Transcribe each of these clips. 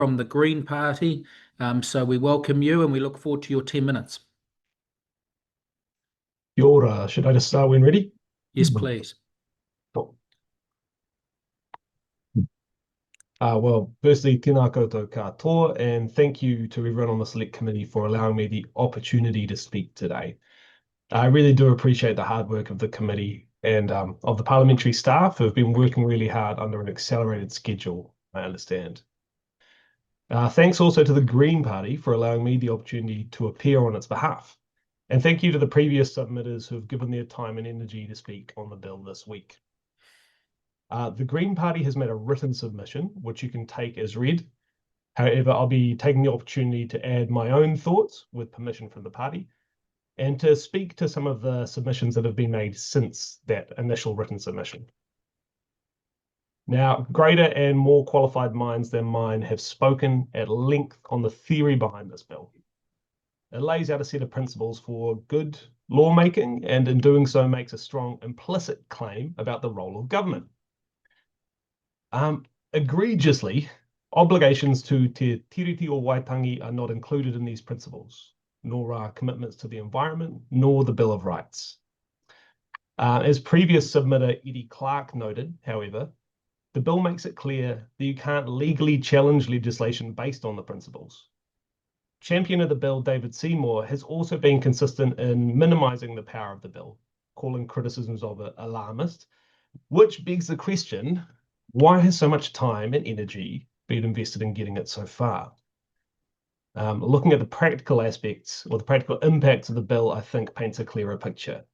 from the Green Party. So we welcome you and we look forward to your 10 minutes. Kia ora. Should I just start when ready? Yes, please. Cool. Well, firstly, tēnā koutou katoa, and thank you to everyone on the Select Committee for allowing me the opportunity to speak today. I really do appreciate the hard work of the committee and of the parliamentary staff who have been working really hard under an accelerated schedule, I understand. Thanks also to the Green Party for allowing me the opportunity to appear on its behalf. And thank you to the previous submitters who have given their time and energy to speak on the bill this week. The Green Party has made a written submission, which you can take as read. However, I'll be taking the opportunity to add my own thoughts with permission from the party and to speak to some of the submissions that have been made since that initial written submission. Now, greater and more qualified minds than mine have spoken at length on the theory behind this bill. It lays out a set of principles for good lawmaking, and in doing so makes a strong implicit claim about the role of government. Egregiously, obligations to te tiriti o Waitangi are not included in these principles, nor are commitments to the environment, nor the Bill of Rights. As previous submitter Eddie Clark noted, however, the bill makes it clear that you can't legally challenge legislation based on the principles. Champion of the bill, David Seymour, has also been consistent in minimising the power of the bill, calling criticisms of it alarmist, which begs the question, why has so much time and energy been invested in getting it so far? Looking at the practical aspects or the practical impacts of the bill, I think paints a clearer picture.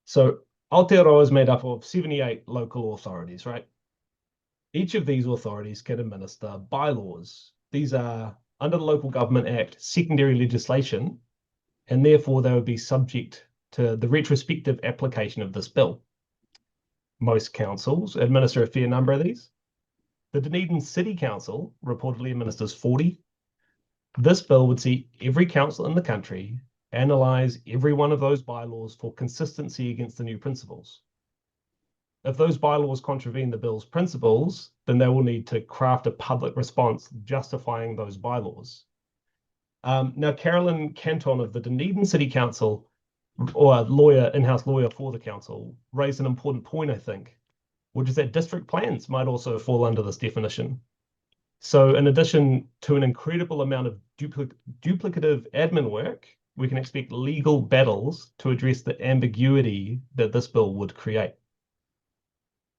So Aotearoa is made up of 78 local authorities, right? Each of these authorities can administer bylaws. These are, under the Local Government Act, secondary legislation, and therefore they would be subject to the retrospective application of this bill. Most councils administer a fair number of these. The Dunedin City Council reportedly administers 40. This bill would see every council in the country analyse every one of those bylaws for consistency against the new principles. If those bylaws contravene the bill's principles, then they will need to craft a public response justifying those bylaws. Now, Carolyn Canton of the Dunedin City Council, or a lawyer, in-house lawyer for the council, raised an important point, I think, which is that district plans might also fall under this definition. So in addition to an incredible amount of duplicative admin work, we can expect legal battles to address the ambiguity that this bill would create.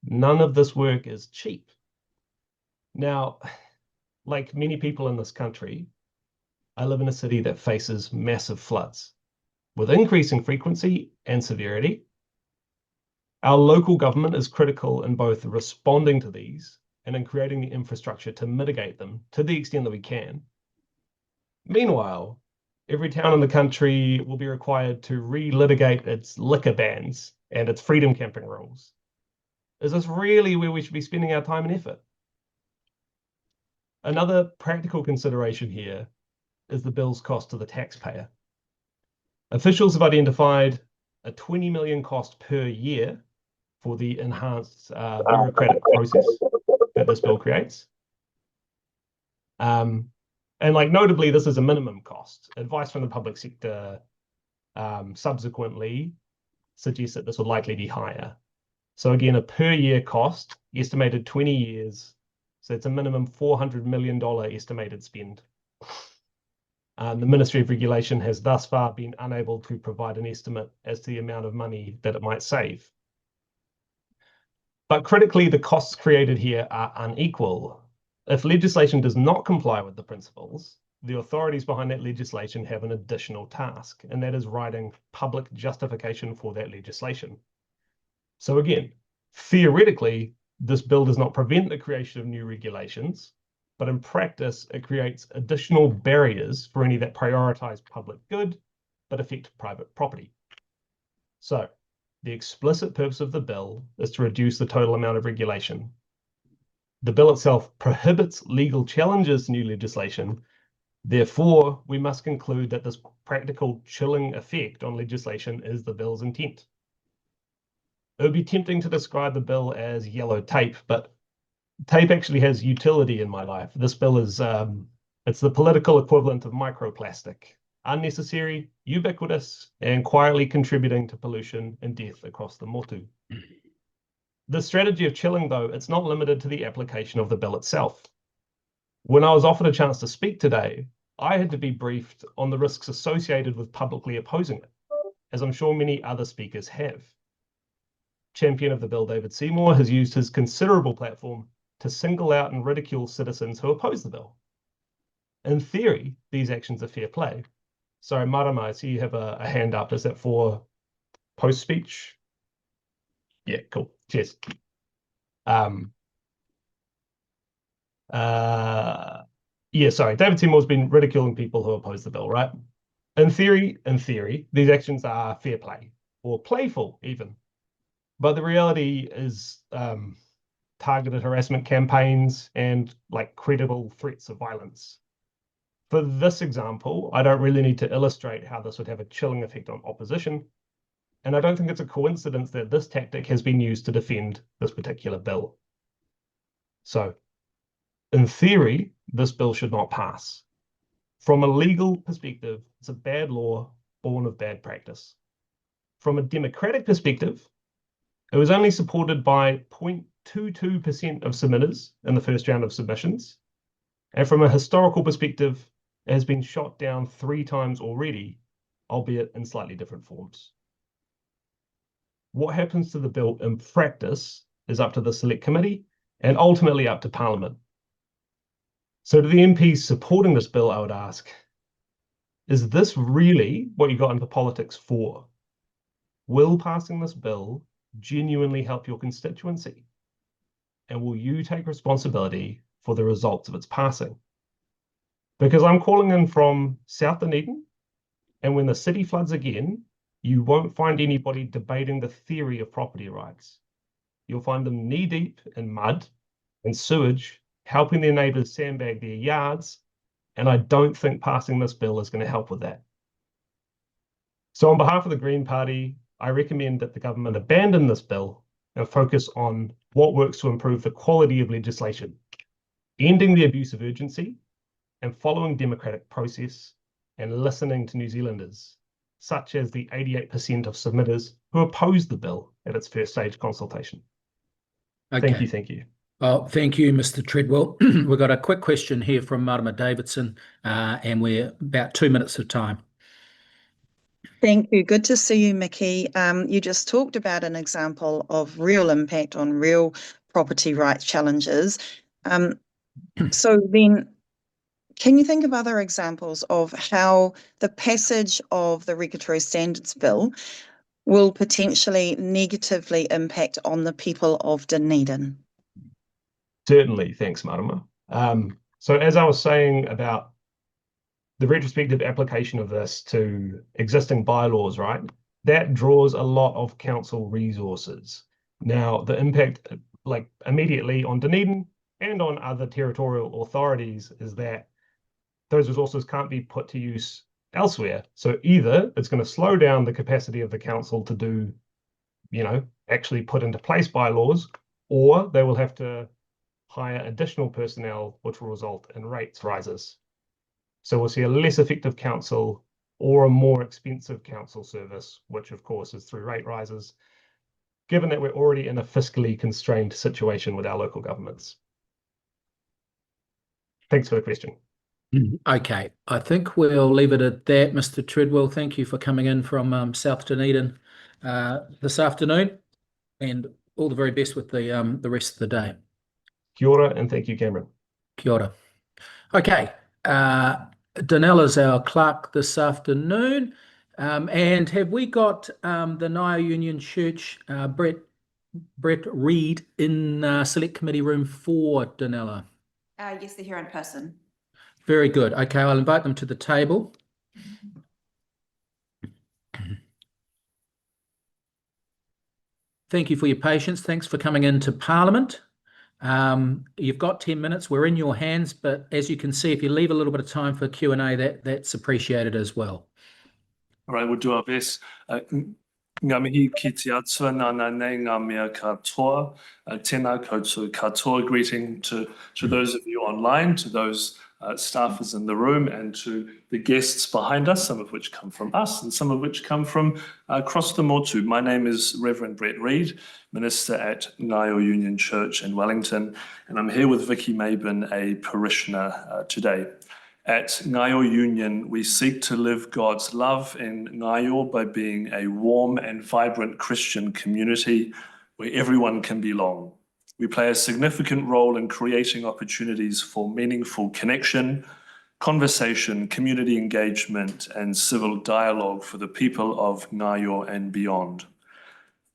None of this work is cheap. Now, like many people in this country, I live in a city that faces massive floods with increasing frequency and severity. Our local government is critical in both responding to these and in creating the infrastructure to mitigate them to the extent that we can. Meanwhile, every town in the country will be required to relitigate its liquor bans and its freedom camping rules. Is this really where we should be spending our time and effort? Another practical consideration here is the bill's cost to the taxpayer. Officials have identified a 20 million cost per year for the enhanced bureaucratic process that this bill creates. And like notably, this is a minimum cost. Advice from the public sector subsequently suggests that this would likely be higher. So again, a per year cost, estimated 20 years. So it's a minimum $400 million estimated spend. The Ministry of Regulation has thus far been unable to provide an estimate as to the amount of money that it might save. But critically, the costs created here are unequal. If legislation does not comply with the principles, the authorities behind that legislation have an additional task, and that is writing public justification for that legislation. So again, theoretically, this bill does not prevent the creation of new regulations, but in practice, it creates additional barriers for any that prioritize public good, but affect private property. So the explicit purpose of the bill is to reduce the total amount of regulation. The bill itself prohibits legal challenges to new legislation. Therefore, we must conclude that this practical chilling effect on legislation is the bill's intent. It would be tempting to describe the bill as yellow tape, but tape actually has utility in my life. This bill is, it's the political equivalent of microplastic. Unnecessary, ubiquitous, and quietly contributing to pollution and death across the motu. The strategy of chilling, though, it's not limited to the application of the bill itself. When I was offered a chance to speak today, I had to be briefed on the risks associated with publicly opposing it, as I'm sure many other speakers have. Champion of the bill, David Seymour, has used his considerable platform to single out and ridicule citizens who oppose the bill. In theory, these actions are fair play. Sorry, Marama, I see you have a hand up. Is that for post-speech? Yeah, cool. Cheers. Yeah, sorry. David Seymour's been ridiculing people who oppose the bill, right? In theory, these actions are fair play, or playful even. But the reality is targeted harassment campaigns and like credible threats of violence. For this example, I don't really need to illustrate how this would have a chilling effect on opposition. And I don't think it's a coincidence that this tactic has been used to defend this particular bill. So, in theory, this bill should not pass. From a legal perspective, it's a bad law born of bad practice. From a democratic perspective, it was only supported by 0.22% of submitters in the first round of submissions. And from a historical perspective, it has been shot down 3 times already, albeit in slightly different forms. What happens to the bill in practice is up to the Select Committee and ultimately up to Parliament. So to the MPs supporting this bill, I would ask, is this really what you got into politics for? Will passing this bill genuinely help your constituency? And will you take responsibility for the results of its passing? Because I'm calling in from South Dunedin, and when the city floods again, you won't find anybody debating the theory of property rights. You'll find them knee-deep in mud and sewage, helping their neighbours sandbag their yards, and I don't think passing this bill is going to help with that. So on behalf of the Green Party, I recommend that the government abandon this bill and focus on what works to improve the quality of legislation, ending the abuse of urgency and following democratic process and listening to New Zealanders, such as the 88% of submitters who opposed the bill at its first stage consultation. Okay. Thank you. Oh, thank you, Mr. Treadwell. We've got a quick question here from Marama Davidson, and we're about 2 minutes of time. Thank you. Good to see you, Mickey. You just talked about an example of real impact on real property rights challenges. So then, can you think of other examples of how the passage of the Regulatory Standards Bill will potentially negatively impact on the people of Dunedin? Certainly, thanks, Marama. So as I was saying about the retrospective application of this to existing bylaws, right, that draws a lot of council resources. Now, the impact, like immediately on Dunedin and on other territorial authorities, is that those resources can't be put to use elsewhere. So either it's going to slow down the capacity of the council to do, actually put into place bylaws, or they will have to hire additional personnel, which will result in rates rises. So we'll see a less effective council or a more expensive council service, which of course is through rate rises, given that we're already in a fiscally constrained situation with our local governments. Thanks for the question. Okay, I think we'll leave it at that, Mr. Treadwell. Thank you for coming in from South Dunedin this afternoon, and all the very best with the rest of the day. Kia ora, and thank you, Cameron. Kia ora. Okay, Danella's our clerk this afternoon, and have we got the Ngaio Union Church, Brett Reid in Select Committee Room 4, Danella? Yes, they're here in person. Very good. Okay, I'll invite them to the table. Thank you for your patience. Thanks for coming into Parliament. You've got 10 minutes. We're in your hands, but as you can see, if you leave a little bit of time for Q&A, that's appreciated as well. All right, we'll do our best. Ngā mihi ki te atua nāna nei ngā mea katoa. Tēnā koutou katoa. Greeting to those of you online, to those staffers in the room, and to the guests behind us, some of which come from us and some of which come from across the motu. My name is Reverend Reid, Minister at Ngaio Union Church in Wellington, and I'm here with Vicky Mabin, a parishioner today. At Ngaio Union, we seek to live God's love in Ngaio by being a warm and vibrant Christian community where everyone can belong. We play a significant role in creating opportunities for meaningful connection, conversation, community engagement, and civil dialogue for the people of Ngaio and beyond.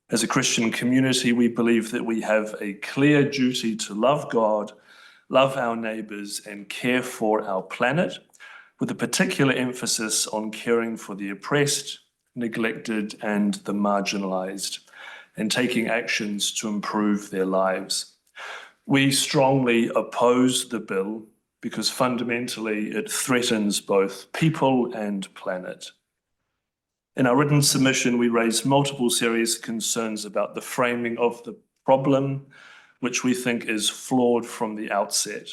As a Christian community, we believe that we have a clear duty to love God, love our neighbours, and care for our planet, with a particular emphasis on caring for the oppressed, neglected, and the marginalised, and taking actions to improve their lives. We strongly oppose the bill because fundamentally it threatens both people and planet. In our written submission, we raised multiple serious concerns about the framing of the problem, which we think is flawed from the outset.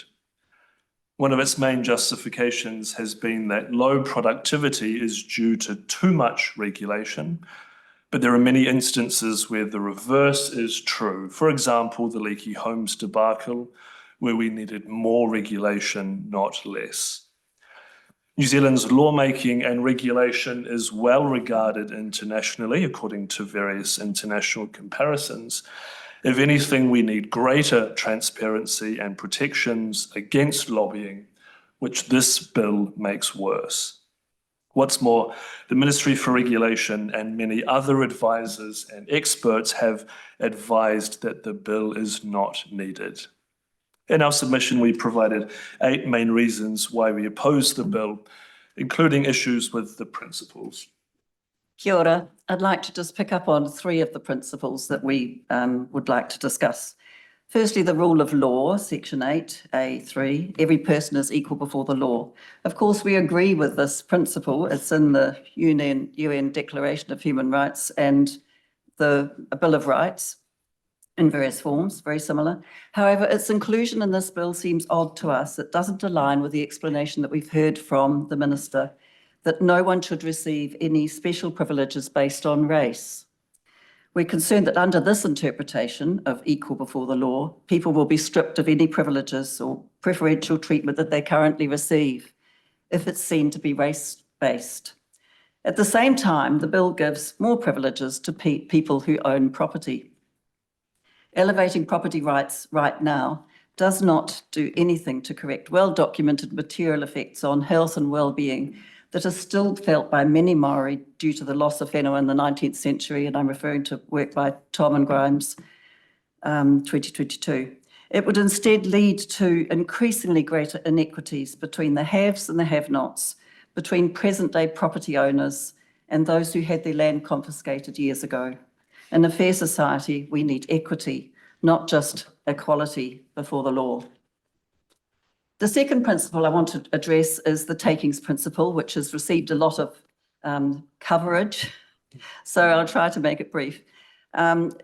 One of its main justifications has been that low productivity is due to too much regulation, but there are many instances where the reverse is true. For example, the leaky homes debacle, where we needed more regulation, not less. New Zealand's lawmaking and regulation is well regarded internationally, according to various international comparisons. If anything, we need greater transparency and protections against lobbying, which this bill makes worse. What's more, the Ministry for Regulation and many other advisors and experts have advised that the bill is not needed. In our submission, we provided 8 main reasons why we oppose the bill, including issues with the principles. Kia ora. I'd like to just pick up on 3 of the principles that we would like to discuss. Firstly, the rule of law, Section 8(a)(3), every person is equal before the law. Of course, we agree with this principle. It's in the UN Declaration of Human Rights and the Bill of Rights in various forms, very similar. However, its inclusion in this bill seems odd to us. It doesn't align with the explanation that we've heard from the Minister that no one should receive any special privileges based on race. We're concerned that under this interpretation of equal before the law, people will be stripped of any privileges or preferential treatment that they currently receive if it's seen to be race-based. At the same time, the bill gives more privileges to people who own property. Elevating property rights right now does not do anything to correct well-documented material effects on health and well-being that are still felt by many Maori due to the loss of whenua in the 19th century, and I'm referring to work by Tom and Grimes, 2022. It would instead lead to increasingly greater inequities between the haves and the have-nots, between present-day property owners and those who had their land confiscated years ago. In a fair society, we need equity, not just equality before the law. The second principle I want to address is the takings principle, which has received a lot of coverage, so I'll try to make it brief.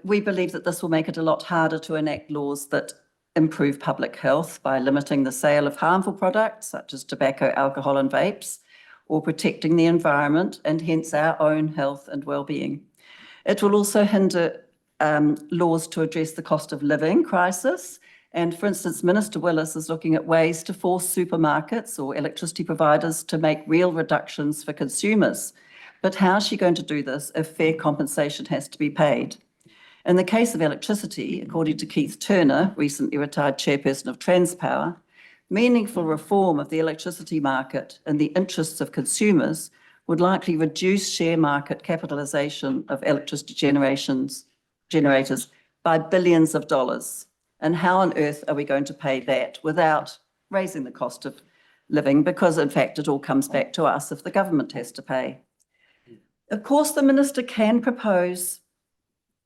We believe that this will make it a lot harder to enact laws that improve public health by limiting the sale of harmful products such as tobacco, alcohol and vapes, or protecting the environment and hence our own health and well-being. It will also hinder laws to address the cost of living crisis. And for instance, Minister Willis is looking at ways to force supermarkets or electricity providers to make real reductions for consumers. But how is she going to do this if fair compensation has to be paid? In the case of electricity, according to Keith Turner, recently retired chairperson of Transpower, meaningful reform of the electricity market in the interests of consumers would likely reduce share market capitalisation of electricity generators by billions of dollars. And how on earth are we going to pay that without raising the cost of living? Because in fact, it all comes back to us if the government has to pay. Of course, the minister can propose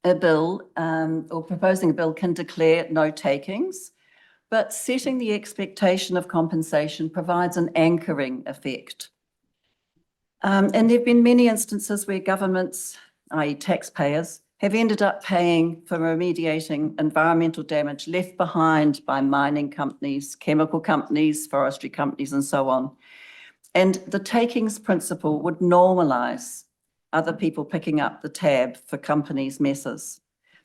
a bill, or proposing a bill can declare no takings, but setting the expectation of compensation provides an anchoring effect. And there have been many instances where governments i.e. taxpayers, have ended up paying for remediating environmental damage left behind by mining companies, chemical companies, forestry companies, and so on. And the takings principle would normalise other people picking up the tab for companies' messes.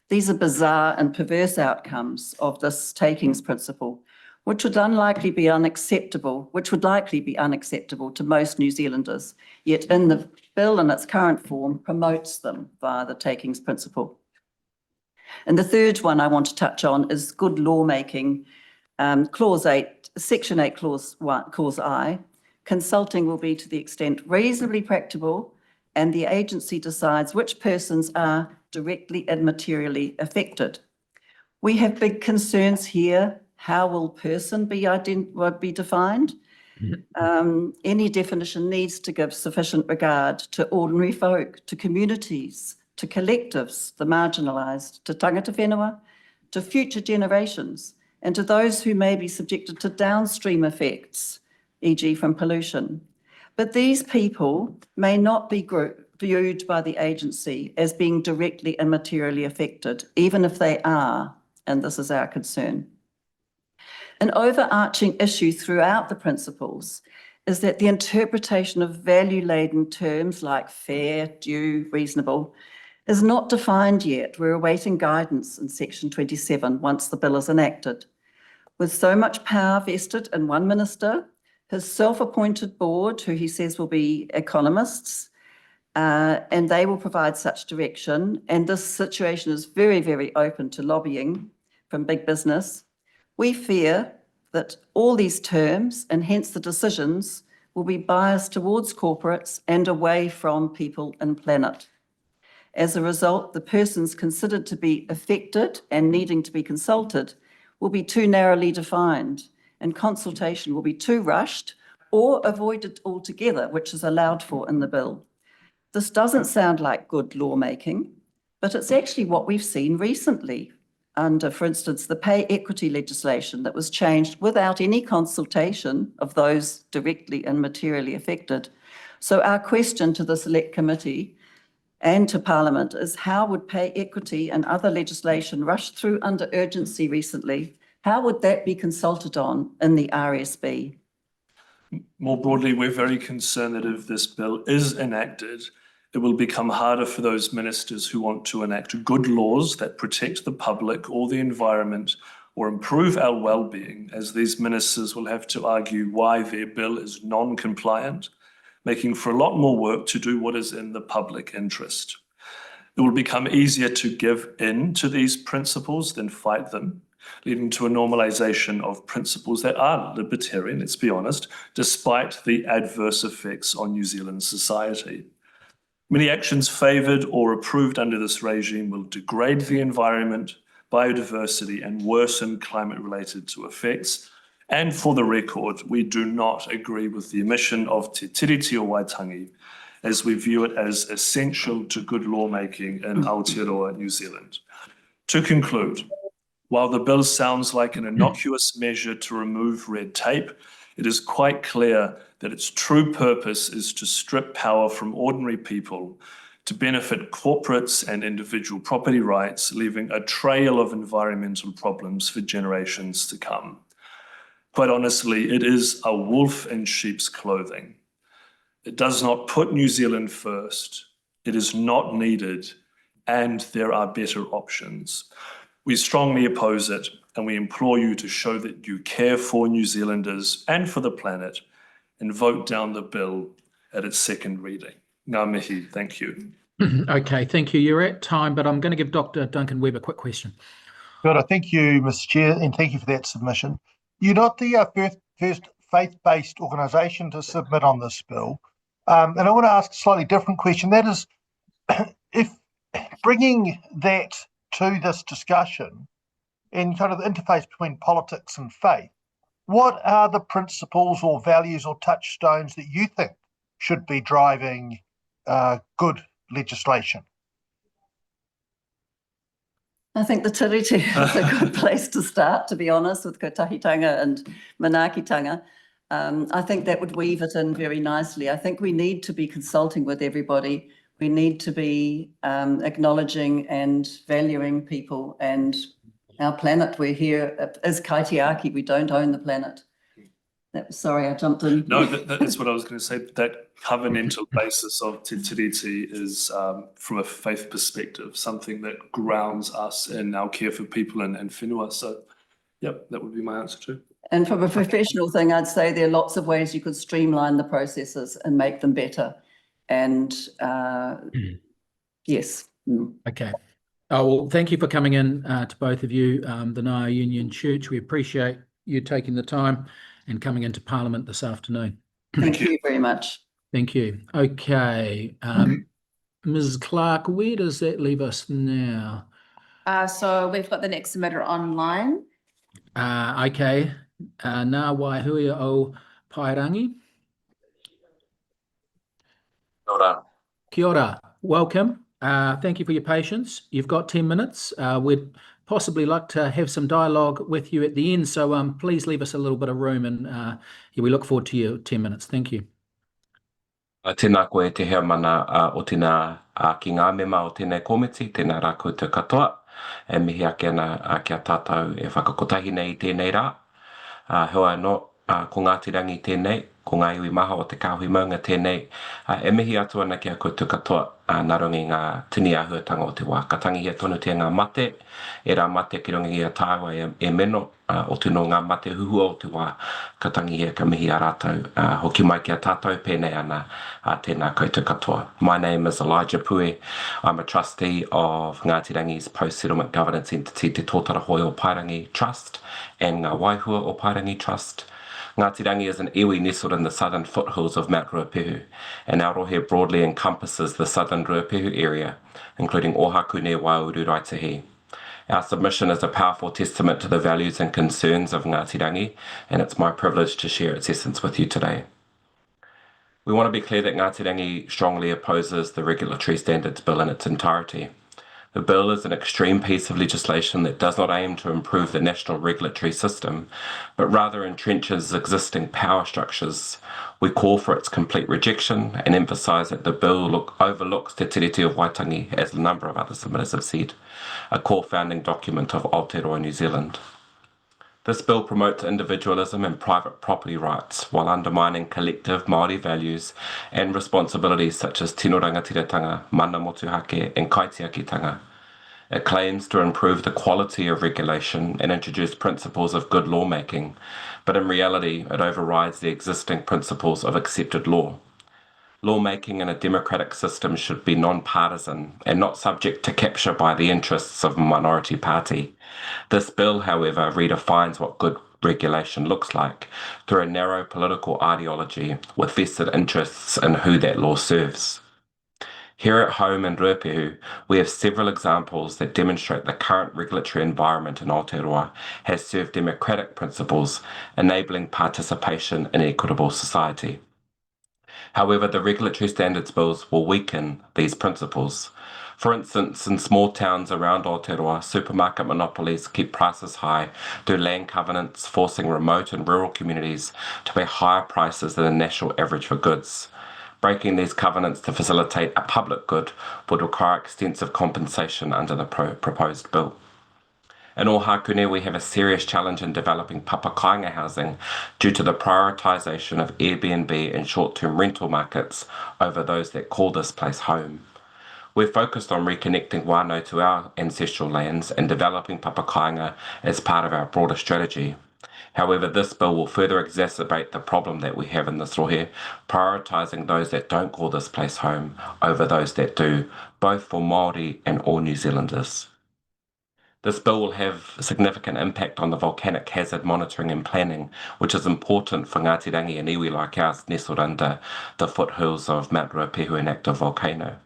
These are bizarre and perverse outcomes of this takings principle, which would likely be unacceptable to most New Zealanders, yet in the bill in its current form promotes them via the takings principle. And the third one I want to touch on is good lawmaking, Clause 8, Section 8, Clause I. Consulting will be to the extent reasonably practicable, and the agency decides which persons are directly and materially affected. We have big concerns here. How will person be defined? Any definition needs to give sufficient regard to ordinary folk, to communities, to collectives, the marginalised, to tangata whenua, to future generations, and to those who may be subjected to downstream effects, e.g. from pollution. But these people may not be viewed by the agency as being directly and materially affected, even if they are, and this is our concern. An overarching issue throughout the principles is that the interpretation of value-laden terms like fair, due, reasonable is not defined yet. We're awaiting guidance in Section 27 once the bill is enacted. With so much power vested in one minister, his self-appointed board, who he says will be economists, and they will provide such direction, and this situation is very, very open to lobbying from big business, we fear that all these terms, and hence the decisions, will be biased towards corporates and away from people and planet. As a result, the persons considered to be affected and needing to be consulted will be too narrowly defined, and consultation will be too rushed or avoided altogether, which is allowed for in the bill. This doesn't sound like good lawmaking, but it's actually what we've seen recently under, for instance, the pay equity legislation that was changed without any consultation of those directly and materially affected. So our question to the Select Committee and to Parliament is, how would pay equity and other legislation rushed through under urgency recently, how would that be consulted on in the RSB? More broadly, we're very concerned that if this bill is enacted, it will become harder for those ministers who want to enact good laws that protect the public or the environment or improve our well-being, as these ministers will have to argue why their bill is non-compliant, making for a lot more work to do what is in the public interest. It will become easier to give in to these principles than fight them, leading to a normalisation of principles that are libertarian, let's be honest, despite the adverse effects on New Zealand society. Many actions favoured or approved under this regime will degrade the environment, biodiversity, and worsen climate-related effects. And for the record, we do not agree with the omission of Te Tiriti o Waitangi, as we view it as essential to good lawmaking in Aotearoa, New Zealand. To conclude, while the bill sounds like an innocuous measure to remove red tape, it is quite clear that its true purpose is to strip power from ordinary people to benefit corporates and individual property rights, leaving a trail of environmental problems for generations to come. Quite honestly, it is a wolf in sheep's clothing. It does not put New Zealand first. It is not needed, and there are better options. We strongly oppose it, and we implore you to show that you care for New Zealanders and for the planet, and vote down the bill at its second reading. Ngā mihi, thank you. Okay, thank you. You're at time, but I'm going to give Dr. Duncan Webb a quick question. Good. Thank you, Mr. Chair, and thank you for that submission. You're not the first faith-based organisation to submit on this bill. And I want to ask a slightly different question. That is, if bringing that to this discussion and kind of the interface between politics and faith, what are the principles or values or touchstones that you think should be driving good legislation? I think the tiriti is a good place to start, to be honest, with kotahitanga and manaakitanga. I think that would weave it in very nicely. I think we need to be consulting with everybody. We need to be acknowledging and valuing people and our planet. We're here as kaitiaki, we don't own the planet. Sorry, I jumped in. No, that's what I was going to say. That covenantal basis of Te Tiriti is, from a faith perspective, something that grounds us in our care for people and whenua. So, yep, that would be my answer too. And from a professional thing, I'd say there are lots of ways you could streamline the processes and make them better. And yes. Okay. Oh, well, thank you for coming in to both of you, the Ngaio Union Church. We appreciate you taking the time and coming into Parliament this afternoon. Thank you very much. Thank you. Okay. Ms. Clark, where does that leave us now? So we've got the next submitter online. Okay. Nā Waihua o Paerangi. Kia ora. Kia ora. Welcome. Thank you for your patience. You've got 10 minutes. We'd possibly like to have some dialogue with you at the end, so please leave us a little bit of room, and we look forward to your 10 minutes. Thank you. Tēnā koe te hea mana o tēnā ki ngā mema o tēnei komiti, tēnā rākou te katoa, e mihi ake ana kia tātou e whakakotahi nei I tēnei rā. Hewa anō, ko Ngāti Rangi tēnei, ko Ngaio I maha o te Kahui maunga tēnei, e mihi atu ana kia koutou katoa, nā rongi ngā tini āhuatanga o te wā. Ka tangi hea tonu te ngā mate, e rā mate ki rongi hea tāua e meno, o tino ngā mate huhua o te wā, ka tangi hea ka mihi a rātou, hoki mai kia tātou pēnei ana, tēnā koutou katoa. My name is Elijah Pue. I'm a trustee of Ngāti Rangi's post-settlement governance entity Te Tōtara Hoi o Paerangi Trust and Ngā Waihua o Paerangi Trust. Ngāti Rangi is an iwi nestled in the southern foothills of Mount Ruapehu, and Aotearoa broadly encompasses the southern Ruapehu area, including Ohakune Waiouru Raitahi. Our submission is a powerful testament to the values and concerns of Ngāti Rangi, and it's my privilege to share its essence with you today. We want to be clear that Ngāti Rangi strongly opposes the Regulatory Standards Bill in its entirety. The bill is an extreme piece of legislation that does not aim to improve the national regulatory system, but rather entrenches existing power structures. We call for its complete rejection and emphasise that the bill overlooks Te Tiriti of Waitangi, as a number of other submitters have said, a core founding document of Aotearoa New Zealand. This bill promotes individualism and private property rights while undermining collective Māori values and responsibilities such as tino rangatiratanga, mana motuhake and kaitiakitanga. It claims to improve the quality of regulation and introduce principles of good lawmaking, but in reality it overrides the existing principles of accepted law. Lawmaking in a democratic system should be non-partisan and not subject to capture by the interests of a minority party. This bill, however, redefines what good regulation looks like through a narrow political ideology with vested interests in who that law serves. Here at home in Ruapehu, we have several examples that demonstrate the current regulatory environment in Aotearoa has served democratic principles, enabling participation in equitable society. However, the regulatory standards bills will weaken these principles. For instance, in small towns around Aotearoa, supermarket monopolies keep prices high through land covenants, forcing remote and rural communities to pay higher prices than the national average for goods. Breaking these covenants to facilitate a public good would require extensive compensation under the proposed bill. In Ohakune, we have a serious challenge in developing papakainga housing due to the prioritisation of Airbnb and short-term rental markets over those that call this place home. We're focused on reconnecting whānau to our ancestral lands and developing papakainga as part of our broader strategy. However, this bill will further exacerbate the problem that we have in this rohe, prioritising those that don't call this place home over those that do, both for Māori and all New Zealanders. This bill will have a significant impact on the volcanic hazard monitoring and planning, which is important for Ngāti Rangi and iwi like ours nestled under the foothills of Mount Ruapehu, an active volcano.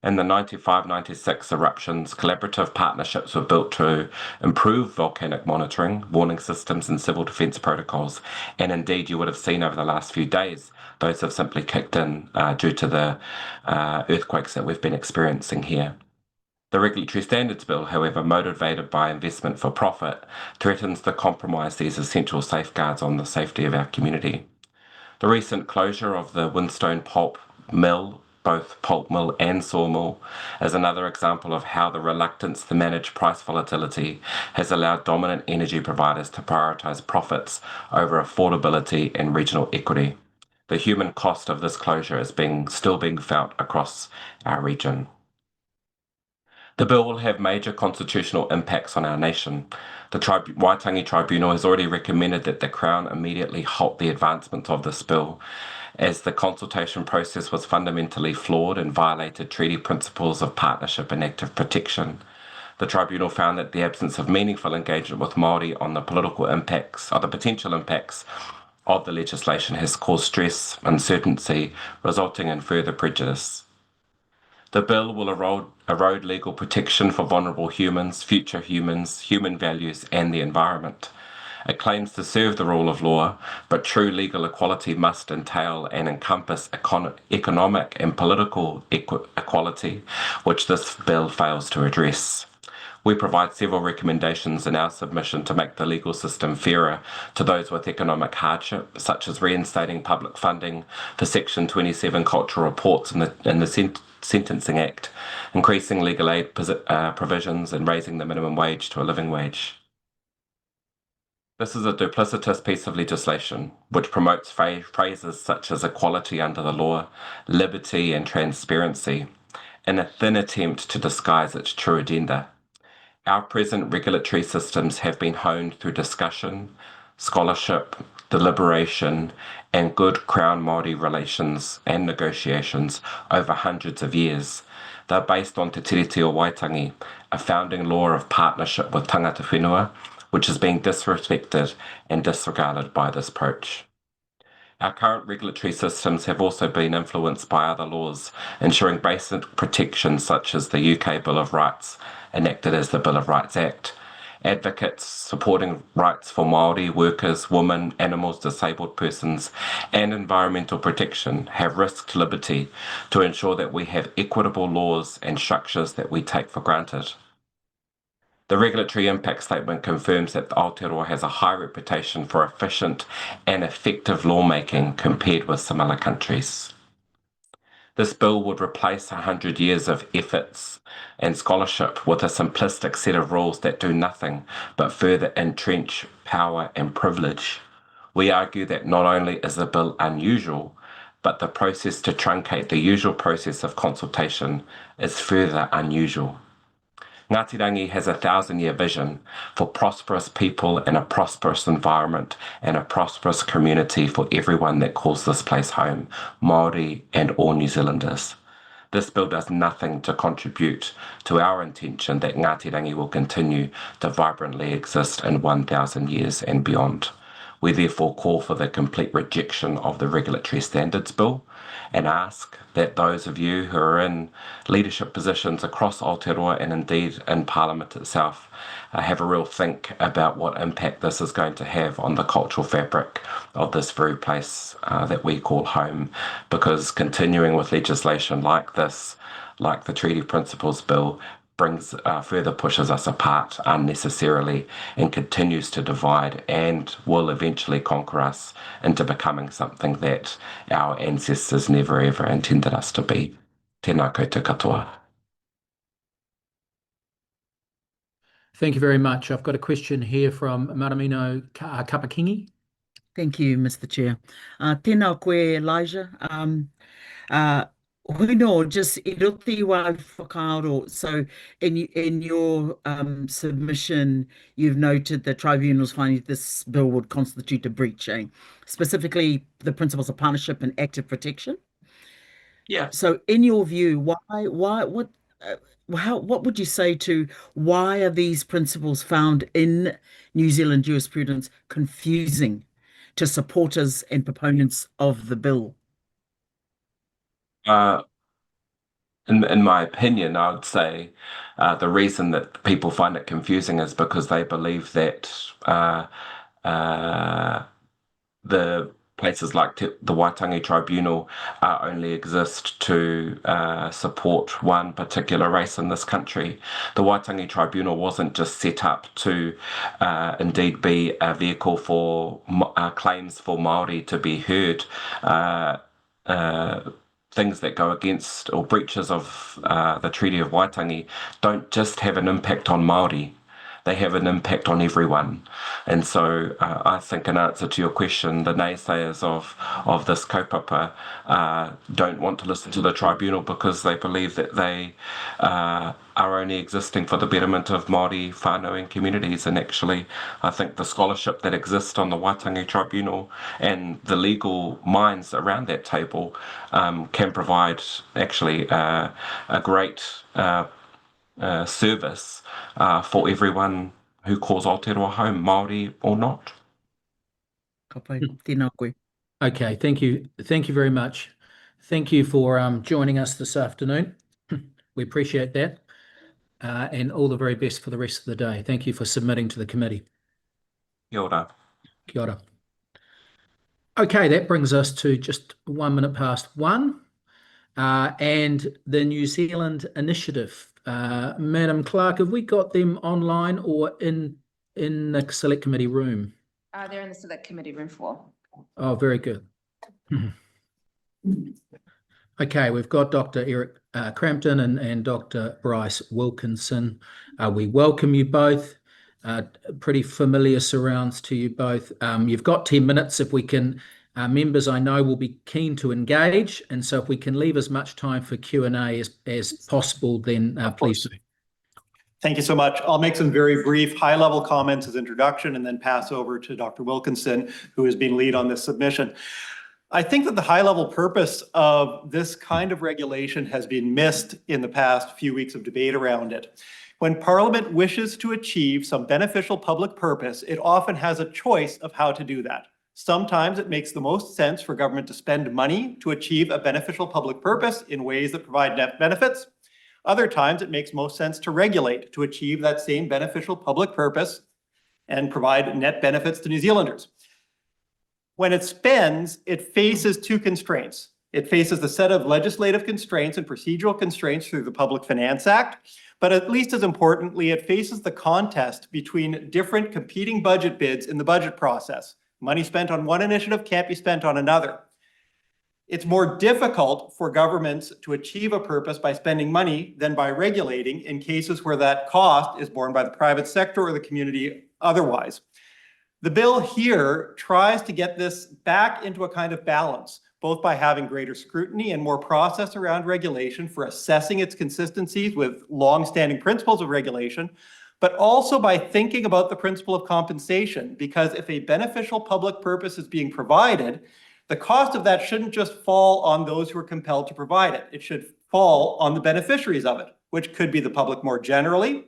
In the 95-96 eruptions, collaborative partnerships were built to improve volcanic monitoring, warning systems and civil defence protocols, and indeed you would have seen over the last few days, those have simply kicked in due to the earthquakes that we've been experiencing here. The Regulatory Standards Bill, however, motivated by investment for profit, threatens to compromise these essential safeguards on the safety of our community. The recent closure of the Whinstone Pulp Mill both pulp mill and sawmill, is another example of how the reluctance to manage price volatility has allowed dominant energy providers to prioritise profits over affordability and regional equity. The human cost of this closure is still being felt across our region. The bill will have major constitutional impacts on our nation. The Waitangi Tribunal has already recommended that the Crown immediately halt the advancement of this bill, as the consultation process was fundamentally flawed and violated treaty principles of partnership and active protection. The Tribunal found that the absence of meaningful engagement with Māori on the potential impacts of the legislation has caused stress, uncertainty, resulting in further prejudice. The bill will erode legal protection for vulnerable humans, future humans, human values, and the environment. It claims to serve the rule of law, but true legal equality must entail and encompass economic and political equality, which this bill fails to address. We provide several recommendations in our submission to make the legal system fairer to those with economic hardship, such as reinstating public funding for Section 27 cultural reports in the Sentencing Act, increasing legal aid provisions, and raising the minimum wage to a living wage. This is a duplicitous piece of legislation which promotes phrases such as equality under the law, liberty, and transparency in a thin attempt to disguise its true agenda. Our present regulatory systems have been honed through discussion, scholarship, deliberation, and good Crown Māori relations and negotiations over hundreds of years. They're based on Te Tiriti o Waitangi, a founding law of partnership with tangata whenua, which is being disrespected and disregarded by this approach. Our current regulatory systems have also been influenced by other laws, ensuring basic protections such as the UK Bill of Rights, enacted as the Bill of Rights Act. Advocates supporting rights for Māori, workers, women, animals, disabled persons, and environmental protection have risked liberty to ensure that we have equitable laws and structures that we take for granted. The regulatory impact statement confirms that Aotearoa has a high reputation for efficient and effective lawmaking compared with similar countries. This bill would replace 100 years of efforts and scholarship with a simplistic set of rules that do nothing but further entrench power and privilege. We argue that not only is the bill unusual, but the process to truncate the usual process of consultation is further unusual. Ngati Rangi has a 1,000-year vision for prosperous people in a prosperous environment and a prosperous community for everyone that calls this place home, Māori and all New Zealanders. This bill does nothing to contribute to our intention that Ngati Rangi will continue to vibrantly exist in 1,000 years and beyond. We therefore call for the complete rejection of the Regulatory Standards Bill and ask that those of you who are in leadership positions across Aotearoa and indeed in Parliament itself have a real think about what impact this is going to have on the cultural fabric of this very place that we call home, because continuing with legislation like this, like the Treaty Principles Bill, further pushes us apart unnecessarily and continues to divide and will eventually conquer us into becoming something that our ancestors never ever intended us to be. Tēnā koutou katoa. Thank you very much. I've got a question here from Maramino Kapakingi. Thank you, Mr. Chair. Tēnā koe, Elijah. Hoino, just I roti wā whakaaro. So in your submission, you've noted that tribunals finding this bill would constitute a breach, specifically the principles of partnership and active protection. Yeah. So in your view, what would you say to why are these principles found in New Zealand jurisprudence confusing to supporters and proponents of the bill? In my opinion, I would say the reason that people find it confusing is because they believe that the places like the Waitangi Tribunal only exist to support one particular race in this country. The Waitangi Tribunal wasn't just set up to indeed be a vehicle for claims for Māori to be heard. things that go against or breaches of the Treaty of Waitangi don't just have an impact on Māori, they have an impact on everyone. And so I think in answer to your question, the naysayers of this kaupapa don't want to listen to the tribunal because they believe that they are only existing for the betterment of Māori whānau communities. And actually, I think the scholarship that exists on the Waitangi Tribunal and the legal minds around that table can provide actually a great service for everyone who calls Aotearoa home, Māori or not. Okay, thank you. Thank you very much. Thank you for joining us this afternoon. We appreciate that. And all the very best for the rest of the day. Thank you for submitting to the committee. Kia ora. Kia ora. Okay, that brings us to just 1 minute past 1. And the New Zealand initiative. Madam Clerk, have we got them online or in the select committee room? They're in the select committee room 4. Oh, very good. Okay, we've got Dr. Eric Crampton and Dr. Bryce Wilkinson. We welcome you both. Pretty familiar surrounds to you both. You've got 10 minutes if we can. Members I know will be keen to engage, and so if we can leave as much time for Q&A as possible, then please do. Thank you so much. I'll make some very brief high-level comments as introduction and then pass over to Dr. Wilkinson, who has been lead on this submission. I think that the high-level purpose of this kind of regulation has been missed in the past few weeks of debate around it. When Parliament wishes to achieve some beneficial public purpose, it often has a choice of how to do that. Sometimes it makes the most sense for government to spend money to achieve a beneficial public purpose in ways that provide net benefits. Other times it makes most sense to regulate to achieve that same beneficial public purpose and provide net benefits to New Zealanders. When it spends, it faces two constraints. It faces the set of legislative constraints and procedural constraints through the Public Finance Act, but at least as importantly, it faces the contest between different competing budget bids in the budget process. Money spent on one initiative can't be spent on another. It's more difficult for governments to achieve a purpose by spending money than by regulating in cases where that cost is borne by the private sector or the community otherwise. The bill here tries to get this back into a kind of balance, both by having greater scrutiny and more process around regulation for assessing its consistencies with long-standing principles of regulation, but also by thinking about the principle of compensation, because if a beneficial public purpose is being provided, the cost of that shouldn't just fall on those who are compelled to provide it. It should fall on the beneficiaries of it, which could be the public more generally,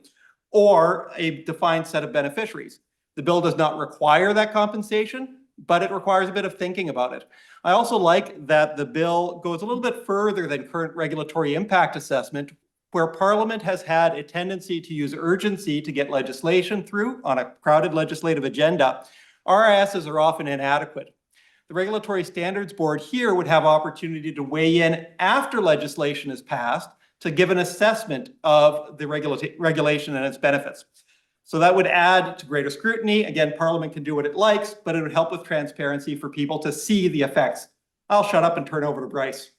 or a defined set of beneficiaries. The bill does not require that compensation, but it requires a bit of thinking about it. I also like that the bill goes a little bit further than current regulatory impact assessment, where Parliament has had a tendency to use urgency to get legislation through on a crowded legislative agenda. RISs are often inadequate. The Regulatory Standards Board here would have opportunity to weigh in after legislation is passed to give an assessment of the regulation and its benefits. So that would add to greater scrutiny. Again, Parliament can do what it likes, but it would help with transparency for people to see the effects. I'll shut up and turn over to Bryce.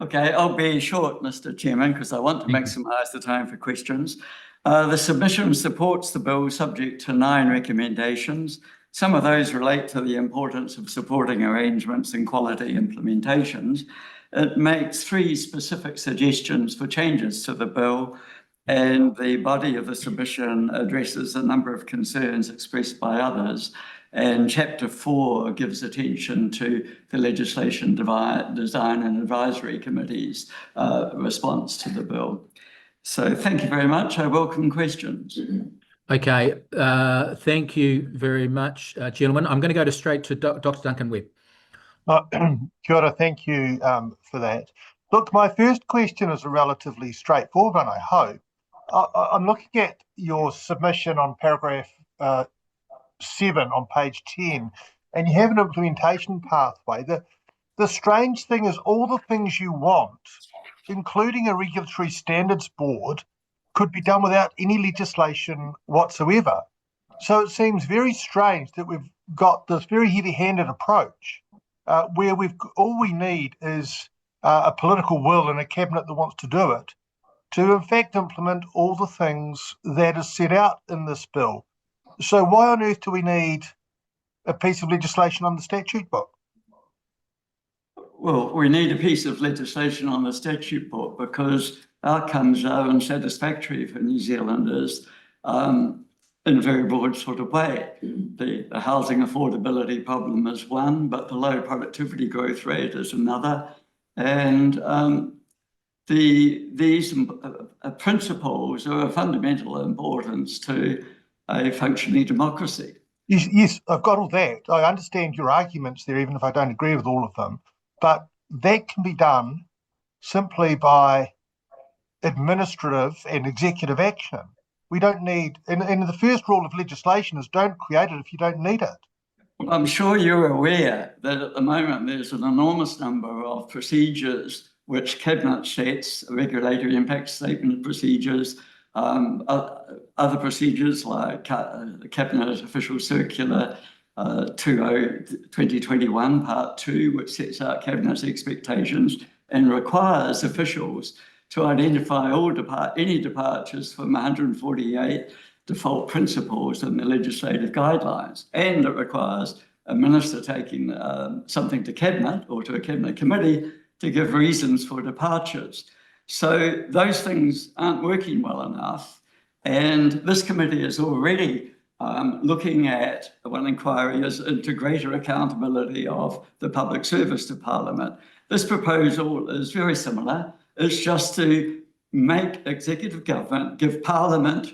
Okay, I'll be short, Mr. Chairman, because I want to maximise the time for questions. The submission supports the bill subject to 9 recommendations. Some of those relate to the importance of supporting arrangements and quality implementations. It makes 3 specific suggestions for changes to the bill, and the body of the submission addresses a number of concerns expressed by others. And Chapter 4 gives attention to the Legislation Design and Advisory Committee's response to the bill. So thank you very much. I welcome questions. Okay, thank you very much, gentlemen. I'm going to go straight to Dr. Duncan Webb. Kia ora, thank you for that. Look, my first question is a relatively straightforward one, I hope. I'm looking at your submission on paragraph 7 on page 10, and you have an implementation pathway. The strange thing is all the things you want, including a regulatory standards board, could be done without any legislation whatsoever. So it seems very strange that we've got this very heavy-handed approach where all we need is a political will and a cabinet that wants to do it, to in fact implement all the things that is set out in this bill. So why on earth do we need a piece of legislation on the statute book? Well, we need a piece of legislation on the statute book because outcomes are unsatisfactory for New Zealanders in a very broad sort of way. The housing affordability problem is one, but the low productivity growth rate is another. And these principles are of fundamental importance to a functioning democracy. Yes, I've got all that. I understand your arguments there, even if I don't agree with all of them. But that can be done simply by administrative and executive action. We don't need, and the first rule of legislation is don't create it if you don't need it. I'm sure you're aware that at the moment there's an enormous number of procedures which Cabinet sets, regulatory impact statement procedures, other procedures like Cabinet Official Circular 2021 Part 2, which sets out Cabinet's expectations and requires officials to identify any departures from 148 default principles in the legislative guidelines. And it requires a minister taking something to Cabinet or to a Cabinet committee to give reasons for departures. So those things aren't working well enough. And this committee is already looking at, one inquiry is into greater accountability of the public service to Parliament. This proposal is very similar. It's just to make executive government give Parliament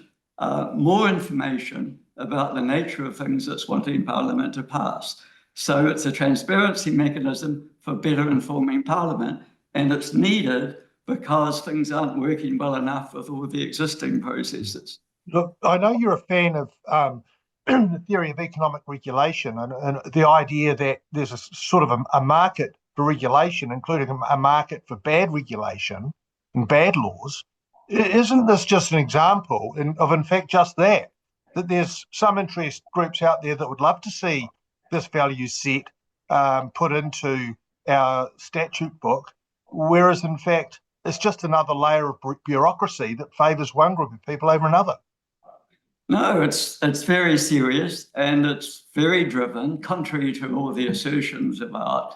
more information about the nature of things it's wanting Parliament to pass. So it's a transparency mechanism for better informing Parliament, and it's needed because things aren't working well enough with all the existing processes. Look, I know you're a fan of the theory of economic regulation and the idea that there's a sort of a market for regulation, including a market for bad regulation and bad laws. Isn't this just an example of, in fact, just that there's some interest groups out there that would love to see this value set put into our statute book, whereas, in fact, it's just another layer of bureaucracy that favours one group of people over another? No, it's very serious and it's very driven, contrary to all the assertions about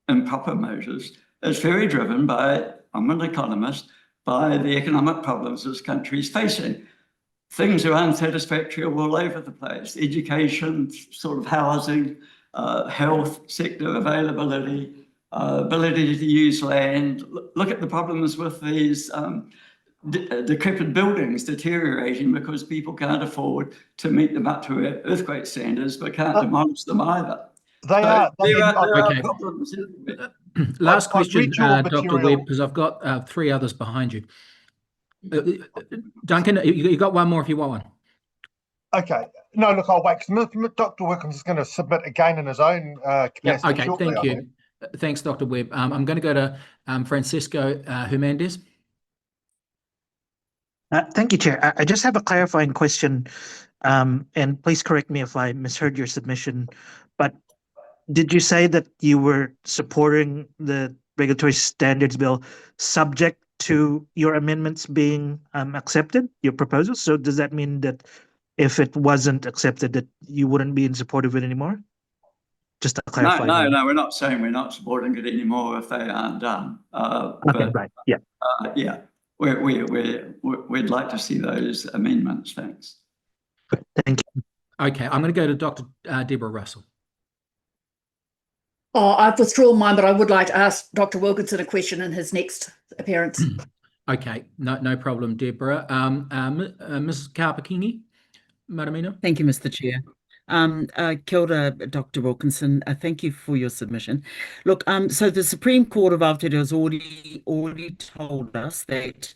improper measures. It's very driven by, I'm an economist, by the economic problems this country is facing. Things are unsatisfactory all over the place. Education, sort of housing, health sector availability, ability to use land. Look at the problems with these decrepit buildings deteriorating because people can't afford to meet them up to earthquake standards, but can't demolish them either. There are problems. Last I've question, read your Dr. material. Webb, because I've got three others behind you. Duncan, you got one more if you want one. Okay. No, look, I'll wait because Dr. Wilkinson is going to submit again in his own capacity. Okay, shortly, thank I you. think. Thanks, Dr. Webb. I'm going to go to Francisco Hernandez. Thank you, Chair. I just have a clarifying question, and please correct me if I misheard your submission, but did you say that you were supporting the regulatory standards bill subject to your amendments being accepted, your proposals? So does that mean that if it wasn't accepted, that you wouldn't be in support of it anymore? Just to clarify. No, we're not saying we're not supporting it anymore if they aren't done. Okay, right, yeah. Yeah, we'd like to see those amendments, thanks. Thank you. Okay, I'm going to go to Dr. Deborah Russell. Oh, I've withdrawn mine, but I would like to ask Dr. Wilkinson a question in his next appearance. Okay, no problem, Deborah. Mrs. Karpakingi, Maramino. Thank you, Mr. Chair. Kia ora, Dr. Wilkinson. Thank you for your submission. Look, so the Supreme Court of Aotearoa has already told us that,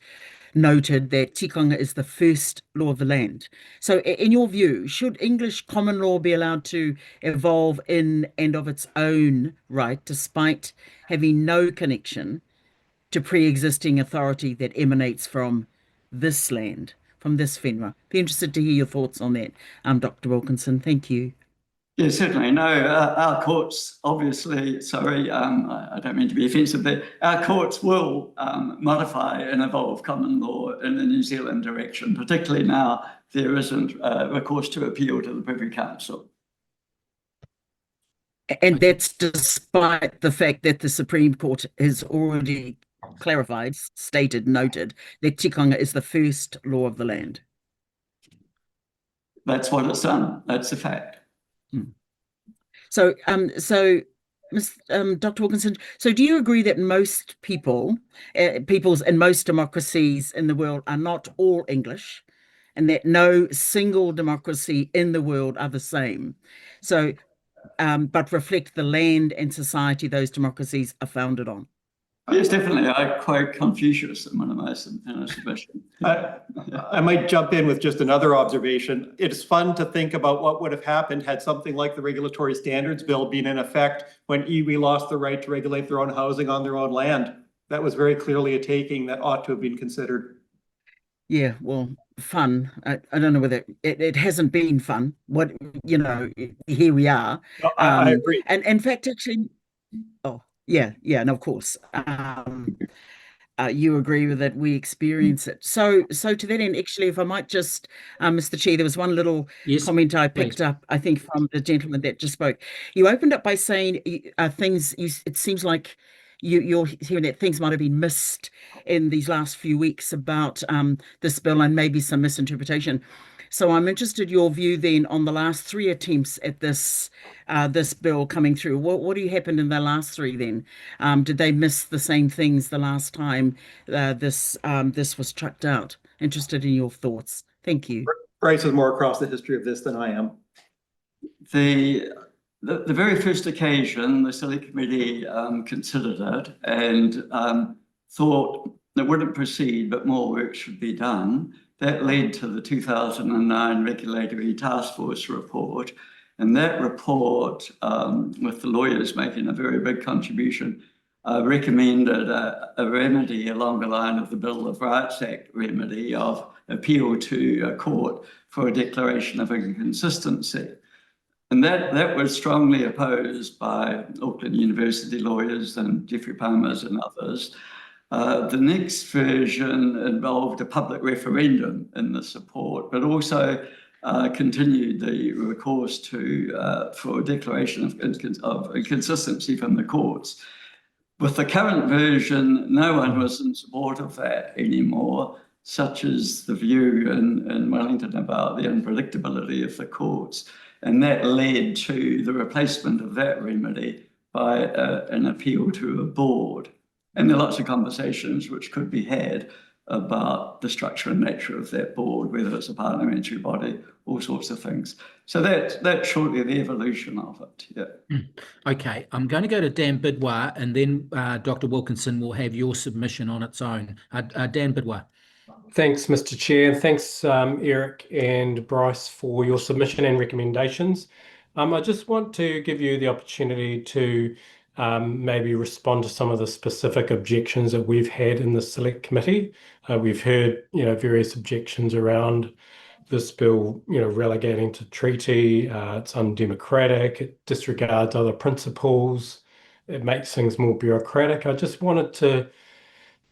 noted that tikanga is the first law of the land. So in your view, should English common law be allowed to evolve in and of its own right, despite having no connection to pre-existing authority that emanates from this land, from this whenua? Be interested to hear your thoughts on that, Dr. Wilkinson. Thank you. Yeah, certainly. No, our courts, obviously, sorry, I don't mean to be offensive, but our courts will modify and evolve common law in the New Zealand direction, particularly now there isn't recourse to appeal to the Privy Council. And that's despite the fact that the Supreme Court has already clarified, stated, noted that tikanga is the first law of the land. That's what it's done. That's a fact. So, Dr. Wilkinson, so do you agree that most peoples in most democracies in the world are not all English, and that no single democracy in the world are the same? So, but reflect the land and society those democracies are founded on. Yes, definitely. I quote Confucius in one of my submissions. I might jump in with just another observation. It's fun to think about what would have happened had something like the Regulatory Standards Bill been in effect when iwi lost the right to regulate their own housing on their own land. That was very clearly a taking that ought to have been considered. Yeah, well, fun. I don't know whether it hasn't been fun. What, you know, here we are. No, I agree. And in fact, actually, oh, yeah, and of course, you agree with it. We experience it. So to that end, actually, if I might just, Mr. Chair, there was one little comment I picked up, I think, from the gentleman that just spoke. You opened up by saying it seems like you're hearing that things might have been missed in these last few weeks about this bill and maybe some misinterpretation. So I'm interested your view then on the last 3 attempts at this bill coming through. What happened in the last 3 then? Did they miss the same things the last time this was chucked out? Interested in your thoughts. Thank you. Bryce is more across the history of this than I am. The very first occasion, the Select Committee considered it and thought it wouldn't proceed, but more work should be done. That led to the 2009 Regulatory Task Force report. And that report, with the lawyers making a very big contribution, recommended a remedy along the line of the Bill of Rights Act remedy of appeal to a court for a declaration of inconsistency. And that was strongly opposed by Auckland University lawyers and Jeffrey Palmer's and others. The next version involved a public referendum in the support, but also continued the recourse for a declaration of inconsistency from the courts. With the current version, no one was in support of that anymore, such as the view in Wellington about the unpredictability of the courts. And that led to the replacement of that remedy by an appeal to a board. And there are lots of conversations which could be had about the structure and nature of that board, whether it's a parliamentary body, all sorts of things. So that's shortly the evolution of it. Yeah. Okay, I'm going to go to Dan Bidwar, and then Dr. Wilkinson will have your submission on its own. Dan Bidwar. Thanks, Mr. Chair. Thanks, Eric and Bryce, for your submission and recommendations. I just want to give you the opportunity to maybe respond to some of the specific objections that we've had in the Select Committee. We've heard, various objections around this bill, relegating to treaty. It's undemocratic. It disregards other principles. It makes things more bureaucratic. I just wanted to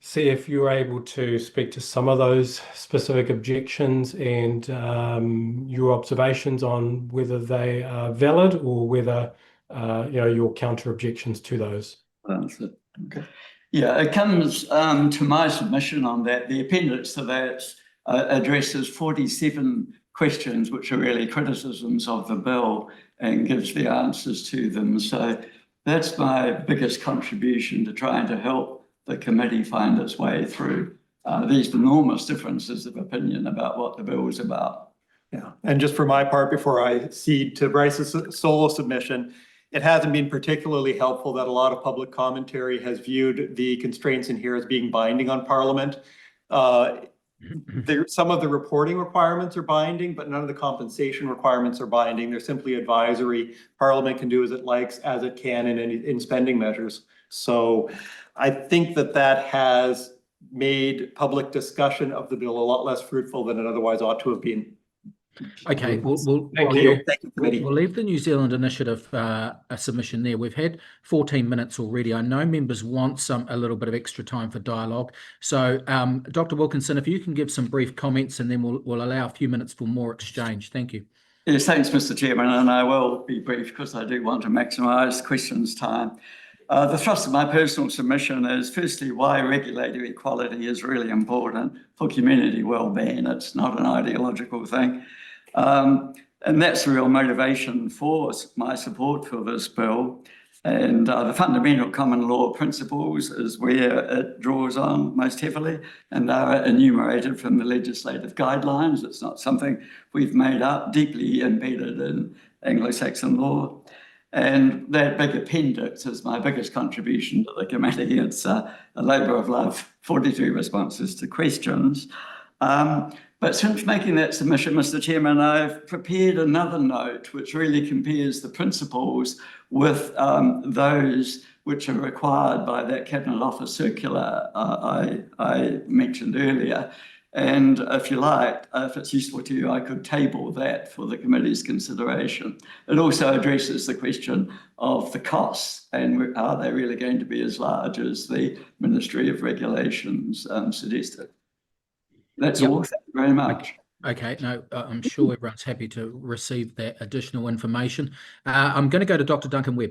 see if you were able to speak to some of those specific objections and your observations on whether they are valid or whether your counter objections to those. Okay. Yeah, it comes to my submission on that. The appendix to that addresses 47 questions, which are really criticisms of the bill, and gives the answers to them. So that's my biggest contribution to trying to help the committee find its way through these enormous differences of opinion about what the bill is about. Yeah, and just for my part, before I cede to Bryce's solo submission, it hasn't been particularly helpful that a lot of public commentary has viewed the constraints in here as being binding on Parliament. Some of the reporting requirements are binding, but none of the compensation requirements are binding. They're simply advisory. Parliament can do as it likes, as it can in spending measures. So I think that has made public discussion of the bill a lot less fruitful than it otherwise ought to have been. Okay, we'll leave the New Zealand Initiative a submission there. We've had 14 minutes already. I know members want a little bit of extra time for dialogue. So, Dr. Wilkinson, if you can give some brief comments, and then we'll allow a few minutes for more exchange. Thank you. Yes, thanks, Mr. Chairman, and I will be brief because I do want to maximise questions time. The thrust of my personal submission is firstly why regulatory equality is really important for community wellbeing. It's not an ideological thing. And that's the real motivation for my support for this bill. And the fundamental common law principles is where it draws on most heavily, and are enumerated from the legislative guidelines. It's not something we've made up, deeply embedded in Anglo-Saxon law. And that big appendix is my biggest contribution to the committee. It's a labour of love, 42 responses to questions. But since making that submission, Mr. Chairman, I've prepared another note which really compares the principles with those which are required by that Cabinet Office circular I mentioned earlier. And if you like, if it's useful to you, I could table that for the committee's consideration. It also addresses the question of the costs, and are they really going to be as large as the Ministry of Regulations suggested? That's all. Thank you very much. Okay, no, I'm sure everyone's happy to receive that additional information. I'm going to go to Dr. Duncan Webb.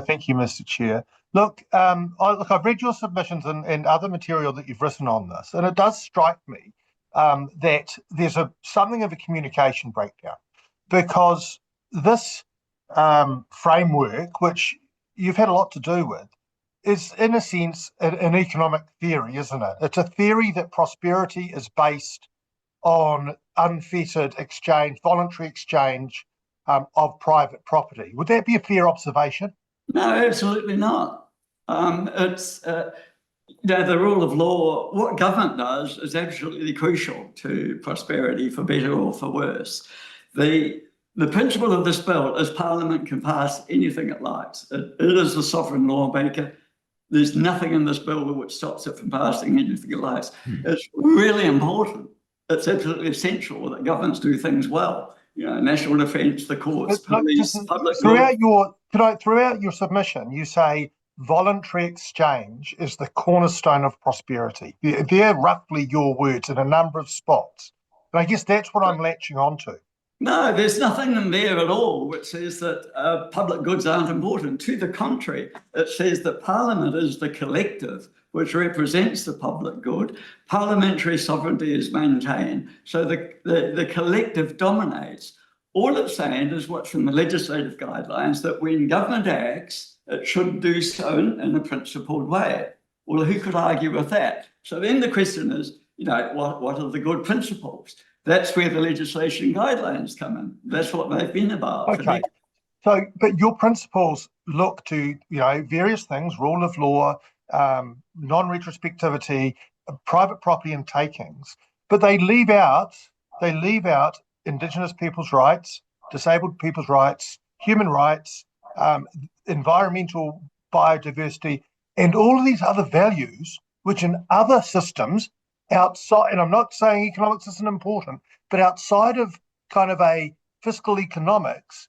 Thank you, Mr. Chair. Look, I've read your submissions and other material that you've written on this, and it does strike me that there's something of a communication breakdown, because this framework, which you've had a lot to do with, is in a sense an economic theory, isn't it? It's a theory that prosperity is based on unfettered exchange, voluntary exchange of private property. Would that be a fair observation? No, absolutely not. It's the rule of law. What government does is absolutely crucial to prosperity, for better or for worse. The principle of this bill is Parliament can pass anything it likes. It is the sovereign lawmaker. There's nothing in this bill which stops it from passing anything it likes. It's really important. It's absolutely essential that governments do things well. You know, national defence, the courts, police, public law. Throughout your submission, you say voluntary exchange is the cornerstone of prosperity. They're roughly your words in a number of spots. And I guess that's what I'm latching onto. No, there's nothing in there at all which says that public goods aren't important. To the contrary, it says that Parliament is the collective which represents the public good. Parliamentary sovereignty is maintained, so the collective dominates. All it's saying is what's in the legislative guidelines, that when government acts, it should do so in a principled way. Well, who could argue with that? So then the question is, you know, what are the good principles? That's where the legislation guidelines come in. That's what they've been about. Okay. So, but your principles look to, you know, various things: rule of law, non-retrospectivity, private property and takings. But they leave out Indigenous people's rights, disabled people's rights, human rights, environmental biodiversity, and all of these other values, which in other systems outside, and I'm not saying economics isn't important, but outside of kind of a fiscal economics,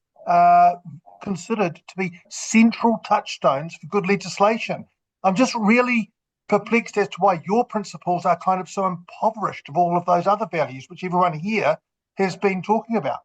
considered to be central touchstones for good legislation. I'm just really perplexed as to why your principles are kind of so impoverished of all of those other values, which everyone here has been talking about.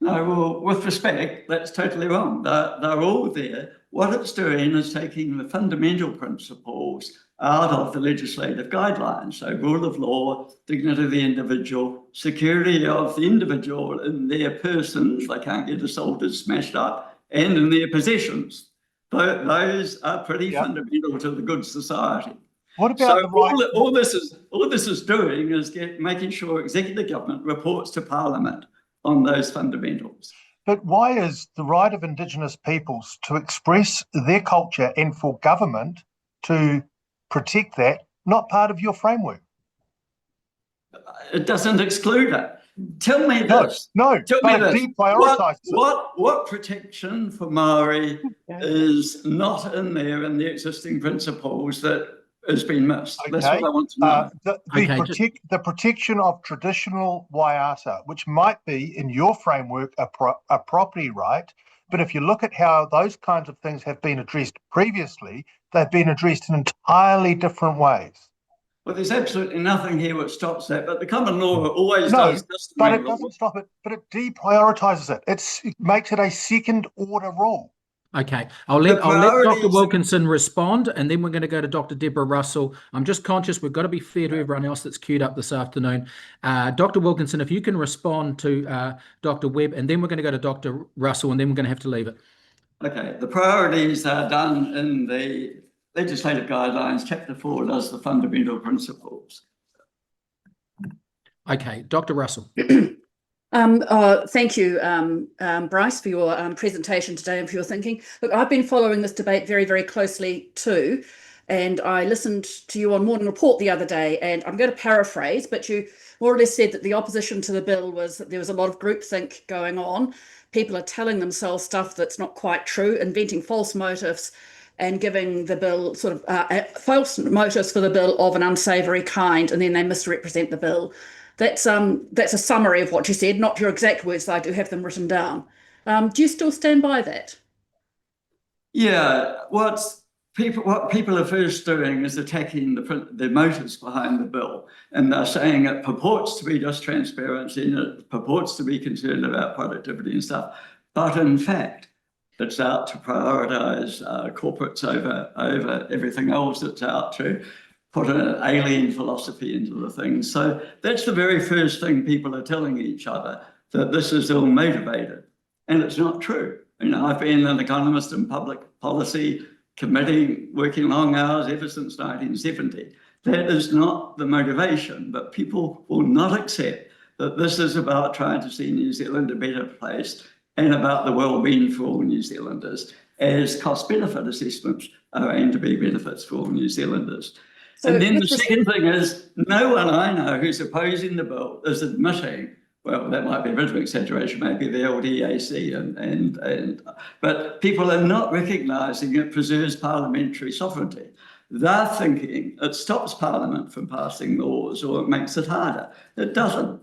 No, well, with respect, that's totally wrong. They're all there. What it's doing is taking the fundamental principles out of the legislative guidelines. So rule of law, dignity of the individual, security of the individual in their persons, they can't get assaulted, smashed up, and in their possessions. Those are pretty fundamental to the good society. What about all this is doing is making sure executive government reports to Parliament on those fundamentals. But why is the right of Indigenous peoples to express their culture and for government to protect that not part of your framework? It doesn't exclude it. Tell me this. No, Tell but me it this. deprioritises What protection for Maori is not in there in the existing principles that has been missed. That's Okay. what I want to know. The protection of traditional waiata, which might be in your framework a property right, but if you look at how those kinds of things have been addressed previously, they've been addressed in entirely different ways. Well, there's absolutely nothing here which stops that, but the common law always does this. But it doesn't stop it, but it deprioritizes it. It makes it a second order rule. Okay, I'll let Dr. Wilkinson respond, and then we're going to go to Dr. Deborah Russell. I'm just conscious we've got to be fair to everyone else that's queued up this afternoon. Dr. Wilkinson, if you can respond to Dr. Webb, and then we're going to go to Dr. Russell, and then we're going to have to leave it. Okay, the priorities are done in the legislative guidelines. Chapter 4 does the fundamental principles. Okay, Dr. Russell. Thank you, Bryce, for your presentation today and for your thinking. Look, I've been following this debate very, very closely too, and I listened to you on Morning Report the other day, and I'm going to paraphrase, but you more or less said that the opposition to the bill was that there was a lot of groupthink going on. People are telling themselves stuff that's not quite true, inventing false motives and giving the bill sort of false motives for the bill of an unsavoury kind, and then they misrepresent the bill. That's a summary of what you said, not your exact words. I do have them written down. Do you still stand by that? Yeah, what people are first doing is attacking the motives behind the bill, and they're saying it purports to be just transparency and it purports to be concerned about productivity and stuff, but in fact, it's out to prioritise corporates over everything else. It's out to put an alien philosophy into the thing. So that's the very first thing people are telling each other, that this is ill motivated. And it's not true. You know, I've been an economist in public policy committee working long hours ever since 1970. That is not the motivation, but people will not accept that this is about trying to see New Zealand a better place and about the well-being for all New Zealanders, as cost-benefit assessments are aimed to be benefits for all New Zealanders. So and then the second thing is, no one I know who's opposing the bill is admitting, well, that might be a bit of exaggeration, maybe the LDAC, but people are not recognising it preserves parliamentary sovereignty. They're thinking it stops Parliament from passing laws or it makes it harder. It doesn't.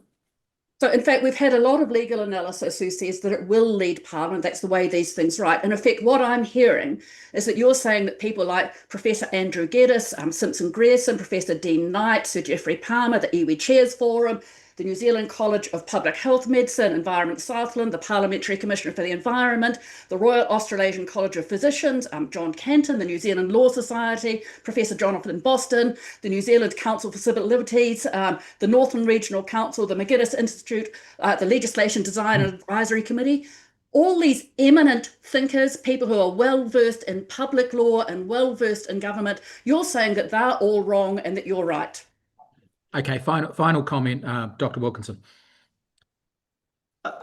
So, in fact, we've had a lot of legal analysis who says that it will lead Parliament. That's the way these things write. In effect, what I'm hearing is that you're saying that people like Professor Andrew Geddes, Simpson Grierson, Professor Dean Knight, Sir Geoffrey Palmer, the Iwi Chairs Forum, the New Zealand College of Public Health Medicine, Environment Southland, the Parliamentary Commissioner for the Environment, the Royal Australasian College of Physicians, John Canton, the New Zealand Law Society, Professor Jonathan Boston, the New Zealand Council for Civil Liberties, the Northern Regional Council, the McGuinness Institute, the Legislation Design and Advisory Committee. All these eminent thinkers, people who are well-versed in public law and well-versed in government, you're saying that they're all wrong and that you're right. Okay, final comment, Dr. Wilkinson.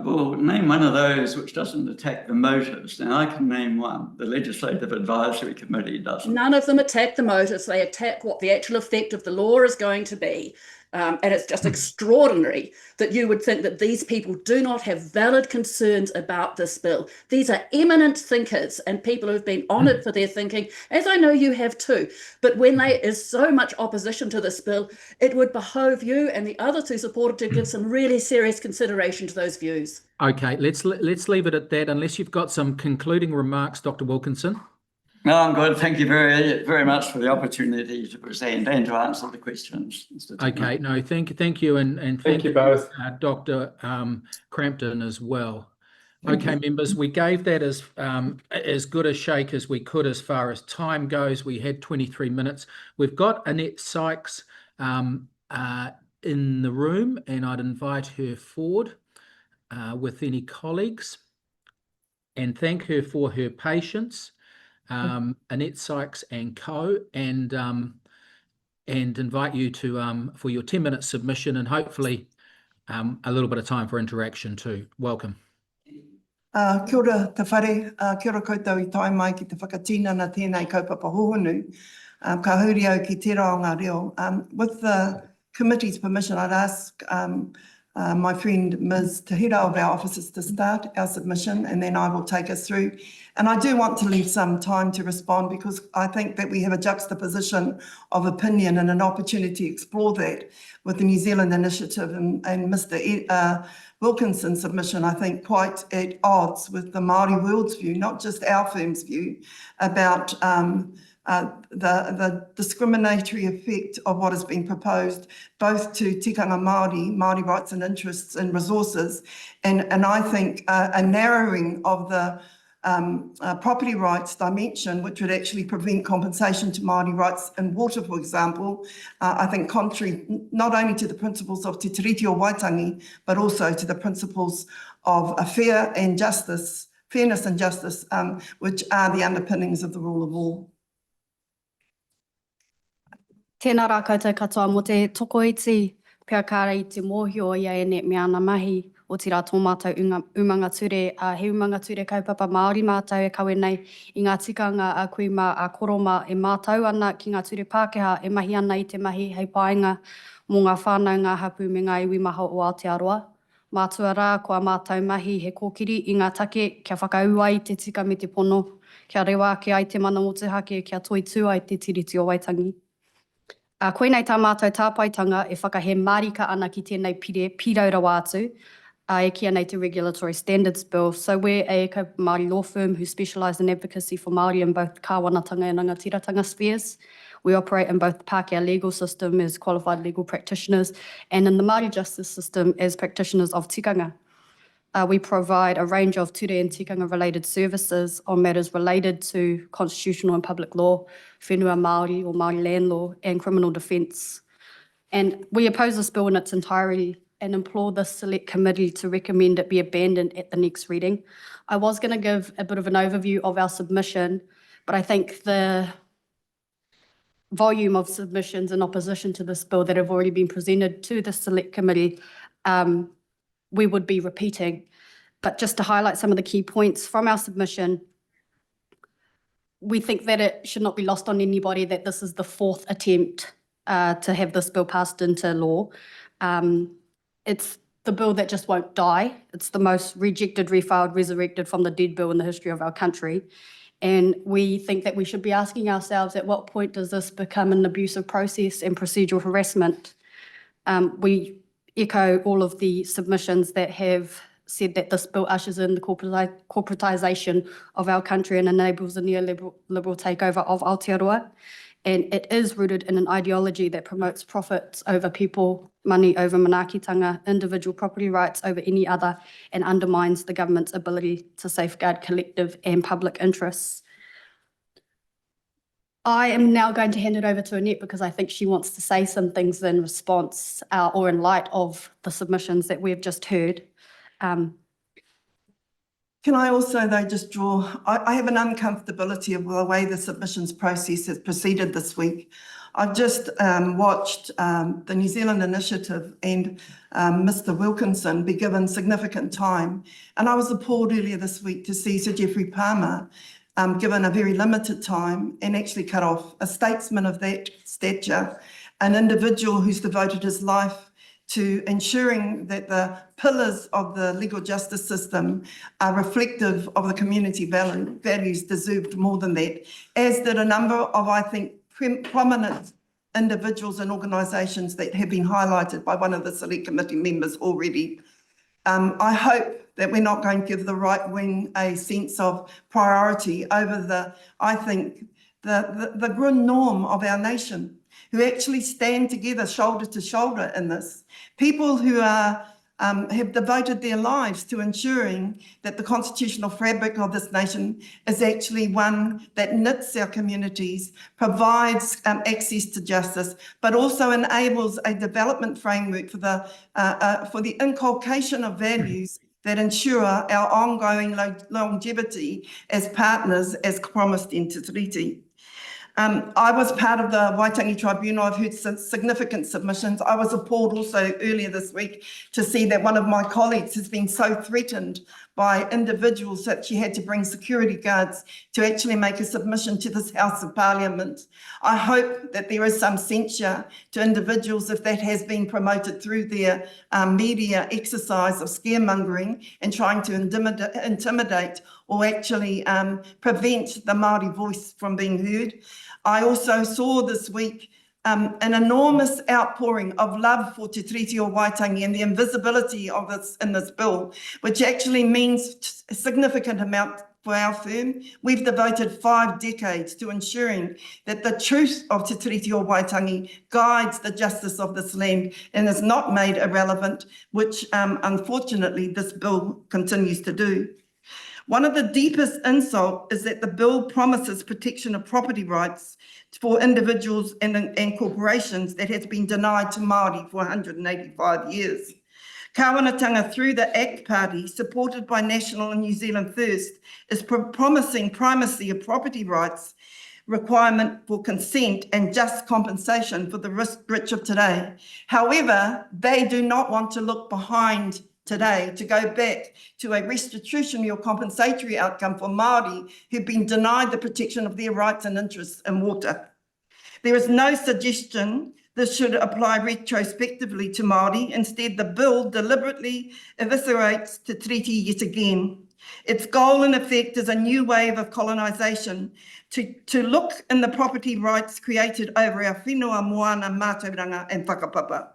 Well, name one of those which doesn't attack the motives. Now, I can name one. The Legislative Advisory Committee doesn't. None of them attack the motives. They attack what the actual effect of the law is going to be. And it's just extraordinary that you would think that these people do not have valid concerns about this bill. These are eminent thinkers and people who've been honoured for their thinking, as I know you have too. But when there is so much opposition to this bill, it would behove you and the others who support it to give some really serious consideration to those views. Okay, let's leave it at that, unless you've got some concluding remarks, Dr. Wilkinson. No, I'm good. Thank you very, very much for the opportunity to present and to answer the questions. Okay, no, thank you, and thank you both, Dr. Crampton as well. Okay, members, we gave that as good a shake as we could as far as time goes. We had 23 minutes. We've got Annette Sykes in the room, and I'd invite her forward with any colleagues and thank her for her patience. Annette Sykes and Co, and invite you to for your 10-minute submission, and hopefully a little bit of time for interaction too. Welcome. Kia ora te whare, kia ora koutou I tai mai ki te whakatina na tēnei kaupapa hohonu. Ka huri au ki te rao ngā reo. With the committee's permission, I'd ask my friend Ms. Tahira of our offices to start our submission, and then I will take us through. And I do want to leave some time to respond, because I think that we have a juxtaposition of opinion and an opportunity to explore that with the New Zealand initiative and Mr. Wilkinson's submission, I think quite at odds with the Māori world's view, not just our firm's view, about the discriminatory effect of what has been proposed, both to tikanga Māori rights and interests and resources, and I think a narrowing of the property rights dimension, which would actually prevent compensation to Māori rights in water, for example, I think contrary not only to the principles of te tiriti o Waitangi, but also to the principles of fairness and justice, which are the underpinnings of the rule of law. Tēnā rā koutou katoa mo te tokoiti, pia kāre I te mōhio ia Annette me ana mahi o te rā tō mātou umanga ture, he umanga ture kaupapa Māori mātou e Kawena I ngā tikanga a kuima a koroma e mātou ana ki ngā ture Pākehā e mahi ana I te mahi hei paenga mō ngā whānau ngā hapu me ngā iwi maha o Aotearoa. Mātua rā kua mātou mahi he kōkiri I ngā take kia whakaua I te tika me te pono, kia rewa ki ai te mana o te hake, kia toi tū ai te tiriti o Waitangi. Koinei tā mātou tāpaitanga e whakahe marika ana ki tēnei piraura atu, e kia nei te Regulatory Standards Bill. So we're a Māori law firm who specialise in advocacy for Māori in both kāwanatanga and rangatiratanga spheres. We operate in both the Pākehā legal system as qualified legal practitioners and in the Māori justice system as practitioners of tikanga. We provide a range of ture and tikanga related services on matters related to constitutional and public law, whenua Māori or Māori land law, and criminal defence. And we oppose this bill in its entirety and implore the select committee to recommend it be abandoned at the next reading. I was going to give a bit of an overview of our submission, but I think the volume of submissions in opposition to this bill that have already been presented to the select committee, we would be repeating. But just to highlight some of the key points from our submission, we think that it should not be lost on anybody that this is the fourth attempt to have this bill passed into law. It's the bill that just won't die. It's the most rejected, refiled, resurrected from the dead bill in the history of our country. And we think that we should be asking ourselves, at what point does this become an abusive process and procedural harassment? We echo all of the submissions that have said that this bill ushers in the corporatisation of our country and enables a neoliberal takeover of Aotearoa. And it is rooted in an ideology that promotes profits over people, money over manaakitanga, individual property rights over any other, and undermines the government's ability to safeguard collective and public interests. I am now going to hand it over to Annette because I think she wants to say some things in response or in light of the submissions that we've just heard. Can I also, though, just draw, I have an uncomfortability of the way the submissions process has proceeded this week. I've just watched the New Zealand initiative and Mr. Wilkinson be given significant time. And I was appalled earlier this week to see Sir Geoffrey Palmer given a very limited time and actually cut off. A statesman of that stature, an individual who's devoted his life to ensuring that the pillars of the legal justice system are reflective of the community values, deserved more than that, as did a number of, I think, prominent individuals and organisations that have been highlighted by one of the select committee members already. I hope that we're not going to give the right wing a sense of priority over the, I think, the grim norm of our nation, who actually stand together shoulder to shoulder in this. People who are have devoted their lives to ensuring that the constitutional fabric of this nation is actually one that knits our communities, provides access to justice, but also enables a development framework for the inculcation of values that ensure our ongoing longevity as partners, as promised in Te Tiriti. I was part of the Waitangi Tribunal. I've heard some significant submissions. I was appalled also earlier this week to see that one of my colleagues has been so threatened by individuals that she had to bring security guards to actually make a submission to this House of Parliament. I hope that there is some censure to individuals if that has been promoted through their media exercise of scaremongering and trying to intimidate or actually prevent the Māori voice from being heard. I also saw this week an enormous outpouring of love for Te Tiriti o Waitangi and the invisibility of this in this bill, which actually means a significant amount for our firm. We've devoted 5 decades to ensuring that the truth of Te Tiriti o Waitangi guides the justice of this land and is not made irrelevant, which unfortunately this bill continues to do. One of the deepest insults is that the bill promises protection of property rights for individuals and corporations that has been denied to Māori for 185 years. Kawenatanga, through the ACT Party, supported by National and New Zealand First, is promising primacy of property rights, requirement for consent and just compensation for the rich of today. However, they do not want to look behind today to go back to a restitutionary or compensatory outcome for Māori who've been denied the protection of their rights and interests in water. There is no suggestion this should apply retrospectively to Māori. Instead, the bill deliberately eviscerates Te Tiriti yet again. Its goal, in effect, is a new wave of colonisation to look in the property rights created over our whenua, moana, mātauranga and whakapapa.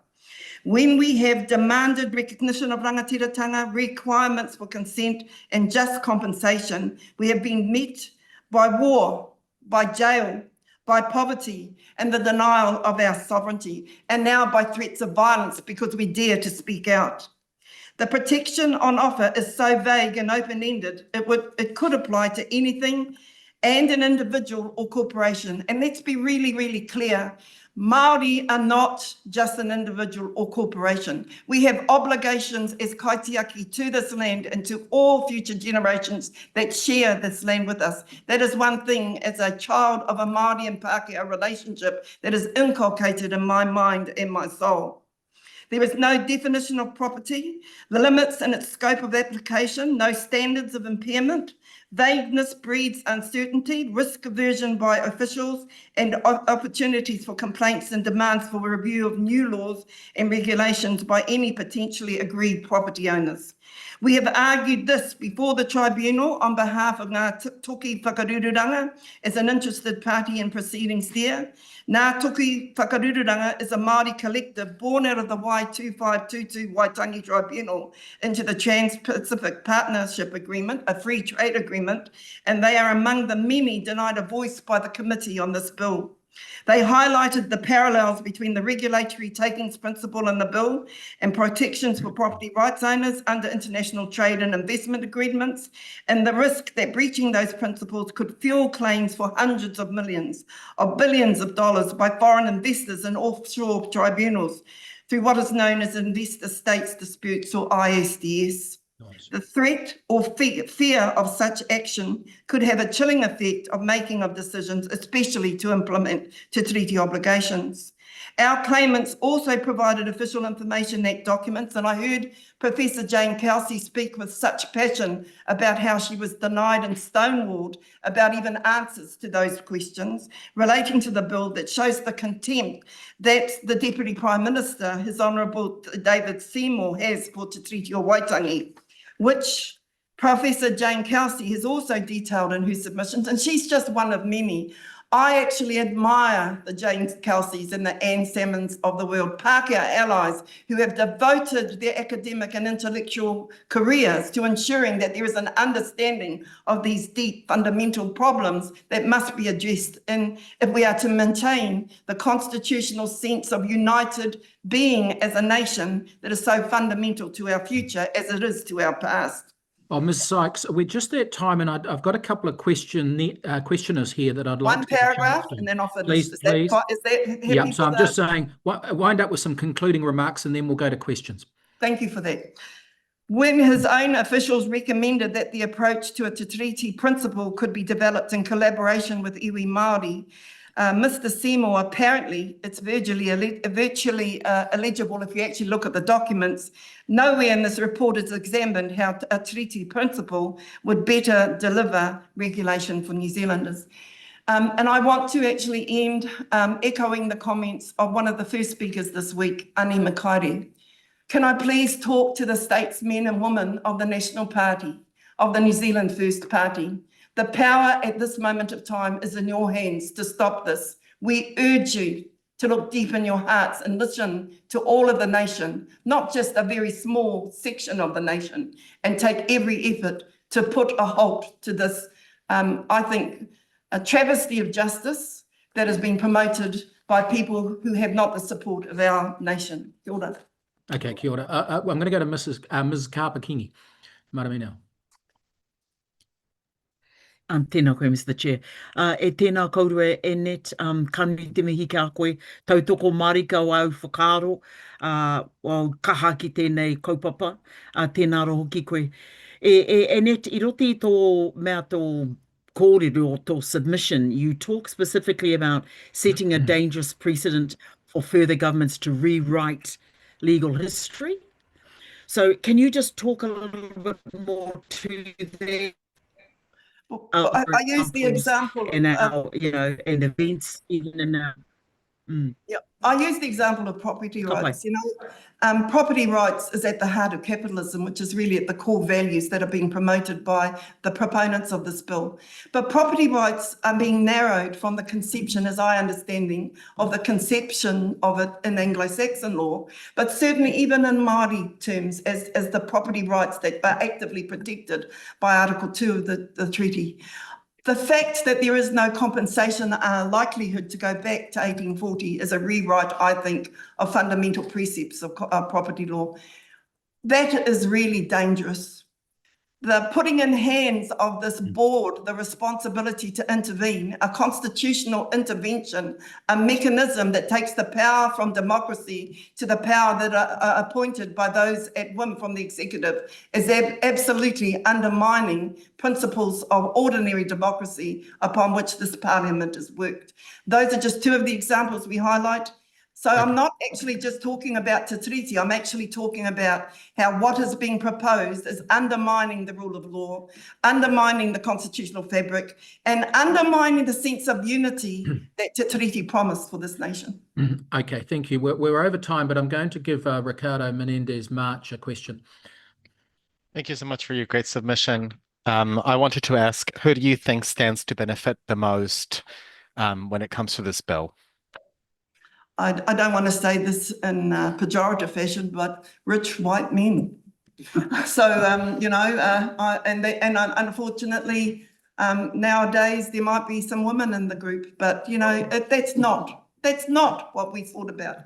When we have demanded recognition of rangatiratanga, requirements for consent and just compensation, we have been met by war, by jail, by poverty and the denial of our sovereignty, and now by threats of violence because we dare to speak out. The protection on offer is so vague and open-ended, it could apply to anything and an individual or corporation. And let's be really, really clear. Māori are not just an individual or corporation. We have obligations as kaitiaki to this land and to all future generations that share this land with us. That is one thing as a child of a Māori and Pākehā relationship that is inculcated in my mind and my soul. There is no definition of property, the limits and its scope of application, no standards of impairment. Vagueness breeds uncertainty, risk aversion by officials, and opportunities for complaints and demands for a review of new laws and regulations by any potentially aggrieved property owners. We have argued this before the tribunal on behalf of Ngā Toki Whakarururanga as an interested party in proceedings there. Ngā Toki Whakarururanga is a Māori collective born out of the Y2522 Waitangi Tribunal into the Trans-Pacific Partnership Agreement, a free trade agreement, and they are among the many denied a voice by the committee on this bill. They highlighted the parallels between the regulatory takings principle in the bill and protections for property rights owners under international trade and investment agreements, and the risk that breaching those principles could fuel claims for hundreds of millions of billions of dollars by foreign investors in offshore tribunals through what is known as investor states disputes or ISDS. The threat or fear of such action could have a chilling effect of making of decisions, especially to implement Te Tiriti obligations. Our claimants also provided Official Information Act documents, and I heard Professor Jane Kelsey speak with such passion about how she was denied and stonewalled about even answers to those questions relating to the bill that shows the contempt that the Deputy Prime Minister, His Honourable David Seymour, has for Te Tiriti o Waitangi, which Professor Jane Kelsey has also detailed in her submissions, and she's just one of many. I actually admire the Jane Kelseys and the Anne Salmons of the world, Pākehā allies who have devoted their academic and intellectual careers to ensuring that there is an understanding of these deep fundamental problems that must be addressed if we are to maintain the constitutional sense of united being as a nation that is so fundamental to our future as it is to our past. Oh, Ms. Sykes, we're just at time, and I've got a couple of questioners here that I'd like one to paragraph, and then offer please, this. please. Is that Yeah, so I'm just saying, wind up with some concluding remarks, and then we'll go to questions. Thank you for that. When his own officials recommended that the approach to a Te Tiriti principle could be developed in collaboration with iwi Māori, Mr. Seymour, apparently it's virtually illegible if you actually look at the documents. Nowhere in this report is examined how a treaty principle would better deliver regulation for New Zealanders. And I want to actually end echoing the comments of one of the first speakers this week, Ani Makaire. Can I please talk to the statesmen and women of the National Party, of the New Zealand First Party? The power at this moment of time is in your hands to stop this. We urge you to look deep in your hearts and listen to all of the nation, not just a very small section of the nation, and take every effort to put a halt to this, I think, a travesty of justice that has been promoted by people who have not the support of our nation. Kia ora. Okay, kia ora. I'm going to go to Ms. Kapakini. Maramino. Tēnā koe, Mr. Chair. E tēnā kaurua Annette, kanu te mihi kia koe, tautoko marika o au whakaaro, o kaha ki tēnei kaupapa, tēnā roho ki koe. Annette, I roti tō mea tō kōrero o tō submission, you talk specifically about setting a dangerous precedent for further governments to rewrite legal history. So can you just talk a little bit more to that? I use the example in our, in events, even in our. Yeah, I use the example of property rights. Property rights is at the heart of capitalism, which is really at the core values that are being promoted by the proponents of this bill. But property rights are being narrowed from the conception, as I understanding, of the conception of it in Anglo-Saxon law, but certainly even in Māori terms as the property rights that are actively protected by Article 2 of the treaty. The fact that there is no compensation likelihood to go back to 1840 is a rewrite, I think, of fundamental precepts of property law. That is really dangerous. The putting in hands of this board the responsibility to intervene, a constitutional intervention, a mechanism that takes the power from democracy to the power that are appointed by those at whim from the executive, is absolutely undermining principles of ordinary democracy upon which this parliament has worked. Those are just two of the examples we highlight. So I'm not actually just talking about Te Tiriti, I'm actually talking about how what is being proposed is undermining the rule of law, undermining the constitutional fabric, and undermining the sense of unity that Te Tiriti promised for this nation. Okay, thank you. We're over time, but I'm going to give Ricardo Menendez-March a question. Thank you so much for your great submission. I wanted to ask, who do you think stands to benefit the most when it comes to this bill? I don't want to say this in pejorative fashion, but rich white men. So, and unfortunately, nowadays there might be some women in the group, but, that's not what we thought about.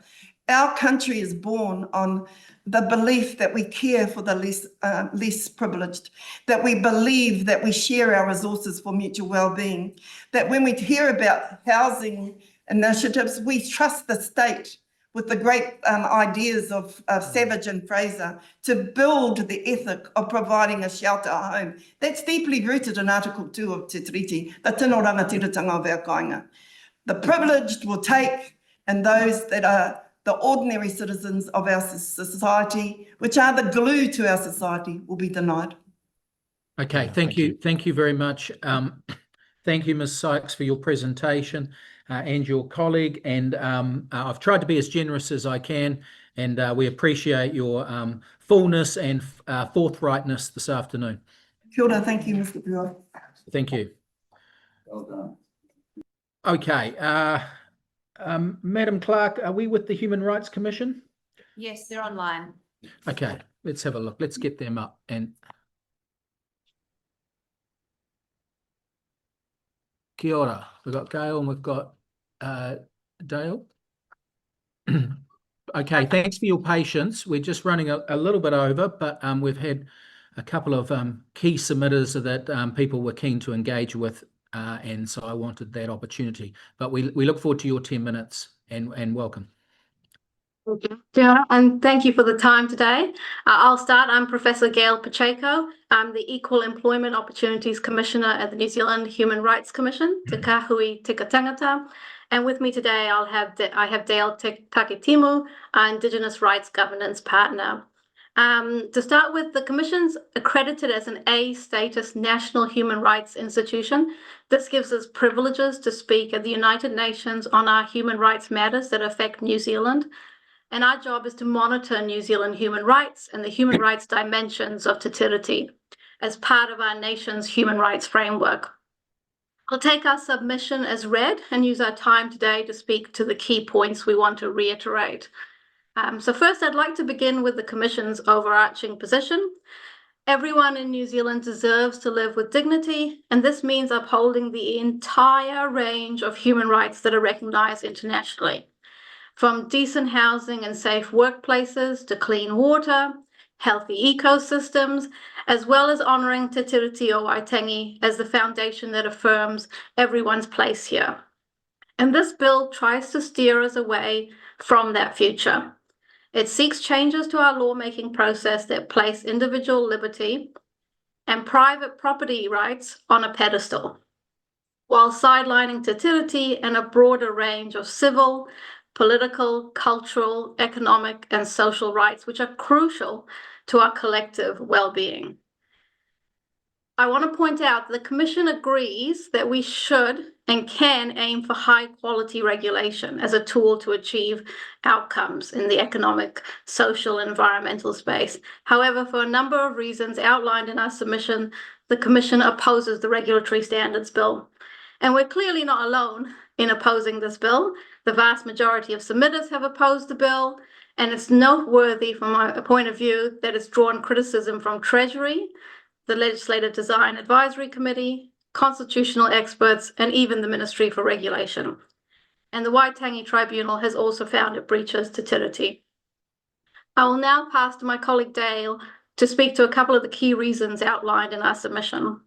Our country is born on the belief that we care for the less privileged, that we believe that we share our resources for mutual well-being, that when we hear about housing initiatives, we trust the state with the great ideas of Savage and Fraser to build the ethic of providing a shelter, a home. That's deeply rooted in Article 2 of Te Tiriti, the tino rangatiratanga of our kāinga. The privileged will take, and those that are the ordinary citizens of our society, which are the glue to our society, will be denied. Okay, thank you. Thank you very much. Thank you, Ms. Sykes, for your presentation. And your colleague, and I've tried to be as generous as I can, and we appreciate your fullness and forthrightness this afternoon. Kia ora, thank you, Mr. Bureau. Thank you. Well done. Okay, Madam Clerk, are we with the Human Rights Commission? Yes, they're online. Okay, let's have a look. Let's get them up. And kia ora. We've got Gail and we've got Dale. Okay, thanks for your patience. We're just running a little bit over, but we've had a couple of key submitters that people were keen to engage with, and so I wanted that opportunity. But we look forward to your 10 minutes and welcome. Thank you, Fiona, and thank you for the time today. I'll start. I'm Professor Gail Pacheco. I'm the Equal Employment Opportunities Commissioner at the New Zealand Human Rights Commission, Te Kahui, Tika, Tangata. And with me today, I have Dale Taketimu, our Indigenous Rights Governance Partner. To start with, the Commission's accredited as an A status national human rights institution. This gives us privileges to speak at the United Nations on our human rights matters that affect New Zealand. And our job is to monitor New Zealand human rights and the human rights dimensions of Te Tiriti as part of our nation's human rights framework. I'll take our submission as read and use our time today to speak to the key points we want to reiterate. So first, I'd like to begin with the Commission's overarching position. Everyone in New Zealand deserves to live with dignity, and this means upholding the entire range of human rights that are recognized internationally. From decent housing and safe workplaces to clean water, healthy ecosystems, as well as honouring Te Tiriti o Waitangi as the foundation that affirms everyone's place here. And this bill tries to steer us away from that future. It seeks changes to our lawmaking process that place individual liberty and private property rights on a pedestal, while sidelining Te Tiriti and a broader range of civil, political, cultural, economic, and social rights, which are crucial to our collective well-being. I want to point out that the Commission agrees that we should and can aim for high-quality regulation as a tool to achieve outcomes in the economic, social, and environmental space. However, for a number of reasons outlined in our submission, the Commission opposes the Regulatory Standards Bill. And we're clearly not alone in opposing this bill. The vast majority of submitters have opposed the bill, and it's noteworthy from my point of view that it's drawn criticism from Treasury, the Legislative Design Advisory Committee, constitutional experts, and even the Ministry for Regulation. And the Waitangi Tribunal has also found it breaches Te Tiriti. I will now pass to my colleague Dale to speak to a couple of the key reasons outlined in our submission.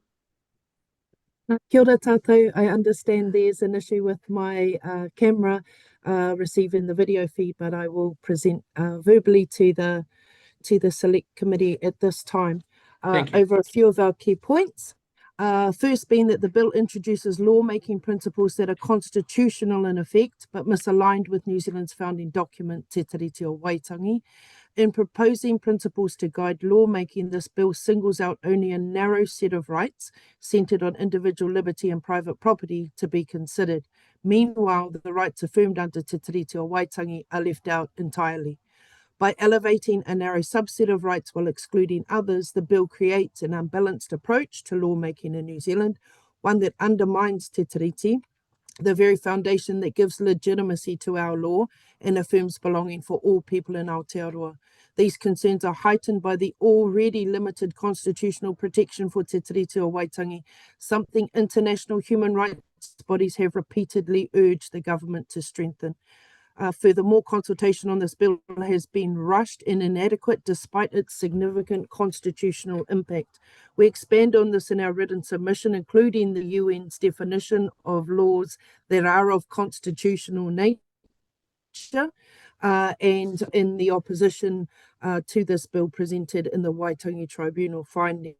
Kia ora tātou. I understand there's an issue with my camera receiving the video feed, but I will present verbally to the Select Committee at this time over a few of our key points. First being that the bill introduces lawmaking principles that are constitutional in effect, but misaligned with New Zealand's founding document, Te Tiriti o Waitangi. In proposing principles to guide lawmaking, this bill singles out only a narrow set of rights centred on individual liberty and private property to be considered. Meanwhile, the rights affirmed under Te Tiriti o Waitangi are left out entirely. By elevating a narrow subset of rights while excluding others, the bill creates an unbalanced approach to lawmaking in New Zealand, one that undermines Te Tiriti, the very foundation that gives legitimacy to our law and affirms belonging for all people in Aotearoa. These concerns are heightened by the already limited constitutional protection for Te Tiriti o Waitangi, something international human rights bodies have repeatedly urged the government to strengthen. Furthermore, consultation on this bill has been rushed and inadequate despite its significant constitutional impact. We expand on this in our written submission, including the UN's definition of laws that are of constitutional nature, and in the opposition to this bill presented in the Waitangi Tribunal findings.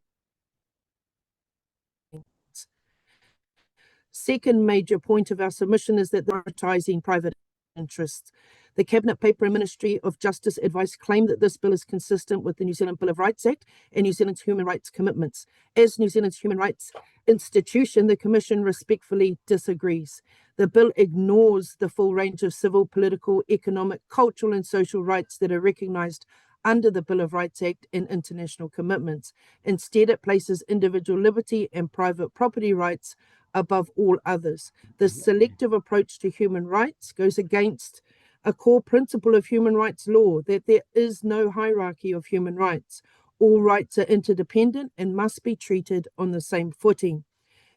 Second major point of our submission is that prioritising private interests. The Cabinet Paper and Ministry of Justice advice claim that this bill is consistent with the New Zealand Bill of Rights Act and New Zealand's human rights commitments. As New Zealand's human rights institution, the Commission respectfully disagrees. The bill ignores the full range of civil, political, economic, cultural and social rights that are recognised under the Bill of Rights Act and international commitments. Instead, it places individual liberty and private property rights above all others. This selective approach to human rights goes against a core principle of human rights law, that there is no hierarchy of human rights. All rights are interdependent and must be treated on the same footing.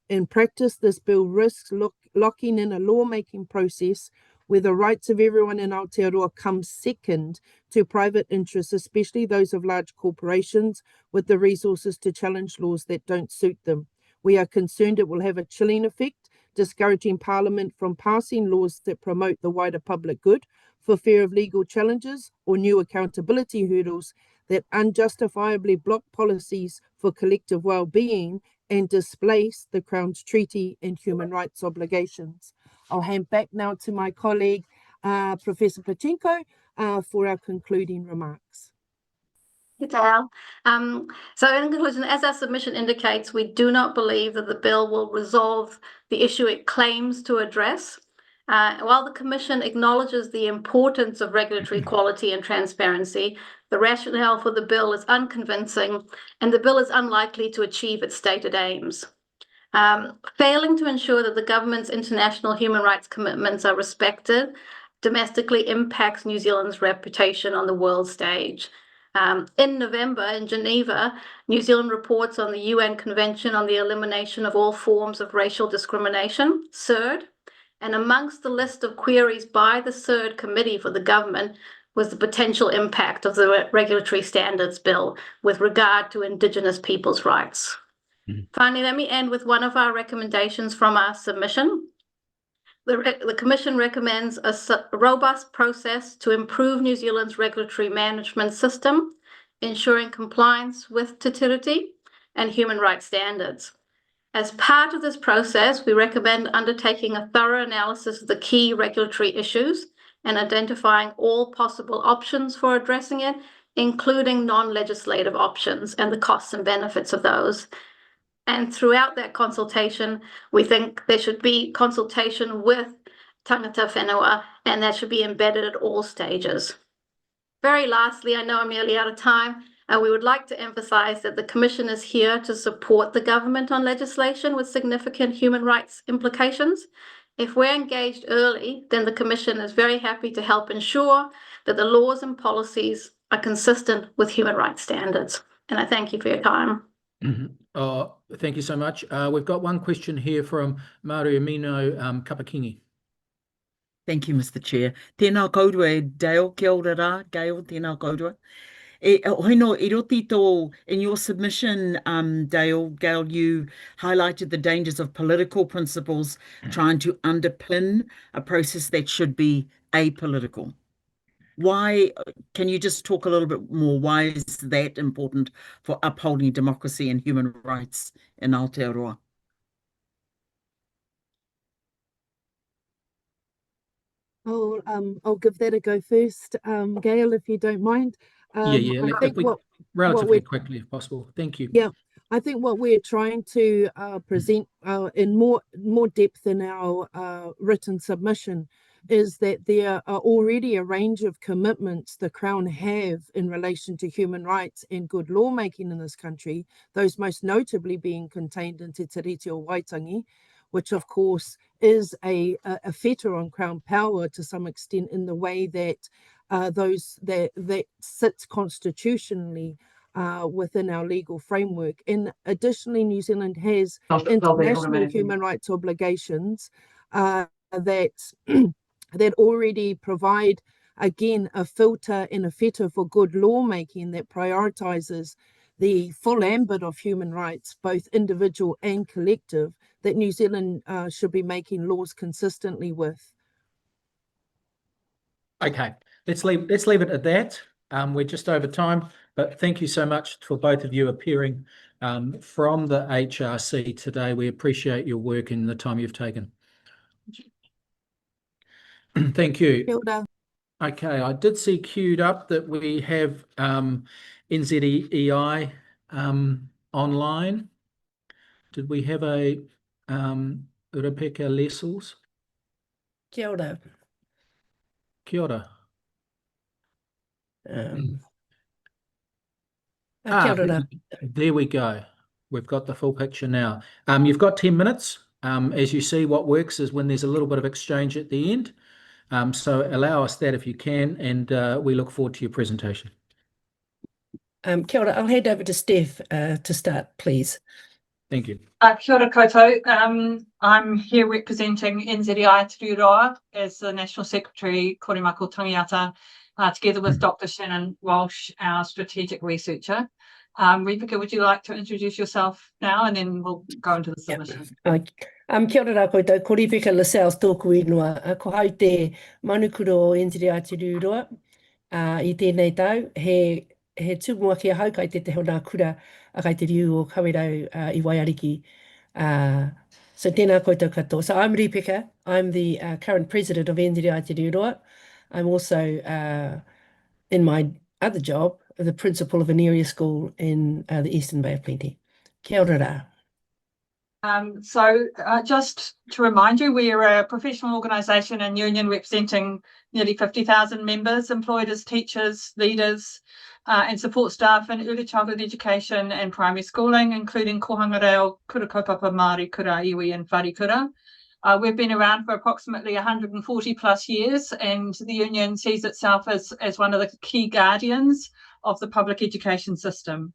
In practice, this bill risks locking in a lawmaking process where the rights of everyone in Aotearoa come second to private interests, especially those of large corporations with the resources to challenge laws that don't suit them. We are concerned it will have a chilling effect, discouraging Parliament from passing laws that promote the wider public good for fear of legal challenges or new accountability hurdles that unjustifiably block policies for collective well-being and displace the Crown's treaty and human rights obligations. I'll hand back now to my colleague, Professor Pachenko, for our concluding remarks. So in conclusion, as our submission indicates, we do not believe that the bill will resolve the issue it claims to address. While the Commission acknowledges the importance of regulatory quality and transparency, the rationale for the bill is unconvincing and the bill is unlikely to achieve its stated aims. Failing to ensure that the government's international human rights commitments are respected domestically impacts New Zealand's reputation on the world stage. In November in Geneva, New Zealand reports on the UN Convention on the Elimination of All Forms of Racial Discrimination, CERD, and amongst the list of queries by the CERD Committee for the government was the potential impact of the Regulatory Standards Bill with regard to Indigenous people's rights. Finally, let me end with one of our recommendations from our submission. The Commission recommends a robust process to improve New Zealand's regulatory management system, ensuring compliance with Te Tiriti and human rights standards. As part of this process, we recommend undertaking a thorough analysis of the key regulatory issues and identifying all possible options for addressing it, including non-legislative options and the costs and benefits of those. And throughout that consultation, we think there should be consultation with tangata whenua, and that should be embedded at all stages. Very lastly, I know I'm nearly out of time, and we would like to emphasize that the Commission is here to support the government on legislation with significant human rights implications. If we're engaged early, then the Commission is very happy to help ensure that the laws and policies are consistent with human rights standards. And I thank you for your time. Thank you so much. We've got one question here from Mariamino Kapakingi. Thank you, Mr. Chair. Tēnā koutua, Dale, kia ora rā, Gail, tēnā koutua. Hoino, I roti tō, in your submission, Gail, you highlighted the dangers of political principles trying to underpin a process that should be apolitical. Why, can you just talk a little bit more? Why is that important for upholding democracy and human rights in Aotearoa? I'll give that a go first, Gail, if you don't mind. Relatively quickly if possible. Thank you. Yeah, I think what we're trying to present in more depth in our written submission is that there are already a range of commitments the Crown have in relation to human rights and good lawmaking in this country, those most notably being contained in Te Tiriti o Waitangi, which of course is a fetter on Crown power to some extent in the way that that sits constitutionally within our legal framework. And additionally, New Zealand has international human rights obligations that already provide, again, a filter and a fetter for good lawmaking that prioritises the full ambit of human rights, both individual and collective, that New Zealand should be making laws consistently with. Okay, let's leave it at that. We're just over time, but thank you so much for both of you appearing from the HRC today. We appreciate your work and the time you've taken. Thank you. Okay, I did see queued up that we have NZEI online. Did we have a Ripeka Lessels? Kia ora. Kia ora. Kia ora. There we go. We've got the full picture now. You've got 10 minutes. As you see, what works is when there's a little bit of exchange at the end. So allow us that if you can, and we look forward to your presentation. Kia ora. I'll hand over to Steph to start, please. Thank you. Kia ora koutou. I'm here representing NZEI Aotearoa as the National Secretary, Koremako Tangata, together with Dr. Shannon Walsh, our strategic researcher. Ripeka, would you like to introduce yourself now, and then we'll go into the submission? Kia ora rā koutou, ko Ripeka Lessels tōku ingoa. Ko hau te manukuro o NZEI Aotearoa I tēnei tau. He tūmua kia hau kai te hona kura a kai te riu o Kawena I Waiariki. So tēnā koutou katoa. So I'm Ripeka. I'm the current president of NZEI Aotearoa. I'm also, in my other job, the principal of an area school in the Eastern Bay of Plenty. Kia ora rā. Just to remind you, we are a professional organisation and union representing nearly 50,000 members employed as teachers, leaders and support staff in early childhood education and primary schooling, including kohanga reo, kura kaupapa Māori, kura iwi and wharikura. We've been around for approximately 140 plus years, and the union sees itself as one of the key guardians of the public education system.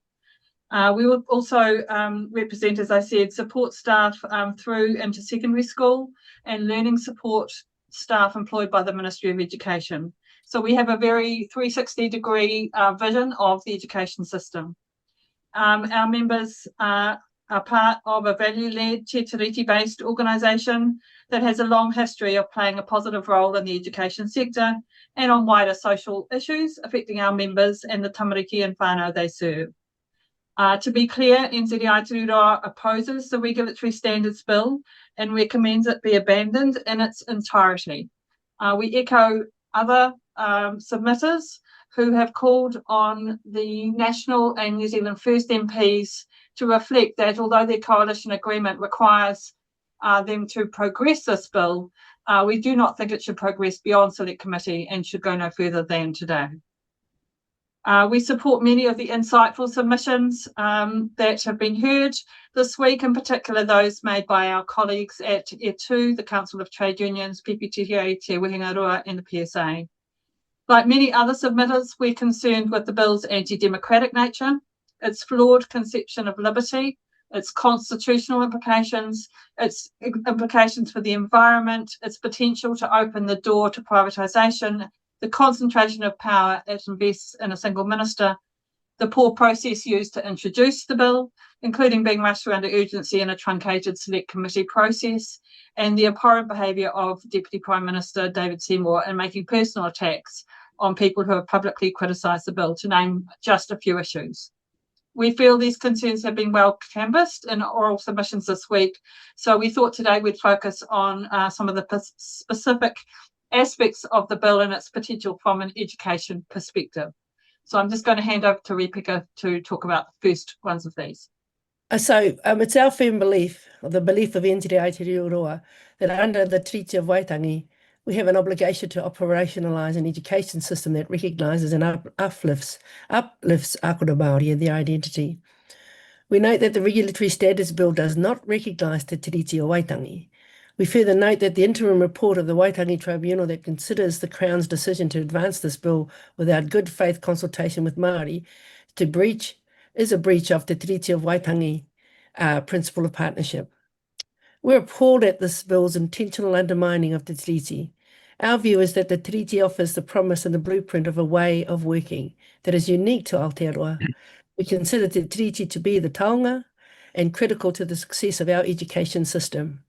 We will also represent, as I said, support staff through into secondary school and learning support staff employed by the Ministry of Education. So we have a very 360-degree vision of the education system. Our members are part of a value-led, Te Tiriti-based organisation that has a long history of playing a positive role in the education sector and on wider social issues affecting our members and the tamariki and whānau they serve. To be clear, NZEI Aotearoa opposes the Regulatory Standards Bill and recommends it be abandoned in its entirety. We echo other submitters who have called on the National and New Zealand First MPs to reflect that although their coalition agreement requires them to progress this bill, we do not think it should progress beyond Select Committee and should go no further than today. We support many of the insightful submissions that have been heard this week, in particular those made by our colleagues at E2, the Council of Trade Unions, PPTTA, Te Wehingarua and the PSA. Like many other submitters, we're concerned with the bill's anti-democratic nature, its flawed conception of liberty, its constitutional implications, its implications for the environment, its potential to open the door to privatisation, the concentration of power it invests in a single minister, the poor process used to introduce the bill, including being rushed under urgency in a truncated Select Committee process, and the abhorrent behaviour of Deputy Prime Minister David Seymour in making personal attacks on people who have publicly criticised the bill, to name just a few issues. We feel these concerns have been well canvassed in oral submissions this week, so we thought today we'd focus on some of the specific aspects of the bill and its potential from an education perspective. So I'm just going to hand over to Ripeka to talk about the first ones of these. So it's our firm belief, or the belief of NZEI Aotearoa, that under the Treaty of Waitangi, we have an obligation to operationalise an education system that recognises and uplifts Ākura Māori and their identity. We note that the Regulatory Standards Bill does not recognise the Treaty of Waitangi. We further note that the interim report of the Waitangi Tribunal that considers the Crown's decision to advance this bill without good faith consultation with Māori is a breach of the Treaty of Waitangi principle of partnership. We're appalled at this bill's intentional undermining of the treaty. Our view is that the treaty offers the promise and the blueprint of a way of working that is unique to Aotearoa. We consider the treaty to be the taonga and critical to the success of our education system.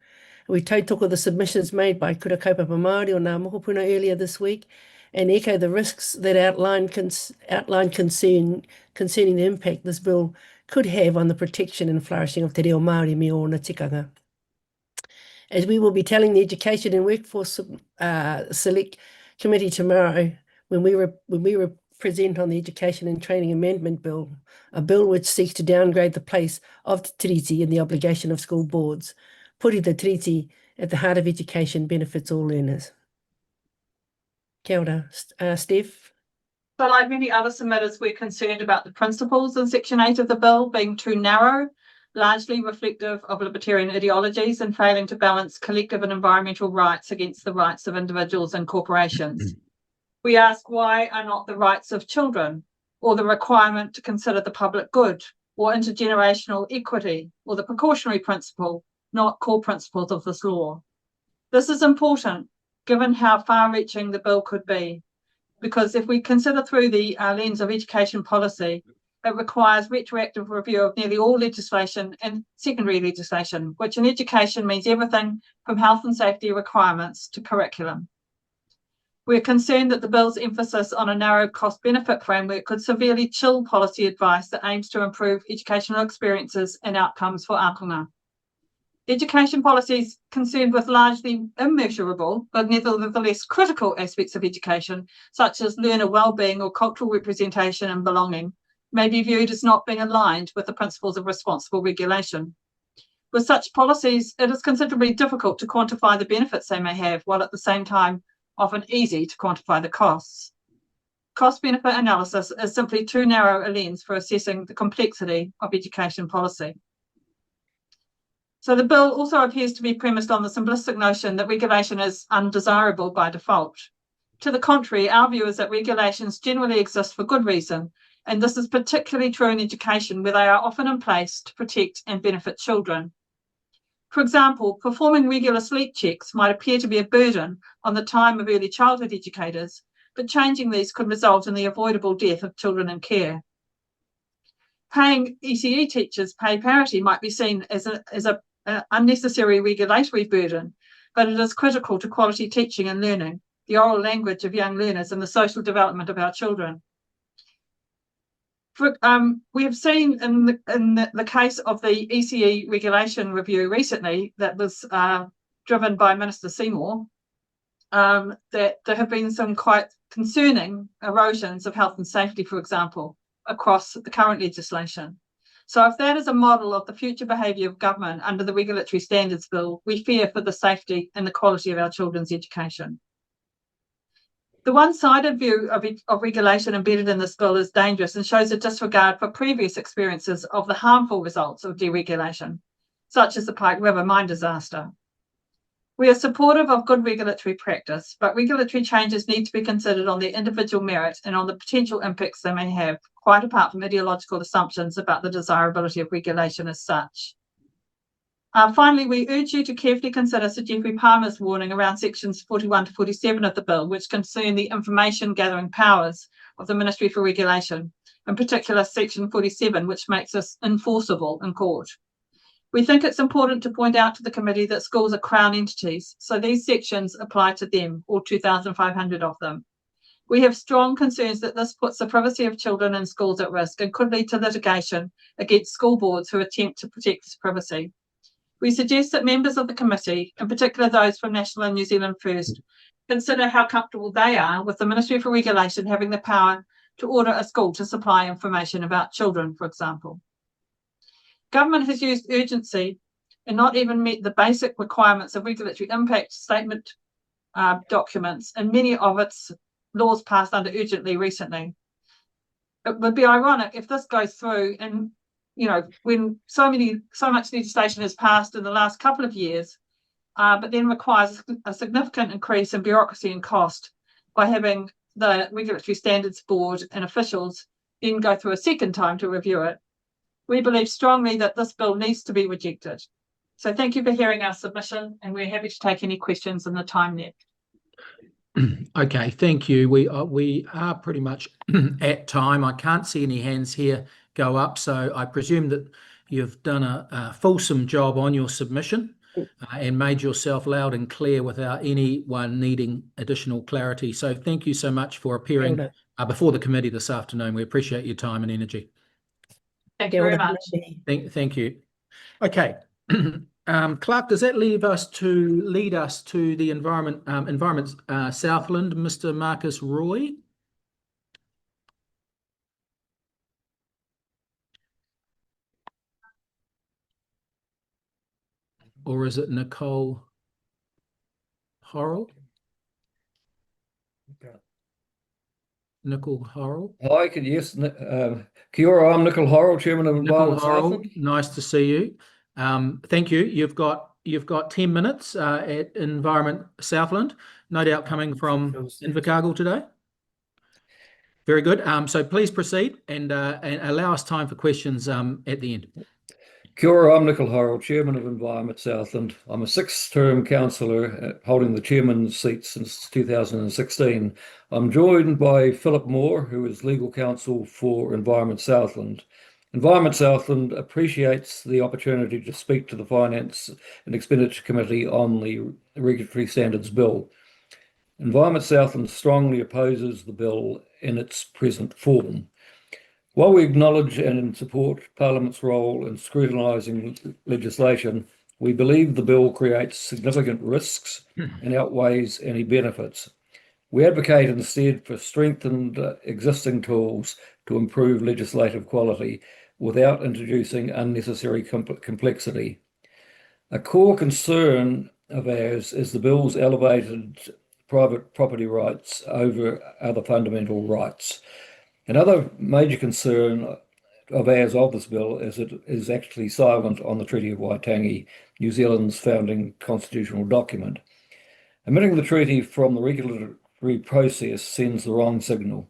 We tautoko the submissions made by Kura Kaupapa Māori o Ngā Mokopuna earlier this week and echo the risks that outline concern concerning the impact this bill could have on the protection and flourishing of te reo Māori me o na tikanga. As we will be telling the Education and Workforce Select Committee tomorrow, when we present on the Education and Training Amendment Bill, a bill which seeks to downgrade the place of the treaty and the obligation of school boards, putting the treaty at the heart of education benefits all learners. Kia ora, Steph. So like many other submitters, we're concerned about the principles in Section 8 of the bill being too narrow, largely reflective of libertarian ideologies and failing to balance collective and environmental rights against the rights of individuals and corporations. We ask, why are not the rights of children, or the requirement to consider the public good, or intergenerational equity, or the precautionary principle, not core principles of this law? This is important, given how far-reaching the bill could be, because if we consider through the lens of education policy, it requires retroactive review of nearly all legislation and secondary legislation, which in education means everything from health and safety requirements to curriculum. We're concerned that the bill's emphasis on a narrow cost-benefit framework could severely chill policy advice that aims to improve educational experiences and outcomes for ākonga. Education policies concerned with largely immeasurable, but nevertheless critical aspects of education, such as learner well-being or cultural representation and belonging, may be viewed as not being aligned with the principles of responsible regulation. With such policies, it is considerably difficult to quantify the benefits they may have, while at the same time often easy to quantify the costs. Cost-benefit analysis is simply too narrow a lens for assessing the complexity of education policy. So the bill also appears to be premised on the simplistic notion that regulation is undesirable by default. To the contrary, our view is that regulations generally exist for good reason, and this is particularly true in education, where they are often in place to protect and benefit children. For example, performing regular sleep checks might appear to be a burden on the time of early childhood educators, but changing these could result in the avoidable death of children in care. Paying ECE teachers pay parity might be seen as an unnecessary regulatory burden, but it is critical to quality teaching and learning, the oral language of young learners, and the social development of our children. We have seen in the case of the ECE regulation review recently that was driven by Minister Seymour, that there have been some quite concerning erosions of health and safety, for example, across the current legislation. So if that is a model of the future behaviour of government under the Regulatory Standards Bill, we fear for the safety and the quality of our children's education. The one-sided view of regulation embedded in this bill is dangerous and shows a disregard for previous experiences of the harmful results of deregulation, such as the Pike River mine disaster. We are supportive of good regulatory practice, but regulatory changes need to be considered on their individual merit and on the potential impacts they may have, quite apart from ideological assumptions about the desirability of regulation as such. Finally, we urge you to carefully consider Sir Geoffrey Palmer's warning around sections 41 to 47 of the bill, which concern the information gathering powers of the Ministry for Regulation, in particular section 47, which makes this enforceable in court. We think it's important to point out to the committee that schools are Crown entities, so these sections apply to them, all 2,500 of them. We have strong concerns that this puts the privacy of children in schools at risk and could lead to litigation against school boards who attempt to protect this privacy. We suggest that members of the committee, in particular those from National and New Zealand First, consider how comfortable they are with the Ministry for Regulation having the power to order a school to supply information about children, for example. Government has used urgency and not even met the basic requirements of regulatory impact statement documents in many of its laws passed under urgently recently. It would be ironic if this goes through and, you know, when so much legislation has passed in the last couple of years, but then requires a significant increase in bureaucracy and cost by having the Regulatory Standards Board and officials then go through a second time to review it. We believe strongly that this bill needs to be rejected. So thank you for hearing our submission, and we're happy to take any questions in the time left. Okay, thank you. We are pretty much at time. I can't see any hands here go up, so I presume that you've done a fulsome job on your submission and made yourself loud and clear without anyone needing additional clarity. So thank you so much for appearing before the committee this afternoon. We appreciate your time and energy. Thank you very much. Thank you. Okay. Clark, does that lead us to the environment Southland, Mr. Marcus Roy? Or is it Nicole Horrell? Nicole Horrell? Hi, yes. Kia ora, I'm Nicole Horrell, Chairman of Environment Southland. Nice to see you. Thank you. You've got 10 minutes at Environment Southland, no doubt coming from Invercargill today. Very good. So please proceed and allow us time for questions at the end. Kia ora, I'm Nicol Horrell, Chairman of Environment Southland. I'm a sixth-term councillor holding the chairman's seat since 2016. I'm joined by Philip Moore, who is legal counsel for Environment Southland. Environment Southland appreciates the opportunity to speak to the Finance and Expenditure Committee on the Regulatory Standards Bill. Environment Southland strongly opposes the bill in its present form. While we acknowledge and support Parliament's role in scrutinising legislation, we believe the bill creates significant risks and outweighs any benefits. We advocate instead for strengthened existing tools to improve legislative quality without introducing unnecessary complexity. A core concern of ours is the bill's elevated private property rights over other fundamental rights. Another major concern of ours of this bill is it is actually silent on the Treaty of Waitangi, New Zealand's founding constitutional document. Omitting the treaty from the regulatory process sends the wrong signal.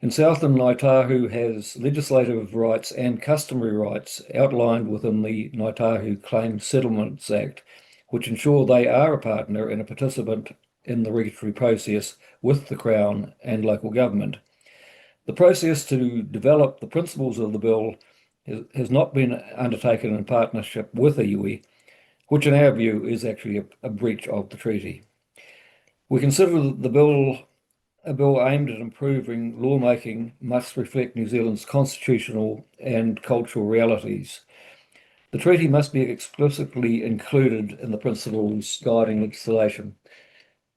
In Southland, Ngāi Tahu has legislative rights and customary rights outlined within the Ngāi Tahu Claims Settlements Act, which ensure they are a partner and a participant in the regulatory process with the Crown and local government. The process to develop the principles of the bill has not been undertaken in partnership with iwi, which in our view is actually a breach of the treaty. We consider the bill a bill aimed at improving lawmaking must reflect New Zealand's constitutional and cultural realities. The treaty must be explicitly included in the principles guiding legislation.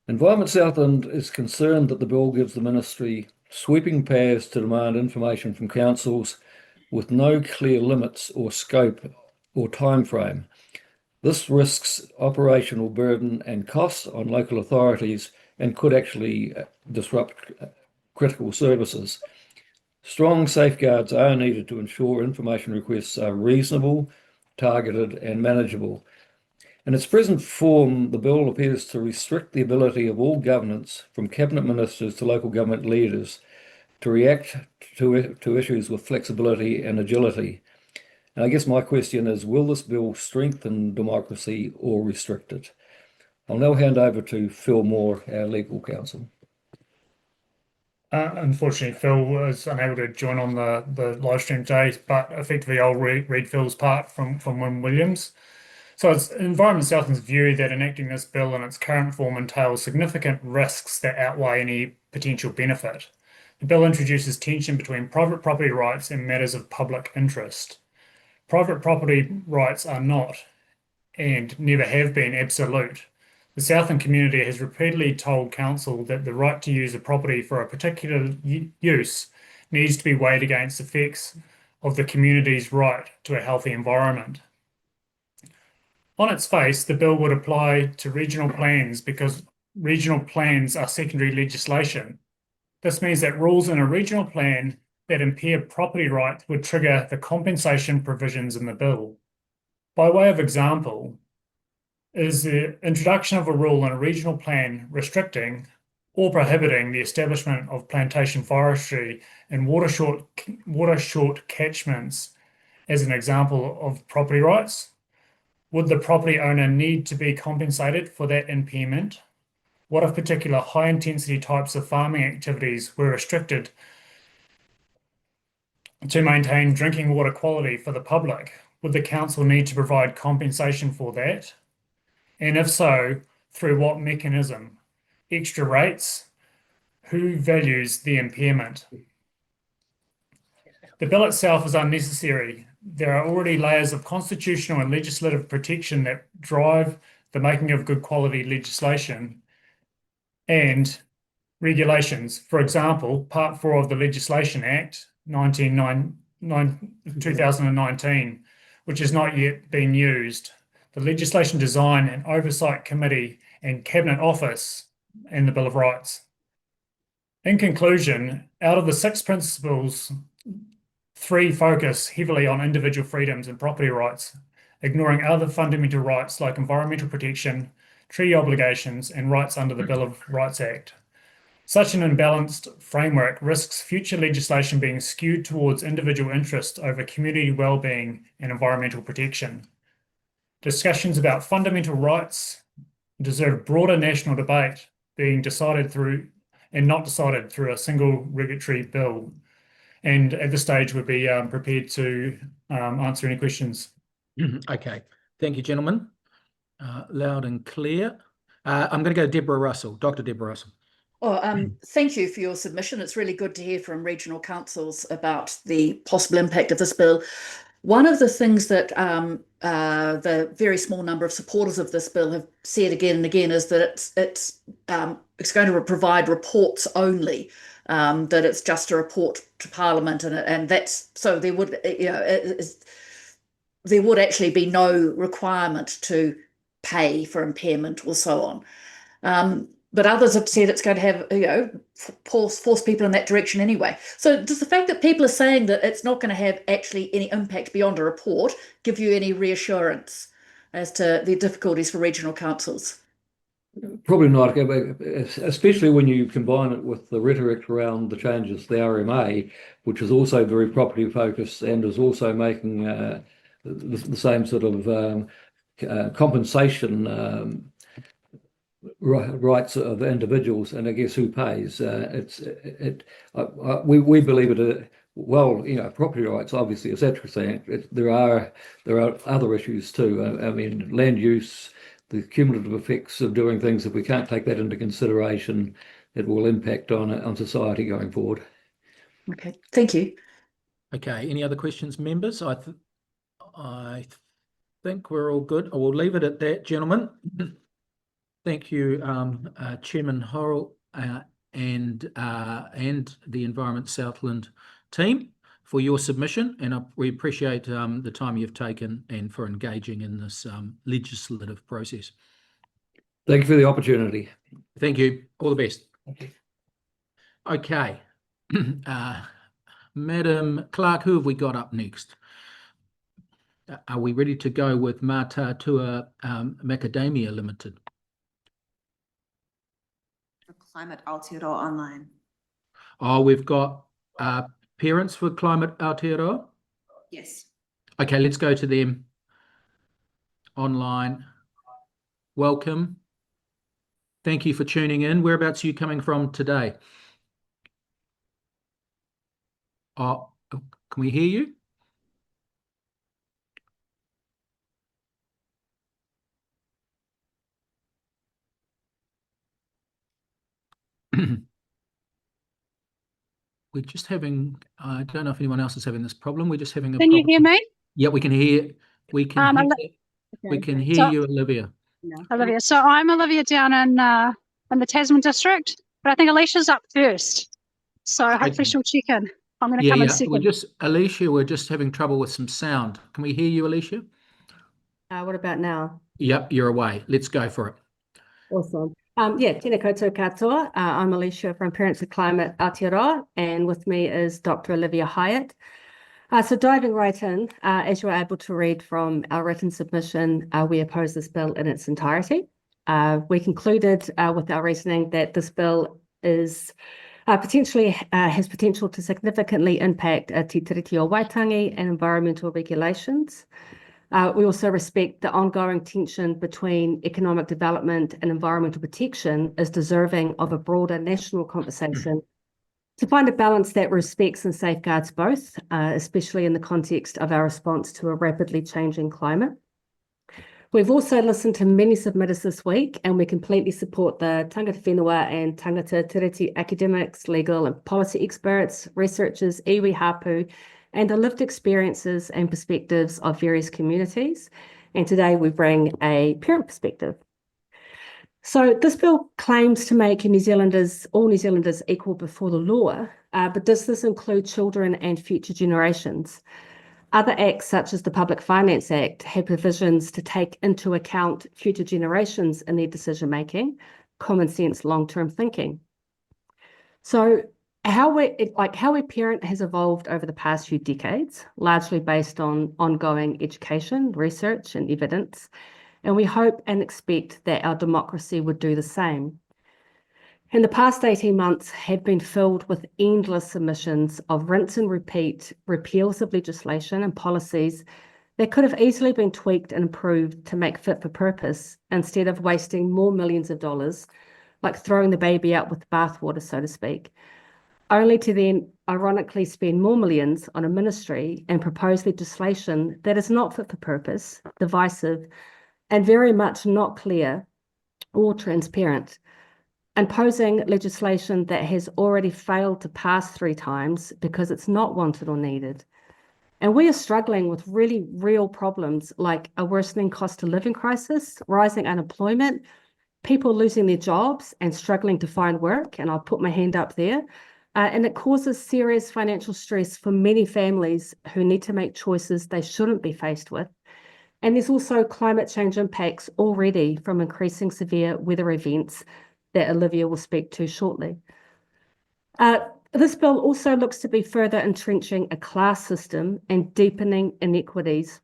Environment Southland is concerned that the bill gives the Ministry sweeping powers to demand information from councils with no clear limits or scope or time frame. This risks operational burden and costs on local authorities and could actually disrupt critical services. Strong safeguards are needed to ensure information requests are reasonable, targeted, and manageable. In its present form, the bill appears to restrict the ability of all governments, from cabinet ministers to local government leaders, to react to issues with flexibility and agility. And I guess my question is, will this bill strengthen democracy or restrict it? I'll now hand over to Phil Moore, our legal counsel. Unfortunately, Phil was unable to join on the live stream today, but effectively I'll read Phil's part from Wyn Williams. So it's Environment Southland's view that enacting this bill in its current form entails significant risks that outweigh any potential benefit. The bill introduces tension between private property rights and matters of public interest. Private property rights are not, and never have been, absolute. The Southland community has repeatedly told Council that the right to use a property for a particular use needs to be weighed against effects of the community's right to a healthy environment. On its face, the bill would apply to regional plans because regional plans are secondary legislation. This means that rules in a regional plan that impair property rights would trigger the compensation provisions in the bill. By way of example, is the introduction of a rule in a regional plan restricting or prohibiting the establishment of plantation forestry in water-short catchments as an example of property rights? Would the property owner need to be compensated for that impairment? What if particular high-intensity types of farming activities were restricted to maintain drinking water quality for the public? Would the council need to provide compensation for that? And if so, through what mechanism? Extra rates? Who values the impairment? The bill itself is unnecessary. There are already layers of constitutional and legislative protection that drive the making of good quality legislation and regulations. For example, Part 4 of the Legislation Act 2019, which has not yet been used, the Legislation Design and Oversight Committee and Cabinet Office, and the Bill of Rights. In conclusion, out of the 6 principles, 3 focus heavily on individual freedoms and property rights, ignoring other fundamental rights like environmental protection, treaty obligations, and rights under the Bill of Rights Act. Such an imbalanced framework risks future legislation being skewed towards individual interest over community well-being and environmental protection. Discussions about fundamental rights deserve broader national debate, being decided through and not decided through a single regulatory bill. And at this stage, we'd be prepared to answer any questions. Okay, thank you, gentlemen. Loud and clear. I'm going to go Deborah Russell, Dr. Deborah Russell. Oh, thank you for your submission. It's really good to hear from regional councils about the possible impact of this bill. One of the things that the very small number of supporters of this bill have said again and again is that it's going to provide reports only, that it's just a report to Parliament, and that's so there would there would actually be no requirement to pay for impairment or so on. But others have said it's going to have, force people in that direction anyway. So does the fact that people are saying that it's not going to have actually any impact beyond a report give you any reassurance as to the difficulties for regional councils? Probably not, especially when you combine it with the rhetoric around the changes to the RMA, which is also very property focused and is also making the same sort of compensation rights of individuals, and I guess who pays. We believe it. Well, property rights, obviously, as Edgar was saying, there are other issues too. I mean, land use, the cumulative effects of doing things. If we can't take that into consideration, it will impact on society going forward. Okay, thank you. Okay, any other questions, members? I think we're all good. I will leave it at that, gentlemen. Thank you, Chairman Horrell and the Environment Southland team for your submission, and we appreciate the time you've taken and for engaging in this legislative process. Thank you for the opportunity. Thank you. All the best. Okay. Madam Clerk, who have we got up next? Are we ready to go with Mataatua Macadamia Ltd? Climate Aotearoa online. Oh, we've got parents for Climate Aotearoa? Yes. Okay, let's go to them online. Welcome. Thank you for tuning in. Whereabouts are you coming from today? Oh, can we hear you? We're just having, I don't know if anyone else is having this problem. We're just having a problem. Can you hear me? Yeah, we can hear. We can hear you, Olivia. Olivia. So I'm Olivia down in the Tasman district, but I think Alicia's up first. So hopefully she'll check in. I'm going to come in second. Alicia, we're just having trouble with some sound. Can we hear you, Alicia? What about now? Yep, you're away. Let's go for it. Awesome. Tēnā koutou katoa. I'm Alicia from Parents of Climate Aotearoa, and with me is Dr. Olivia Hyatt. So diving right in, as you're able to read from our written submission, we oppose this bill in its entirety. We concluded with our reasoning that this bill is has potential to significantly impact Te Tiriti o Waitangi and environmental regulations. We also respect the ongoing tension between economic development and environmental protection is deserving of a broader national conversation to find a balance that respects and safeguards both, especially in the context of our response to a rapidly changing climate. We've also listened to many submitters this week, and we completely support the tangata whenua and tangata tiriti academics, legal and policy experts, researchers, iwi hapu, and the lived experiences and perspectives of various communities. And today we bring a parent perspective. So this bill claims to make all New Zealanders equal before the law, but does this include children and future generations? Other acts, such as the Public Finance Act, have provisions to take into account future generations in their decision-making, common sense, long-term thinking. So how we parent has evolved over the past few decades, largely based on ongoing education, research, and evidence, and we hope and expect that our democracy would do the same. And the past 18 months have been filled with endless submissions of rinse and repeat repeals of legislation and policies that could have easily been tweaked and improved to make fit for purpose, instead of wasting more millions of dollars, like throwing the baby out with the bathwater, so to speak, only to then ironically spend more millions on a ministry and propose legislation that is not fit for purpose, divisive, and very much not clear or transparent, imposing legislation that has already failed to pass 3 times because it's not wanted or needed. And we are struggling with really real problems like a worsening cost of living crisis, rising unemployment, people losing their jobs and struggling to find work, and I'll put my hand up there. And it causes serious financial stress for many families who need to make choices they shouldn't be faced with. And there's also climate change impacts already from increasing severe weather events that Olivia will speak to shortly. This bill also looks to be further entrenching a class system and deepening inequities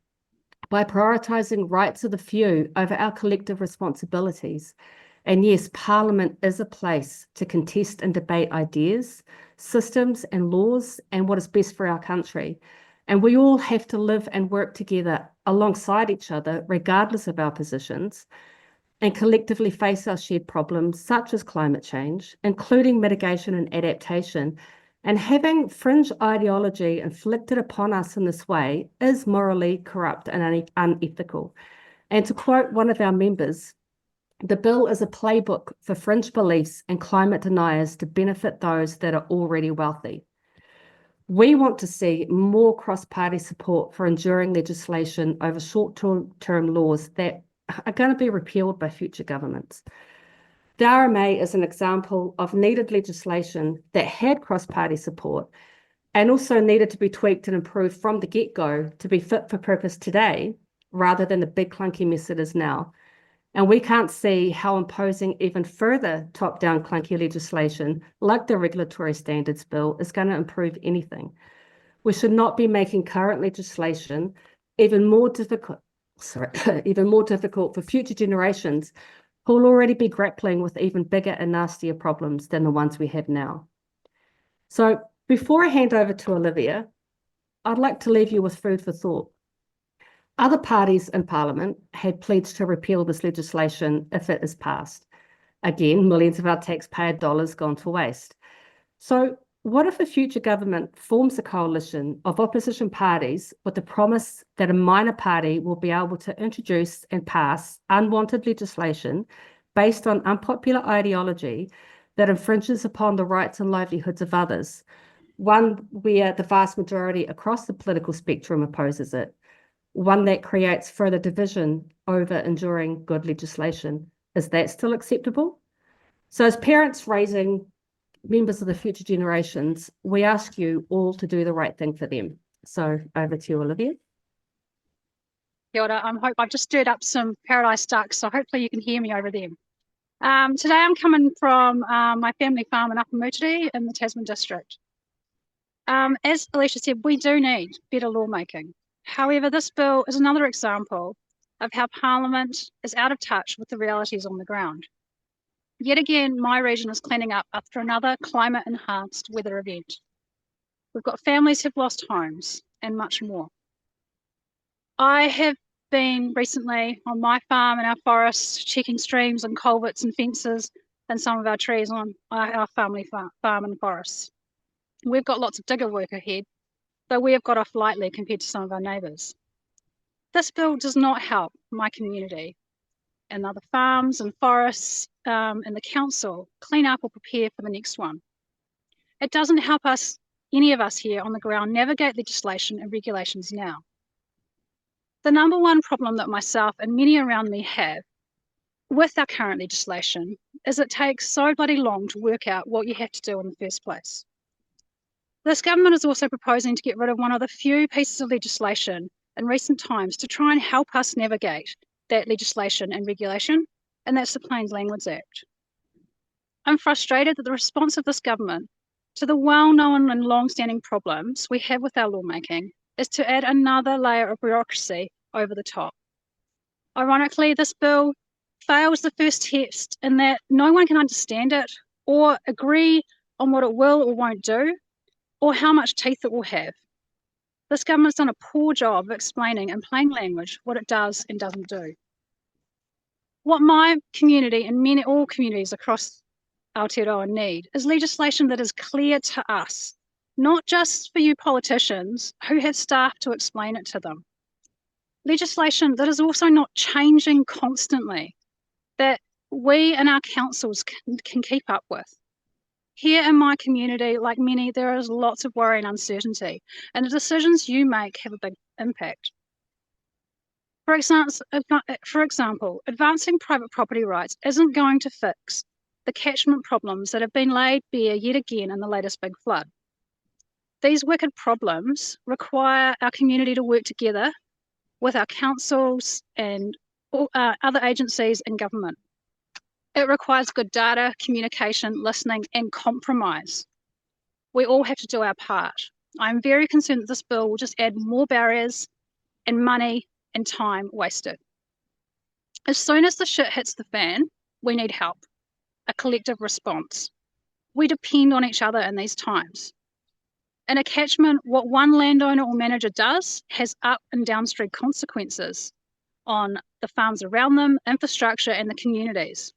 by prioritising rights of the few over our collective responsibilities. And yes, Parliament is a place to contest and debate ideas, systems and laws and what is best for our country. And we all have to live and work together alongside each other, regardless of our positions, and collectively face our shared problems, such as climate change, including mitigation and adaptation. And having fringe ideology inflicted upon us in this way is morally corrupt and unethical. And to quote one of our members, the bill is a playbook for fringe beliefs and climate deniers to benefit those that are already wealthy. We want to see more cross-party support for enduring legislation over short-term laws that are going to be repealed by future governments. The RMA is an example of needed legislation that had cross-party support and also needed to be tweaked and improved from the get-go to be fit for purpose today, rather than the big clunky mess it is now. And we can't see how imposing even further top-down clunky legislation like the Regulatory Standards Bill is going to improve anything. We should not be making current legislation even more difficult for future generations who will already be grappling with even bigger and nastier problems than the ones we have now. So before I hand over to Olivia, I'd like to leave you with food for thought. Other parties in Parliament had pledged to repeal this legislation if it is passed. Again, millions of our taxpayer dollars gone to waste. So what if a future government forms a coalition of opposition parties with the promise that a minor party will be able to introduce and pass unwanted legislation based on unpopular ideology that infringes upon the rights and livelihoods of others, one where the vast majority across the political spectrum opposes it, one that creates further division over enduring good legislation? Is that still acceptable? So as parents raising members of the future generations, we ask you all to do the right thing for them. So over to you, Olivia. Kia ora. I've just stirred up some paradise ducks, so hopefully you can hear me over them. Today I'm coming from my family farm in Upper Moutere in the Tasman district. As Alicia said, we do need better lawmaking. However, this bill is another example of how Parliament is out of touch with the realities on the ground. Yet again, my region is cleaning up after another climate-enhanced weather event. We've got families who've lost homes and much more. I have been recently on my farm and our forests, checking streams and culverts and fences and some of our trees on our family farm and forests. We've got lots of digger work ahead, though we have got off lightly compared to some of our neighbours. This bill does not help my community and other farms and forests and the council clean up or prepare for the next one. It doesn't help us, any of us here on the ground, navigate legislation and regulations now. The number one problem that myself and many around me have with our current legislation is it takes so bloody long to work out what you have to do in the first place. This government is also proposing to get rid of one of the few pieces of legislation in recent times to try and help us navigate that legislation and regulation, and that's the Plain Language Act. I'm frustrated that the response of this government to the well-known and long-standing problems we have with our lawmaking is to add another layer of bureaucracy over the top. Ironically, this bill fails the first test in that no one can understand it or agree on what it will or won't do, or how much teeth it will have. This government's done a poor job of explaining in plain language what it does and doesn't do. What my community and all communities across Aotearoa need is legislation that is clear to us, not just for you politicians who have staff to explain it to them. Legislation that is also not changing constantly, that we and our councils can keep up with. Here in my community, like many, there is lots of worry and uncertainty, and the decisions you make have a big impact. For example, advancing private property rights isn't going to fix the catchment problems that have been laid bare yet again in the latest big flood. These wicked problems require our community to work together with our councils and other agencies in government. It requires good data, communication, listening, and compromise. We all have to do our part. I'm very concerned that this bill will just add more barriers and money and time wasted. As soon as the shit hits the fan, we need help, a collective response. We depend on each other in these times. In a catchment, what one landowner or manager does has up and downstream consequences on the farms around them, infrastructure, and the communities.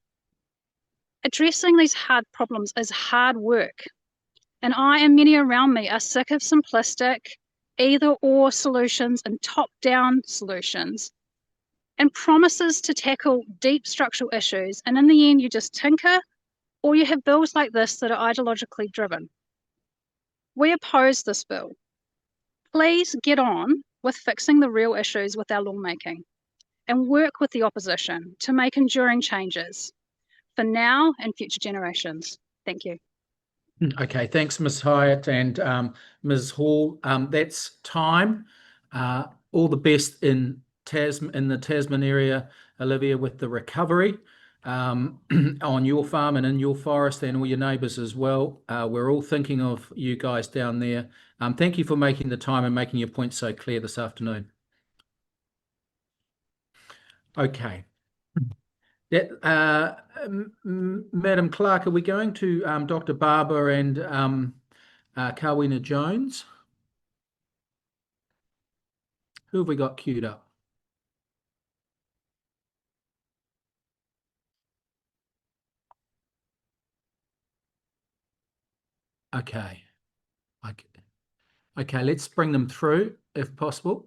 Addressing these hard problems is hard work, and I and many around me are sick of simplistic either-or solutions and top-down solutions and promises to tackle deep structural issues, and in the end you just tinker, or you have bills like this that are ideologically driven. We oppose this bill. Please get on with fixing the real issues with our lawmaking and work with the opposition to make enduring changes for now and future generations. Thank you. Okay, thanks, Ms. Hyatt and Ms. Hall. That's time. All the best in the Tasman area, Olivia, with the recovery on your farm and in your forest, and all your neighbours as well. We're all thinking of you guys down there. Thank you for making the time and making your points so clear this afternoon. Okay. Madam Clerk, are we going to Dr. Barber and Kawena Jones? Who have we got queued up? Okay. Okay, let's bring them through if possible.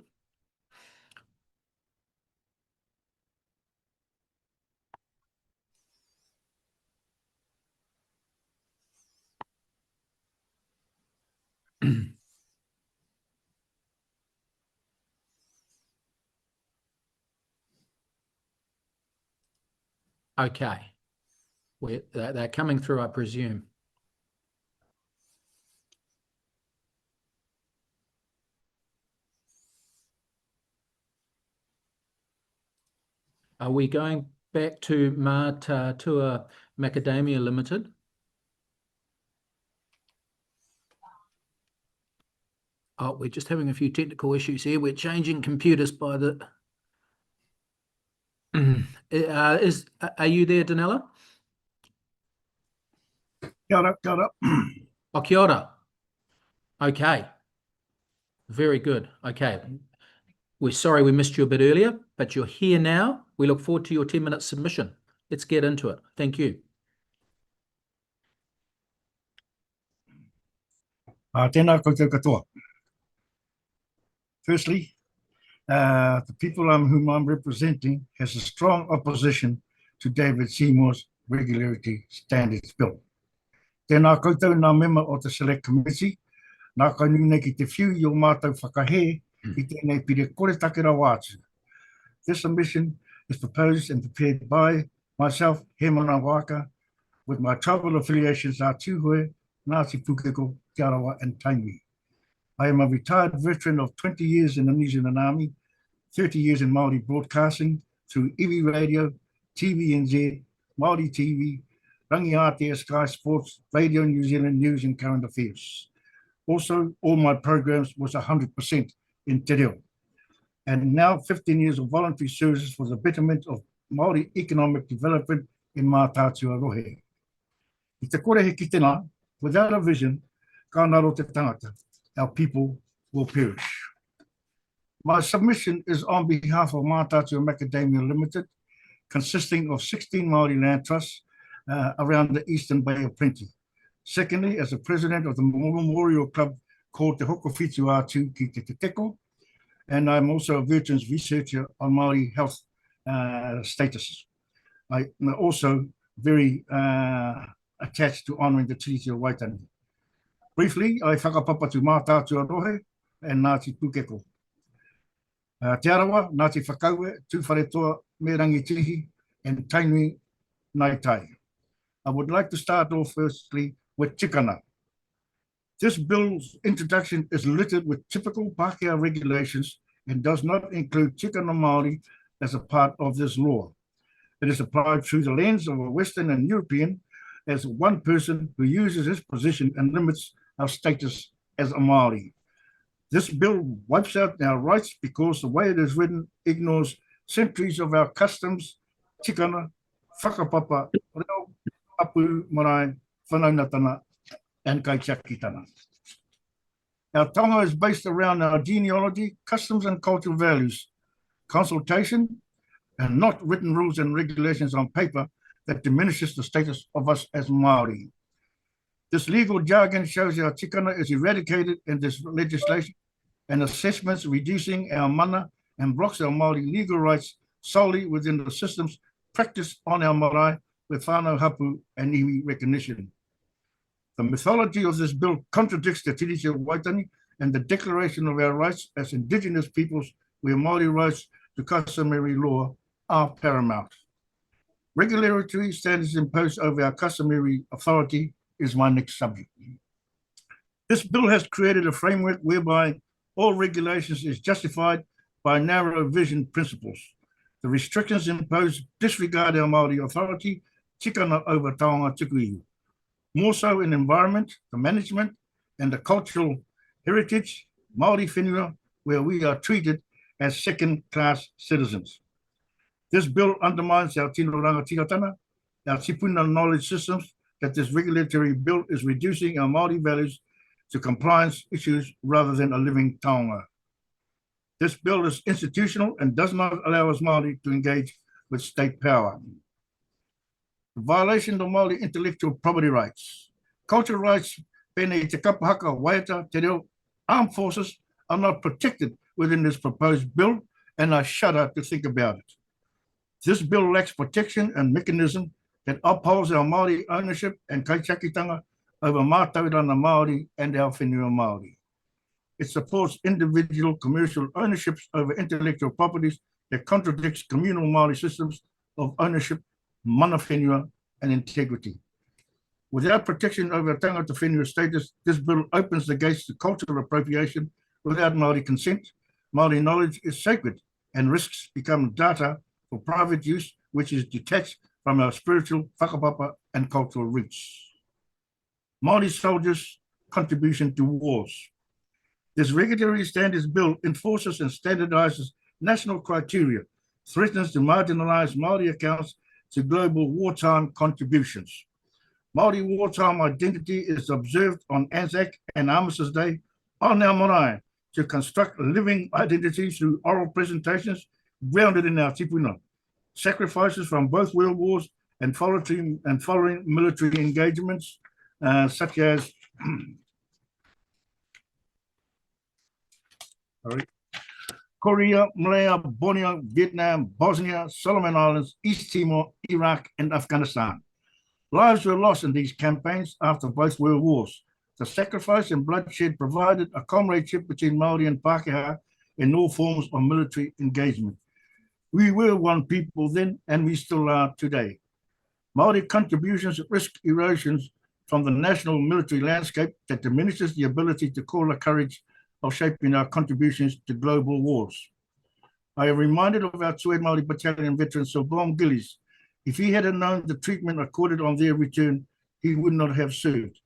Okay. They're coming through, I presume. Are we going back to Mataatua Macadamia Ltd? Oh, we're just having a few technical issues here. We're changing computers by the... Are you there, Danella? Kia ora, kia ora. Oh, kia ora. Okay. Very good. Okay. We're sorry we missed you a bit earlier, but you're here now. We look forward to your 10-minute submission. Let's get into it. Thank you. Tēnā koutou katoa. Firstly, the people whom I'm representing has a strong opposition to David Seymour's Regularity Standards Bill. Tēnā koutou ngā mema o te Select Committee, nā kainune ki te whiu i o mātou whakahe I tēnei pire kore takera wātu. This submission is proposed and prepared by myself, He Mana Waka, with my tribal affiliations are Tūhoe, Ngati Pukeko, Te Arawa and Tainui. I am a retired veteran of 20 years in the New Zealand Army, 30 years in Māori broadcasting through Iwi Radio, TVNZ, Māori TV, Rangi Aotearoa, Sky Sports, Radio New Zealand News and Current Affairs. Also, all my programs was 100% in Te Reo. And now 15 years of voluntary services for the betterment of Māori economic development in Mataatua Rohe. I te kore he ki tēnā, without a vision, ka ngaro te tangata, our people will perish. My submission is on behalf of Mataatua Macadamia Ltd, consisting of 16 Māori land trusts around the Eastern Bay of Plenty. Secondly, as the president of the Memorial Club called Te Hokowhitu Atu ki Te Teko, and I'm also a veterans researcher on Māori health status. I'm also very attached to honouring the Treaty of Waitangi. Briefly, I whakapapa tu Mataatua Rohe and Ngati Pukeko. Te arawa, Ngati Whakaue, Tūwharetoa, me Rangi Tihi, and Tainui Nai Tai. I would like to start off firstly with tikana. This bill's introduction is littered with typical Pākehā regulations and does not include tikana Māori as a part of this law. It is applied through the lens of a Western and European as one person who uses his position and limits our status as a Māori. This bill wipes out our rights because the way it is written ignores centuries of our customs, tikana, whakapapa, reo, apu, marae, whanaunatana, and kaichakitana. Our tonga is based around our genealogy, customs and cultural values, consultation, and not written rules and regulations on paper that diminishes the status of us as Māori. This legal jargon shows our tikana is eradicated in this legislation and assessments reducing our mana and blocks our Māori legal rights solely within the systems practiced on our marae with whānau hapu and iwi recognition. The mythology of this bill contradicts the Treaty of Waitangi and the declaration of our rights as Indigenous peoples where Māori rights to customary law are paramount. Regulatory standards imposed over our customary authority is my next subject. This bill has created a framework whereby all regulations is justified by narrow vision principles. The restrictions imposed disregard our Māori authority, tikana over taonga tukuiu. More so in environment, the management, and the cultural heritage, Māori whenua, where we are treated as second-class citizens. This bill undermines our tino rangatiratana, our tipuna knowledge systems, that this regulatory bill is reducing our Māori values to compliance issues rather than a living taonga. This bill is institutional and does not allow us Māori to engage with state power. The violation of Māori intellectual property rights. Cultural rights, pēnei te kapahaka, waiata, te reo, armed forces are not protected within this proposed bill, and I shudder to think about it. This bill lacks protection and mechanism that upholds our Māori ownership and kaichakitanga over mātauranga Māori and our whenua Māori. It supports individual commercial ownerships over intellectual properties that contradicts communal Māori systems of ownership, mana whenua, and integrity. Without protection over tangata whenua status, this bill opens the gates to cultural appropriation without Māori consent. Māori knowledge is sacred and risks become data for private use, which is detached from our spiritual whakapapa and cultural roots. Māori soldiers' contribution to wars. This regulatory standards bill enforces and standardizes national criteria, threatens to marginalize Māori accounts to global wartime contributions. Māori wartime identity is observed on Anzac and Armistice Day on our marae to construct a living identity through oral presentations grounded in our tipuna, sacrifices from both world wars and following military engagements such as Korea, Malaya, Borneo, Vietnam, Bosnia, Solomon Islands, East Timor, Iraq, and Afghanistan. Lives were lost in these campaigns after both world wars. The sacrifice and bloodshed provided a comradeship between Māori and Pākehā in all forms of military engagement. We were one people then, and we still are today. Māori contributions risk erosions from the national military landscape that diminishes the ability to call the courage of shaping our contributions to global wars. I am reminded of our Tued Māori Battalion veteran Sir Blom Gillies. If he had known the treatment accorded on their return, he would not have served.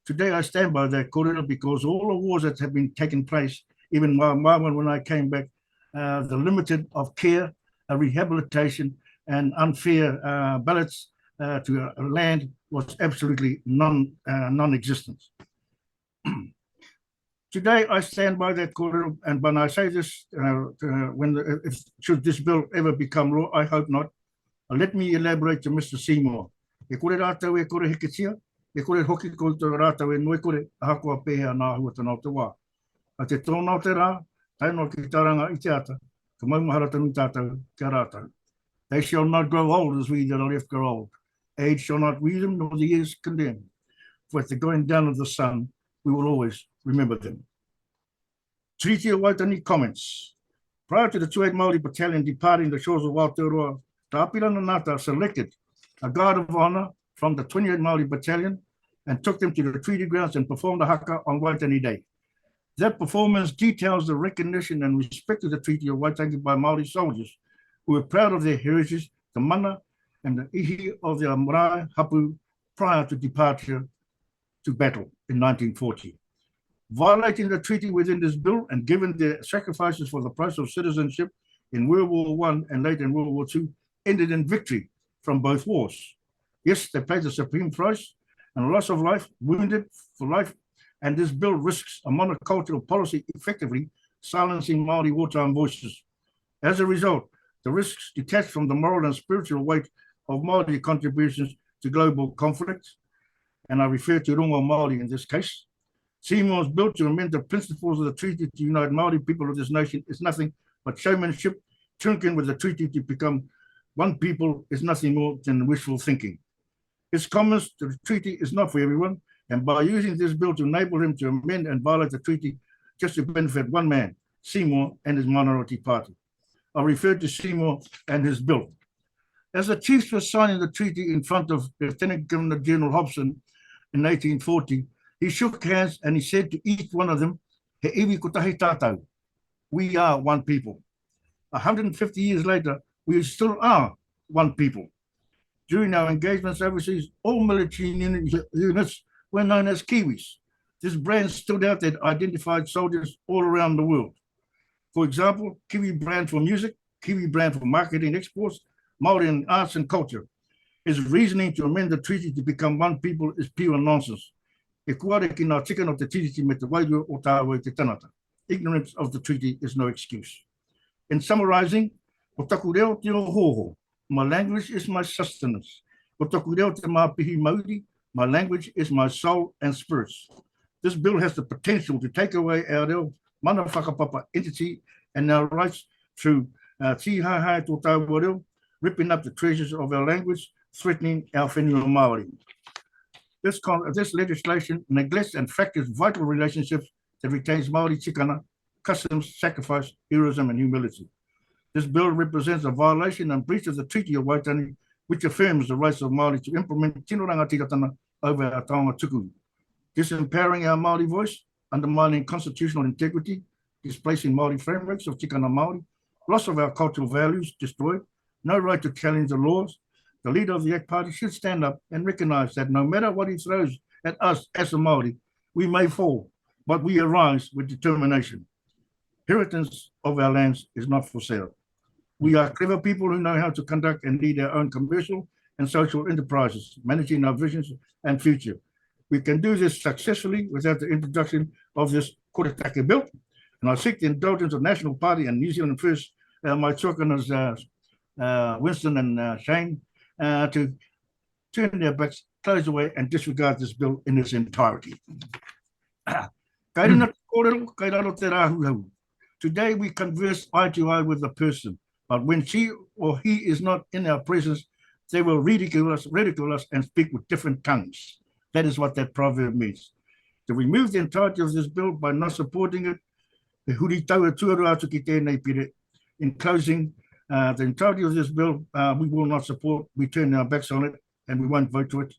Today I stand by that kōrero because all the wars that have been taking place, even my one when I came back, the limited of care, rehabilitation, and unfair ballots to land was absolutely non-existent. Today, I stand by that kōrero, and when I say this, should this bill ever become law, I hope not. Let me elaborate to Mr. Seymour. E kore rātau e kore heketia, e kore hoki ko te rātau e noi kore, ahakoa pēhea nā hua tana o te wā. A te tōna o te rā, taino ki taranga I te ata, ka maumahara tanu tātou kia rātau. They shall not grow old as we that are left grow old. Age shall not weed them, nor the years condemn. For at the going down of the sun, we will always remember them. Treaty of Waitangi comments. Prior to the 28 Māori Battalion departing the shores of Aotearoa, Te Apirana Ngata selected a guard of honour from the 28 Māori Battalion and took them to the treaty grounds and performed a haka on Waitangi Day. That performance details the recognition and respect of the Treaty of Waitangi by Māori soldiers who were proud of their heritage, the mana and the ihi of their marae hapu prior to departure to battle in 1940. Violating the treaty within this bill and given their sacrifices for the price of citizenship in World War I and later in World War II ended in victory from both wars. Yes, they paid the supreme price and loss of life, wounded for life, and this bill risks a monocultural policy effectively silencing Māori wartime voices. As a result, the risks detached from the moral and spiritual weight of Māori contributions to global conflict, and I refer to Rongo Māori in this case. Seymour's bill to amend the principles of the treaty to unite Māori people of this nation is nothing but showmanship. Tinking with the treaty to become one people is nothing more than wishful thinking. His comments to the treaty is not for everyone, and by using this bill to enable him to amend and violate the treaty just to benefit one man, Seymour and his minority party. I refer to Seymour and his bill. As the chiefs were signing the treaty in front of Lieutenant Governor General Hobson in 1840, he shook hands and he said to each one of them, "He iwi ko tahi tātou." We are one people. 150 years later, we still are one people. During our engagements overseas, all military units were known as Kiwis. This brand stood out that identified soldiers all around the world. For example, Kiwi brand for music, Kiwi brand for marketing exports, Māori in arts and culture. His reasoning to amend the treaty to become one people is pure nonsense. E kuare ki ngā tika no te tiriti me te wairua o tāua te tanata. Ignorance of the treaty is no excuse. In summarizing, o taku reo te o hoho, my language is my sustenance. O taku reo te māpihi mauri, my language is my soul and spirits. This bill has the potential to take away our reo mana whakapapa entity and our rights through tihahai tō tāua reo, ripping up the treasures of our language, threatening our whenua Māori. This legislation neglects and fractures vital relationships that retains Māori tikana, customs, sacrifice, heroism, and humility. This bill represents a violation and breach of the Treaty of Waitangi, which affirms the rights of Māori to implement tino rangatiratanga over our taonga tuku, disempowering our Māori voice, undermining constitutional integrity, displacing Māori frameworks of tikana Māori, loss of our cultural values destroyed, no right to challenge the laws. The leader of the ACT Party should stand up and recognize that no matter what he throws at us as a Māori, we may fall, but we arise with determination. Inheritance of our lands is not for sale. We are clever people who know how to conduct and lead our own commercial and social enterprises, managing our visions and future. We can do this successfully without the introduction of this koretake bill. And I seek the indulgence of National Party and New Zealand First, my chokanas, Winston and Shane, to turn their backs, close away, and disregard this bill in its entirety. Today we converse eye to eye with a person, but when she or he is not in our presence, they will ridicule us and speak with different tongues. That is what that proverb means. To remove the entirety of this bill by not supporting it, in closing, the entirety of this bill, we will not support. We turn our backs on it and we won't vote to it.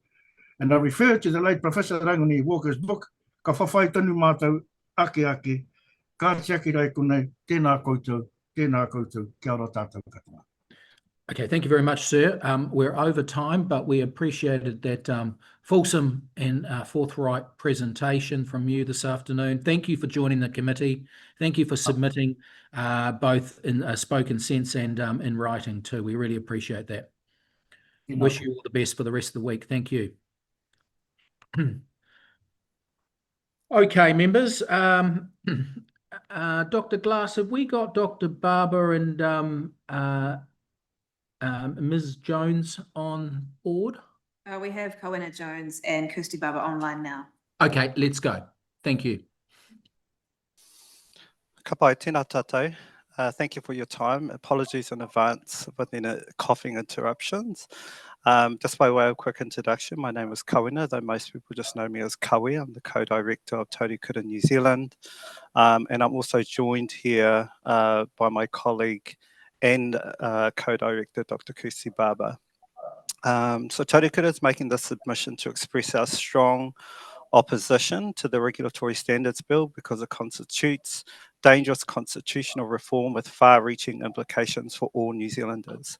And I refer to the late Professor Rangi Walker's book, Ka whawhai tonu mātou ake ake, ka tiaki rai konei, tēnā koutou, kia ora tātou katoa. Okay, thank you very much, sir. We're over time, but we appreciated that fulsome and forthright presentation from you this afternoon. Thank you for joining the committee. Thank you for submitting both in a spoken sense and in writing too. We really appreciate that. Wish you all the best for the rest of the week. Thank you. Okay, members. Dr. Glass, have we got Dr. Barber and Ms. Jones on board? We have Kawena Jones and Kirsty Barber online now. Okay, let's go. Thank you. Ka pai, tēnā tātou. Thank you for your time. Apologies in advance with any coughing interruptions. Just by way of quick introduction, my name is Kawena, though most people just know me as Kahui. I'm the co-director of Taurikura New Zealand. And I'm also joined here by my colleague and co-director, Dr. Kirsty Barber. So Taurikura is making this submission to express our strong opposition to the Regulatory Standards Bill because it constitutes dangerous constitutional reform with far-reaching implications for all New Zealanders.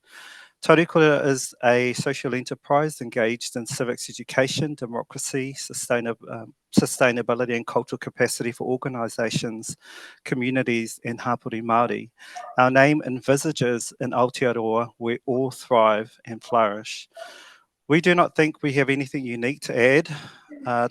Taurikura is a social enterprise engaged in civics education, democracy, sustainability and cultural capacity for organisations, communities and hapori Māori. Our name envisages an Aotearoa where all thrive and flourish. We do not think we have anything unique to add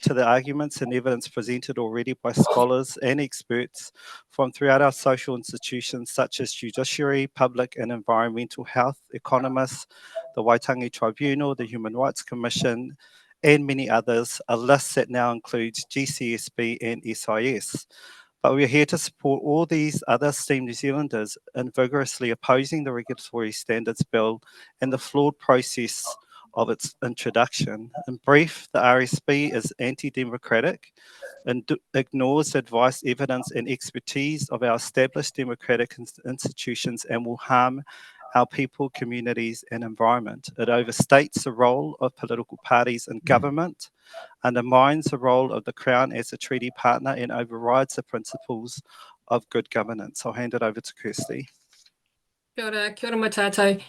to the arguments and evidence presented already by scholars and experts from throughout our social institutions such as judiciary, public and environmental health, economists, the Waitangi Tribunal, the Human Rights Commission, and many others, a list that now includes GCSB and SIS. But we're here to support all these other esteemed New Zealanders in vigorously opposing the Regulatory Standards Bill and the flawed process of its introduction. In brief, the RSB is anti-democratic and ignores advice, evidence and expertise of our established democratic institutions and will harm our people, communities and environment. It overstates the role of political parties in government, undermines the role of the Crown as a treaty partner and overrides the principles of good governance. I'll hand it over to Kirsty. Kia ora Mataatua.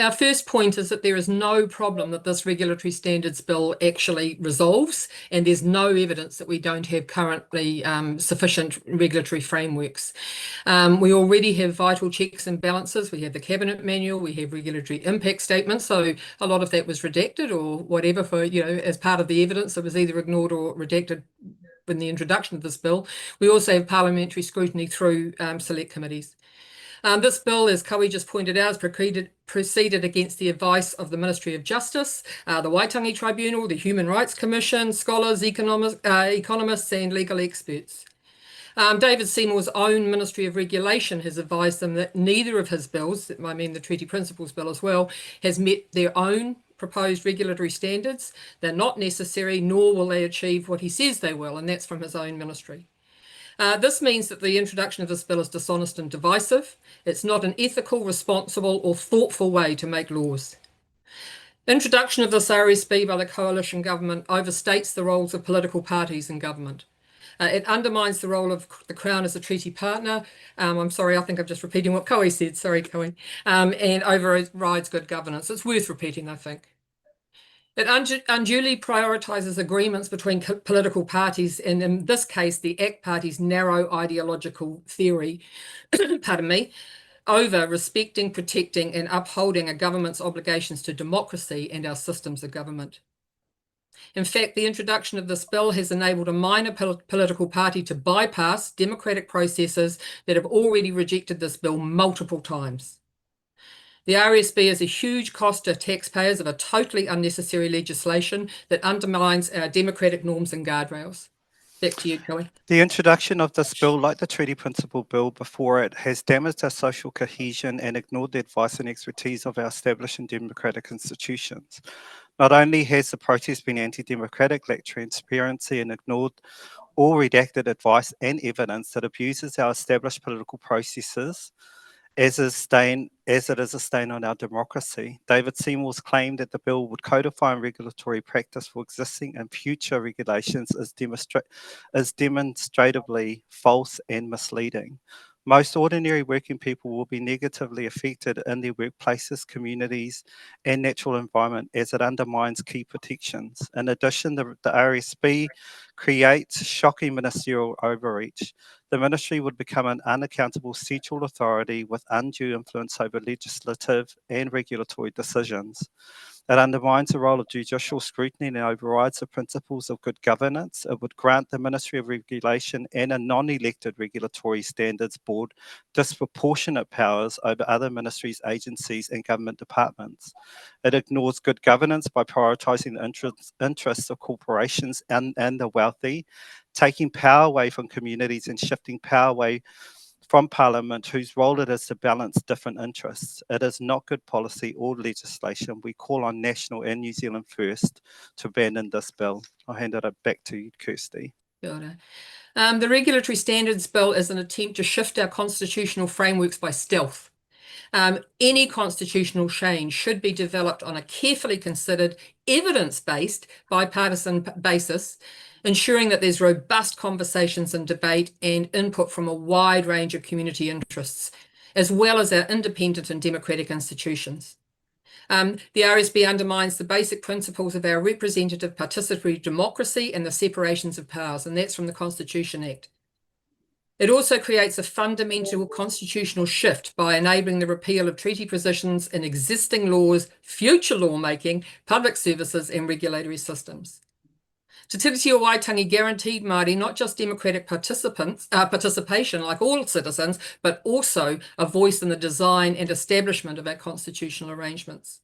Our first point is that there is no problem that this Regulatory Standards Bill actually resolves, and there's no evidence that we don't have currently sufficient regulatory frameworks. We already have vital checks and balances. We have the Cabinet Manual, we have regulatory impact statements, so a lot of that was redacted or whatever for, as part of the evidence that was either ignored or redacted in the introduction of this bill. We also have parliamentary scrutiny through select committees. This bill, as Kahui just pointed out, is proceeded against the advice of the Ministry of Justice, the Waitangi Tribunal, the Human Rights Commission, scholars, economists and legal experts. David Seymour's own Ministry of Regulation has advised them that neither of his bills, I mean the Treaty Principles Bill as well, has met their own proposed regulatory standards. They're not necessary, nor will they achieve what he says they will, and that's from his own ministry. This means that the introduction of this bill is dishonest and divisive. It's not an ethical, responsible or thoughtful way to make laws. Introduction of this RSB by the coalition government overstates the roles of political parties in government. It undermines the role of the Crown as a treaty partner. I'm sorry, I think I'm just repeating what Kahui said. Sorry, Kahui. And overrides good governance. It's worth repeating, I think. It unduly prioritises agreements between political parties, and in this case, the ACT Party's narrow ideological theory, pardon me, over respecting, protecting and upholding a government's obligations to democracy and our systems of government. In fact, the introduction of this bill has enabled a minor political party to bypass democratic processes that have already rejected this bill multiple times. The RSB is a huge cost to taxpayers of a totally unnecessary legislation that undermines our democratic norms and guardrails. Back to you, Kahui. The introduction of this bill, like the Treaty Principle Bill before it, has damaged our social cohesion and ignored the advice and expertise of our established and democratic institutions. Not only has the protest been anti-democratic, lacked transparency and ignored all redacted advice and evidence that abuses our established political processes, as it is a stain on our democracy. David Seymour's claim that the bill would codify regulatory practice for existing and future regulations is demonstrably false and misleading. Most ordinary working people will be negatively affected in their workplaces, communities, and natural environment as it undermines key protections. In addition, the RSB creates shocking ministerial overreach. The ministry would become an unaccountable central authority with undue influence over legislative and regulatory decisions. It undermines the role of judicial scrutiny and overrides the principles of good governance. It would grant the Ministry of Regulation and a non-elected Regulatory Standards Board disproportionate powers over other ministries, agencies and government departments. It ignores good governance by prioritising the interests of corporations and the wealthy, taking power away from communities and shifting power away from Parliament, whose role it is to balance different interests. It is not good policy or legislation. We call on National and New Zealand First to abandon this bill. I'll hand it back to you, Kirsty. The Regulatory Standards Bill is an attempt to shift our constitutional frameworks by stealth. Any constitutional change should be developed on a carefully considered, evidence-based, bipartisan basis, ensuring that there's robust conversations and debate and input from a wide range of community interests, as well as our independent and democratic institutions. The RSB undermines the basic principles of our representative participatory democracy and the separations of powers, and that's from the Constitution Act. It also creates a fundamental constitutional shift by enabling the repeal of treaty positions in existing laws, future lawmaking, public services and regulatory systems. Te Tiriti o Waitangi guaranteed Māori not just democratic participation like all citizens, but also a voice in the design and establishment of our constitutional arrangements.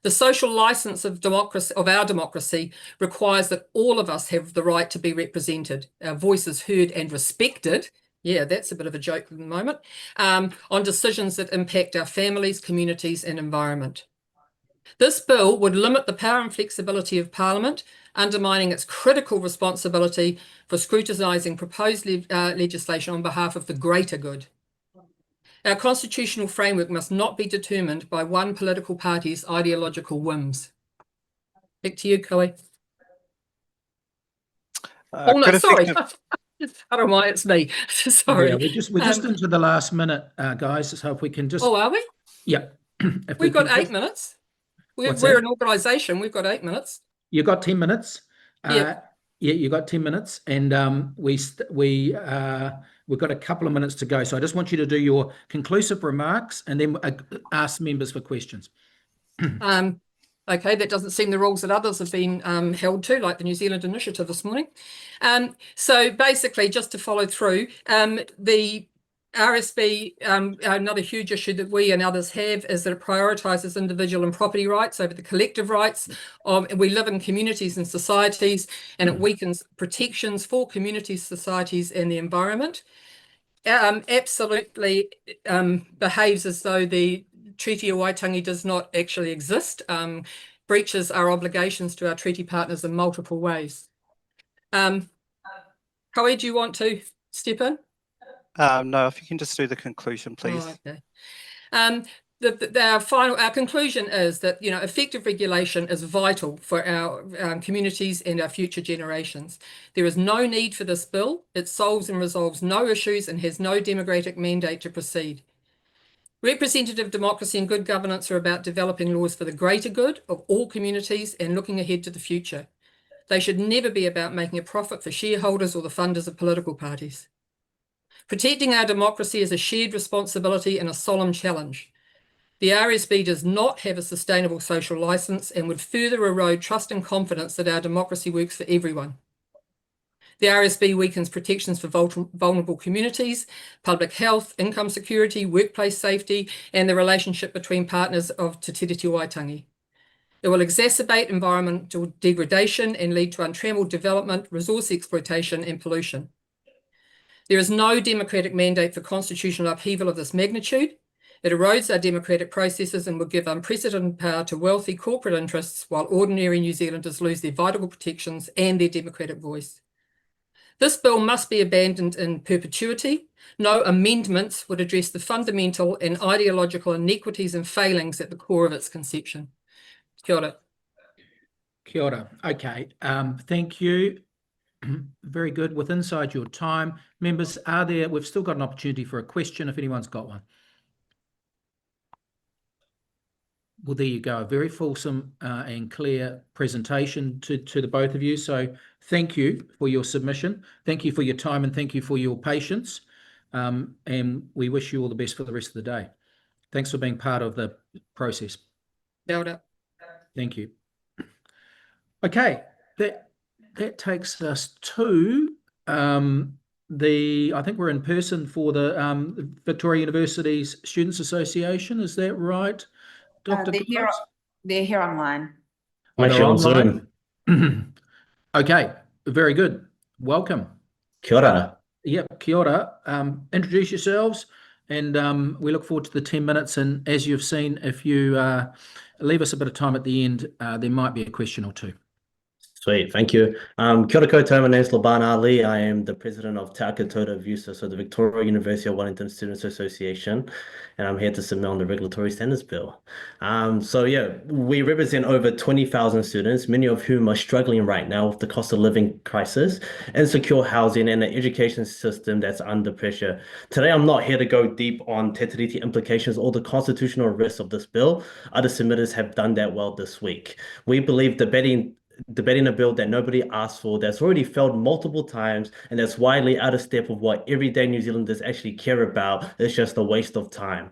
The social license of our democracy requires that all of us have the right to be represented, our voices heard and respected. Yeah, that's a bit of a joke at the moment, on decisions that impact our families, communities and environment. This bill would limit the power and flexibility of Parliament, undermining its critical responsibility for scrutinising proposed legislation on behalf of the greater good. Our constitutional framework must not be determined by one political party's ideological whims. Back to you, Kahui. Oh no, sorry. I don't mind, it's me. Sorry. Yeah, we're just into the last minute, guys. So if we can just. Oh, are we? Yeah. We've got 8 minutes. We're an organisation. We've got 8 minutes. You got 10 minutes. Yeah, you got 10 minutes, and we've got a couple of minutes to go. So I just want you to do your conclusive remarks, and then ask members for questions. Okay, that doesn't seem the rules that others have been held to, like the New Zealand Initiative this morning. So basically, just to follow through, the RSB, another huge issue that we and others have is that it prioritises individual and property rights over the collective rights. We live in communities and societies, and it weakens protections for communities, societies and the environment. Absolutely behaves as though the Treaty of Waitangi does not actually exist, breaches our obligations to our treaty partners in multiple ways. Kahui, do you want to step in? No, if you can just do the conclusion, please. Oh, okay. Our conclusion is that effective regulation is vital for our communities and our future generations. There is no need for this bill. It solves and resolves no issues and has no democratic mandate to proceed. Representative democracy and good governance are about developing laws for the greater good of all communities and looking ahead to the future. They should never be about making a profit for shareholders or the funders of political parties. Protecting our democracy is a shared responsibility and a solemn challenge. The RSB does not have a sustainable social licence and would further erode trust and confidence that our democracy works for everyone. The RSB weakens protections for vulnerable communities, public health, income security, workplace safety, and the relationship between partners of Te Tiriti o Waitangi. It will exacerbate environmental degradation and lead to untrammeled development, resource exploitation, and pollution. There is no democratic mandate for constitutional upheaval of this magnitude. It erodes our democratic processes and will give unprecedented power to wealthy corporate interests while ordinary New Zealanders lose their vital protections and their democratic voice. This bill must be abandoned in perpetuity. No amendments would address the fundamental and ideological inequities and failings at the core of its conception. Kia ora. Kia ora. Okay, thank you. Very good. With inside your time. Members, we've still got an opportunity for a question if anyone's got one. Well, there you go. A very fulsome and clear presentation to the both of you. So thank you for your submission. Thank you for your time and thank you for your patience. And we wish you all the best for the rest of the day. Thanks for being part of the process. Kia ora. Thank you. Okay, that takes us to I think we're in person for the Victoria University's Students Association. Is that right, Dr. They're here online. Oh, they're on online? Zoom. Okay, very good. Welcome. Kia ora. Yep, kia ora. Introduce yourselves, and we look forward to the 10 minutes. And as you've seen, if you leave us a bit of time at the end, there might be a question or two. Sweet, thank you. Kia ora koutou, my name is Laban Ali. I am the president of Te Aka Tauta VUWSA, so the Victoria University of Wellington Students Association, and I'm here to submit on the Regulatory Standards Bill. So yeah, we represent over 20,000 students, many of whom are struggling right now with the cost of living crisis, insecure housing, and an education system that's under pressure. Today, I'm not here to go deep on te tiriti implications or the constitutional risks of this bill. Other submitters have done that well this week. We believe debating a bill that nobody asked for, that's already failed multiple times, and that's widely out of step with what everyday New Zealanders actually care about, is just a waste of time.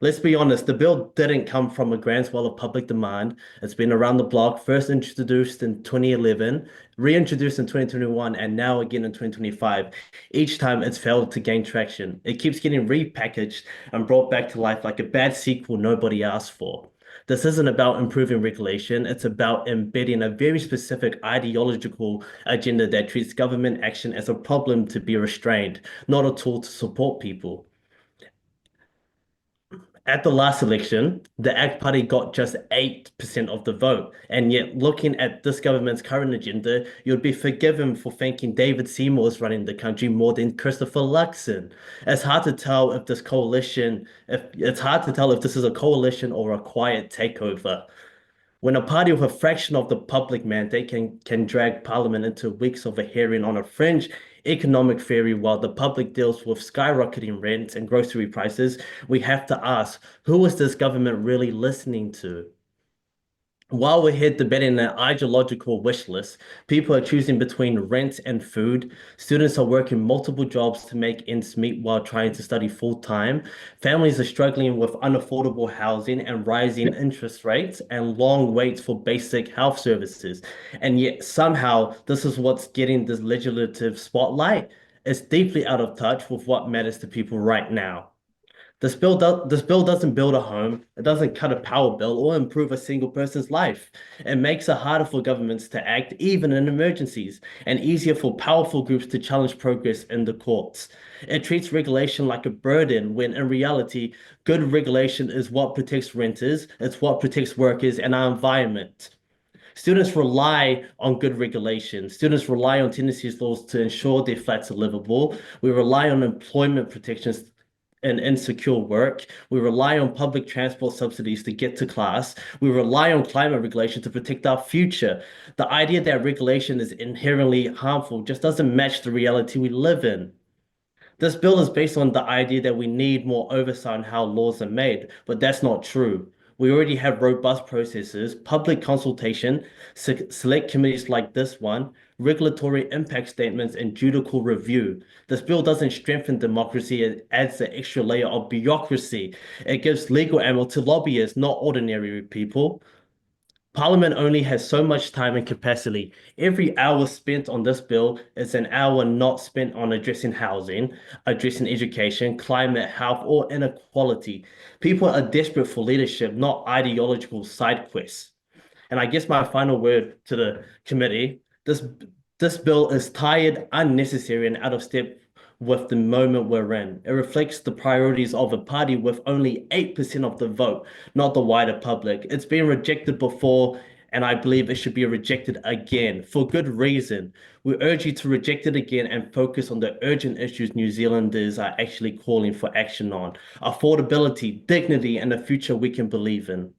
Let's be honest, the bill didn't come from a groundswell of public demand. It's been around the block, first introduced in 2011, reintroduced in 2021, and now again in 2025. Each time it's failed to gain traction. It keeps getting repackaged and brought back to life like a bad sequel nobody asked for. This isn't about improving regulation, it's about embedding a very specific ideological agenda that treats government action as a problem to be restrained, not a tool to support people. At the last election, the ACT Party got just 8% of the vote, and yet looking at this government's current agenda, you'd be forgiven for thinking David Seymour is running the country more than Christopher Luxon. It's hard to tell if this is a coalition or a quiet takeover. When a party with a fraction of the public mandate can drag Parliament into weeks of a hearing on a fringe economic theory while the public deals with skyrocketing rents and grocery prices, we have to ask, who is this government really listening to? While we're here debating an ideological wish list, people are choosing between rent and food. Students are working multiple jobs to make ends meet while trying to study full-time. Families are struggling with unaffordable housing and rising interest rates and long waits for basic health services. And yet somehow this is what's getting this legislative spotlight. It's deeply out of touch with what matters to people right now. This bill doesn't build a home, it doesn't cut a power bill or improve a single person's life. It makes it harder for governments to act even in emergencies and easier for powerful groups to challenge progress in the courts. It treats regulation like a burden when in reality, good regulation is what protects renters, it's what protects workers and our environment. Students rely on good regulation. Students rely on tenancies laws to ensure their flats are livable. We rely on employment protections and insecure work. We rely on public transport subsidies to get to class. We rely on climate regulation to protect our future. The idea that regulation is inherently harmful just doesn't match the reality we live in. This bill is based on the idea that we need more oversight on how laws are made, but that's not true. We already have robust processes, public consultation, select committees like this one, regulatory impact statements, and judicial review. This bill doesn't strengthen democracy, it adds an extra layer of bureaucracy. It gives legal ammo to lobbyists, not ordinary people. Parliament only has so much time and capacity. Every hour spent on this bill is an hour not spent on addressing housing, addressing education, climate, health, or inequality. People are desperate for leadership, not ideological side quests. And I guess my final word to the committee, this bill is tired, unnecessary, and out of step with the moment we're in. It reflects the priorities of a party with only 8% of the vote, not the wider public. It's been rejected before, and I believe it should be rejected again for good reason. We urge you to reject it again and focus on the urgent issues New Zealanders are actually calling for action on: affordability, dignity, and a future we can believe in.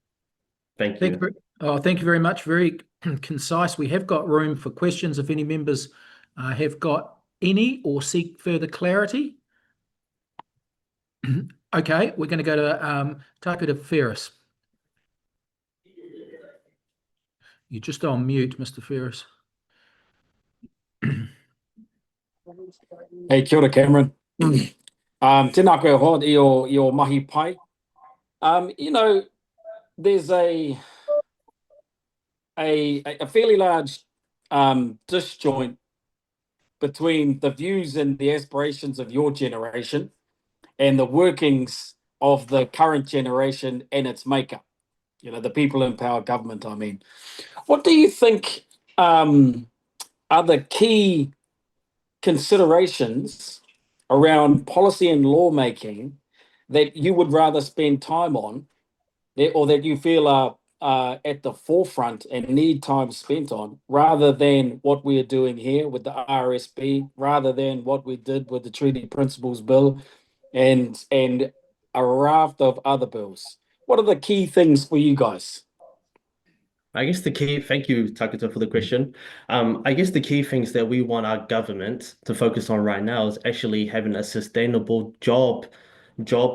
Thank you. Thank you very much. Very concise. We have got room for questions if any members have got any or seek further clarity. Okay, we're going to go to Takata Ferris. You're just on mute, Mr. Ferris. Hey, kia ora, Cameron. Tēnā koe hoa i o mahi pai. You know, there's a a fairly large disjoint between the views and the aspirations of your generation and the workings of the current generation and its makeup. You know, the people in power government, I mean. What do you think are the key considerations around policy and lawmaking that you would rather spend time on, or that you feel are at the forefront and need time spent on, rather than what we are doing here with the RSB, rather than what we did with the Treaty Principles Bill and a raft of other bills? What are the key things for you guys? I guess the key, thank you, Tangata, for the question. I guess the key things that we want our government to focus on right now is actually having a sustainable job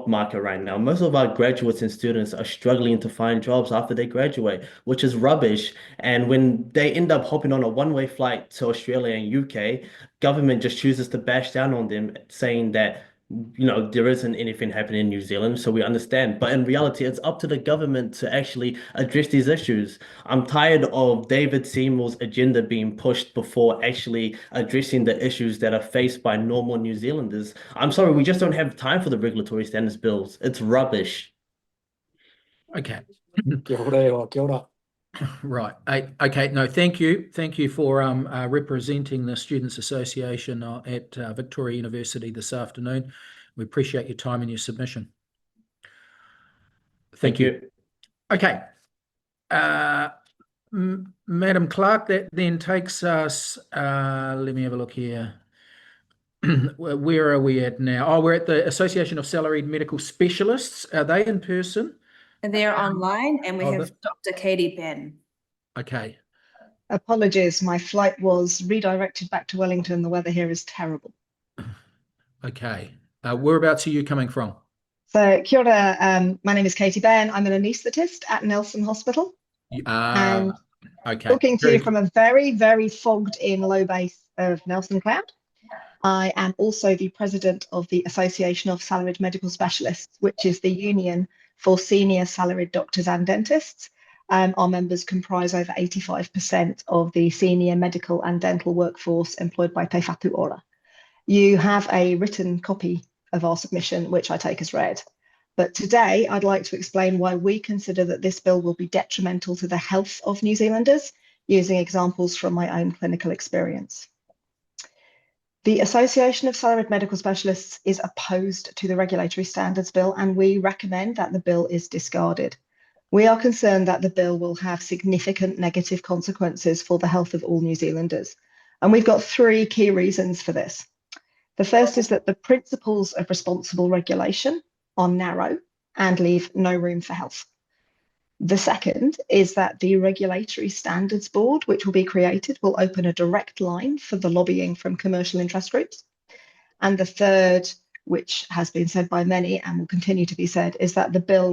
market right now. Most of our graduates and students are struggling to find jobs after they graduate, which is rubbish. And when they end up hopping on a one-way flight to Australia and UK, government just chooses to bash down on them, saying that there isn't anything happening in New Zealand, so we understand. But in reality, it's up to the government to actually address these issues. I'm tired of David Seymour's agenda being pushed before actually addressing the issues that are faced by normal New Zealanders. I'm sorry, we just don't have time for the regulatory standards bills. It's rubbish. Okay. Kia ora, kia ora. Right. Okay. No, thank you. Thank you for representing the Students' Association at Victoria University this afternoon. We appreciate your time and your submission. Thank you. Okay. Madam Clerk, that then takes us, let me have a look here. Where are we at now? Oh, we're at the Association of Salaried Medical Specialists. Are they in person? And they're online, and we have Dr. Katie Ben. Okay. Apologies, my flight was redirected back to Wellington. The weather here is terrible. Okay. Whereabouts are you coming from? So, kia ora, my name is Katie Ben. I'm an anaesthetist at Nelson Hospital. And okay. Talking to you from a very, very fogged in low base of Nelson Cloud. I am also the president of the Association of Salaried Medical Specialists, which is the union for senior salaried doctors and dentists. Our members comprise over 85% of the senior medical and dental workforce employed by Te Whatu Ora. You have a written copy of our submission, which I take as read. But today, I'd like to explain why we consider that this bill will be detrimental to the health of New Zealanders, using examples from my own clinical experience. The Association of Salaried Medical Specialists is opposed to the Regulatory Standards Bill, and we recommend that the bill is discarded. We are concerned that the bill will have significant negative consequences for the health of all New Zealanders. And we've got three key reasons for this. The first is that the principles of responsible regulation are narrow and leave no room for health. The second is that the Regulatory Standards Board, which will be created, will open a direct line for the lobbying from commercial interest groups. And the third, which has been said by many and will continue to be said, is that the bill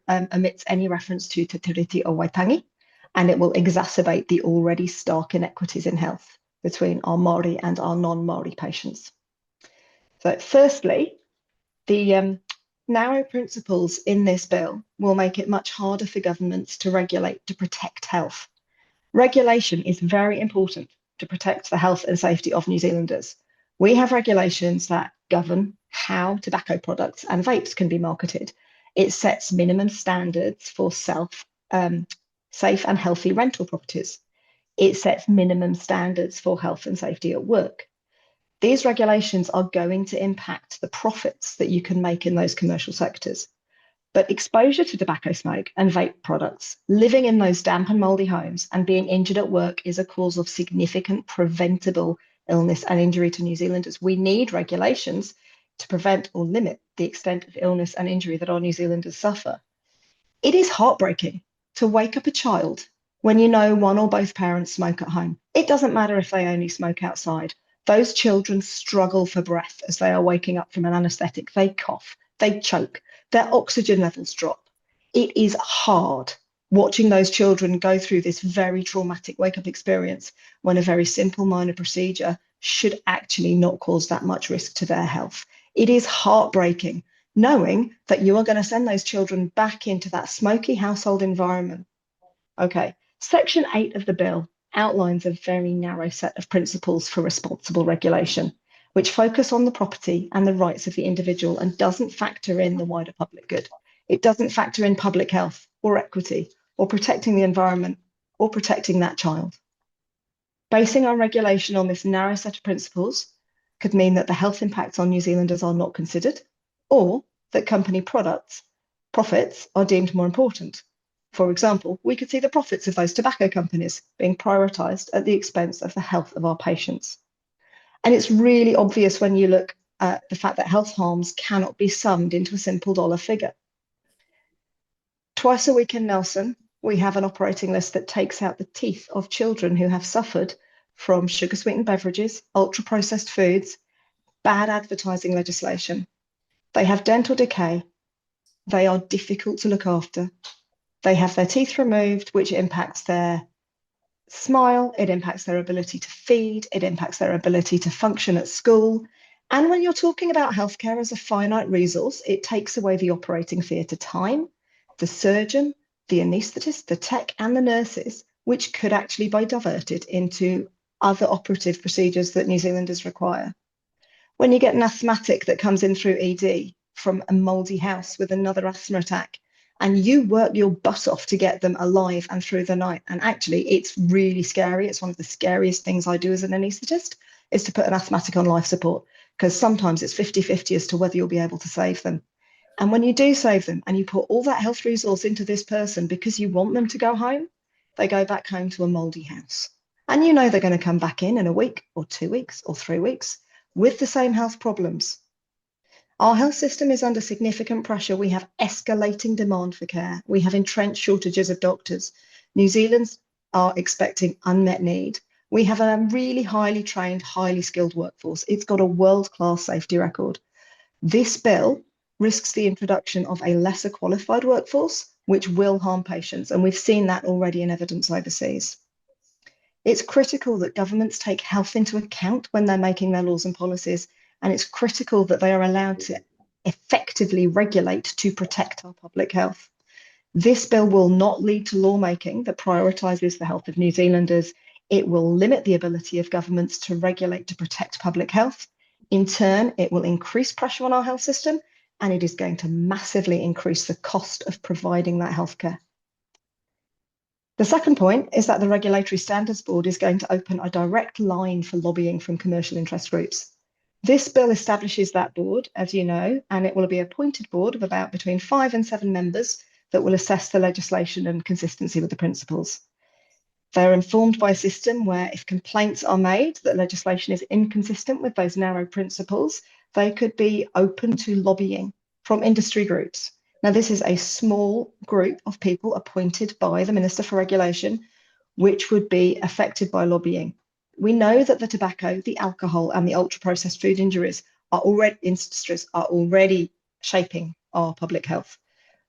omits any reference to Te Tiriti o Waitangi, and it will exacerbate the already stark inequities in health between our Māori and our non-Māori patients. So firstly, the narrow principles in this bill will make it much harder for governments to regulate to protect health. Regulation is very important to protect the health and safety of New Zealanders. We have regulations that govern how tobacco products and vapes can be marketed. It sets minimum standards for safe and healthy rental properties. It sets minimum standards for health and safety at work. These regulations are going to impact the profits that you can make in those commercial sectors. But exposure to tobacco smoke and vape products, living in those damp and mouldy homes and being injured at work is a cause of significant preventable illness and injury to New Zealanders. We need regulations to prevent or limit the extent of illness and injury that our New Zealanders suffer. It is heartbreaking to wake up a child when you know one or both parents smoke at home. It doesn't matter if they only smoke outside. Those children struggle for breath as they are waking up from an anaesthetic. They cough, they choke, their oxygen levels drop. It is hard watching those children go through this very traumatic wake-up experience when a very simple minor procedure should actually not cause that much risk to their health. It is heartbreaking knowing that you are going to send those children back into that smoky household environment. Okay, Section 8 of the bill outlines a very narrow set of principles for responsible regulation, which focus on the property and the rights of the individual and doesn't factor in the wider public good. It doesn't factor in public health or equity or protecting the environment or protecting that child. Basing our regulation on this narrow set of principles could mean that the health impacts on New Zealanders are not considered, or that company profits are deemed more important. For example, we could see the profits of those tobacco companies being prioritised at the expense of the health of our patients. And it's really obvious when you look at the fact that health harms cannot be summed into a simple dollar figure. Twice a week in Nelson, we have an operating list that takes out the teeth of children who have suffered from sugar-sweetened beverages, ultra-processed foods, bad advertising legislation. They have dental decay. They are difficult to look after. They have their teeth removed, which impacts their smile, it impacts their ability to feed, it impacts their ability to function at school. And when you're talking about healthcare as a finite resource, it takes away the operating theatre time, the surgeon, the anaesthetist, the tech, and the nurses, which could actually be diverted into other operative procedures that New Zealanders require. When you get an asthmatic that comes in through ED from a mouldy house with another asthma attack, and you work your butt off to get them alive and through the night. And actually, it's really scary. It's one of the scariest things I do as an anaesthetist, is to put an asthmatic on life support, because sometimes it's 50-50 as to whether you'll be able to save them. And when you do save them and you put all that health resource into this person because you want them to go home, they go back home to a mouldy house. And you know they're going to come back in a week or 2 weeks or 3 weeks with the same health problems. Our health system is under significant pressure. We have escalating demand for care. We have entrenched shortages of doctors. New Zealanders are expecting unmet need. We have a really highly trained, highly skilled workforce. It's got a world-class safety record. This bill risks the introduction of a lesser qualified workforce, which will harm patients, and we've seen that already in evidence overseas. It's critical that governments take health into account when they're making their laws and policies, and it's critical that they are allowed to effectively regulate to protect our public health. This bill will not lead to lawmaking that prioritises the health of New Zealanders. It will limit the ability of governments to regulate to protect public health. In turn, it will increase pressure on our health system, and it is going to massively increase the cost of providing that healthcare. The second point is that the Regulatory Standards Board is going to open a direct line for lobbying from commercial interest groups. This bill establishes that board, as you know, and it will be an appointed board of about between 5 and 7 members that will assess the legislation and consistency with the principles. They're informed by a system where if complaints are made that legislation is inconsistent with those narrow principles, they could be open to lobbying from industry groups. Now, this is a small group of people appointed by the Minister for Regulation, which would be affected by lobbying. We know that the tobacco, the alcohol, and the ultra-processed food industries are already shaping our public health.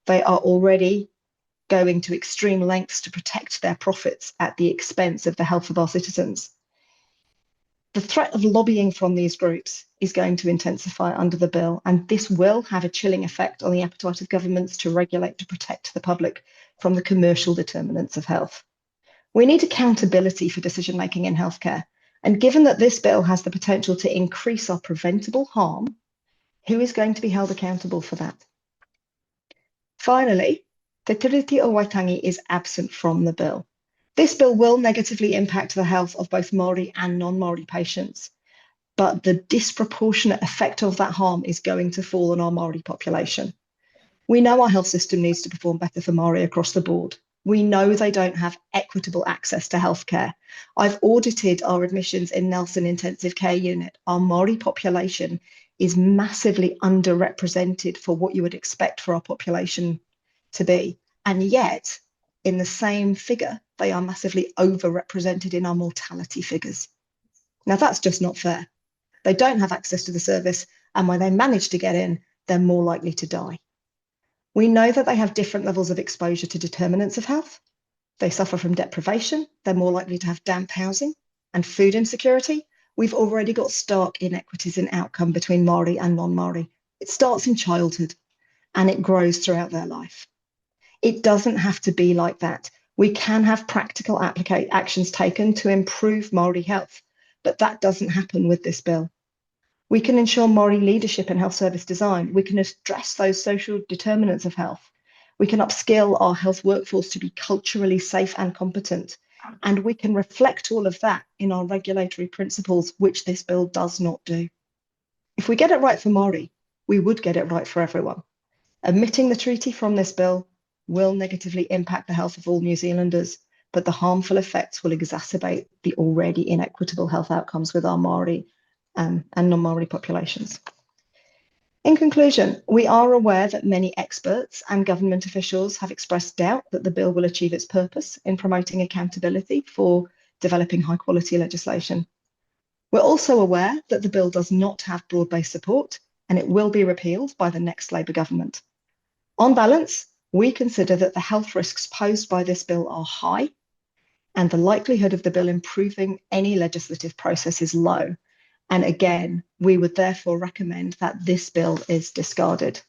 They are already going to extreme lengths to protect their profits at the expense of the health of our citizens. The threat of lobbying from these groups is going to intensify under the bill, and this will have a chilling effect on the appetite of governments to regulate to protect the public from the commercial determinants of health. We need accountability for decision-making in healthcare, and given that this bill has the potential to increase our preventable harm, who is going to be held accountable for that? Finally, the tiriti o Waitangi is absent from the bill. This bill will negatively impact the health of both Māori and non-Māori patients, but the disproportionate effect of that harm is going to fall on our Māori population. We know our health system needs to perform better for Māori across the board. We know they don't have equitable access to healthcare. I've audited our admissions in Nelson Intensive Care Unit. Our Māori population is massively underrepresented for what you would expect for our population to be. And yet, in the same figure, they are massively overrepresented in our mortality figures. Now, that's just not fair. They don't have access to the service, and when they manage to get in, they're more likely to die. We know that they have different levels of exposure to determinants of health. They suffer from deprivation. They're more likely to have damp housing and food insecurity. We've already got stark inequities in outcome between Māori and non-Māori. It starts in childhood and it grows throughout their life. It doesn't have to be like that. We can have practical actions taken to improve Māori health, but that doesn't happen with this bill. We can ensure Māori leadership in health service design. We can address those social determinants of health. We can upskill our health workforce to be culturally safe and competent. And we can reflect all of that in our regulatory principles, which this bill does not do. If we get it right for Māori, we would get it right for everyone. Omitting the treaty from this bill will negatively impact the health of all New Zealanders, but the harmful effects will exacerbate the already inequitable health outcomes with our Māori and non-Māori populations. In conclusion, we are aware that many experts and government officials have expressed doubt that the bill will achieve its purpose in promoting accountability for developing high quality legislation. We're also aware that the bill does not have broad-based support and it will be repealed by the next Labour government. On balance, we consider that the health risks posed by this bill are high and the likelihood of the bill improving any legislative process is low. And again, we would therefore recommend that this bill is discarded.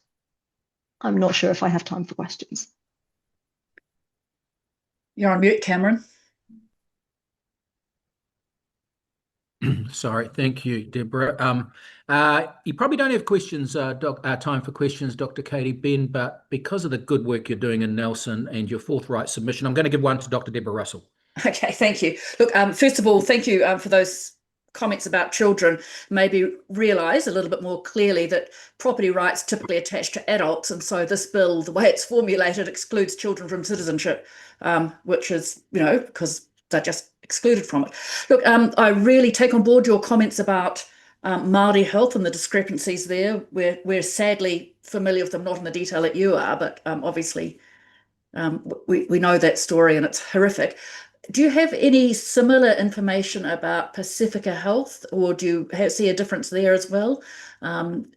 I'm not sure if I have time for questions. You're on mute, Cameron. Sorry, thank you, Deborah. You probably don't have questions, time for questions, Dr. Katie Ben, but because of the good work you're doing in Nelson and your forthright submission, I'm going to give one to Dr. Deborah Russell. Okay, thank you. Look, first of all, thank you for those comments about children. Maybe realise a little bit more clearly that property rights typically attach to adults, and so this bill, the way it's formulated, excludes children from citizenship, which is, because they're just excluded from it. Look, I really take on board your comments about Māori health and the discrepancies there. We're sadly familiar with them, not in the detail that you are, but obviously we know that story and it's horrific. Do you have any similar information about Pacifica Health, or do you see a difference there as well?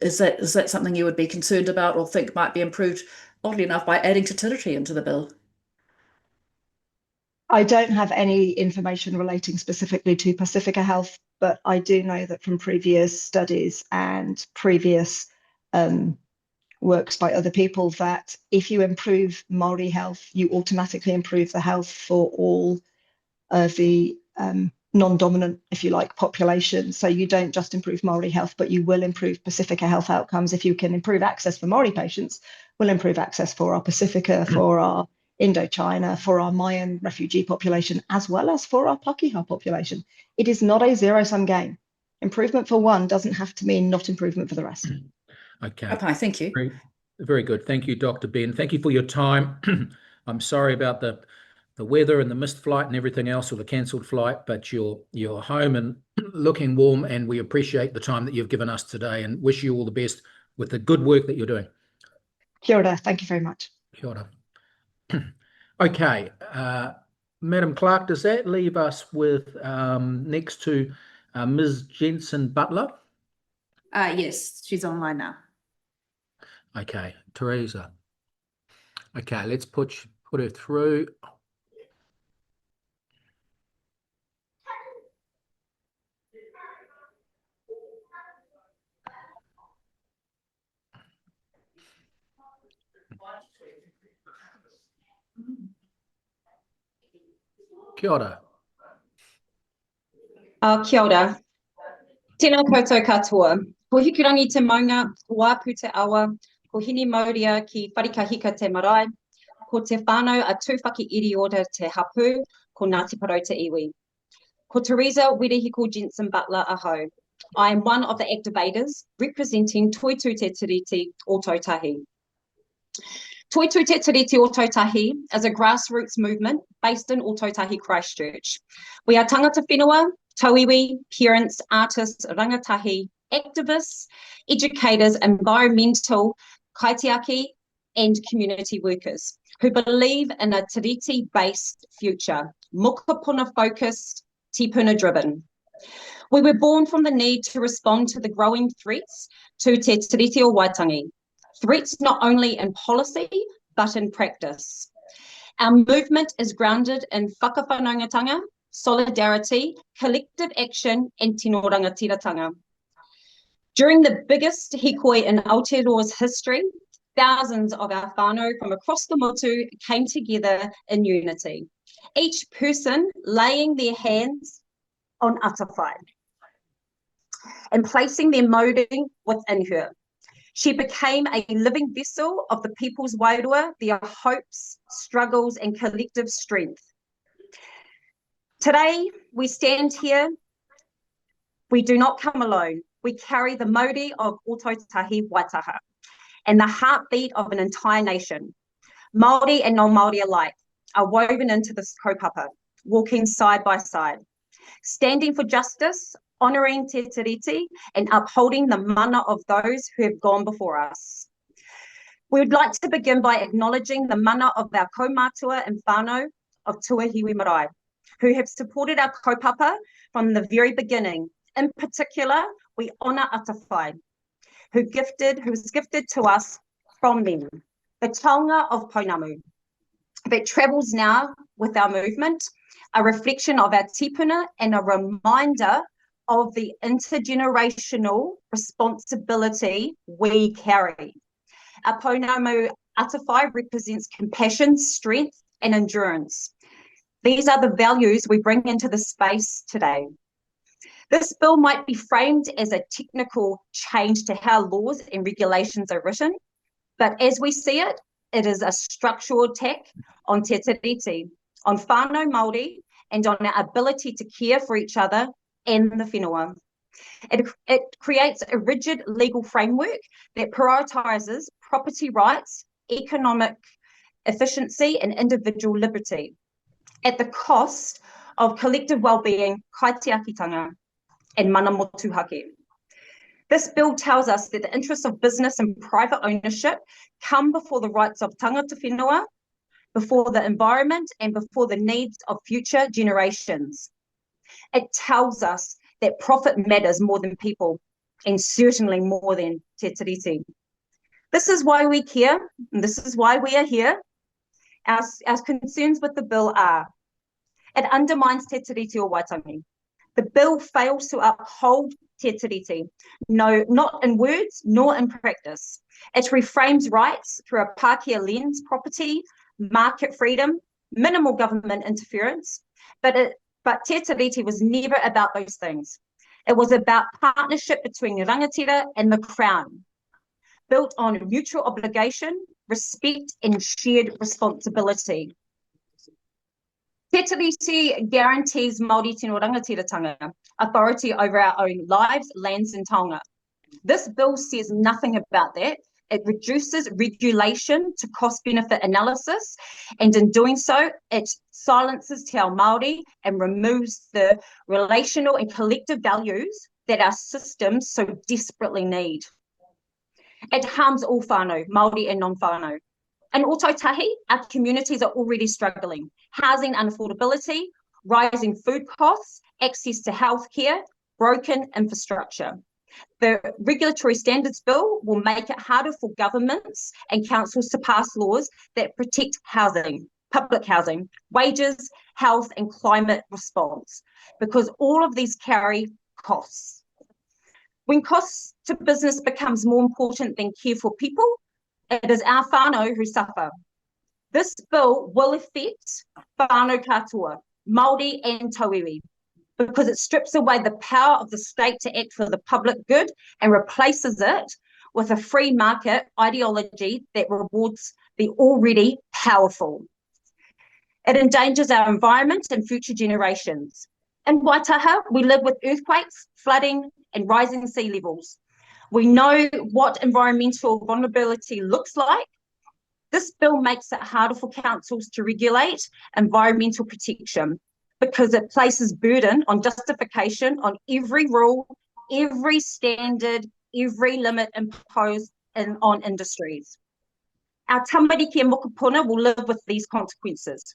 Is that something you would be concerned about or think might be improved, oddly enough, by adding fertility into the bill? I don't have any information relating specifically to Pacifica Health, but I do know that from previous studies and previous works by other people that if you improve Māori health, you automatically improve the health for all of the non-dominant, if you like, population. So you don't just improve Māori health, but you will improve Pacifica health outcomes. If you can improve access for Māori patients, we'll improve access for our Pacifica, for our Indochina, for our Mayan refugee population, as well as for our Pakeha population. It is not a zero-sum game. Improvement for one doesn't have to mean not improvement for the rest. Okay. Okay, thank you. Very good. Thank you, Dr. Ben. Thank you for your time. I'm sorry about the weather and the missed flight and everything else, or the cancelled flight, but you're home and looking warm, and we appreciate the time that you've given us today and wish you all the best with the good work that you're doing. Kia ora. Thank you very much. Kia ora. Okay, Madam Clerk, does that leave us with next to Ms. Jensen-Butler? Yes, she's online now. Okay, Teresa. Okay, let's put her through. Kia ora. Kia ora. Tēnā koutou katoa. Ko hikurangi te maunga, wāpu te awa, ko hini mauria ki wharikahika te marae, ko te whānau a tūwhaki iri order te hapu, ko Ngāti Porou te iwi. Ko Teresa Werehiko Jensen-Butler aho. I am one of the activators representing Toitū Te Tiriti o Tautahi. Toitū Te Tiriti o Tautahi is a grassroots movement based in Ōtautahi, Christchurch. We are tangata whenua, tauiwi, parents, artists, rangatahi, activists, educators, environmental, kaitiaki, and community workers who believe in a tiriti-based future, mokopuna-focused, tipuna-driven. We were born from the need to respond to the growing threats to te tiriti o Waitangi, threats not only in policy, but in practice. Our movement is grounded in whakawhanaungatanga, solidarity, collective action, and tino rangatiratanga. During the biggest hikoi in Aotearoa's history, thousands of our whānau from across the motu came together in unity. each person laying their hands on Atawhai and placing their molding within her. She became a living vessel of the people's wairua, their hopes, struggles, and collective strength. Today, we stand here. We do not come alone. We carry the mauri of Ōtautahi Waitaha and the heartbeat of an entire nation. Māori and non-Māori alike are woven into this kaupapa, walking side by side, standing for justice, honouring te tiriti, and upholding the mana of those who have gone before us. We would like to begin by acknowledging the mana of our kaumātua and whānau of Tuahiwi Marae, who have supported our kaupapa from the very beginning. In particular, we honour Atawhai, who was gifted to us from them, the taonga of Pounamu, that travels now with our movement, a reflection of our tipuna and a reminder of the intergenerational responsibility we carry. Our Pounamu Atawhai represents compassion, strength, and endurance. These are the values we bring into the space today. This bill might be framed as a technical change to how laws and regulations are written, but as we see it, it is a structural attack on te tiriti, on whānau Māori, and on our ability to care for each other and the whenua. It creates a rigid legal framework that prioritises property rights, economic efficiency, and individual liberty at the cost of collective well-being, kaitiakitanga, and mana motuhake. This bill tells us that the interests of business and private ownership come before the rights of tangata whenua, before the environment, and before the needs of future generations. It tells us that profit matters more than people, and certainly more than te tiriti. This is why we care, and this is why we are here. Our concerns with the bill are: it undermines te tiriti o Waitangi. The bill fails to uphold te tiriti, no, not in words nor in practice. It reframes rights through a Pākehā lens, property, market freedom, minimal government interference, but te tiriti was never about those things. It was about partnership between rangatira and the Crown, built on mutual obligation, respect, and shared responsibility. Te tiriti guarantees Māori tino rangatiratanga authority over our own lives, lands, and taonga. This bill says nothing about that. It reduces regulation to cost-benefit analysis, and in doing so, it silences te ao Māori and removes the relational and collective values that our systems so desperately need. It harms all whānau, Māori and non-whānau. In Ōtautahi, our communities are already struggling. Housing unaffordability, rising food costs, access to healthcare, broken infrastructure. The Regulatory Standards Bill will make it harder for governments and councils to pass laws that protect housing, public housing, wages, health, and climate response, because all of these carry costs. When costs to business becomes more important than care for people, it is our whānau who suffer. This bill will affect whānau katoa, Māori and Tauira, because it strips away the power of the state to act for the public good and replaces it with a free market ideology that rewards the already powerful. It endangers our environment and future generations. In Waitaha, we live with earthquakes, flooding, and rising sea levels. We know what environmental vulnerability looks like. This bill makes it harder for councils to regulate environmental protection because it places burden on justification on every rule, every standard, every limit imposed on industries. Our tamariki and mokopuna will live with these consequences.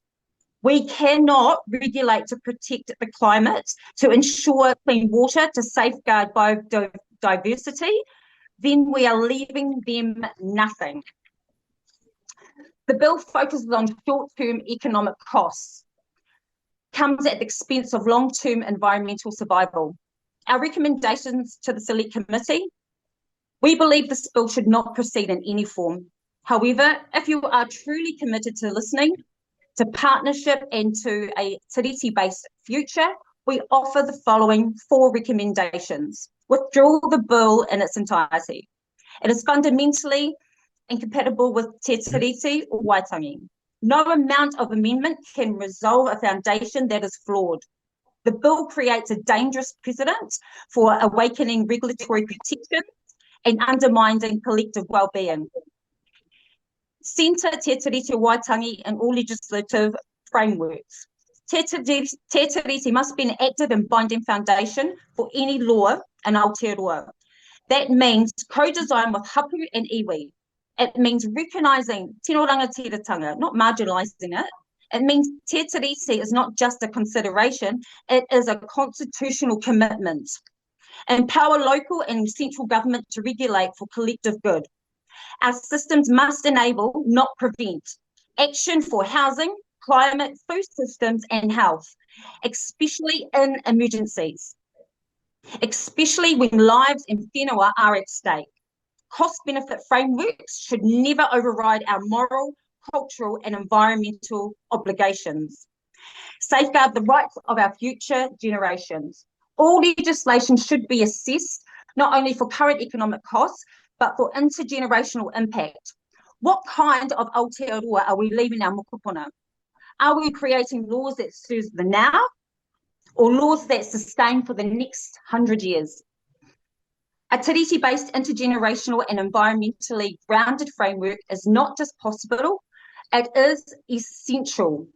We cannot regulate to protect the climate, to ensure clean water, to safeguard biodiversity, then we are leaving them nothing. The bill focuses on short-term economic costs, comes at the expense of long-term environmental survival. Our recommendations to the Select Committee: we believe this bill should not proceed in any form. However, if you are truly committed to listening, to partnership and to a tiriti-based future, we offer the following 4 recommendations. Withdraw the bill in its entirety. It is fundamentally incompatible with te tiriti or waitangi. No amount of amendment can resolve a foundation that is flawed. The bill creates a dangerous precedent for awakening regulatory protection and undermining collective well-being. Centre te tiriti o waitangi in all legislative frameworks. Te tiriti must be an active and binding foundation for any law in Aotearoa. That means co-design with hapu and iwi. It means recognising tino rangatiratanga, not marginalising it. It means te tiriti is not just a consideration, it is a constitutional commitment. Empower local and central government to regulate for collective good. Our systems must enable, not prevent, action for housing, climate, food systems and health, especially in emergencies, especially when lives and whenua are at stake. Cost-benefit frameworks should never override our moral, cultural and environmental obligations. Safeguard the rights of our future generations. All legislation should be assessed not only for current economic costs, but for intergenerational impact. What kind of Aotearoa are we leaving our mokopuna? Are we creating laws that serve the now or laws that sustain for the next 100 years? A tiriti-based intergenerational and environmentally grounded framework is not just possible, it is essential.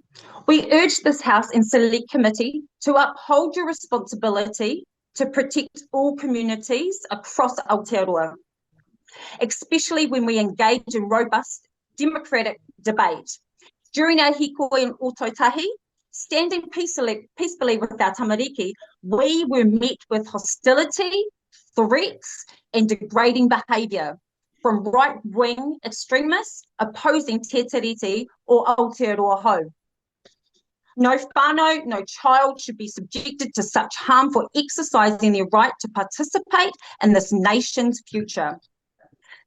We urge this House and Select Committee to uphold your responsibility to protect all communities across Aotearoa, especially when we engage in robust democratic debate. During our hikoi in Ototahi, standing peacefully with our tamariki, we were met with hostility, threats and degrading behaviour from right-wing extremists opposing te tiriti or Aotearoa hou. No whānau, no child should be subjected to such harm for exercising their right to participate in this nation's future.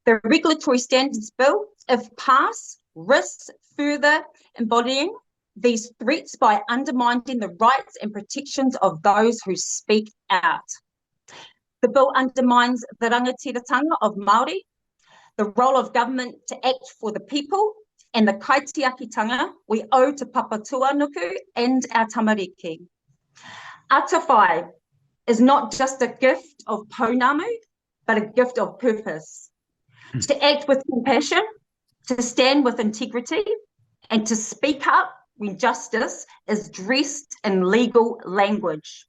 The Regulatory Standards Bill, if passed, risks further embodying these threats by undermining the rights and protections of those who speak out. The bill undermines the rangatiratanga of Māori, the role of government to act for the people, and the kaitiakitanga we owe to Papatūānuku and our tamariki. Atawhai is not just a gift of pounamu, but a gift of purpose. To act with compassion, to stand with integrity, and to speak up when justice is dressed in legal language.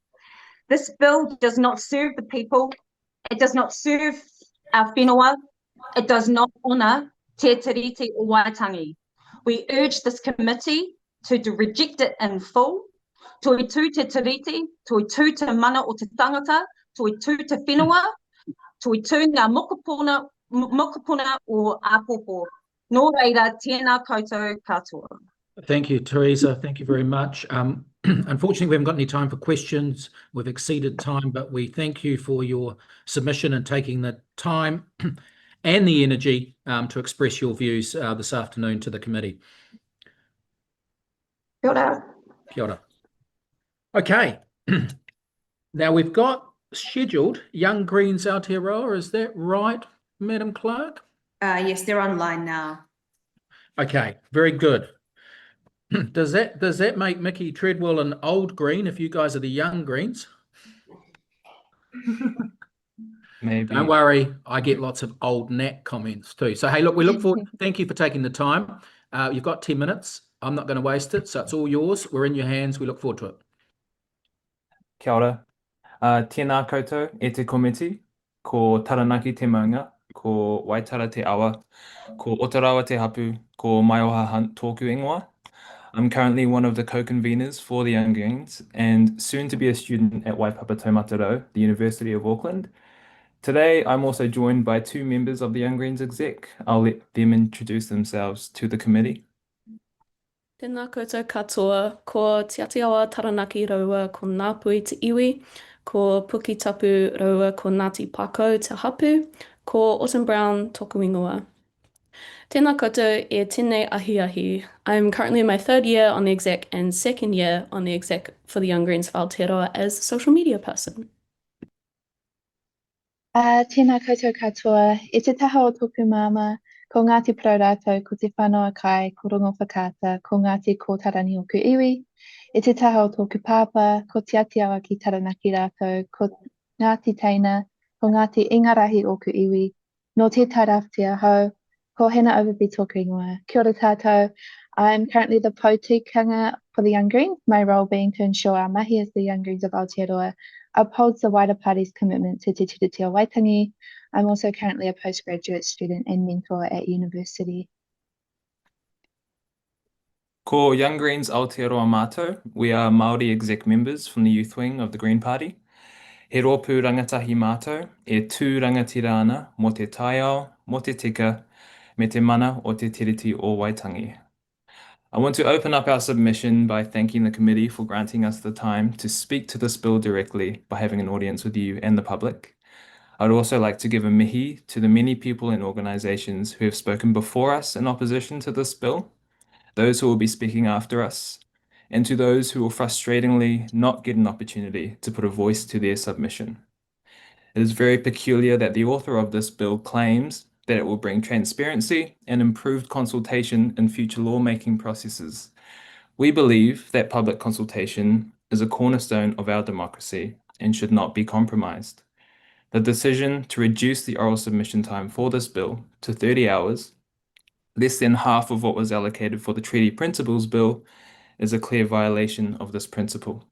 This bill does not serve the people, it does not serve our whenua, it does not honour te tiriti o waitangi. We urge this committee to reject it in full. Toi tū te tiriti, toi tū te mana o te tangata, toi tū te whenua, toi tū ngā mokopuna o āpopo. Nō reira, tēnā koutou katoa. Thank you, Teresa. Thank you very much. Unfortunately, we haven't got any time for questions. We've exceeded time, but we thank you for your submission and taking the time and the energy to express your views this afternoon to the committee. Kia ora. Kia ora. Okay. Now we've got scheduled Young Greens Aotearoa. Is that right, Madam Clerk? Yes, they're online now. Okay, very good. Does that make Mickey Treadwell an old green if you guys are the young greens? Maybe. Don't worry, I get lots of old Nat comments too. So hey, look, we look forward. Thank you for taking the time. You've got 10 minutes. I'm not going to waste it, so it's all yours. We're in your hands. We look forward to it. Kia ora. Tēnā koutou e te komiti, ko Taranaki te maunga, ko Waitara te awa, ko Aotearoa te hapu, ko Maioha Hunt tōku ingoa. I'm currently one of the co-conveners for the Young Greens and soon to be a student at Waipapa Taumataro, the University of Auckland. Today, I'm also joined by 2 members of the Young Greens exec. I'll let them introduce themselves to the committee. Tēnā koutou katoa, ko Te Atiawa Taranaki Raua ko Ngāpui te iwi, ko Puki Tapu Raua ko Ngati Pākau te hapu, ko Autumn Brown tōku ingoa. Tēnā koutou e tēnei ahi. I'm currently in my 3rd year on the exec and 2nd year on the exec for the Young Greens of Aotearoa as a social media person. Tēnā koutou katoa, e te taha o tōku māma, ko Ngati Pro rātou, ko te whanau kai, ko rongo whakata, ko Ngati kōtarani o ku iwi. E te taha o tōku pāpā, ko te Aotearoa ki Taranaki rātou, ko Ngati Teina, ko Ngati Ingarahi o ku iwi. No te tairāwhia hau, ko Hena Overby tōku ingoa. Kia ora tātou. I'm currently the pōtikanga for the Young Greens, my role being to ensure our mahi as the Young Greens of Aotearoa upholds the wider party's commitment to Te Tiriti o Waitangi. I'm also currently a postgraduate student and mentor at university. Ko Young Greens Aotearoa mātou, we are Māori exec members from the youth wing of the Green Party. He rōpū rangatahi mātou, e tū rangatira ana mo te taiao, mo te tika, me te mana o Te Tiriti o Waitangi. I want to open up our submission by thanking the committee for granting us the time to speak to this bill directly by having an audience with you and the public. I'd also like to give a mihi to the many people and organisations who have spoken before us in opposition to this bill, those who will be speaking after us, and to those who will frustratingly not get an opportunity to put a voice to their submission. It is very peculiar that the author of this bill claims that it will bring transparency and improved consultation in future lawmaking processes. We believe that public consultation is a cornerstone of our democracy and should not be compromised. The decision to reduce the oral submission time for this bill to 30 hours, less than half of what was allocated for the Treaty Principles Bill, is a clear violation of this principle.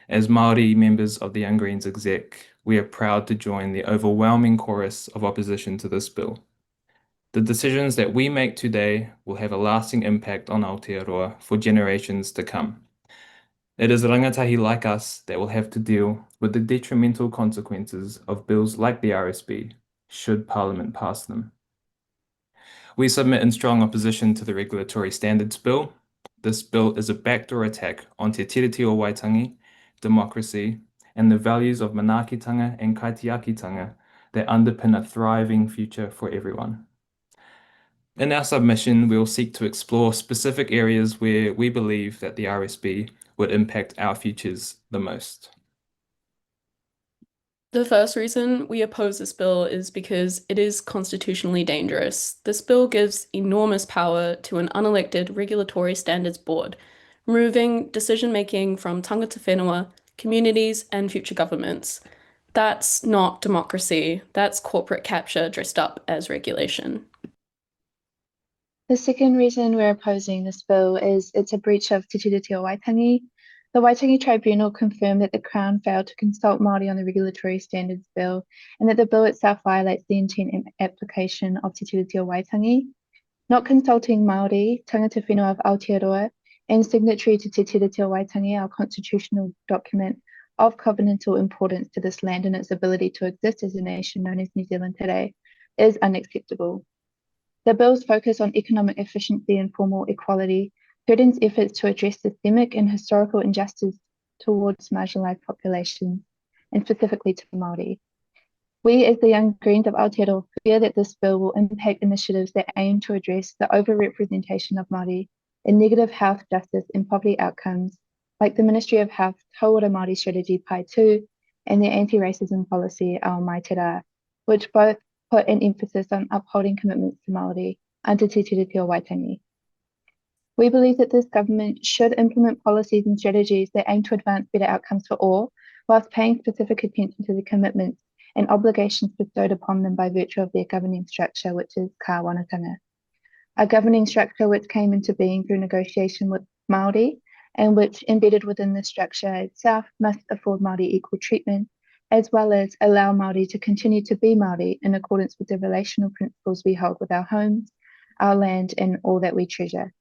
As Māori members of the Young Greens exec, we are proud to join the overwhelming chorus of opposition to this bill. The decisions that we make today will have a lasting impact on Aotearoa for generations to come. It is rangatahi like us that will have to deal with the detrimental consequences of bills like the RSB, should Parliament pass them. We submit in strong opposition to the Regulatory Standards Bill. This bill is a backdoor attack on Te Tiriti o Waitangi, democracy, and the values of manaakitanga and kaitiakitanga that underpin a thriving future for everyone. In our submission, we will seek to explore specific areas where we believe that the RSB would impact our futures the most. The first reason we oppose this bill is because it is constitutionally dangerous. This bill gives enormous power to an unelected Regulatory Standards Board, removing decision-making from tangata whenua, communities, and future governments. That's not democracy. That's corporate capture dressed up as regulation. The second reason we're opposing this bill is it's a breach of Te Tiriti o Waitangi. The Waitangi Tribunal confirmed that the Crown failed to consult Māori on the Regulatory Standards Bill and that the bill itself violates the intent and application of Te Tiriti o Waitangi. Not consulting Māori, tangata whenua of Aotearoa, and signatory to Te Tiriti o Waitangi, our constitutional document of covenantal importance to this land and its ability to exist as a nation known as New Zealand today, is unacceptable. The bill's focus on economic efficiency and formal equality threatens efforts to address systemic and historical injustice towards marginalised populations, and specifically to Māori. We, as the Young Greens of Aotearoa, fear that this bill will impact initiatives that aim to address the overrepresentation of Māori in negative health, justice, and poverty outcomes, like the Ministry of Health Tauira Māori Strategy Pai 2 and the anti-racism policy Ao Mai Te Rā, which both put an emphasis on upholding commitments to Māori under Te Tiriti o Waitangi. We believe that this government should implement policies and strategies that aim to advance better outcomes for all, whilst paying specific attention to the commitments and obligations bestowed upon them by virtue of their governing structure, which is kāwanatanga. A governing structure which came into being through negotiation with Māori, and which, embedded within the structure itself, must afford Māori equal treatment, as well as allow Māori to continue to be Māori in accordance with the relational principles we hold with our homes, our land, and all that we treasure.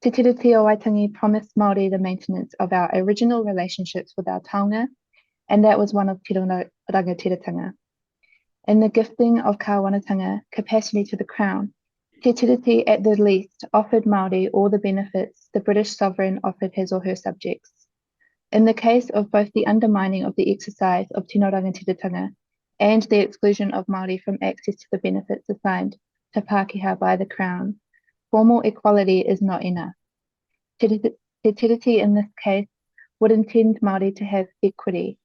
Te Tiriti o Waitangi promised Māori the maintenance of our original relationships with our taonga, and that was one of te rangatiratanga. In the gifting of kāwanatanga capacity to the Crown, Te Tiriti at the least offered Māori all the benefits the British sovereign offered his or her subjects. In the case of both the undermining of the exercise of tino rangatiratanga and the exclusion of Māori from access to the benefits assigned to Pākehā by the Crown, formal equality is not enough. Te tiriti in this case would intend Māori to have equity,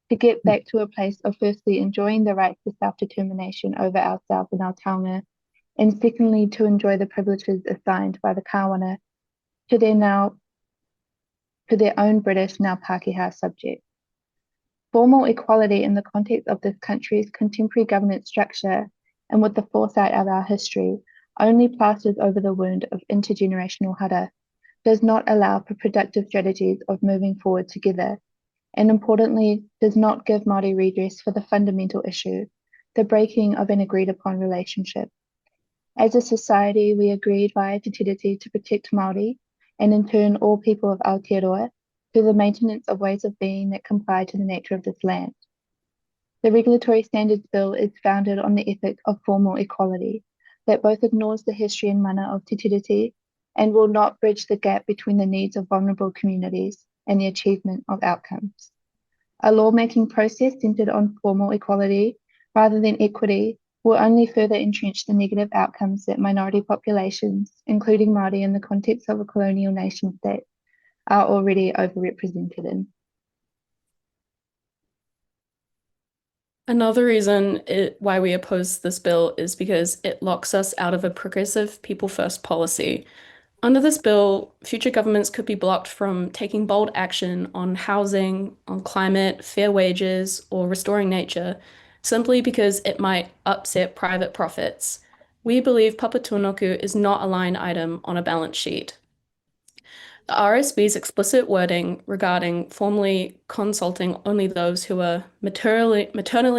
to get back to a place of firstly enjoying the right to self-determination over ourselves and our taonga, and secondly to enjoy the privileges assigned by the Kawena to their own British, now Pākehā subjects. Formal equality in the context of this country's contemporary governance structure and with the foresight of our history only plasters over the wound of intergenerational hara, does not allow for productive strategies of moving forward together, and importantly, does not give Māori redress for the fundamental issue, the breaking of an agreed upon relationship. As a society, we agreed via Te Tiriti to protect Māori, and in turn all people of Aotearoa, through the maintenance of ways of being that comply to the nature of this land. The Regulatory Standards Bill is founded on the ethic of formal equality, that both ignores the history and mana of Te Tiriti and will not bridge the gap between the needs of vulnerable communities and the achievement of outcomes. A lawmaking process centred on formal equality rather than equity will only further entrench the negative outcomes that minority populations, including Māori in the context of a colonial nation state, are already overrepresented in. Another reason why we oppose this bill is because it locks us out of a progressive people-first policy. Under this bill, future governments could be blocked from taking bold action on housing, on climate, fair wages, or restoring nature, simply because it might upset private profits. We believe papatūānuku is not a line item on a balance sheet. The RSB's explicit wording regarding formally consulting only those who are materially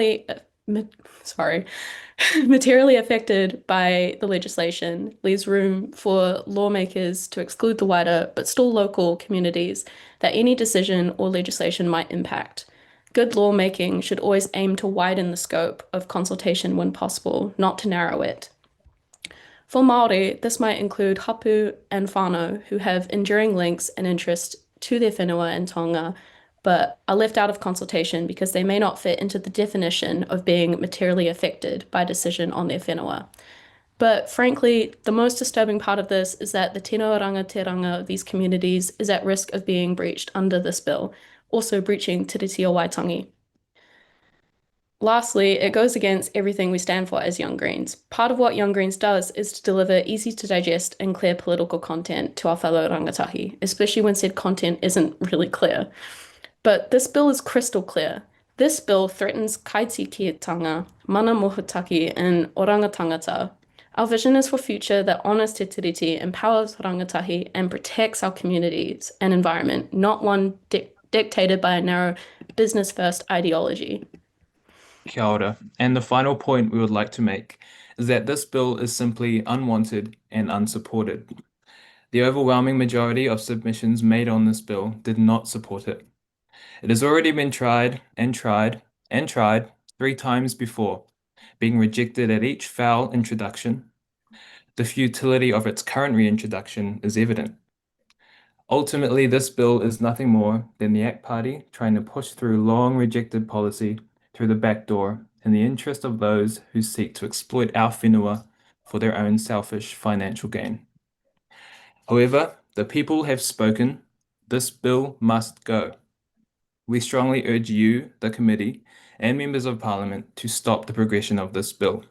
affected by the legislation leaves room for lawmakers to exclude the wider but still local communities that any decision or legislation might impact. Good lawmaking should always aim to widen the scope of consultation when possible, not to narrow it. For Māori, this might include hapu and whānau who have enduring links and interest to their whenua and tonga, but are left out of consultation because they may not fit into the definition of being materially affected by a decision on their whenua. But frankly, the most disturbing part of this is that the tino rangatira of these communities is at risk of being breached under this bill, also breaching Te Reti o Waitangi. Lastly, it goes against everything we stand for as Young Greens. Part of what Young Greens does is to deliver easy to digest and clear political content to our fellow rangatahi, especially when said content isn't really clear. But this bill is crystal clear. This bill threatens kaitikiitanga, mana mohutaki, and oranga tangata. Our vision is for a future that honours Te Tiriti, empowers rangatahi, and protects our communities and environment, not one dictated by a narrow business-first ideology. Kia ora. And the final point we would like to make is that this bill is simply unwanted and unsupported. The overwhelming majority of submissions made on this bill did not support it. It has already been tried and tried and tried 3 times before, being rejected at each foul introduction. The futility of its current reintroduction is evident. Ultimately, this bill is nothing more than the ACT Party trying to push through long rejected policy through the back door in the interest of those who seek to exploit our whenua for their own selfish financial gain. However, the people have spoken. This bill must go. We strongly urge you, the committee, and members of Parliament to stop the progression of this bill.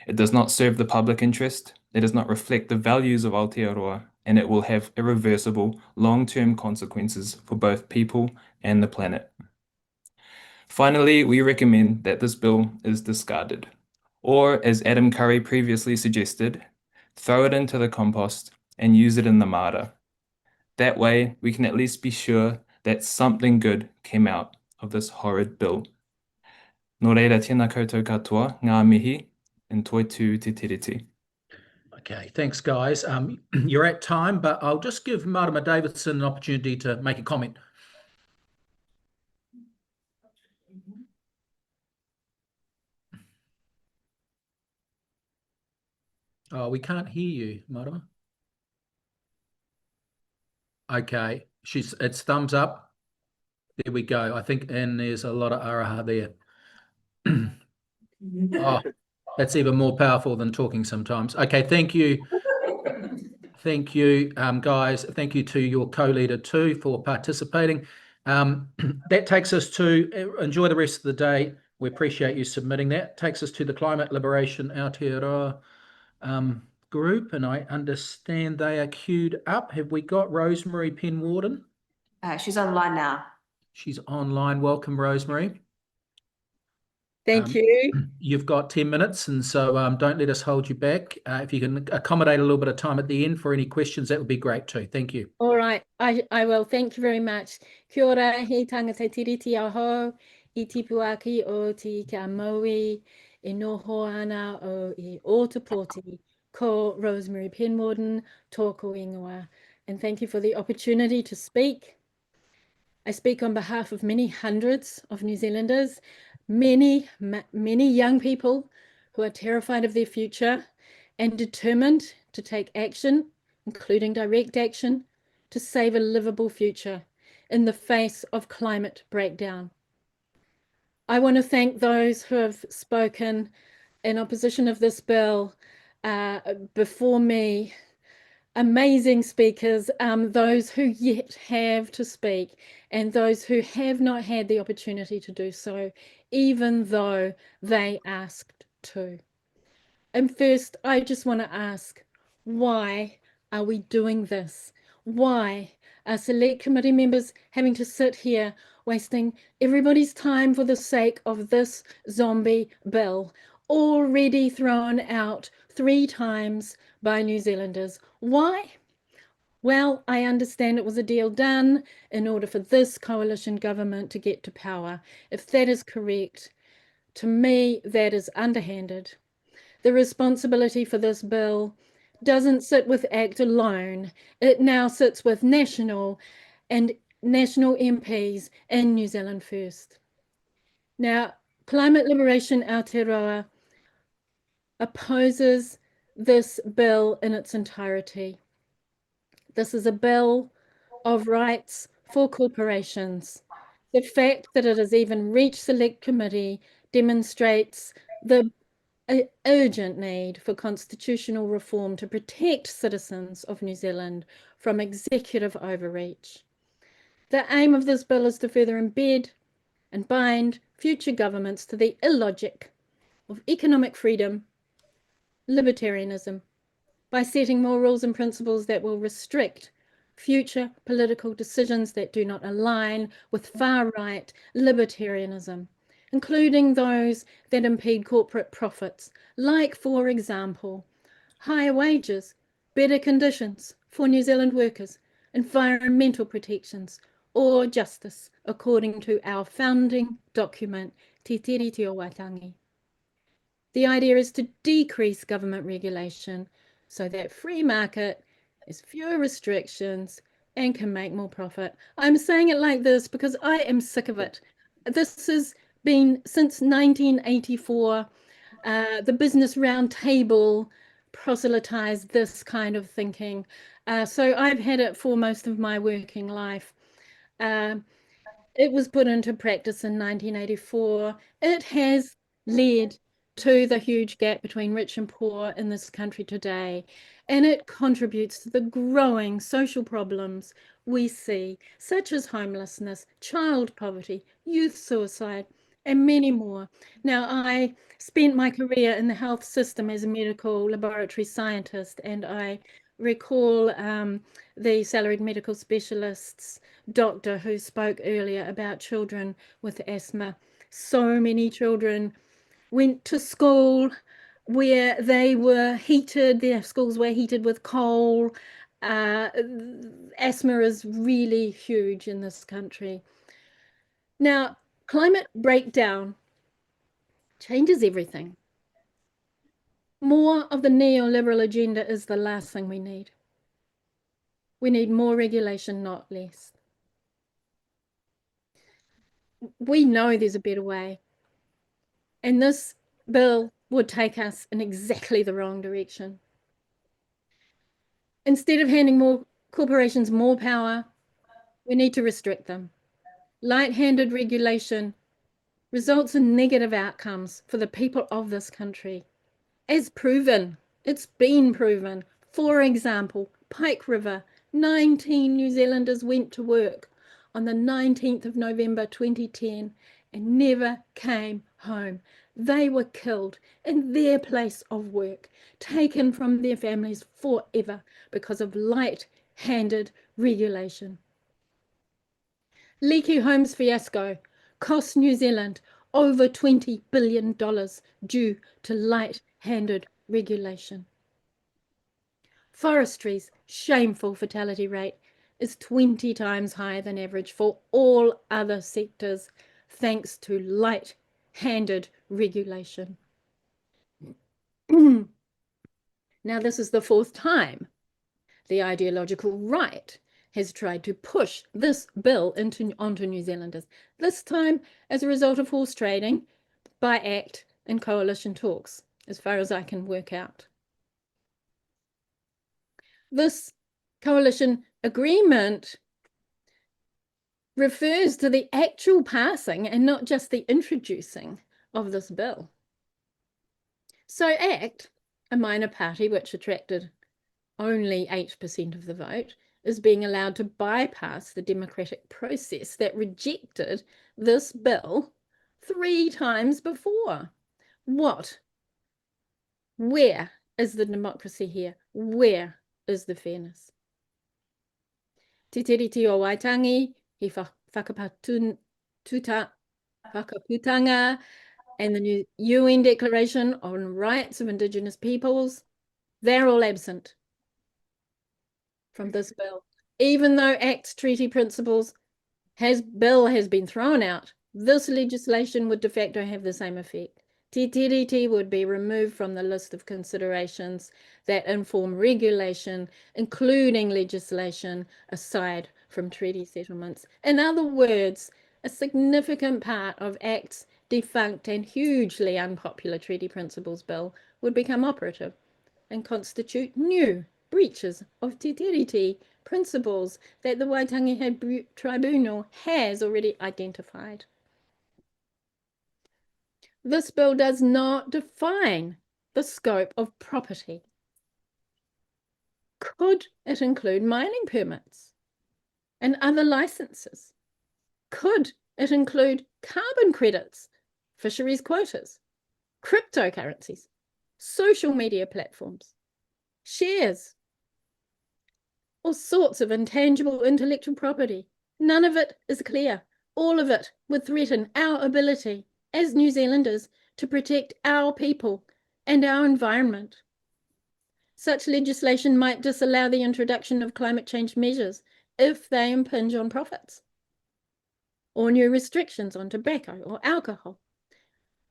It does not serve the public interest, it does not reflect the values of Aotearoa, and it will have irreversible long-term consequences for both people and the planet. Finally, we recommend that this bill is discarded, or as Adam Curry previously suggested, throw it into the compost and use it in the mara. That way, we can at least be sure that something good came out of this horrid bill. Nō reira, tēnā koutou katoa, ngā mihi, and toi tū te tiriti. Okay, thanks, guys. You're at time, but I'll just give Marama Davidson an opportunity to make a comment. Oh, we can't hear you, Marama. Okay, it's thumbs up. There we go. I think, and there's a lot of araha there. Oh, That's even more powerful than talking sometimes. Okay, thank you. Thank you, guys. Thank you to your co-leader too for participating. That takes us to enjoy the rest of the day. We appreciate you submitting that. Takes us to the Climate Liberation Aotearoa group, and I understand they are queued up. Have we got Rosemary Penwarden? She's online now. She's online. Welcome, Rosemary. Thank you. You've got 10 minutes, and so don't let us hold you back. If you can accommodate a little bit of time at the end for any questions, that would be great too. Thank you. All right, I will. Thank you very much. Kia ora, he tangata tiriti aho, I tipuaki o Tika Maui, e noho ana o I Ōtepoti, ko Rosemary Penwarden, tōku ingoa. And thank you for the opportunity to speak. I speak on behalf of many hundreds of New Zealanders, many young people who are terrified of their future and determined to take action, including direct action, to save a livable future in the face of climate breakdown. I want to thank those who have spoken in opposition of this bill before me. Amazing speakers, those who yet have to speak and those who have not had the opportunity to do so, even though they asked to. And first, I just want to ask, why are we doing this? Why are select committee members having to sit here wasting everybody's time for the sake of this zombie bill, already thrown out 3 times by New Zealanders? Why? Well, I understand it was a deal done in order for this coalition government to get to power. If that is correct, to me, that is underhanded. The responsibility for this bill doesn't sit with ACT alone. It now sits with national MPs in New Zealand First. Now, Climate Liberation Aotearoa opposes this bill in its entirety. This is a bill of rights for corporations. The fact that it has even reached select committee demonstrates the urgent need for constitutional reform to protect citizens of New Zealand from executive overreach. The aim of this bill is to further embed and bind future governments to the illogic of economic freedom, libertarianism, by setting more rules and principles that will restrict future political decisions that do not align with far-right libertarianism, including those that impede corporate profits, like, for example, higher wages, better conditions for New Zealand workers, environmental protections, or justice, according to our founding document, Te Tiriti o Waitangi. The idea is to decrease government regulation so that free market has fewer restrictions and can make more profit. I'm saying it like this because I am sick of it. This has been since 1984. The Business Roundtable proselytized this kind of thinking. So I've had it for most of my working life. It was put into practice in 1984. It has led to the huge gap between rich and poor in this country today, and it contributes to the growing social problems we see, such as homelessness, child poverty, youth suicide, and many more. Now, I spent my career in the health system as a medical laboratory scientist, and I recall the salaried medical specialist's doctor who spoke earlier about children with asthma. So many children went to school where they were heated, their schools were heated with coal. Asthma is really huge in this country. Now, climate breakdown changes everything. More of the neoliberal agenda is the last thing we need. We need more regulation, not less. We know there's a better way. And this bill would take us in exactly the wrong direction. Instead of handing more corporations more power, we need to restrict them. Light-handed regulation results in negative outcomes for the people of this country. as proven. It's been proven. For example, Pike River, 19 New Zealanders went to work on the 19th of November 2010 and never came home. They were killed in their place of work, taken from their families forever because of light-handed regulation. Leaky Homes fiasco cost New Zealand over $20 billion due to light-handed regulation. Forestry's shameful fatality rate is 20 times higher than average for all other sectors, thanks to light-handed regulation. Now, this is the fourth time the ideological right has tried to push this bill onto New Zealanders, this time as a result of horse trading by ACT and coalition talks, as far as I can work out. This coalition agreement refers to the actual passing and not just the introducing of this bill. So ACT, a minor party which attracted only 8% of the vote, is being allowed to bypass the democratic process that rejected this bill 3 times before. What? Where is the democracy here? Where is the fairness? Te tiriti o Waitangi, he whakaputanga, and the new UN Declaration on Rights of Indigenous Peoples, they're all absent from this bill. Even though ACT's treaty principles bill has been thrown out, this legislation would de facto have the same effect. Te tiriti would be removed from the list of considerations that inform regulation, including legislation aside from treaty settlements. In other words, a significant part of ACT's defunct and hugely unpopular treaty principles bill would become operative and constitute new breaches of te tiriti principles that the Waitangi Tribunal has already identified. This bill does not define the scope of property. Could it include mining permits and other licenses? Could it include carbon credits, fisheries quotas, cryptocurrencies, social media platforms, shares, all sorts of intangible intellectual property? None of it is clear. All of it would threaten our ability as New Zealanders to protect our people and our environment. Such legislation might disallow the introduction of climate change measures if they impinge on profits, or new restrictions on tobacco or alcohol,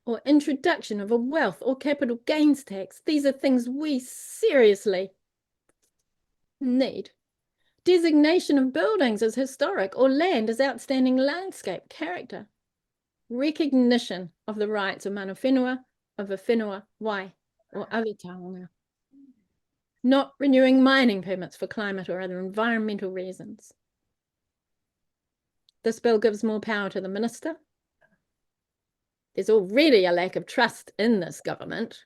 or introduction of a wealth or capital gains tax. These are things we seriously need. Designation of buildings as historic or land as outstanding landscape character. Recognition of the rights of mana whenua, of a whenua wai, or other taonga. Not renewing mining permits for climate or other environmental reasons. This bill gives more power to the minister. There's already a lack of trust in this government,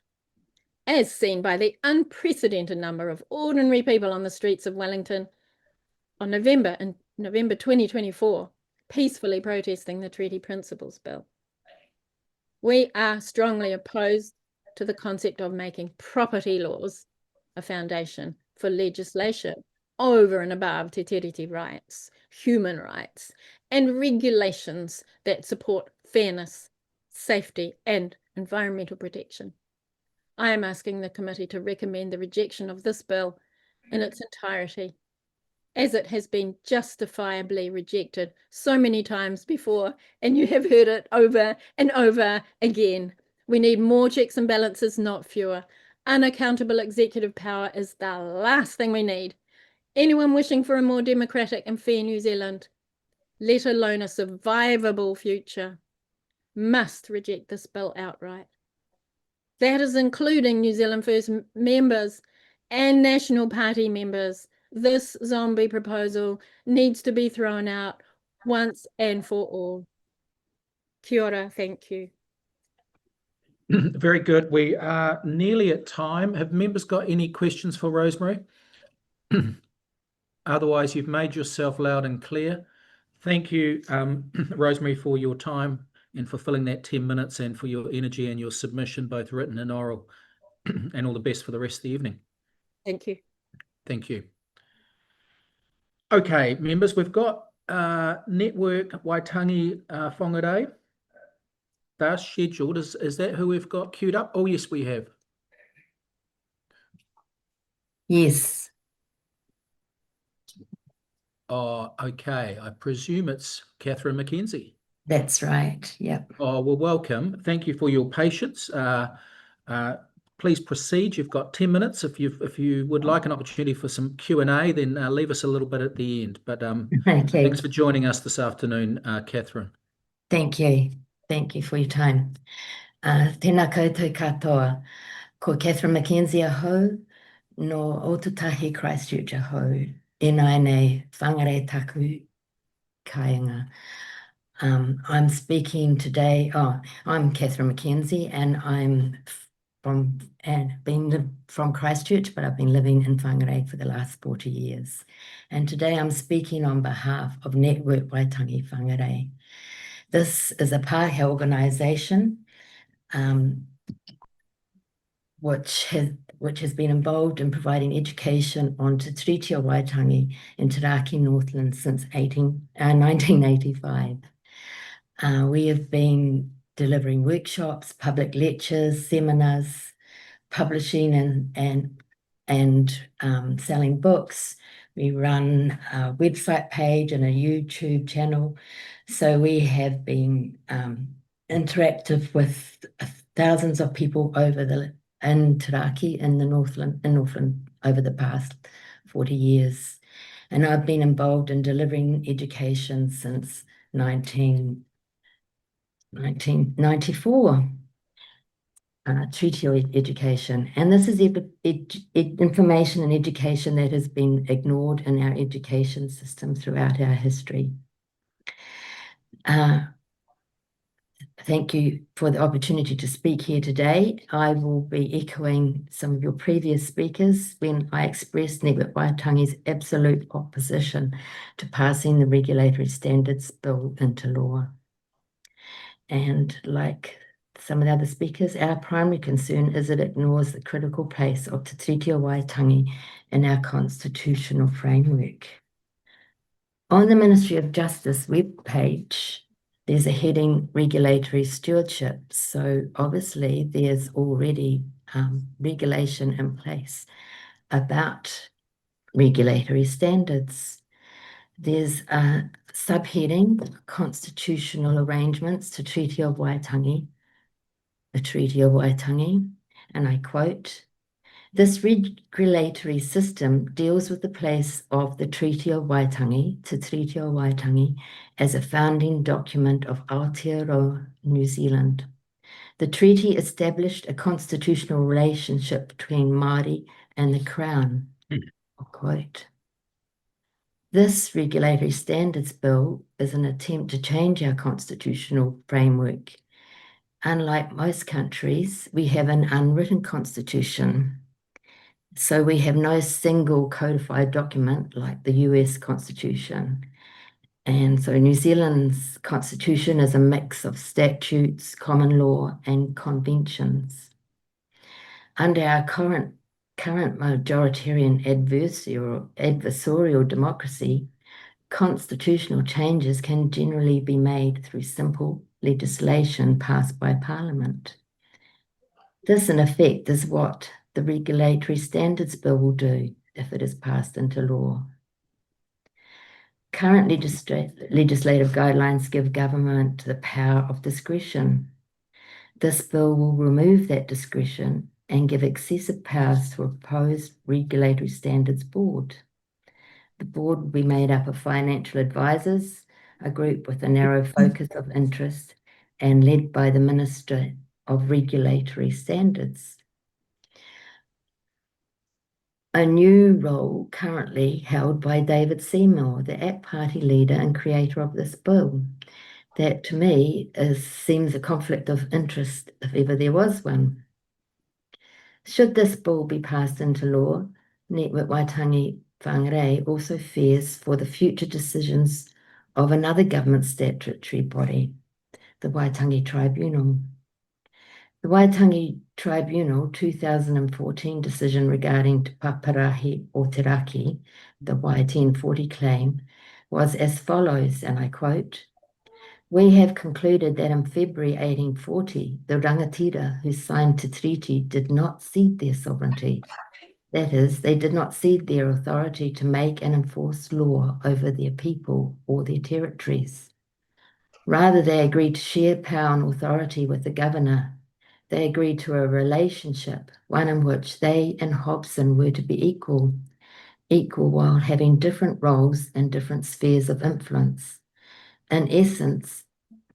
as seen by the unprecedented number of ordinary people on the streets of Wellington in November 2024, peacefully protesting the Treaty Principles Bill. We are strongly opposed to the concept of making property laws a foundation for legislation over and above te tiriti rights, human rights, and regulations that support fairness, safety, and environmental protection. I am asking the committee to recommend the rejection of this bill in its entirety, as it has been justifiably rejected so many times before, and you have heard it over and over again. We need more checks and balances, not fewer. Unaccountable executive power is the last thing we need. Anyone wishing for a more democratic and fair New Zealand, let alone a survivable future, must reject this bill outright. That is including New Zealand First members and National Party members. This zombie proposal needs to be thrown out once and for all. Kia ora, thank you. Very good. We are nearly at time. Have members got any questions for Rosemary? Otherwise, you've made yourself loud and clear. Thank you, Rosemary, for your time and for filling that 10 minutes and for your energy and your submission, both written and oral. And all the best for the rest of the evening. Thank you. Thank you. Okay, members, we've got Network Waitangi Whangarei. They're scheduled. Is that who we've got queued up? Oh, yes, we have. Yes. Oh, okay. I presume it's Catherine McKenzie. That's right. Yep. Oh, well, welcome. Thank you for your patience. Please proceed. You've got 10 minutes. If you would like an opportunity for some Q&A, then leave us a little bit at the end. But Okay. thanks for joining us this afternoon, Catherine. Thank you. Thank you for your time. Tēnā koutou katoa. Ko Catherine McKenzie ahau, no Otutahi Christchurch ahau. E nai nei whangarei taku kāinga. I'm speaking today. I'm Catherine McKenzie, and I'm from Christchurch, but I've been living in Whangarei for the last 40 years. And today I'm speaking on behalf of Network Waitangi Whangarei. This is a Pākehā organisation which has been involved in providing education on Te Tiriti o Waitangi in Taraki Northland since 1985. We have been delivering workshops, public lectures, seminars, publishing and selling books. We run a website page and a YouTube channel. So we have been interactive with thousands of people in Taraki, in Northland over the past 40 years. And I've been involved in delivering education since 1994. Treaty education, and this is information and education that has been ignored in our education system throughout our history. Thank you for the opportunity to speak here today. I will be echoing some of your previous speakers when I expressed Network Waitangi's absolute opposition to passing the Regulatory Standards Bill into law. And like some of the other speakers, our primary concern is that it ignores the critical place of Te Tiriti o Waitangi in our constitutional framework. On the Ministry of Justice webpage, there's a heading Regulatory Stewardship. So obviously there's already regulation in place about regulatory standards. There's a subheading, Constitutional Arrangements to Treaty of Waitangi, the Treaty of Waitangi, and I quote, "This regulatory system deals with the place of the Treaty of Waitangi, Te Treaty of Waitangi, as a founding document of Aotearoa, New Zealand. The treaty established a constitutional relationship between Māori and the Crown." Quote. This Regulatory Standards Bill is an attempt to change our constitutional framework. Unlike most countries, we have an unwritten constitution. So we have no single codified document like the US Constitution. And so New Zealand's constitution is a mix of statutes, common law, and conventions. Under our current majoritarian adversarial democracy, constitutional changes can generally be made through simple legislation passed by Parliament. This, in effect, is what the Regulatory Standards Bill will do if it is passed into law. Current legislative guidelines give government the power of discretion. This bill will remove that discretion and give excessive powers to a proposed Regulatory Standards Board. The board will be made up of financial advisors, a group with a narrow focus of interest, and led by the Minister of Regulatory Standards. A new role currently held by David Seymour, the ACT Party leader and creator of this bill. That to me seems a conflict of interest, if ever there was one. Should this bill be passed into law, Network Waitangi Whangarei also fears for the future decisions of another government statutory body, the Waitangi Tribunal. The Waitangi Tribunal 2014 decision regarding Te Paparahi o Te Raki, the Y1040 claim, was as follows, and I quote, "We have concluded that in February 1840, the rangatira who signed the treaty did not cede their sovereignty. That is, they did not cede their authority to make and enforce law over their people or their territories. Rather, they agreed to share power and authority with the governor. They agreed to a relationship, one in which they and Hobson were to be equal while having different roles and different spheres of influence. In essence,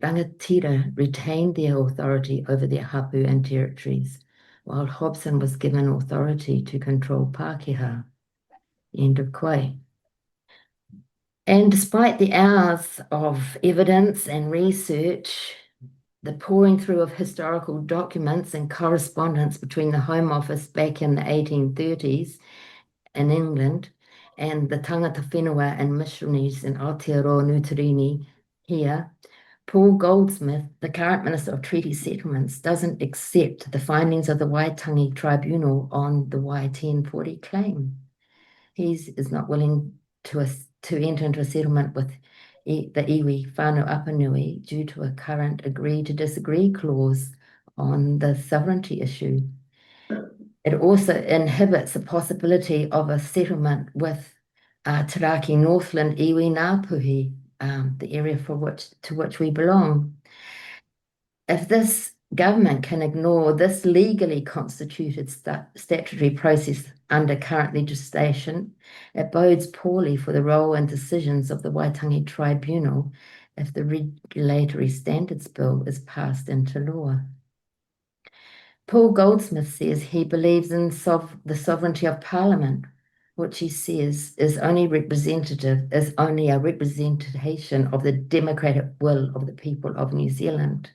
rangatira retained their authority over their hapu and territories, while Hobson was given authority to control Pākehā." End of quote. And despite the hours of evidence and research, the pouring through of historical documents and correspondence between the Home Office back in the 1830s in England and the tangata whenua and missionaries in Aotearoa Nuterini here, Paul Goldsmith, the current Minister of Treaty Settlements, doesn't accept the findings of the Waitangi Tribunal on the Y1040 claim. He is not willing to enter into a settlement with the iwi whānau Apanui due to a current agree to disagree clause on the sovereignty issue. It also inhibits the possibility of a settlement with Te Raki Northland iwi Ngāpuhi, the area to which we belong. If this government can ignore this legally constituted statutory process under current legislation, it bodes poorly for the role and decisions of the Waitangi Tribunal if the Regulatory Standards Bill is passed into law. Paul Goldsmith says he believes in the sovereignty of Parliament, which he says is only a representation of the democratic will of the people of New Zealand.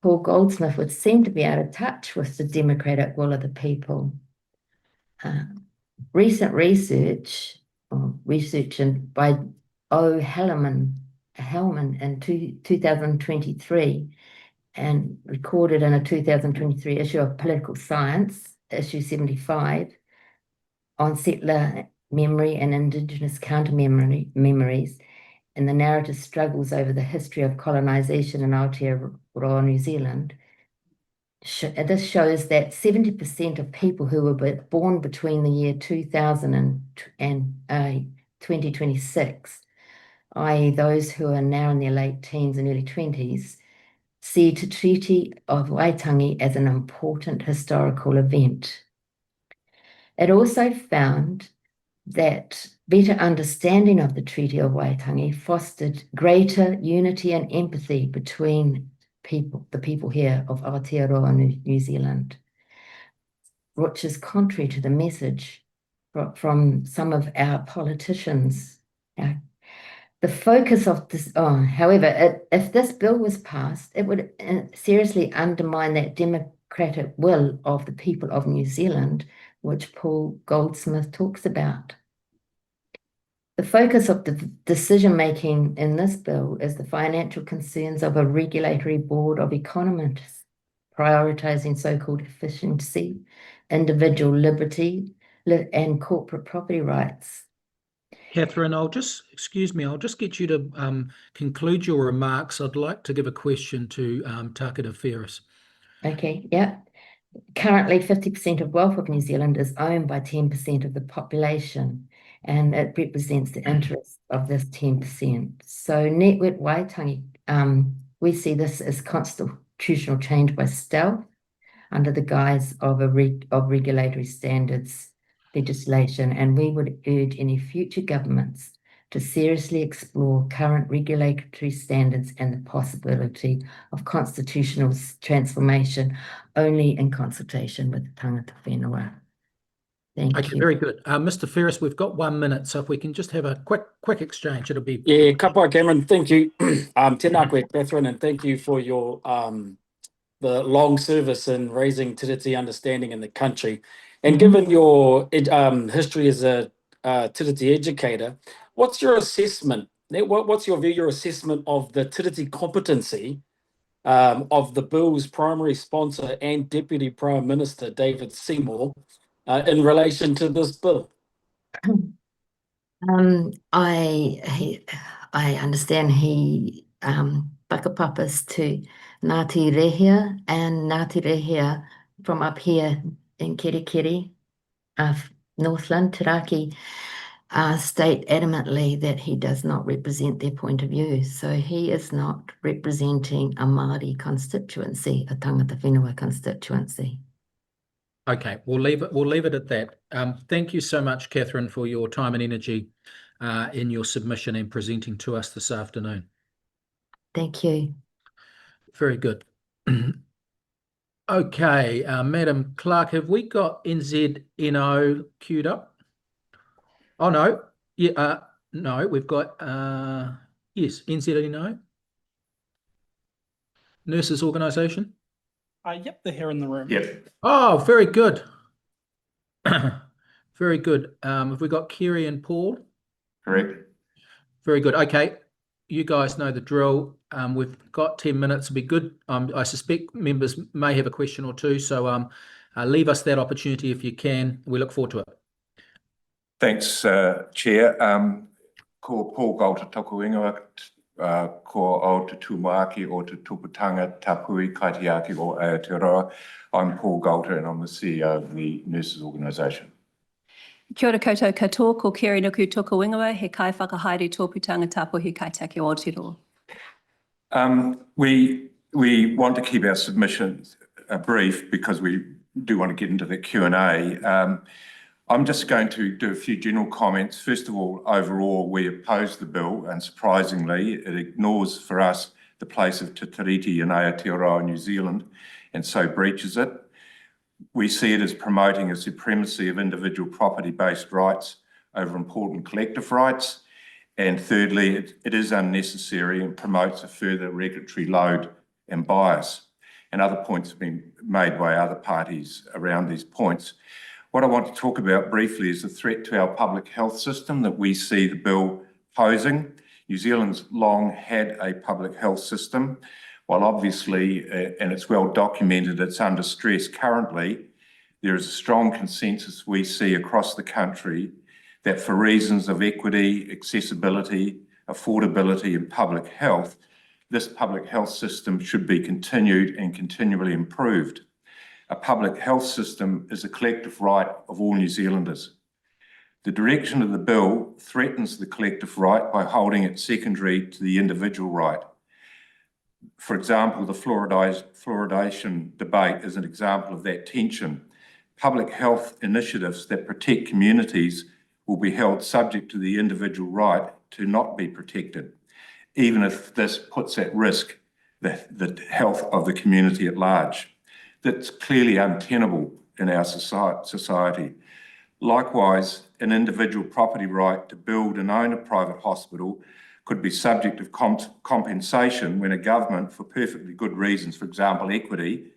Paul Goldsmith would seem to be out of touch with the democratic will of the people. Recent research by O. Hellman in 2023 and recorded in a 2023 issue of Political Science, issue 75, on settler memory and Indigenous counter-memories and the narrative struggles over the history of colonisation in Aotearoa, New Zealand. This shows that 70% of people who were born between the year 2000 and 2026, i.e. those who are now in their late teens and early 20s, see the Treaty of Waitangi as an important historical event. It also found that better understanding of the Treaty of Waitangi fostered greater unity and empathy between the people here of Aotearoa, New Zealand, which is contrary to the message from some of our politicians. The focus of this, however, if this bill was passed, it would seriously undermine that democratic will of the people of New Zealand, which Paul Goldsmith talks about. The focus of the decision-making in this bill is the financial concerns of a regulatory board of economists, prioritising so-called efficiency, individual liberty, and corporate property rights. Catherine, I'll just get you to conclude your remarks. I'd like to give a question to Takata Ferris. Okay, yeah. Currently, 50% of wealth of New Zealand is owned by 10% of the population, and it represents the interests of this 10%. So Network Waitangi, we see this as constitutional change by stealth under the guise of regulatory standards legislation, and we would urge any future governments to seriously explore current regulatory standards and the possibility of constitutional transformation only in consultation with the tangata whenua. Thank Okay, you. very good. Mr. Ferris, we've got 1 minute, so if we can just have a quick exchange, it'll be. Yeah, kapai Cameron, thank you. Tēnā koe, Catherine, and thank you for your the long service in raising tiriti understanding in the country. And given your history as a tiriti educator, what's your assessment? What's your view, your assessment of the tiriti competency of the bill's primary sponsor and Deputy Prime Minister, David Seymour, in relation to this bill? I understand he whakapapas to Ngati Rehia and Ngati Rehia from up here in Kirikiri, Northland, Tiraki, state adamantly that he does not represent their point of view. So he is not representing a Māori constituency, a tangata whenua constituency. Okay, we'll leave it at that. Thank you so much, Catherine, for your time and energy in your submission and presenting to us this afternoon. Thank you. Very good. Okay, Madam Clerk, have we got NZNO queued up? Oh no, yeah, no, we've got yes, NZNO, Nurses Organisation. Yep, they're here in the room. Yep. Oh, very good. Very good. Have we got Kerry and Paul? Correct. Very good. Okay, you guys know the drill. We've got 10 minutes. It'll be good. I suspect members may have a question or two, so leave us that opportunity if you can. We look forward to it. Thanks, Chair. Ko Paul Galta toku ingoa, ko o te tūmaki o te tuputanga tapui kaitiaki o Aotearoa. I'm Paul Galta and I'm the CEO of the Nurses Organisation. Kia ora koutou katoa, ko Kerry nuku toku ingoa, he kai whakahaere tōputanga tapuhi kaitiaki o Aotearoa. We want to keep our submissions brief because we do want to get into the Q&A. I'm just going to do a few general comments. First of all, overall, we oppose the bill, and surprisingly, it ignores for us the place of Te Tiriti in Aotearoa, New Zealand, and so breaches it. We see it as promoting a supremacy of individual property-based rights over important collective rights. And thirdly, it is unnecessary and promotes a further regulatory load and bias. And other points have been made by other parties around these points. What I want to talk about briefly is the threat to our public health system that we see the bill posing. New Zealand's long had a public health system. While obviously, and it's well documented, it's under stress currently, there is a strong consensus we see across the country that for reasons of equity, accessibility, affordability and public health, this public health system should be continued and continually improved. A public health system is a collective right of all New Zealanders. The direction of the bill threatens the collective right by holding it secondary to the individual right. For example, the fluoridation debate is an example of that tension. Public health initiatives that protect communities will be held subject to the individual right to not be protected, even if this puts at risk the health of the community at large. That's clearly untenable in our society. Likewise, an individual property right to build and own a private hospital could be subject of compensation when a government, for perfectly good reasons, for example, equity,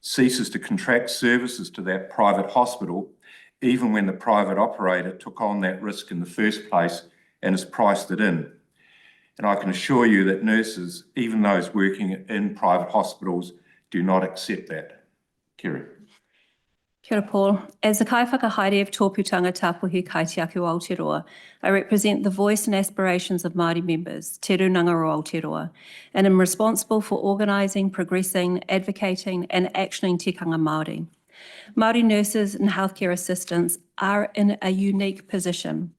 ceases to contract services to that private hospital, even when the private operator took on that risk in the first place and has priced it in. And I can assure you that nurses, even those working in private hospitals, do not accept that. Kerry. Kia ora, Paul. As the kai whakahaere of tōputanga tapuhi kaitiaki o Aotearoa, I represent the voice and aspirations of Māori members, Te Runanga o Aotearoa, and am responsible for organising, progressing, advocating and actioning tikanga Māori. Māori nurses and healthcare assistants are in a unique position.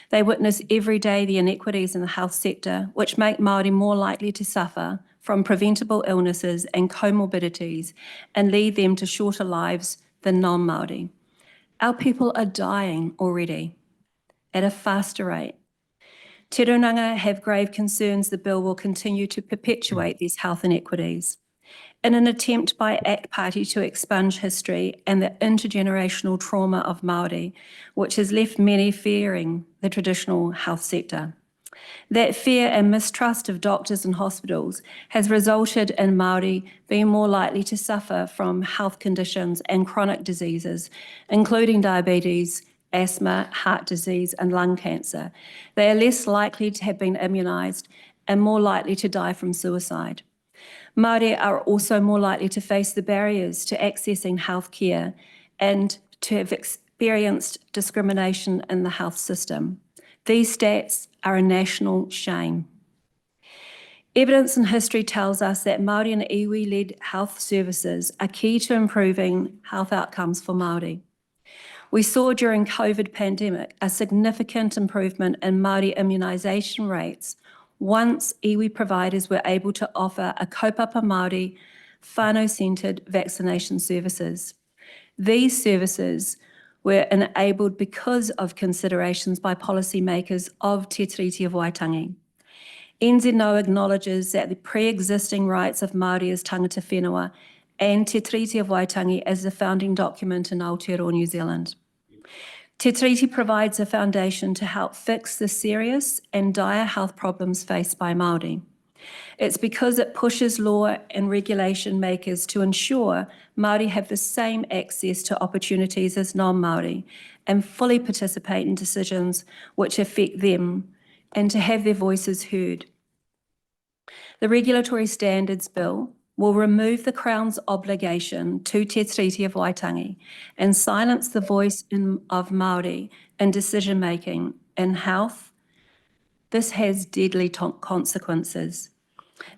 They witness every day the inequities in the health sector, which make Māori more likely to suffer from preventable illnesses and comorbidities and lead them to shorter lives than non-Māori. Our people are dying already at a faster rate. Te Runanga have grave concerns the bill will continue to perpetuate these health inequities. in an attempt by ACT Party to expunge history and the intergenerational trauma of Māori, which has left many fearing the traditional health sector. That fear and mistrust of doctors and hospitals has resulted in Māori being more likely to suffer from health conditions and chronic diseases, including diabetes, asthma, heart disease, and lung cancer. They are less likely to have been immunised and more likely to die from suicide. Māori are also more likely to face the barriers to accessing healthcare and to have experienced discrimination in the health system. These stats are a national shame. Evidence and history tells us that Māori and iwi-led health services are key to improving health outcomes for Māori. We saw during COVID pandemic a significant improvement in Māori immunisation rates once iwi providers were able to offer a kaupapa Māori whānau-centred vaccination services. These services were enabled because of considerations by policymakers of Te Tiriti of Waitangi. NZEI acknowledges that the pre-existing rights of Māori as tangata whenua and Te Tiriti of Waitangi as the founding document in Aotearoa, New Zealand. Te Tiriti provides a foundation to help fix the serious and dire health problems faced by Māori. It's because it pushes law and regulation makers to ensure Māori have the same access to opportunities as non-Māori and fully participate in decisions which affect them and to have their voices heard. The Regulatory Standards Bill will remove the Crown's obligation to Te Tiriti of Waitangi and silence the voice of Māori in decision-making in health. This has deadly consequences.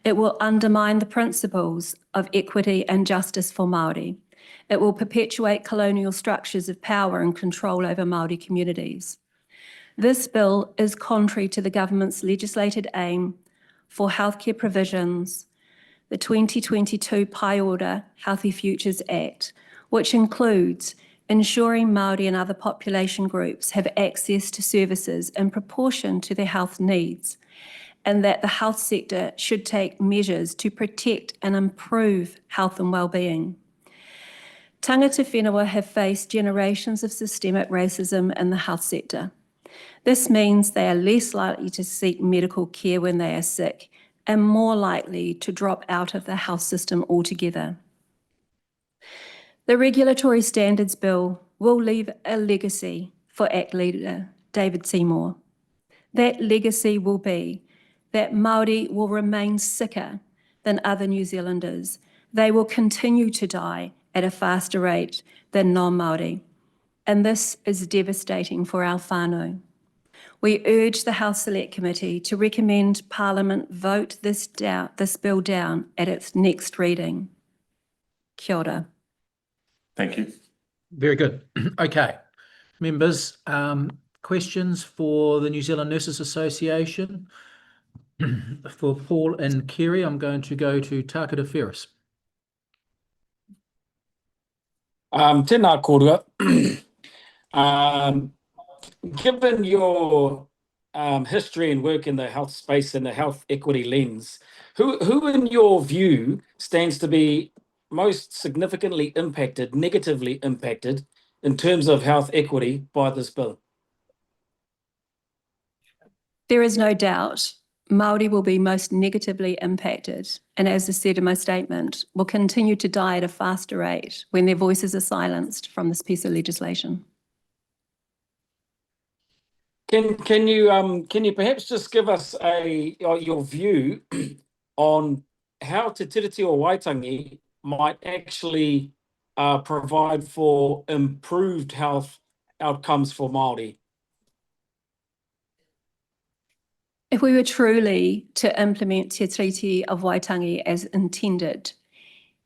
It will undermine the principles of equity and justice for Māori. It will perpetuate colonial structures of power and control over Māori communities. This bill is contrary to the government's legislated aim for healthcare provisions, the 2022 Pai Order Healthy Futures Act, which includes ensuring Māori and other population groups have access to services in proportion to their health needs, and that the health sector should take measures to protect and improve health and well-being. Tangata whenua have faced generations of systemic racism in the health sector. This means they are less likely to seek medical care when they are sick and more likely to drop out of the health system altogether. The Regulatory Standards Bill will leave a legacy for ACT leader David Seymour. That legacy will be that Māori will remain sicker than other New Zealanders. They will continue to die at a faster rate than non-Māori, and this is devastating for our whānau. We urge the Health Select Committee to recommend Parliament vote this bill down at its next reading. Kia ora. Thank you. Very good. Okay. Members, questions for the New Zealand Nurses Association? For Paul and Kerry, I'm going to go to Takata Ferris. Tēnā kōrua. Given your history and work in the health space and the health equity lens, who in your view stands to be most significantly impacted, negatively impacted, in terms of health equity by this bill? There is no doubt Māori will be most negatively impacted, and as I said in my statement, will continue to die at a faster rate when their voices are silenced from this piece of legislation. Can you perhaps just give us your view on how Te Tiriti o Waitangi might actually provide for improved health outcomes for Māori? If we were truly to implement Te Tiriti of Waitangi as intended,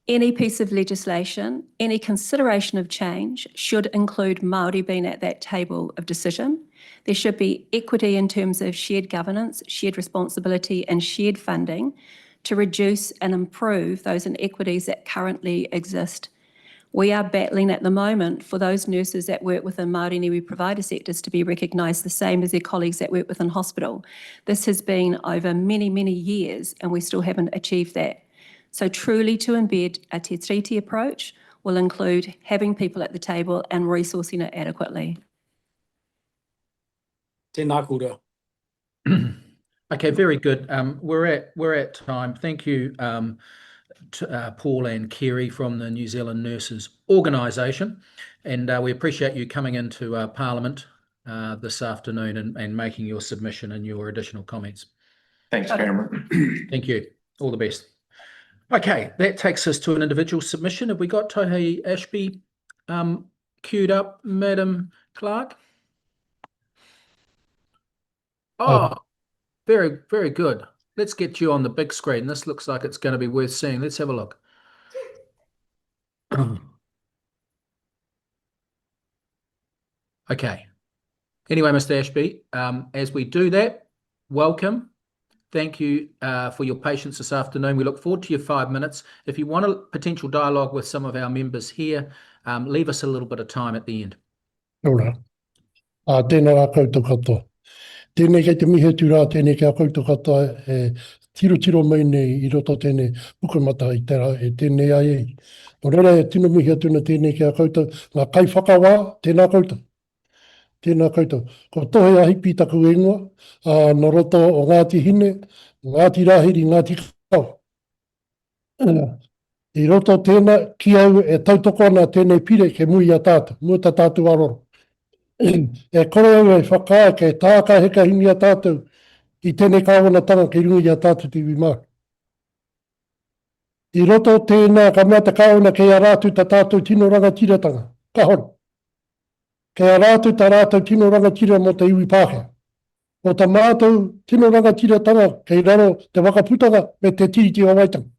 any piece of legislation, any consideration of change should include Māori being at that table of decision. There should be equity in terms of shared governance, shared responsibility, and shared funding to reduce and improve those inequities that currently exist. We are battling at the moment for those nurses that work within Māori and iwi provider sectors to be recognised the same as their colleagues that work within hospital. This has been over many, many years and we still haven't achieved that. So truly to embed a te tiriti approach will include having people at the table and resourcing it adequately. Tēnā koutou. Okay, very good. We're at time. Thank you, Paul and Kerry from the New Zealand Nurses Organisation, and we appreciate you coming into Parliament this afternoon and making your submission and your additional comments. Thanks, Cameron. Thank you. All the best. Okay, that takes us to an individual submission. Have we got Tohei Ashby queued up, Madam Clerk? Oh, very, very good. Let's get you on the big screen. This looks like it's going to be worth seeing. Let's have a look. Okay. Anyway, Mr. Ashby, as we do that, welcome. Thank you for your patience this afternoon. We look forward to your 5 minutes. If you want a potential dialogue with some of our members here, leave us a little bit of time at the end. Ora. Tēnā rā koutou katoa. Tēnei kei te mihe tūrā, tēnei kia koutou katoa tiro mai nei I roto tēnei pukamata I tēnei ai ei. Nō reira e tino mihe tūna tēnei kia koutou, ngā kai whakawā, tēnā koutou. Tēnā koutou. Ko tohe ahi pītaku ingoa, no roto o Ngati hine, Ngati rahiri, Ngati kau. I roto tēnā ki au e tautoko ana tēnei pire ke mui a tātou, mua ta tātou aroro. E kore au e whakaa ke tāka heka hini a tātou I tēnei kāwana tanga ke rungi a tātou te wimā. I roto tēnā ka mea te kāwana ke a rātu ta tātou tino rangatiratanga, ka hori. Ke a rātu ta rātou tino rangatira mo te iwi pākea. O ta mātou tino rangatiratanga kei raro te wakaputanga me te tiriti o waitanga.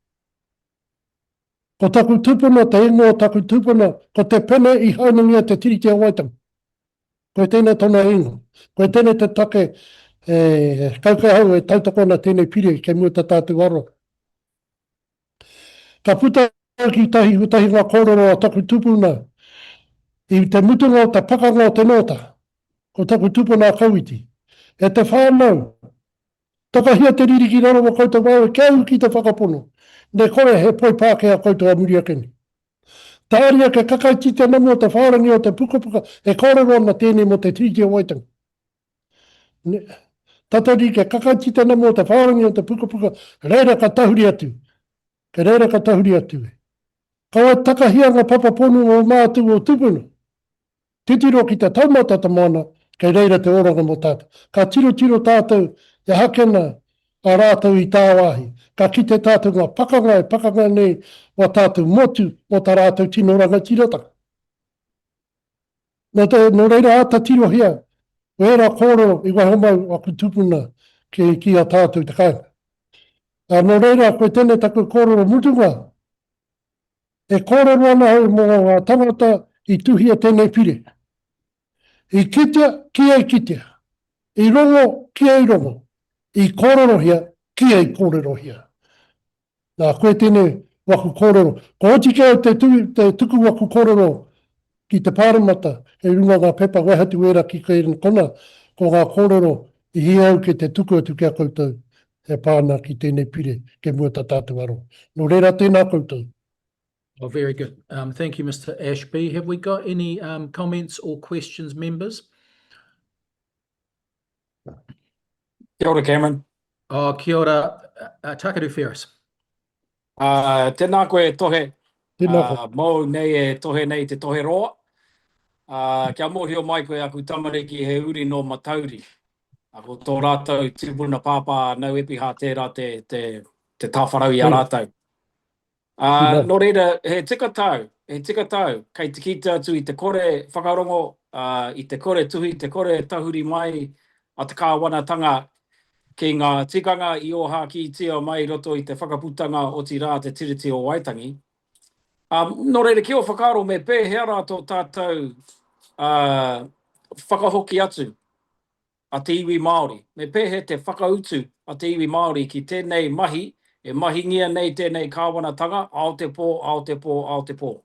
Ko taku tupuna te ingoa taku tupuna, ko te pene I haunangia te tiriti o waitanga. Koe tēnei tona ingoa. Koe tēnei te take kaukahau e tautokona tēnei pire ke mua ta tātou aro. Ka puta ki tahi ngā kōrero a taku tupuna I te mutunga o te pakanga o te nota, ko taku tupuna a kauiti. E te whānau, takahia te riri ki raro o koutou wau e keu ki te whakapono. Ne kore he poi pāke a koutou a muri akeni. Tāria ke kakaiti te namu o te whārangi o te pukapuka e kōrero ana tēnei mo te tiriti o waitanga. Tatari ke kakaiti te namu o te whārangi o te pukapuka reira ka tahuri atu. Ke reira ka tahuri atu e. Kaua takahia ngā papaponu o mātu o tupuna. Titiro ki te taumata ta mana, kei reira te oranga mo tātou. Ka tiro tātou e hakena a rātou I tāwahi. Ka kite tātou ngā pakanga nei wa tātou motu o tā rātou tino rangatiratanga. No reira ata tiro hia, o era kōrero I waihomau aku tupuna ki a tātou te kāinga. No reira koe tēnei taku kōrero mutunga, e kōrero ana hau mō ngā tangata I tuhia tēnei pire. I kitea, ki ei kitea. I rongo, ki ei rongo. I kōrero hia, ki ei kōrero hia. Nā koe tēnei waku kōrero. Ko oti kia te tuku waku kōrero ki te pāramata, e runga ngā pepa waihatu era ki koe kona, ko ngā kōrero I hiau ke te tuku atu kia koutou e pāna ki tēnei pire ke mua ta tātou aro. No reira tēnā koutou. Oh, very good. Thank you, Mr. Ashby. Have we got any comments or questions, members? Kia ora, Cameron. Oh, kia ora. Takaru Ferris. Tēnā koe tohe. Tēnā koe. Mō nei e tohe nei te tohe roa. Kia mōhio mai koe aku tamariki he uri no matauri. Ako tō rātou tibuna pāpā nau epi hā tērā te tāwharau I a rātou. No reira, he tika tau, kei te kita atu I te kore whakarongo, I te kore tuhi, te kore tahuri mai, a te kāwanatanga ki ngā tikanga I o hā ki tia mai roto I te whakaputanga o ti rā te tiriti o Waitangi. No reira, ki o whakaro me pē hea rā tō tātou whakahoki atu a te iwi Māori. Me pē he te whakautu a te iwi Māori ki tēnei mahi, e mahingia nei tēnei kāwanatanga, Aotearoa.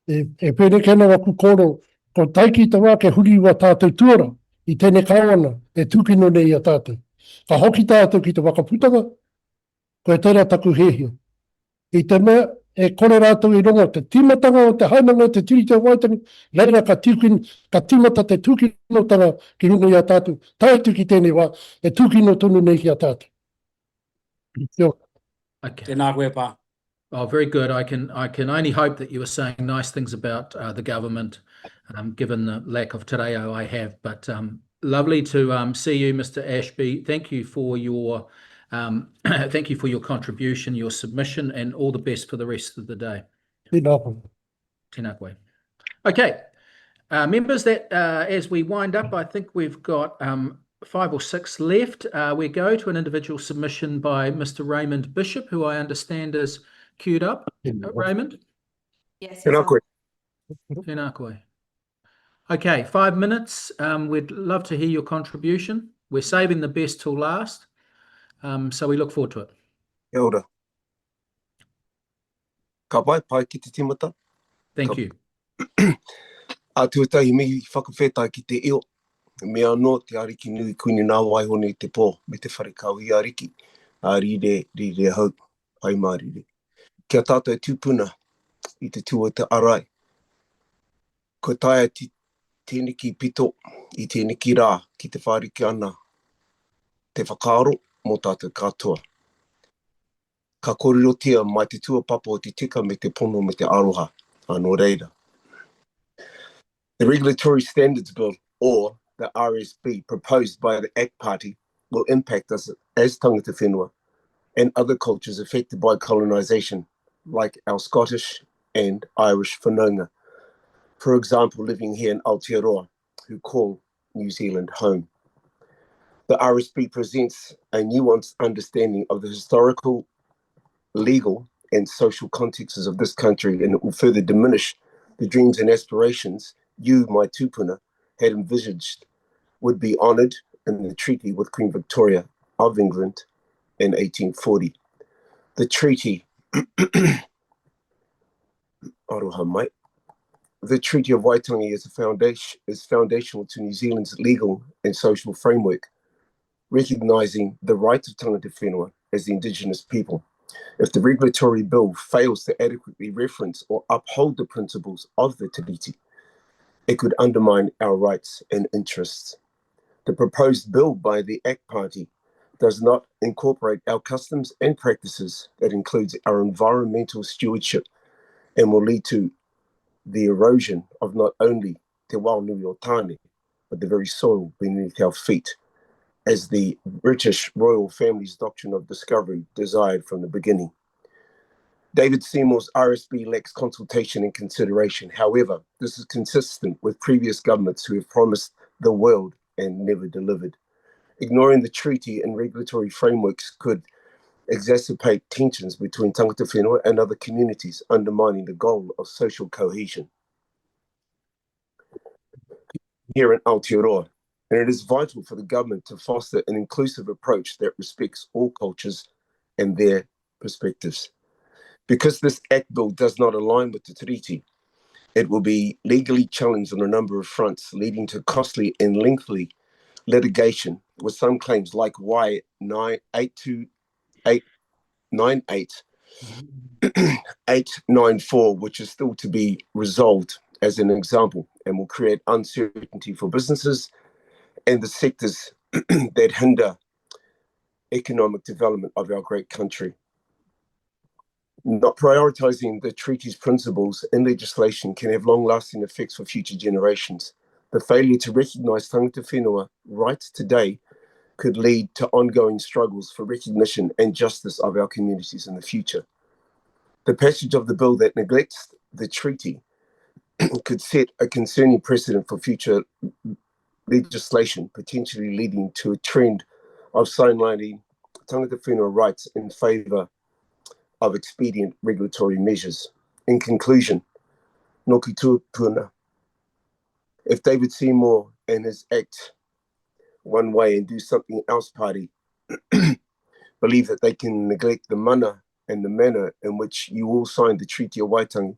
E pēne kena waku kōro, ko taiki te wā ke huri wa tātou tuara, I tēnei kāwana, e tūkino nei a tātou. Ka hoki tātou ki te wakaputanga, koe tērā taku hehia. I te mea, e kore rātou I rongo te timatanga o te hainanga te tiri te waitangi, leira ka timata te tūkinotanga ki rungo I a tātou. Tātu ki tēnei wā, e tūkino tonu nei ki a tātou. Okay. Tēnā koe pā. Oh, very good. I can only hope that you were saying nice things about the government, given the lack of te reo I have. But lovely to see you, Mr. Ashby. Thank you for your thank you for your contribution, your submission, and all the best for the rest of the day. Tēnā koe. Okay, members. That as we wind up, I think we've got 5 or 6 left. We go to an individual submission by Mr. Raymond Bishop, who I understand is queued up. Raymond? Yes. Tēnā koe. Okay, 5 minutes. We'd love to hear your contribution. We're saving the best till last, so we look forward to it. Kia ora. Ka pai ki te timata. Thank you. A tuatahi mihi whakawhetai ki te eo. Mea no te ariki nui kuini nā waihone te pō me te whare Kahui ariki. A rire hau, ai mārire. Kia tātou e tūpuna I te tua te arai. Ko taia tēnei ki pito I tēnei ki rā ki te whāriki ana. Te whakaaro mō tātou katoa. Ka korirotia mai te tua papa o te tika me te pono me te aroha. Anō reira. The Regulatory Standards Bill, or the RSB, proposed by the ACT Party, will impact us as tangata whenua and other cultures affected by colonisation, like our Scottish and Irish whanaunga. For example, living here in Aotearoa, who call New Zealand home. The RSB presents a nuanced understanding of the historical, legal and social contexts of this country, and it will further diminish the dreams and aspirations you, my tupuna, had envisaged would be honoured in the treaty with Queen Victoria of England in 1840. The treaty, aroha mai, the Treaty of Waitangi is foundational to New Zealand's legal and social framework, recognising the right of tangata whenua as the indigenous people. If the regulatory bill fails to adequately reference or uphold the principles of the treaty, it could undermine our rights and interests. The proposed bill by the ACT Party does not incorporate our customs and practices. That includes our environmental stewardship and will lead to the erosion of not only te wānui o tāne, but the very soil beneath our feet, as the British royal family's doctrine of discovery desired from the beginning. David Seymour's RSB lacks consultation and consideration. However, this is consistent with previous governments who have promised the world and never delivered. Ignoring the treaty and regulatory frameworks could exacerbate tensions between tangata whenua and other communities, undermining the goal of social cohesion here in Aotearoa. And it is vital for the government to foster an inclusive approach that respects all cultures and their perspectives. Because this Act Bill does not align with the treaty, it will be legally challenged on a number of fronts, leading to costly and lengthy litigation, with some claims like Y894, which is still to be resolved as an example, and will create uncertainty for businesses and the sectors that hinder economic development of our great country. Not prioritising the treaty's principles in legislation can have long-lasting effects for future generations. The failure to recognise tangata whenua rights today could lead to ongoing struggles for recognition and justice of our communities in the future. The passage of the bill that neglects the treaty could set a concerning precedent for future legislation, potentially leading to a trend of sidelining tangata whenua rights in favour of expedient regulatory measures. In conclusion, Noki Tuapuna, if David Seymour and his ACT One Way and Do Something Else party believe that they can neglect the mana and the manner in which you all signed the Treaty of Waitangi,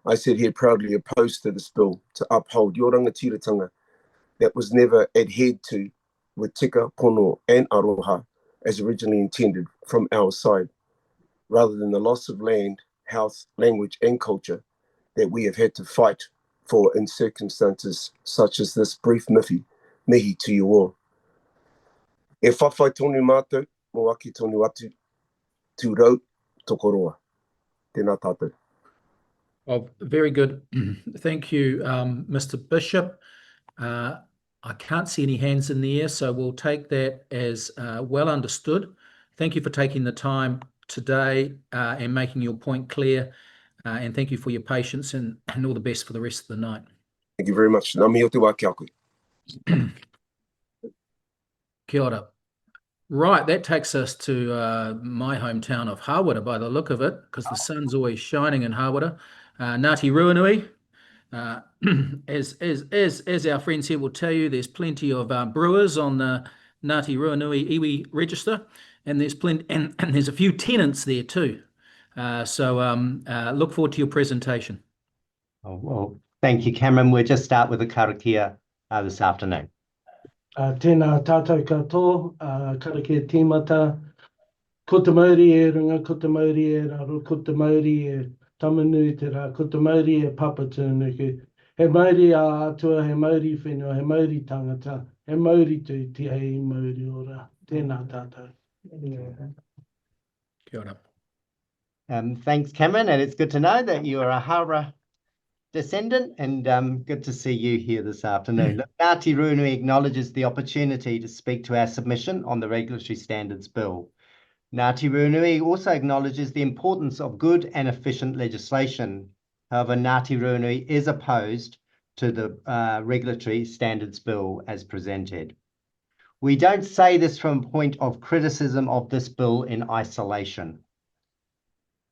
I sit here proudly opposed to this bill to uphold your rangatiratanga that was never adhered to with tika, pono and aroha as originally intended from our side. rather than the loss of land, health, language, and culture that we have had to fight for in circumstances such as this brief mihi to you all. E whawhai tonu mātou, mo aki tonu atu, tū rau, toko roa. Tēnā tātou. Oh, very good. Thank you, Mr. Bishop. I can't see any hands in the air, so we'll take that as well understood. Thank you for taking the time today and making your point clear. And thank you for your patience and all the best for the rest of the night. Thank you very much. Ngā mihi o te wā kia koe. Kia ora. Right, that takes us to my hometown of Hawera by the look of it, because the sun's always shining in Hawera. Ngati Ruanui, as our friends here will tell you, there's plenty of brewers on the Ngati Ruanui iwi register, and there's plenty, and there's a few tenants there too. So look forward to your presentation. Oh, well, thank you, Cameron. We'll just start with the karakia this afternoon. Tēnā tātou katoa, karakia tīmata, ko te mauri e runga, ko te mauri e raro, ko te mauri e tamanui te rā, ko te mauri e papatūnuku. He mauri a atua, he mauri whenua, he mauri tangata, he mauri tū, te hei mauri ora. Tēnā tātou. Kia ora. Thanks, Cameron, and it's good to know that you are a Hara descendant, and good to see you here this afternoon. Look, Ngati Ruanui acknowledges the opportunity to speak to our submission on the Regulatory Standards Bill. Ngati Ruanui also acknowledges the importance of good and efficient legislation. However, Ngati Ruanui is opposed to the Regulatory Standards Bill as presented. We don't say this from a point of criticism of this bill in isolation.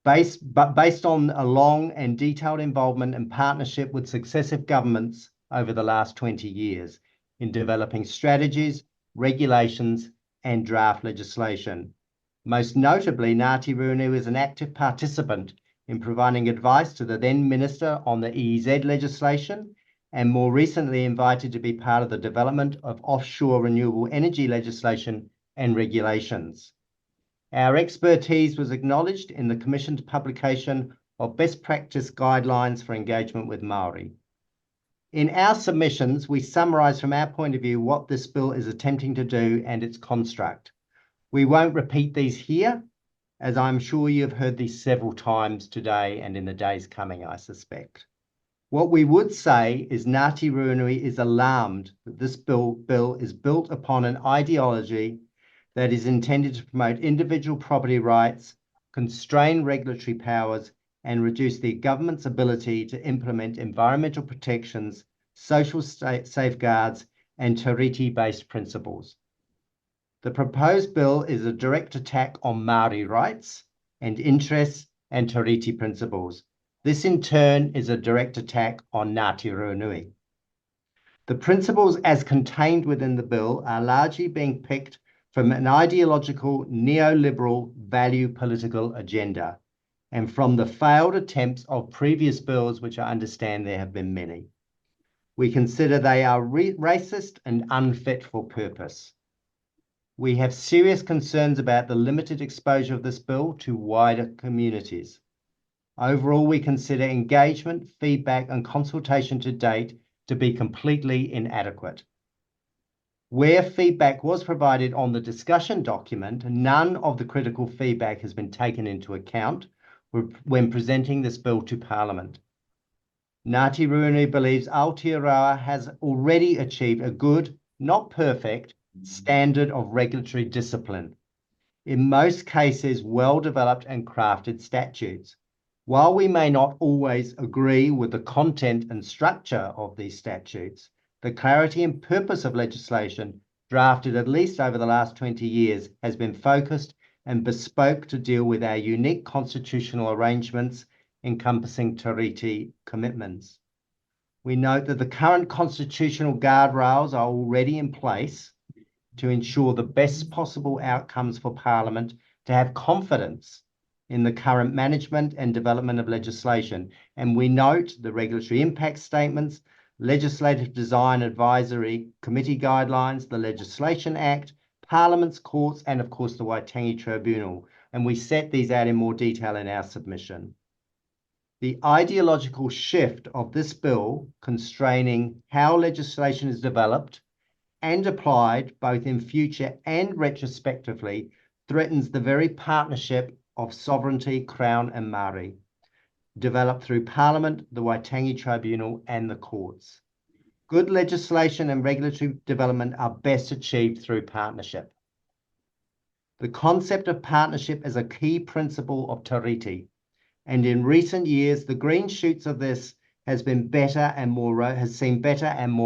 Based on a long and detailed involvement and partnership with successive governments over the last 20 years in developing strategies, regulations, and draft legislation. Most notably, Ngati Ruanui was an active participant in providing advice to the then Minister on the EEZ legislation, and more recently invited to be part of the development of offshore renewable energy legislation and regulations. Our expertise was acknowledged in the Commission's publication of Best Practice Guidelines for Engagement with Māori. In our submissions, we summarise from our point of view what this bill is attempting to do and its construct. We won't repeat these here, as I'm sure you've heard these several times today and in the days coming, I suspect. What we would say is Ngati Ruanui is alarmed that this bill is built upon an ideology that is intended to promote individual property rights, constrain regulatory powers, and reduce the government's ability to implement environmental protections, social safeguards, and Tiriti-based principles. The proposed bill is a direct attack on Māori rights and interests and Tiriti principles. This in turn is a direct attack on Ngati Ruanui. The principles as contained within the bill are largely being picked from an ideological neoliberal value political agenda and from the failed attempts of previous bills, which I understand there have been many. We consider they are racist and unfit for purpose. We have serious concerns about the limited exposure of this bill to wider communities. Overall, we consider engagement, feedback, and consultation to date to be completely inadequate. Where feedback was provided on the discussion document, none of the critical feedback has been taken into account when presenting this bill to Parliament. Ngati Ruanui believes Aotearoa has already achieved a good, not perfect, standard of regulatory discipline. In most cases, well-developed and crafted statutes. While we may not always agree with the content and structure of these statutes, the clarity and purpose of legislation drafted at least over the last 20 years has been focused and bespoke to deal with our unique constitutional arrangements encompassing Tiriti commitments. We note that the current constitutional guardrails are already in place to ensure the best possible outcomes for Parliament to have confidence in the current management and development of legislation. And we note the regulatory impact statements, Legislative Design Advisory Committee guidelines, the Legislation Act, Parliament's courts, and of course the Waitangi Tribunal, and we set these out in more detail in our submission. The ideological shift of this bill constraining how legislation is developed and applied both in future and retrospectively threatens the very partnership of sovereignty, Crown and Māori, developed through Parliament, the Waitangi Tribunal and the courts. Good legislation and regulatory development are best achieved through partnership. The concept of partnership is a key principle of Tiriti, and in recent years, the green shoots of this has seen better and more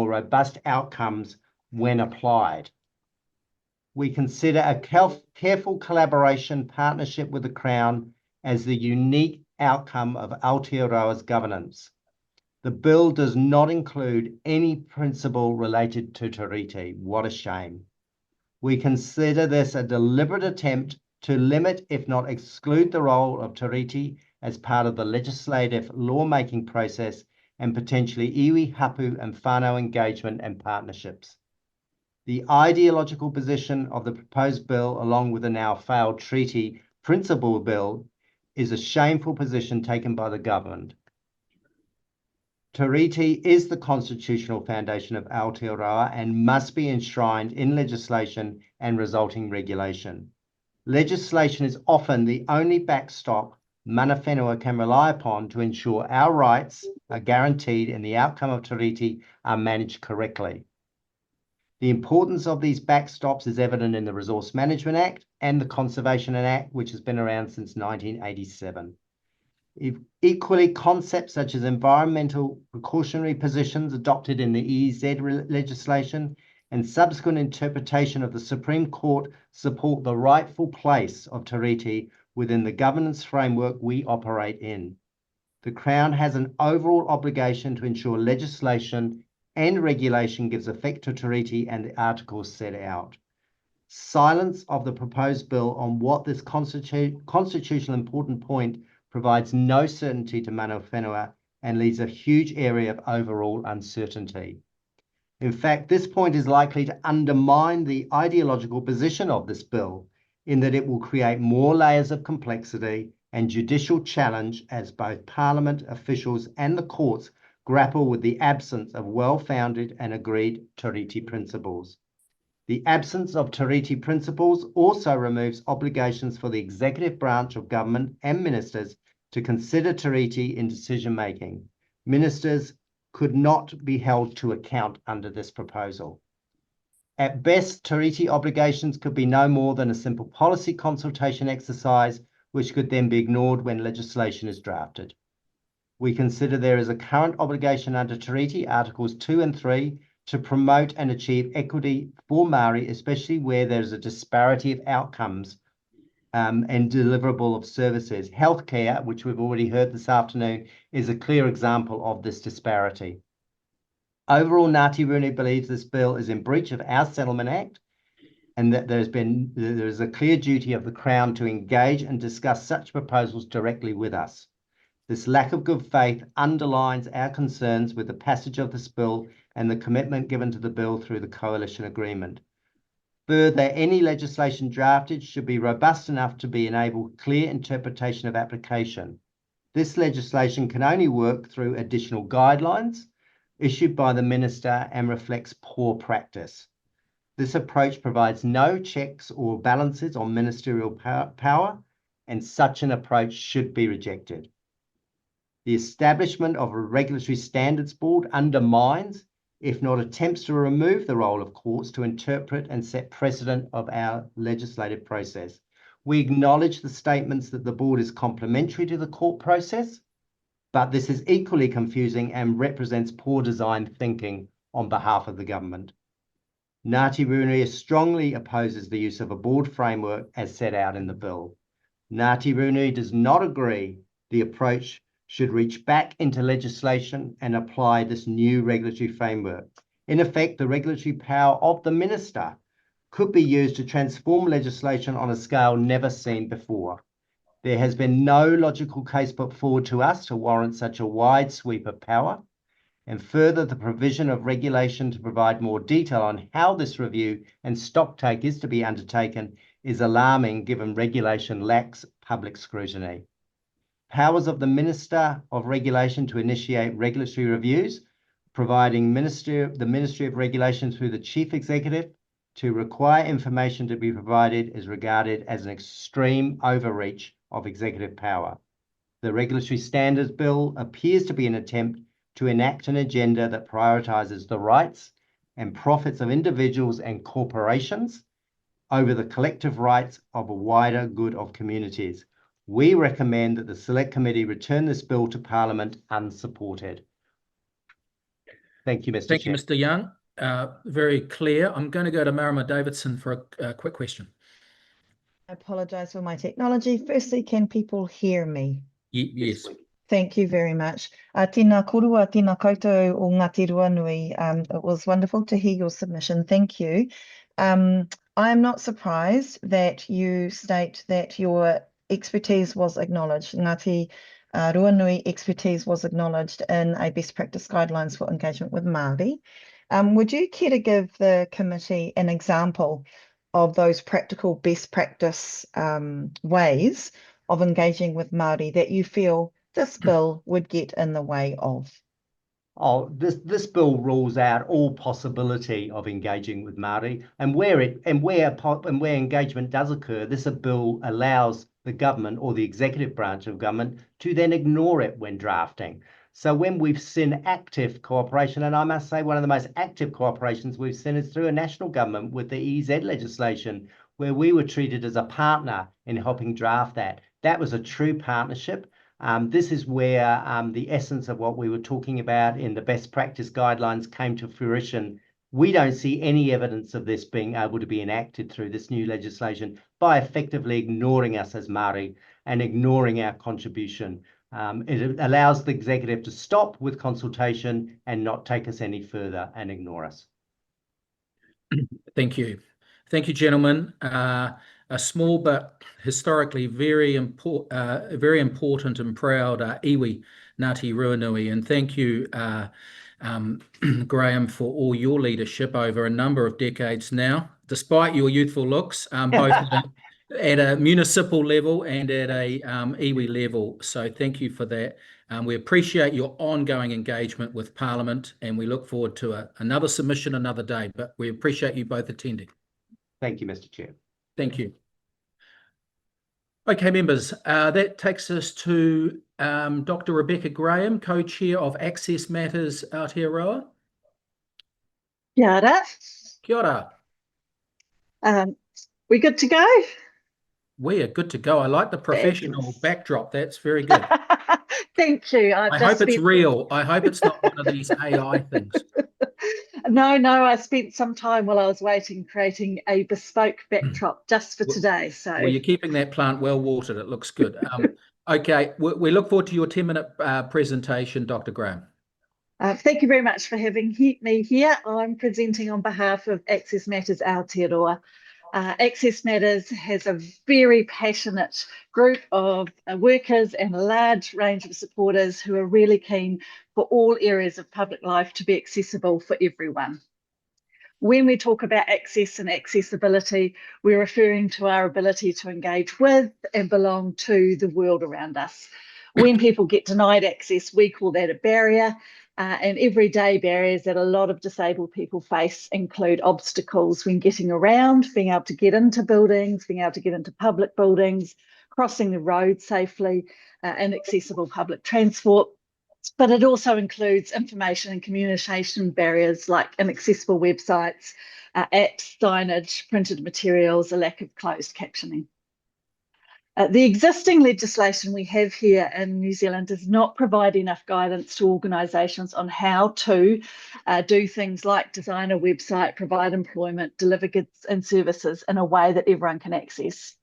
robust outcomes when applied. We consider a careful collaboration partnership with the Crown as the unique outcome of Aotearoa's governance. The bill does not include any principle related to Tiriti. What a shame. We consider this a deliberate attempt to limit, if not exclude, the role of Tiriti as part of the legislative lawmaking process and potentially iwi, hapu and whānau engagement and partnerships. The ideological position of the proposed bill, along with the now failed treaty principle bill, is a shameful position taken by the government. Tiriti is the constitutional foundation of Aotearoa and must be enshrined in legislation and resulting regulation. Legislation is often the only backstop mana whenua can rely upon to ensure our rights are guaranteed and the outcome of Tiriti are managed correctly. The importance of these backstops is evident in the Resource Management Act and the Conservation Act, which has been around since 1987. Equally, concepts such as environmental precautionary positions adopted in the EEZ legislation and subsequent interpretation of the Supreme Court support the rightful place of Tiriti within the governance framework we operate in. The Crown has an overall obligation to ensure legislation and regulation gives effect to Tiriti and the articles set out. Silence of the proposed bill on what this constitutional important point provides no certainty to mana whenua and leaves a huge area of overall uncertainty. In fact, this point is likely to undermine the ideological position of this bill in that it will create more layers of complexity and judicial challenge as both Parliament officials and the courts grapple with the absence of well-founded and agreed Tiriti principles. The absence of Tiriti principles also removes obligations for the executive branch of government and ministers to consider Tiriti in decision-making. Ministers could not be held to account under this proposal. At best, Tiriti obligations could be no more than a simple policy consultation exercise, which could then be ignored when legislation is drafted. We consider there is a current obligation under Tiriti, Articles 2 and 3, to promote and achieve equity for Māori, especially where there is a disparity of outcomes and deliverable of services. Healthcare, which we've already heard this afternoon, is a clear example of this disparity. Overall, Ngati Rune believes this bill is in breach of our Settlement Act and that there is a clear duty of the Crown to engage and discuss such proposals directly with us. This lack of good faith underlines our concerns with the passage of this bill and the commitment given to the bill through the coalition agreement. Further, any legislation drafted should be robust enough to enable clear interpretation of application. This legislation can only work through additional guidelines issued by the minister and reflects poor practice. This approach provides no checks or balances on ministerial power, and such an approach should be rejected. The establishment of a regulatory standards board undermines, if not attempts to remove, the role of courts to interpret and set precedent of our legislative process. We acknowledge the statements that the board is complementary to the court process, but this is equally confusing and represents poor design thinking on behalf of the government. Ngati Rune strongly opposes the use of a board framework as set out in the bill. Ngati Rune does not agree the approach should reach back into legislation and apply this new regulatory framework. In effect, the regulatory power of the minister could be used to transform legislation on a scale never seen before. There has been no logical case put forward to us to warrant such a wide sweep of power, and further, the provision of regulation to provide more detail on how this review and stocktake is to be undertaken is alarming given regulation lacks public scrutiny. Powers of the Minister of Regulation to initiate regulatory reviews, providing the Ministry of Regulation through the Chief Executive to require information to be provided is regarded as an extreme overreach of executive power. The Regulatory Standards Bill appears to be an attempt to enact an agenda that prioritises the rights and profits of individuals and corporations over the collective rights of a wider good of communities. We recommend that the Select Committee return this bill to Parliament unsupported. Thank you, Mr. Thank Chair. you, Mr. Young. Very clear. I'm going to go to Marama Davidson for a quick question. I apologise for my technology. Firstly, can people hear me? Yes. Thank you very much. Tēnā korua, tēnā koutou o Ngati Ruanui. It was wonderful to hear your submission. Thank you. I am not surprised that you state that your expertise was acknowledged. Ngati Ruanui expertise was acknowledged in a best practice guidelines for engagement with Māori. Would you care to give the committee an example of those practical best practice ways of engaging with Māori that you feel this bill would get in the way of? Oh, this bill rules out all possibility of engaging with Māori, and where engagement does occur, this bill allows the government or the executive branch of government to then ignore it when drafting. So when we've seen active cooperation, and I must say one of the most active cooperations we've seen is through a national government with the EZ legislation, where we were treated as a partner in helping draft that. That was a true partnership. This is where the essence of what we were talking about in the best practice guidelines came to fruition. We don't see any evidence of this being able to be enacted through this new legislation by effectively ignoring us as Māori and ignoring our contribution. It allows the executive to stop with consultation and not take us any further and ignore us. Thank you. Thank you, gentlemen. A small but historically very important and proud iwi Ngati Ruanui, and thank you, Graham, for all your leadership over a number of decades now, despite your youthful looks, both at a municipal level and at a iwi level. So thank you for that. We appreciate your ongoing engagement with Parliament, and we look forward to another submission another day, but we appreciate you both attending. Thank you, Mr. Chair. Thank you. Okay, members, that takes us to Dr. Rebecca Graham, Co-Chair of Access Matters Aotearoa. Kia ora. Kia ora. We good to go? We are good to go. I like the professional backdrop. That's very good. Thank you. I hope it's real. I hope it's not one of these AI things. No, I spent some time while I was waiting creating a bespoke backdrop just for today. So well, you're keeping that plant well watered. It looks good. Okay, we look forward to your 10-minute presentation, Dr. Graham. Thank you very much for having me here. I'm presenting on behalf of Access Matters Aotearoa. Access Matters has a very passionate group of workers and a large range of supporters who are really keen for all areas of public life to be accessible for everyone. When we talk about access and accessibility, we're referring to our ability to engage with and belong to the world around us. When people get denied access, we call that a barrier. And everyday barriers that a lot of disabled people face include obstacles when getting around, being able to get into buildings, being able to get into public buildings, crossing the road safely, and accessible public transport. But it also includes information and communication barriers like inaccessible websites, apps, signage, printed materials, a lack of closed captioning. The existing legislation we have here in New Zealand does not provide enough guidance to organisations on how to do things like design a website, provide employment, deliver goods and services in a way that everyone can access.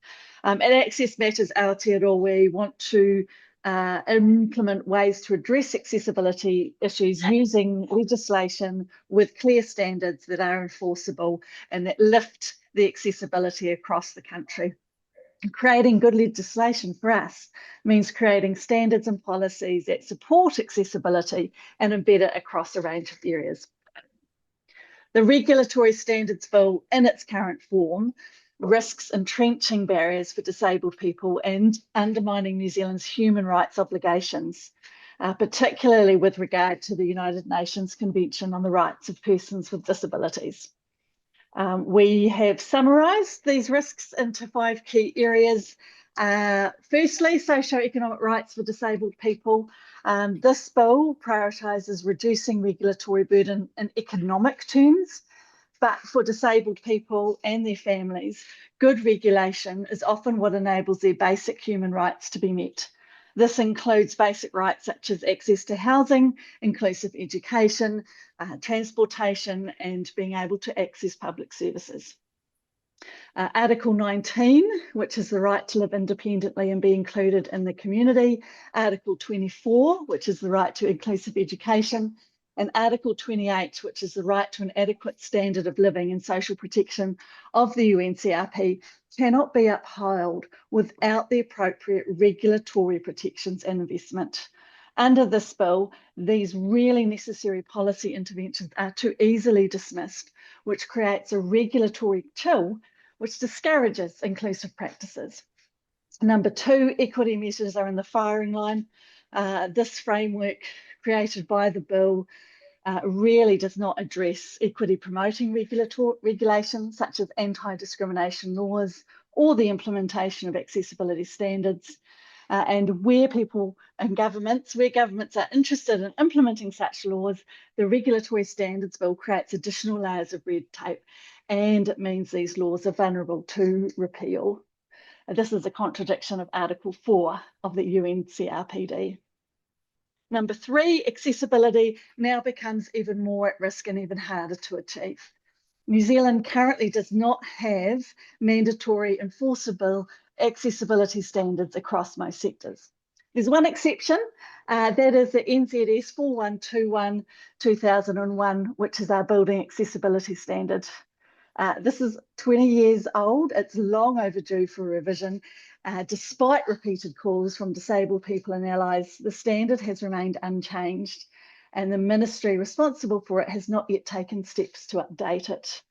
At Access Matters Aotearoa, we want to implement ways to address accessibility issues using legislation with clear standards that are enforceable and that lift the accessibility across the country. Creating good legislation for us means creating standards and policies that support accessibility and embed it across a range of areas. The Regulatory Standards Bill in its current form risks entrenching barriers for disabled people and undermining New Zealand's human rights obligations, particularly with regard to the United Nations Convention on the Rights of Persons with Disabilities. We have summarised these risks into 5 key areas. Firstly, socio-economic rights for disabled people. This bill prioritises reducing regulatory burden in economic terms, but for disabled people and their families, good regulation is often what enables their basic human rights to be met. This includes basic rights such as access to housing, inclusive education, transportation, and being able to access public services. Article 19, which is the right to live independently and be included in the community. Article 24, which is the right to inclusive education. And Article 28, which is the right to an adequate standard of living and social protection of the UNCRP, cannot be upheld without the appropriate regulatory protections and investment. Under this bill, these really necessary policy interventions are too easily dismissed, which creates a regulatory chill which discourages inclusive practices. Number 2, equity measures are in the firing line. This framework created by the bill really does not address equity promoting regulations such as anti-discrimination laws or the implementation of accessibility standards. And where governments are interested in implementing such laws, the Regulatory Standards Bill creates additional layers of red tape, and it means these laws are vulnerable to repeal. This is a contradiction of Article 4 of the UNCRPD. Number 3, accessibility now becomes even more at risk and even harder to achieve. New Zealand currently does not have mandatory enforceable accessibility standards across most sectors. There's one exception, that is the NZS 4121/2001, which is our building accessibility standard. This is 20 years old. It's long overdue for revision. Despite repeated calls from disabled people and allies, the standard has remained unchanged, and the ministry responsible for it has not yet taken steps to update it.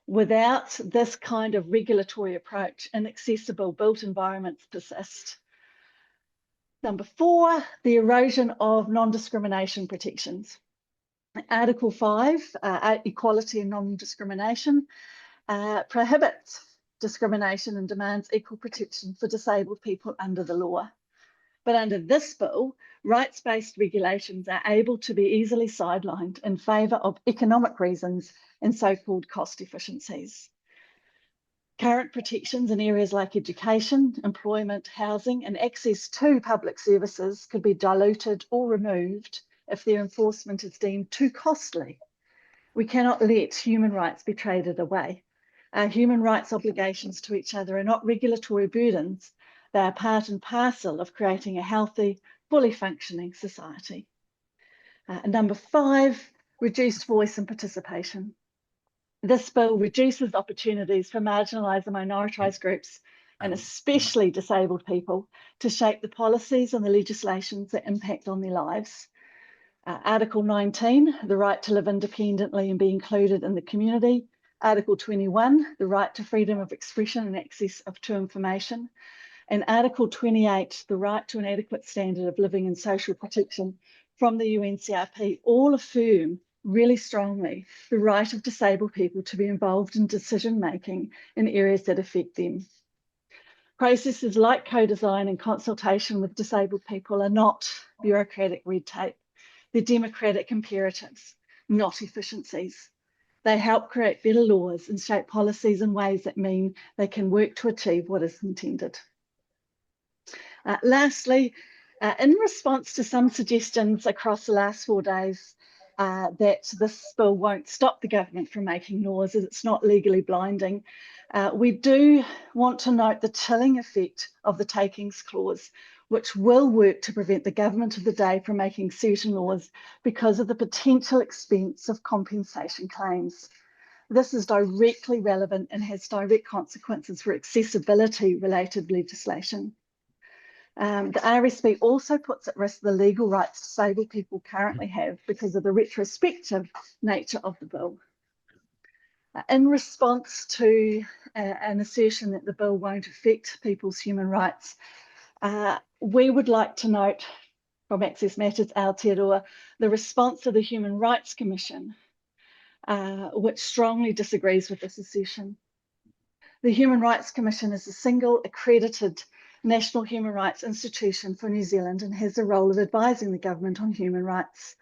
Without this kind of regulatory approach, inaccessible built environments persist. Number 4, the erosion of non-discrimination protections. Article 5, equality and non-discrimination, prohibits discrimination and demands equal protection for disabled people under the law. But under this bill, rights-based regulations are able to be easily sidelined in favour of economic reasons and so-called cost efficiencies. Current protections in areas like education, employment, housing, and access to public services could be diluted or removed if their enforcement is deemed too costly. We cannot let human rights be traded away. Our human rights obligations to each other are not regulatory burdens. They are part and parcel of creating a healthy, fully functioning society. Number 5, reduced voice and participation. This bill reduces opportunities for marginalised and minoritised groups, and especially disabled people, to shape the policies and the legislations that impact on their lives. Article 19, the right to live independently and be included in the community. Article 21, the right to freedom of expression and access to information. And Article 28, the right to an adequate standard of living and social protection from the UNCRP, all affirm really strongly the right of disabled people to be involved in decision-making in areas that affect them. Processes like co-design and consultation with disabled people are not bureaucratic red tape. They're democratic imperatives, not efficiencies. They help create better laws and shape policies in ways that mean they can work to achieve what is intended. Lastly, in response to some suggestions across the last 4 days that this bill won't stop the government from making laws as it's not legally blinding, we do want to note the chilling effect of the takings clause, which will work to prevent the government of the day from making certain laws because of the potential expense of compensation claims. This is directly relevant and has direct consequences for accessibility-related legislation. The RSB also puts at risk the legal rights disabled people currently have because of the retrospective nature of the bill. In response to an assertion that the bill won't affect people's human rights, we would like to note from Access Matters Aotearoa the response of the Human Rights Commission, which strongly disagrees with this assertion. The Human Rights Commission is a single accredited national human rights institution for New Zealand and has the role of advising the government on human rights.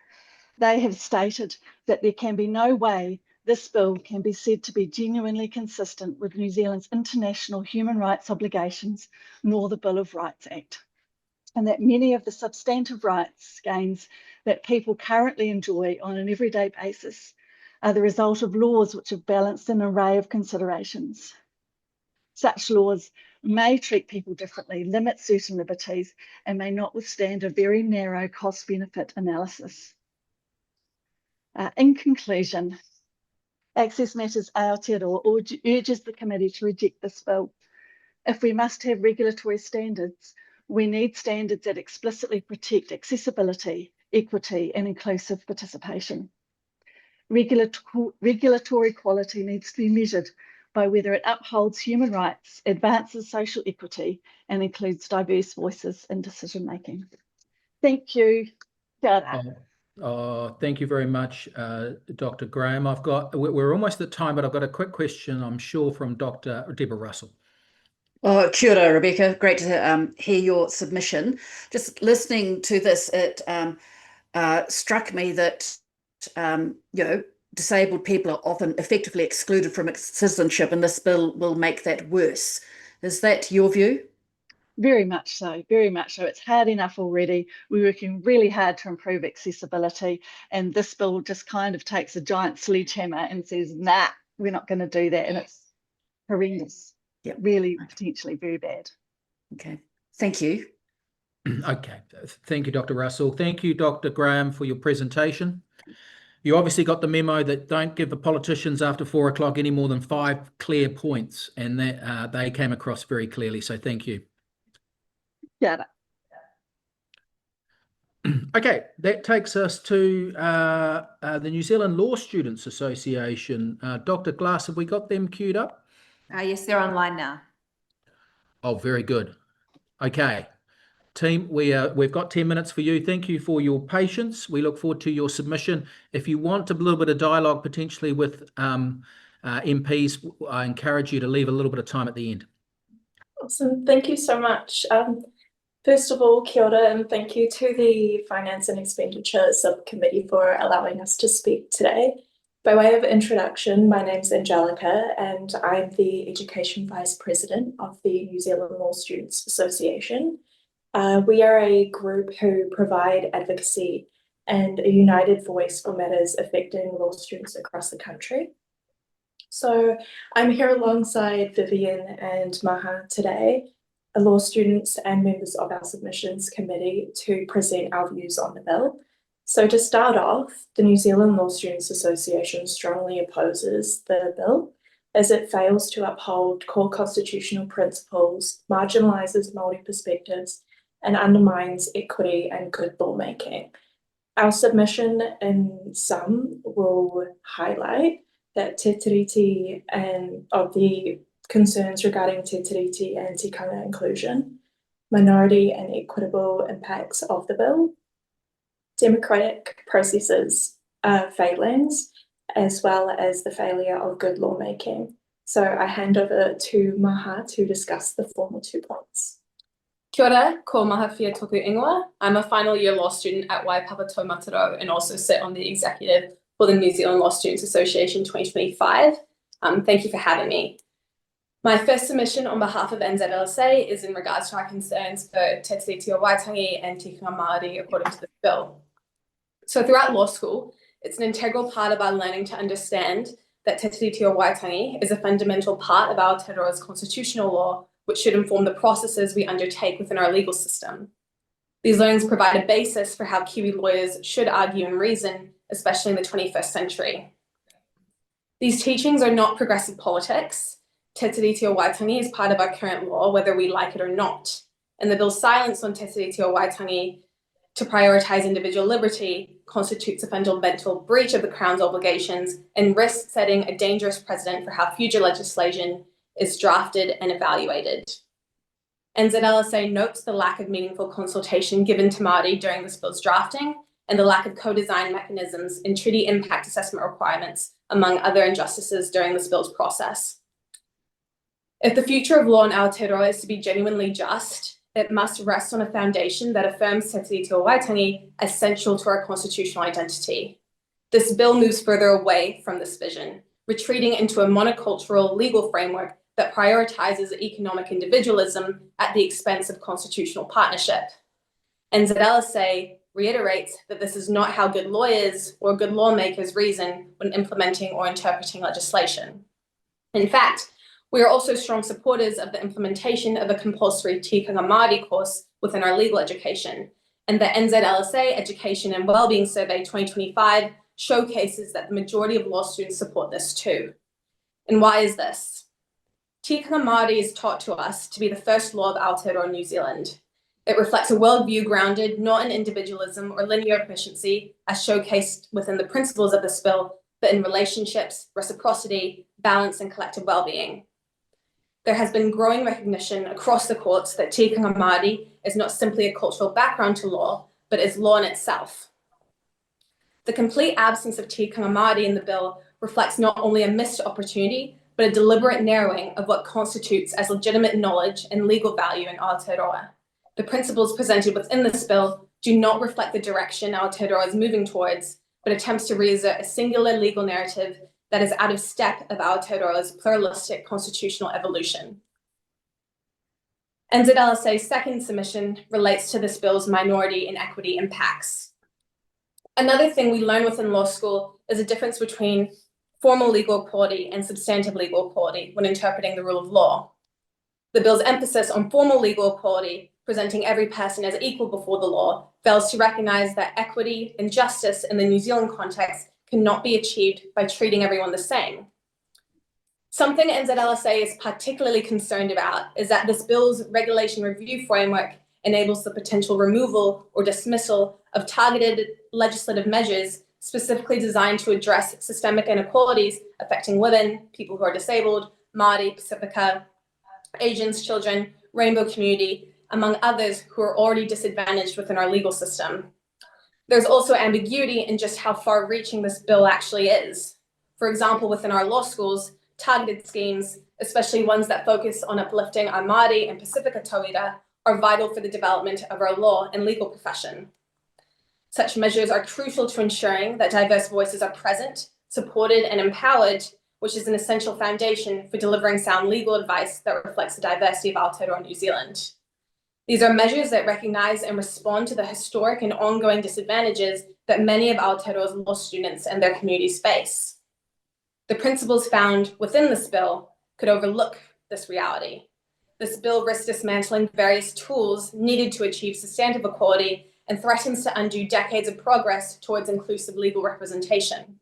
They have stated that there can be no way this bill can be said to be genuinely consistent with New Zealand's international human rights obligations, nor the Bill of Rights Act, and that many of the substantive rights gains that people currently enjoy on an everyday basis are the result of laws which have balanced an array of considerations. Such laws may treat people differently, limit certain liberties, and may not withstand a very narrow cost-benefit analysis. In conclusion, Access Matters Aotearoa urges the committee to reject this bill. If we must have regulatory standards, we need standards that explicitly protect accessibility, equity, and inclusive participation. Regulatory quality needs to be measured by whether it upholds human rights, advances social equity, and includes diverse voices in decision-making. Thank you. Thank you very much, Dr. Graham. We're almost at time, but I've got a quick question, I'm sure, from Dr. Deborah Russell. Oh, kia ora, Rebecca. Great to hear your submission. Just listening to this, it struck me that disabled people are often effectively excluded from citizenship, and this bill will make that worse. Is that your view? Very much so, very much so. It's hard enough already. We're working really hard to improve accessibility, and this bill just kind of takes a giant sledgehammer and says, nah, we're not going to do that, and it's horrendous. Yeah, really potentially very bad. Okay, thank you. Okay, thank you, Dr. Russell. Thank you, Dr. Graham, for your presentation. You obviously got the memo that don't give the politicians after 4 o'clock any more than 5 clear points, and that they came across very clearly, so thank you. Yeah. Okay, that takes us to the New Zealand Law Students Association. Dr. Glass, have we got them queued up? Yes, they're online now. Oh, very good. Okay, team, we've got 10 minutes for you. Thank you for your patience. We look forward to your submission. If you want a little bit of dialogue potentially with MPs, I encourage you to leave a little bit of time at the end. Awesome, thank you so much. First of all, kia ora, and thank you to the Finance and Expenditure Subcommittee for allowing us to speak today. By way of introduction, my name's Angelica, and I'm the Education Vice President of the New Zealand Law Students Association. We are a group who provide advocacy and a united voice for matters affecting law students across the country. So I'm here alongside Vivian and Maha today, law students and members of our submissions committee, to present our views on the bill. So to start off, the New Zealand Law Students Association strongly opposes the bill as it fails to uphold core constitutional principles, marginalises Māori perspectives, and undermines equity and good lawmaking. Our submission in sum will highlight that te tiriti and of the concerns regarding te tiriti and tikanga inclusion, minority and equitable impacts of the bill, democratic processes failings, as well as the failure of good lawmaking. So I hand over to Maha to discuss the formal 2 points. Kia ora, ko maha whia toku ingoa. I'm a final year law student at Waihua Mataatua and also sit on the executive for the New Zealand Law Students Association 2025. Thank you for having me. My first submission on behalf of NZEI is in regards to our concerns for te tiriti o Waitangi and tikanga Māori according to the bill. So throughout law school, it's an integral part of our learning to understand that te tiriti o Waitangi is a fundamental part of Aotearoa's constitutional law, which should inform the processes we undertake within our legal system. These learnings provide a basis for how Kiwi lawyers should argue and reason, especially in the 21st century. These teachings are not progressive politics. Te tiriti o Waitangi is part of our current law, whether we like it or not. And the bill's silence on te tiriti o Waitangi to prioritise individual liberty constitutes a fundamental breach of the Crown's obligations and risks setting a dangerous precedent for how future legislation is drafted and evaluated. NZLSA notes the lack of meaningful consultation given to Māori during this bill's drafting and the lack of co-design mechanisms in treaty impact assessment requirements, among other injustices during this bill's process. If the future of law in Aotearoa is to be genuinely just, it must rest on a foundation that affirms Te Tiriti o Waitangi as central to our constitutional identity. This bill moves further away from this vision, retreating into a monocultural legal framework that prioritizes economic individualism at the expense of constitutional partnership. NZLSA reiterates that this is not how good lawyers or good lawmakers reason when implementing or interpreting legislation. In fact, we are also strong supporters of the implementation of a compulsory tikanga Māori course within our legal education, and the NZLSA Education and Wellbeing Survey 2025 showcases that the majority of law students support this too. And why is this? Tikanga Māori is taught to us to be the first law of Aotearoa, New Zealand. It reflects a worldview grounded not in individualism or linear efficiency, as showcased within the principles of this bill, but in relationships, reciprocity, balance, and collective well-being. There has been growing recognition across the courts that tikanga Māori is not simply a cultural background to law, but is law in itself. The complete absence of tikanga Māori in the bill reflects not only a missed opportunity, but a deliberate narrowing of what constitutes as legitimate knowledge and legal value in Aotearoa. The principles presented within this bill do not reflect the direction Aotearoa is moving towards, but attempts to reassert a singular legal narrative that is out of step of Aotearoa's pluralistic constitutional evolution. NZLSA's second submission relates to this bill's minority and equity impacts. Another thing we learn within law school is the difference between formal legal equality and substantive legal equality when interpreting the rule of law. The bill's emphasis on formal legal equality, presenting every person as equal before the law, fails to recognize that equity and justice in the New Zealand context cannot be achieved by treating everyone the same. Something NZLSA is particularly concerned about is that this bill's regulation review framework enables the potential removal or dismissal of targeted legislative measures specifically designed to address systemic inequalities affecting women, people who are disabled, Māori, Pacifica, Asians, children, rainbow community, among others who are already disadvantaged within our legal system. There's also ambiguity in just how far-reaching this bill actually is. For example, within our law schools, targeted schemes, especially ones that focus on uplifting our Māori and Pacifica Tauira, are vital for the development of our law and legal profession. Such measures are crucial to ensuring that diverse voices are present, supported, and empowered, which is an essential foundation for delivering sound legal advice that reflects the diversity of Aotearoa, New Zealand. These are measures that recognize and respond to the historic and ongoing disadvantages that many of Aotearoa's law students and their communities face. The principles found within this bill could overlook this reality. This bill risks dismantling various tools needed to achieve substantive equality and threatens to undo decades of progress towards inclusive legal representation.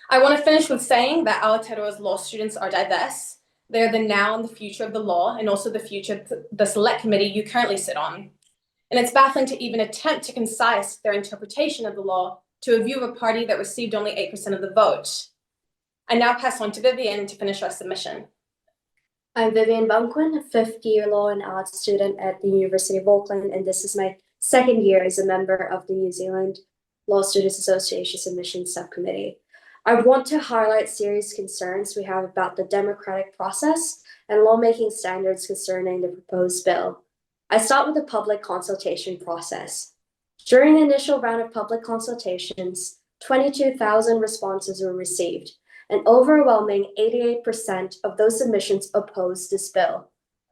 I want to finish with saying that Aotearoa's law students are diverse. They're the now and the future of the law, and also the future of the select committee you currently sit on. And it's baffling to even attempt to concise their interpretation of the law to a view of a party that received only 8% of the vote. I now pass on to Vivian to finish our submission. I'm Vivian Bunquin, a fifth-year law and arts student at the University of Auckland, and this is my second year as a member of the New Zealand Law Students Association Submissions Subcommittee. I want to highlight serious concerns we have about the democratic process and lawmaking standards concerning the proposed bill. I start with the public consultation process. During the initial round of public consultations, 22,000 responses were received. An overwhelming 88% of those submissions opposed this bill.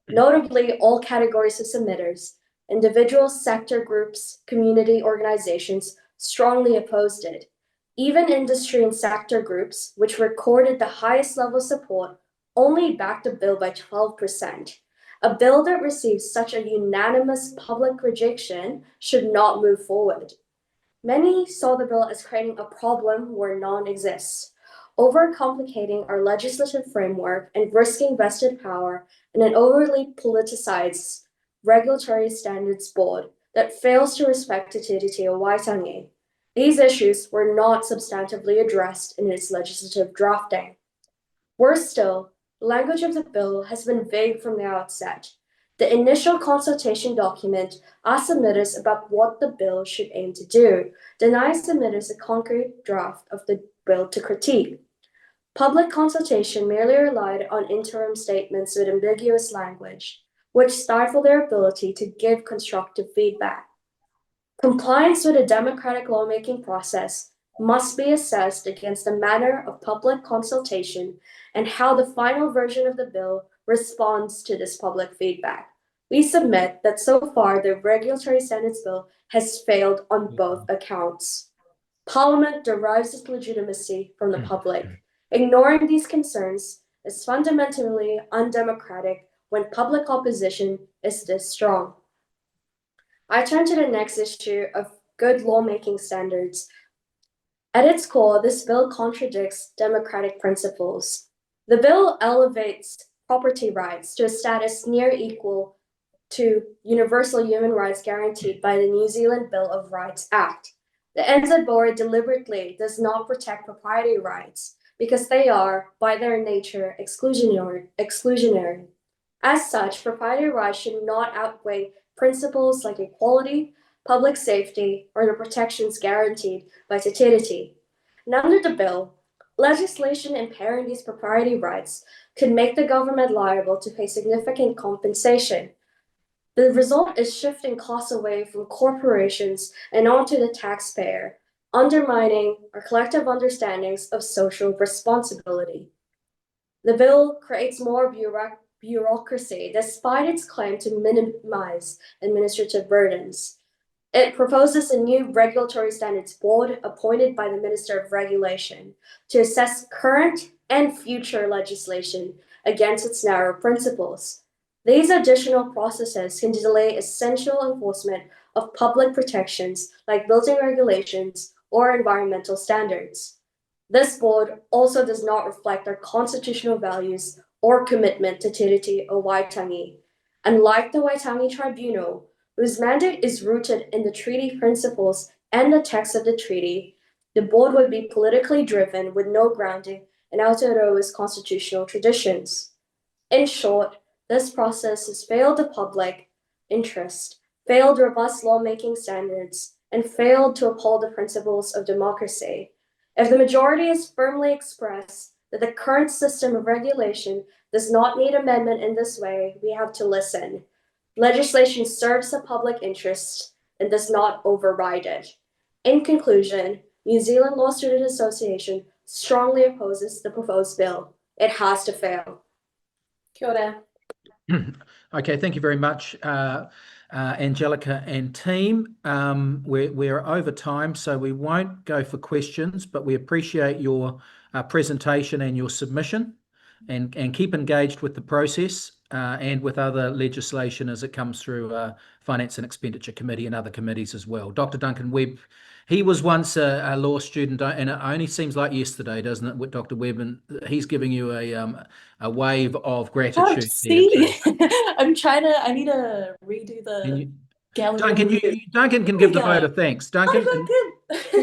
Notably, all categories of submitters, individuals, sector groups, community organizations strongly opposed it. Even industry and sector groups, which recorded the highest level of support, only backed the bill by 12%. A bill that receives such a unanimous public rejection should not move forward. Many saw the bill as creating a problem where none exists, overcomplicating our legislative framework and risking vested power in an overly politicized regulatory standards board that fails to respect Te Tiriti o Waitangi. These issues were not substantively addressed in its legislative drafting. Worse still, the language of the bill has been vague from the outset. The initial consultation document asks submitters about what the bill should aim to do, denies submitters a concrete draft of the bill to critique. Public consultation merely relied on interim statements with ambiguous language, which stifled their ability to give constructive feedback. Compliance with a democratic lawmaking process must be assessed against the manner of public consultation and how the final version of the bill responds to this public feedback. We submit that so far the Regulatory Standards Bill has failed on both accounts. Parliament derives its legitimacy from the public. Ignoring these concerns is fundamentally undemocratic when public opposition is this strong. I turn to the next issue of good lawmaking standards. At its core, this bill contradicts democratic principles. The bill elevates property rights to a status near equal to universal human rights guaranteed by the New Zealand Bill of Rights Act. The NZ Board deliberately does not protect propriety rights because they are, by their nature, exclusionary. As such, propriety rights should not outweigh principles like equality, public safety, or the protections guaranteed by Te Tiriti. And under the bill, legislation impairing these propriety rights could make the government liable to pay significant compensation. The result is shifting costs away from corporations and onto the taxpayer, undermining our collective understandings of social responsibility. The bill creates more bureaucracy despite its claim to minimize administrative burdens. It proposes a new Regulatory Standards Board appointed by the Minister of Regulation to assess current and future legislation against its narrow principles. These additional processes can delay essential enforcement of public protections like building regulations or environmental standards. This board also does not reflect our constitutional values or commitment to Tiriti o Waitangi. Unlike the Waitangi Tribunal, whose mandate is rooted in the treaty principles and the text of the treaty, the board would be politically driven with no grounding in Aotearoa's constitutional traditions. In short, this process has failed the public interest, failed robust lawmaking standards, and failed to uphold the principles of democracy. If the majority is firmly expressed that the current system of regulation does not need amendment in this way, we have to listen. Legislation serves the public interest and does not override it. In conclusion, New Zealand Law Student Association strongly opposes the proposed bill. It has to fail. Kia ora. Okay, thank you very much, Angelica and team. We're over time, so we won't go for questions, but we appreciate your presentation and your submission, and keep engaged with the process and with other legislation as it comes through Finance and Expenditure Committee and other committees as well. Dr. Duncan Webb, he was once a law student, and it only seems like yesterday, doesn't it, with Dr. Webb? And he's giving you a wave of gratitude. Oh, see, I need to redo the gallery. Duncan can give the vote of thanks. Duncan,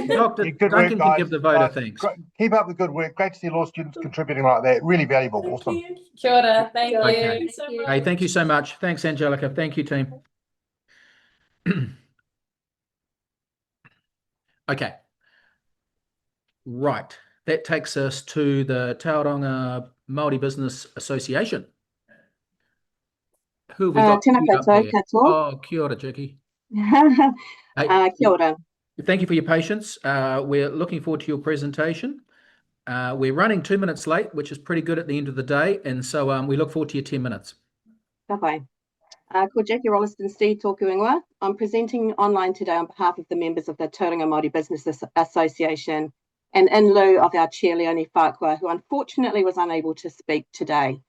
Dr. Duncan can give the vote of thanks. Keep up the good work. Great to see law students contributing like that. Really valuable. Awesome. Kia ora. Thank you. Okay. So much. Hey, thank you so much. Thanks, Angelica. Thank you, team. Okay. Right. That takes us to the Tauranga Māori Business Association. Who have we got? Tēnā koutou, katoa. Oh, kia ora, Jackie. Kia ora. Thank you for your patience. We're looking forward to your presentation. We're running 2 minutes late, which is pretty good at the end of the day. And so we look forward to your 10 minutes. Kahui. Ko Jackie Rolliston Steve tōku ingoa. I'm presenting online today on behalf of the members of the Tauranga Māori Business Association and in lieu of our chair, Leonie Whakua, who unfortunately was unable to speak today.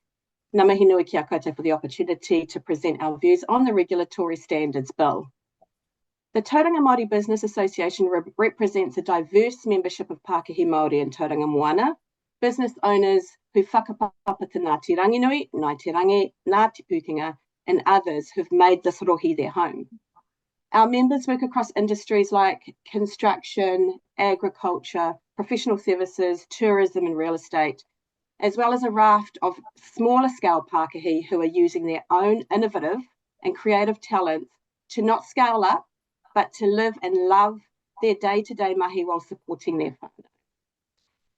Ngā mihi nui ki a koutou for the opportunity to present our views on the Regulatory Standards Bill. The Tauranga Māori Business Association represents a diverse membership of Pākehī Māori in Tauranga Moana, business owners who whakapapa te Ngāti Ranginui, Ngāti Rangi, Ngāti Pukenga, and others who've made this rohi their home. Our members work across industries like construction, agriculture, professional services, tourism and real estate, as well as a raft of smaller scale Pākehī who are using their own innovative and creative talents to not scale up, but to live and love their day-to-day mahi while supporting their whānau.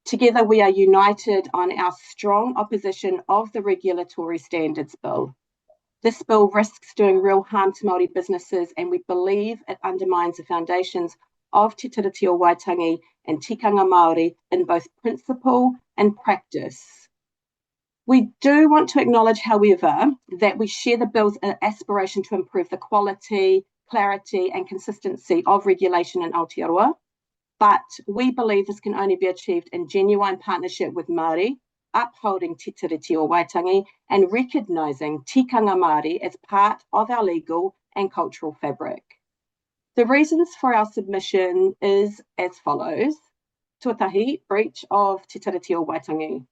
Together, we are united on our strong opposition of the Regulatory Standards Bill. This bill risks doing real harm to Māori businesses, and we believe it undermines the foundations of Te Tiriti o Waitangi and tikanga Māori in both principle and practice. We do want to acknowledge, however, that we share the bill's aspiration to improve the quality, clarity and consistency of regulation in Aotearoa, but we believe this can only be achieved in genuine partnership with Māori, upholding Te Tiriti o Waitangi and recognising tikanga Māori as part of our legal and cultural fabric. The reasons for our submission is as follows. Tuatahi, breach of Te Tiriti o Waitangi.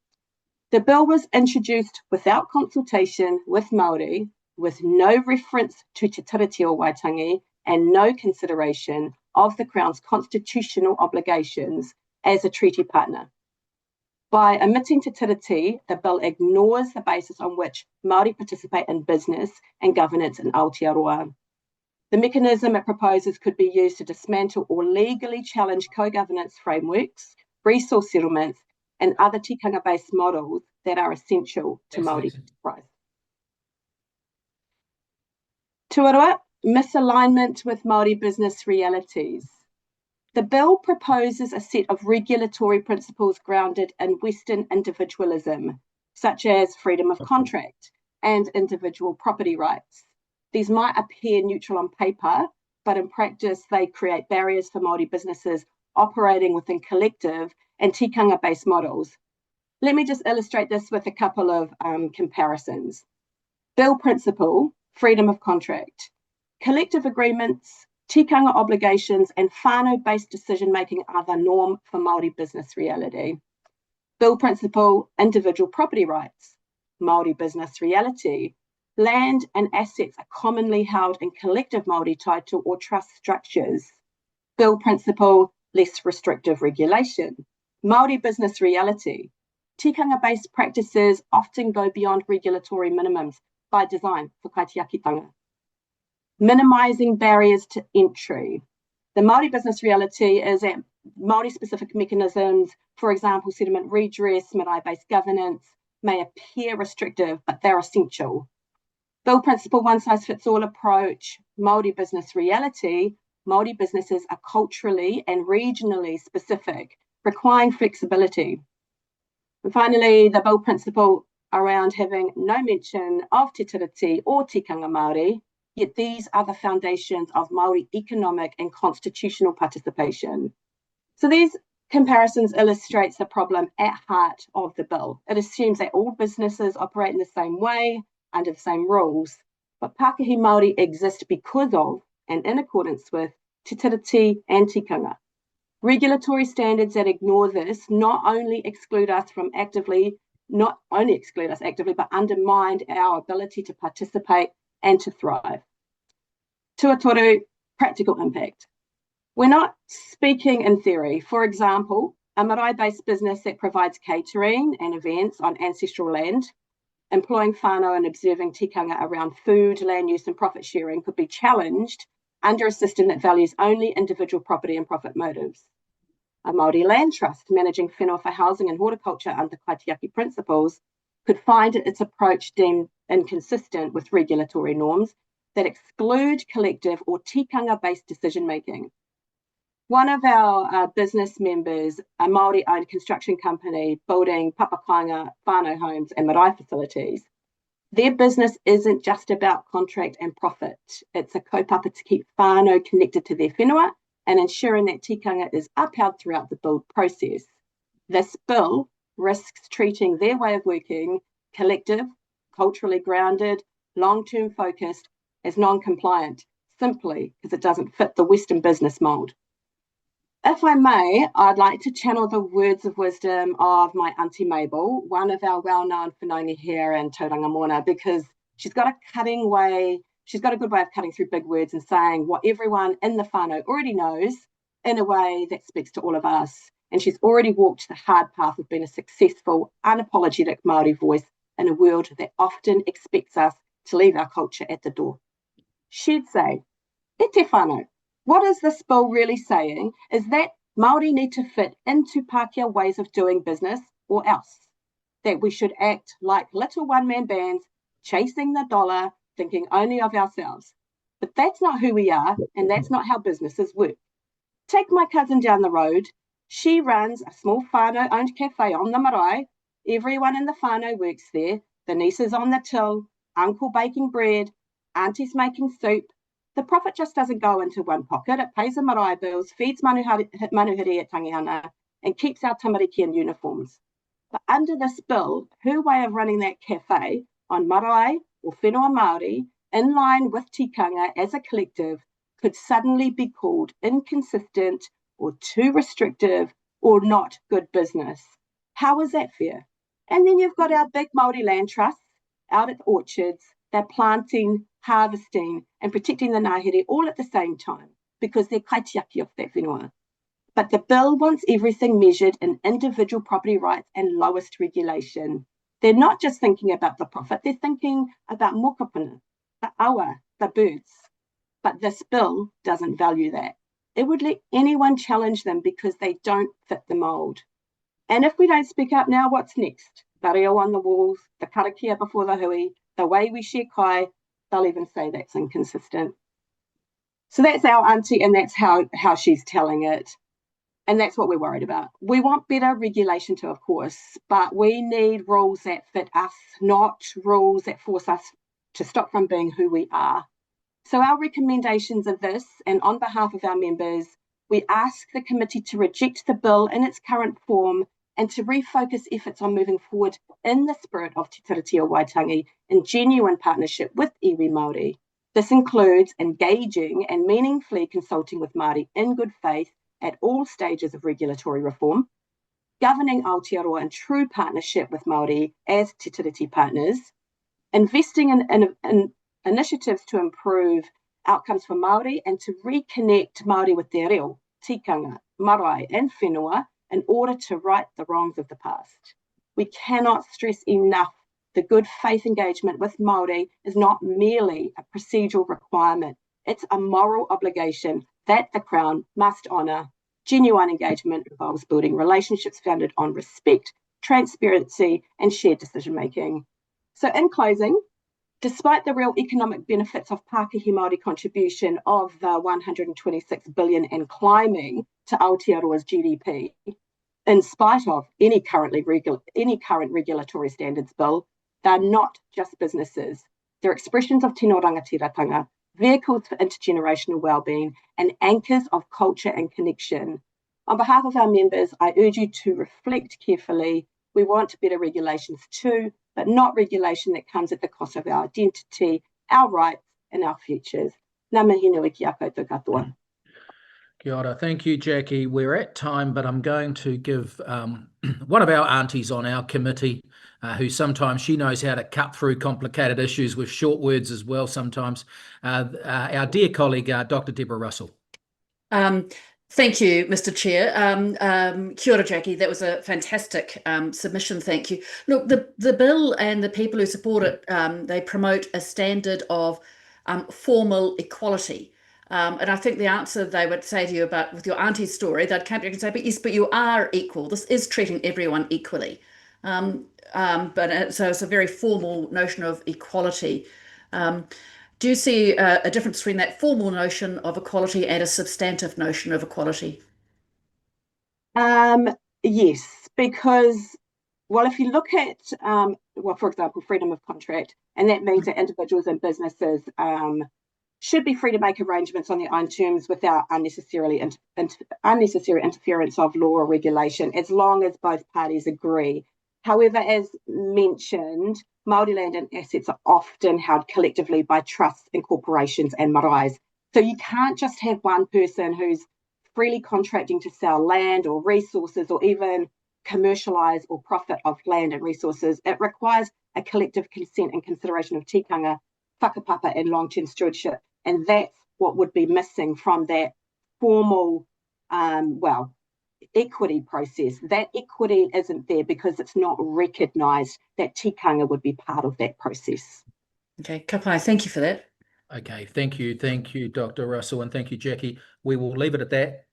The bill was introduced without consultation with Māori, with no reference to Te Tiriti o Waitangi and no consideration of the Crown's constitutional obligations as a treaty partner. By omitting Te Tiriti, the bill ignores the basis on which Māori participate in business and governance in Aotearoa. The mechanism it proposes could be used to dismantle or legally challenge co-governance frameworks, resource settlements, and other tikanga-based models that are essential to Māori enterprise. Tuarua, misalignment with Māori business realities. The bill proposes a set of regulatory principles grounded in Western individualism, such as freedom of contract and individual property rights. These might appear neutral on paper, but in practice, they create barriers for Māori businesses operating within collective and tikanga-based models. Let me just illustrate this with a couple of comparisons. Bill principle, freedom of contract. Collective agreements, tikanga obligations and whānau-based decision-making are the norm for Māori business reality. Bill principle, individual property rights. Māori business reality. Land and assets are commonly held in collective Māori title or trust structures. Bill principle, less restrictive regulation. Māori business reality. Tikanga-based practices often go beyond regulatory minimums by design for kaitiakitanga. Minimising barriers to entry. The Māori business reality is that Māori-specific mechanisms, for example, settlement redress, marae-based governance, may appear restrictive, but they're essential. Bill principle, one-size-fits-all approach. Māori business reality. Māori businesses are culturally and regionally specific, requiring flexibility. And finally, the bill principle around having no mention of Te Tiriti or tikanga Māori, yet these are the foundations of Māori economic and constitutional participation. So these comparisons illustrates the problem at heart of the bill. It assumes that all businesses operate in the same way, under the same rules, but Pākehī Māori exist because of and in accordance with Te Tiriti and tikanga. Regulatory standards that ignore this not only exclude us actively, but undermine our ability to participate and to thrive. Tuatoru, practical impact. We're not speaking in theory. For example, a marae-based business that provides catering and events on ancestral land, employing whānau and observing tikanga around food, land use and profit sharing could be challenged under a system that values only individual property and profit motives. A Māori land trust managing whenua for housing and horticulture under kaitiaki principles could find its approach deemed inconsistent with regulatory norms that exclude collective or tikanga-based decision-making. One of our business members, a Māori-owned construction company building papakainga, whānau homes and marae facilities, their business isn't just about contract and profit. It's a kaupapa to keep whānau connected to their whenua and ensuring that tikanga is upheld throughout the build process. This bill risks treating their way of working, collective, culturally grounded, long-term focused, as non-compliant, simply because it doesn't fit the Western business mould. If I may, I'd like to channel the words of wisdom of my Auntie Mabel, one of our well-known whanaungi here in Tauranga Mona, because she's got a cutting way she's got a good way of cutting through big words and saying what everyone in the whānau already knows in a way that speaks to all of us. And she's already walked the hard path of being a successful, unapologetic Māori voice in a world that often expects us to leave our culture at the door. She'd say, e te whānau, what is this bill really saying is that Māori need to fit into Pākehā ways of doing business or else. That we should act like little one-man bands, chasing the dollar, thinking only of ourselves. But that's not who we are, and that's not how businesses work. Take my cousin down the road. She runs a small whānau-owned cafe on the marae. Everyone in the whānau works there. The nieces on the till, uncle baking bread, aunties making soup. The profit just doesn't go into one pocket. It pays the marae bills, feeds manuhiri at Tangihana, and keeps our tamariki in uniforms. But under this bill, her way of running that cafe on marae or whenua Māori, in line with tikanga as a collective, could suddenly be called inconsistent or too restrictive or not good business. How is that fair? And then you've got our big Māori land trusts out at the orchards. They're planting, harvesting, and protecting the ngāhere all at the same time because they're kaitiaki of that whenua. But the bill wants everything measured in individual property rights and lowest regulation. They're not just thinking about the profit, they're thinking about mokopuna, the awa, the birds. But this bill doesn't value that. It would let anyone challenge them because they don't fit the mould. And if we don't speak up now, what's next? The reo on the walls, the karakia before the hui, the way we share kai, they'll even say that's inconsistent. So that's our auntie, and that's how she's telling it. And that's what we're worried about. We want better regulation too, of course, but we need rules that fit us, not rules that force us to stop from being who we are. So our recommendations are this, and on behalf of our members, we ask the committee to reject the bill in its current form and to refocus efforts on moving forward in the spirit of Te Tiriti o Waitangi in genuine partnership with iwi Māori. This includes engaging and meaningfully consulting with Māori in good faith at all stages of regulatory reform, governing Aotearoa in true partnership with Māori as Te Tiriti partners, investing in initiatives to improve outcomes for Māori and to reconnect Māori with their reo, tikanga, marae and whenua in order to right the wrongs of the past. We cannot stress enough the good faith engagement with Māori is not merely a procedural requirement, it's a moral obligation that the Crown must honour. Genuine engagement involves building relationships founded on respect, transparency and shared decision-making. So in closing, despite the real economic benefits of Pākehā Māori contribution of the 126 billion and climbing to Aotearoa's GDP, in spite of any current regulatory standards bill, they're not just businesses. They're expressions of tino rangatiratanga, vehicles for intergenerational wellbeing, and anchors of culture and connection. On behalf of our members, I urge you to reflect carefully. We want better regulations too, but not regulation that comes at the cost of our identity, our rights, and our futures. Ngā mihi nui ki a koutou katoa. Kia ora. Thank you, Jackie. We're at time, but I'm going to give one of our aunties on our committee, who sometimes she knows how to cut through complicated issues with short words as well sometimes, our dear colleague, Dr. Deborah Russell. Thank you, Mr. Chair. Kia ora, Jackie. That was a fantastic submission. Thank you. Look, the bill and the people who support it, they promote a standard of formal equality. And I think the answer they would say to you about with your auntie's story, they'd come back and say, but yes, but you are equal. This is treating everyone equally. So it's a very formal notion of equality. Do you see a difference between that formal notion of equality and a substantive notion of equality? Yes, because, well, if you look at, for example, freedom of contract, and that means that individuals and businesses should be free to make arrangements on their own terms without unnecessary interference of law or regulation, as long as both parties agree. However, as mentioned, Māori land and assets are often held collectively by trusts and corporations and maraes. So you can't just have one person who's freely contracting to sell land or resources or even commercialise or profit off land and resources. It requires a collective consent and consideration of tikanga, whakapapa and long-term stewardship. And that's what would be missing from that formal, equity process. That equity isn't there because it's not recognised that tikanga would be part of that process. Okay, Kapai, thank you for that. Okay, thank you, Dr. Russell, and thank you, Jackie. We will leave it at that.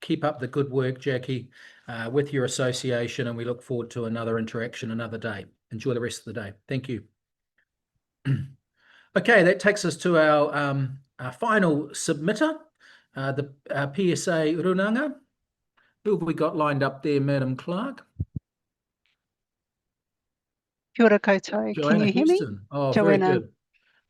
Keep up the good work, Jackie, with your association, and we look forward to another interaction another day. Enjoy the rest of the day. Thank you. Okay, that takes us to our final submitter, the PSA Runanga. Who have we got lined up there, Madam Clerk? Kia ora koutou. Can you hear me? Oh, very good.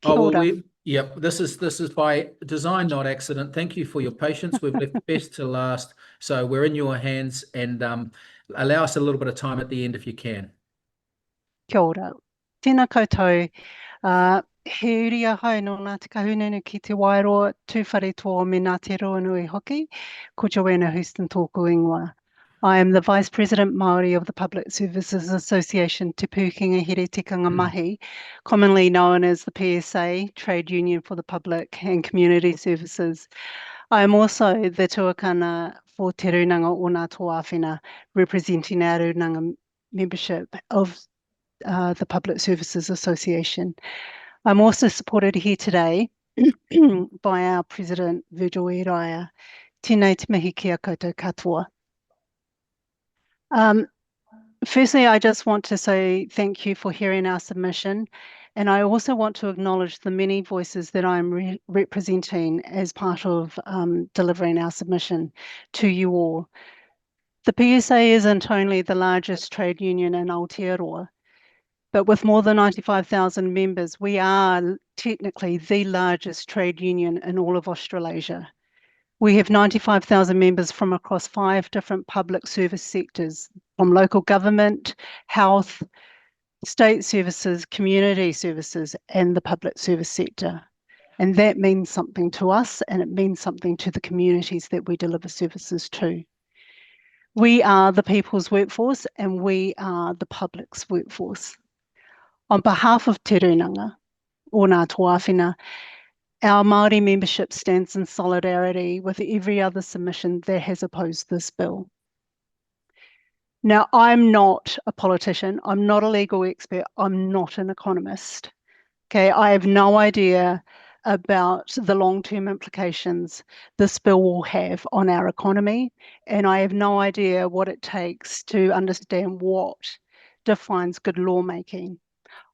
Kia Oh, well, ora. yep, this is by design, not accident. Thank you for your patience. We've left best to last, so we're in your hands, and allow us a little bit of time at the end if you can. Kia ora. Tēnā koutou. He uri ahau no Ngā Te Kahununu ki te Wairoa tūwhare tō me Ngā Te Roanui hoki, ko Kawena Houston tōku ingoa. I am the Vice President Māori of the Public Services Association Te Pūkenga Here Tikanga Mahi, commonly known as the PSA, Trade Union for the Public and Community Services. I am also the tuakana for Te Runanga o Ngā Tōāwhina, representing our Runanga membership of the Public Services Association. I'm also supported here today by our President, VUWSA. Tēnei te mihi kia koutou katoa. Firstly, I just want to say thank you for hearing our submission, and I also want to acknowledge the many voices that I'm representing as part of delivering our submission to you all. The PSA isn't only the largest trade union in Aotearoa, but with more than 95,000 members, we are technically the largest trade union in all of Australasia. We have 95,000 members from across 5 different public service sectors, from local government, health, state services, community services, and the public service sector. And that means something to us, and it means something to the communities that we deliver services to. We are the people's workforce, and we are the public's workforce. On behalf of Te Runanga, o Ngā Tōāwhina, our Māori membership stands in solidarity with every other submission that has opposed this bill. Now, I'm not a politician, I'm not a legal expert, I'm not an economist. Okay, I have no idea about the long-term implications this bill will have on our economy, and I have no idea what it takes to understand what defines good lawmaking.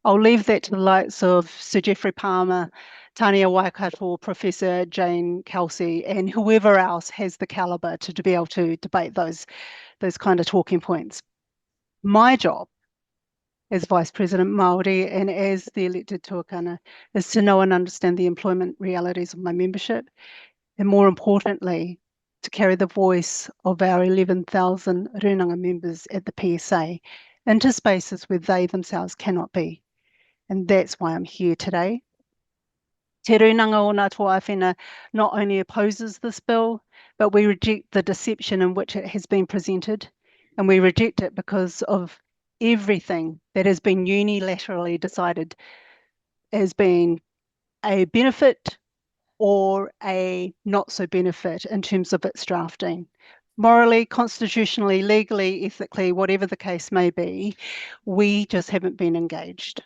I'll leave that to the likes of Sir Geoffrey Palmer, Tania Waikato, Professor Jane Kelsey, and whoever else has the calibre to be able to debate those kind of talking points. My job as Vice President Māori and as the elected tuakana is to know and understand the employment realities of my membership, and more importantly, to carry the voice of our 11,000 Runanga members at the PSA into spaces where they themselves cannot be. And that's why I'm here today. Te Runanga o Ngā Tōāwhina not only opposes this bill, but we reject the deception in which it has been presented, and we reject it because of everything that has been unilaterally decided as being a benefit or a not so benefit in terms of its drafting. Morally, constitutionally, legally, ethically, whatever the case may be, we just haven't been engaged.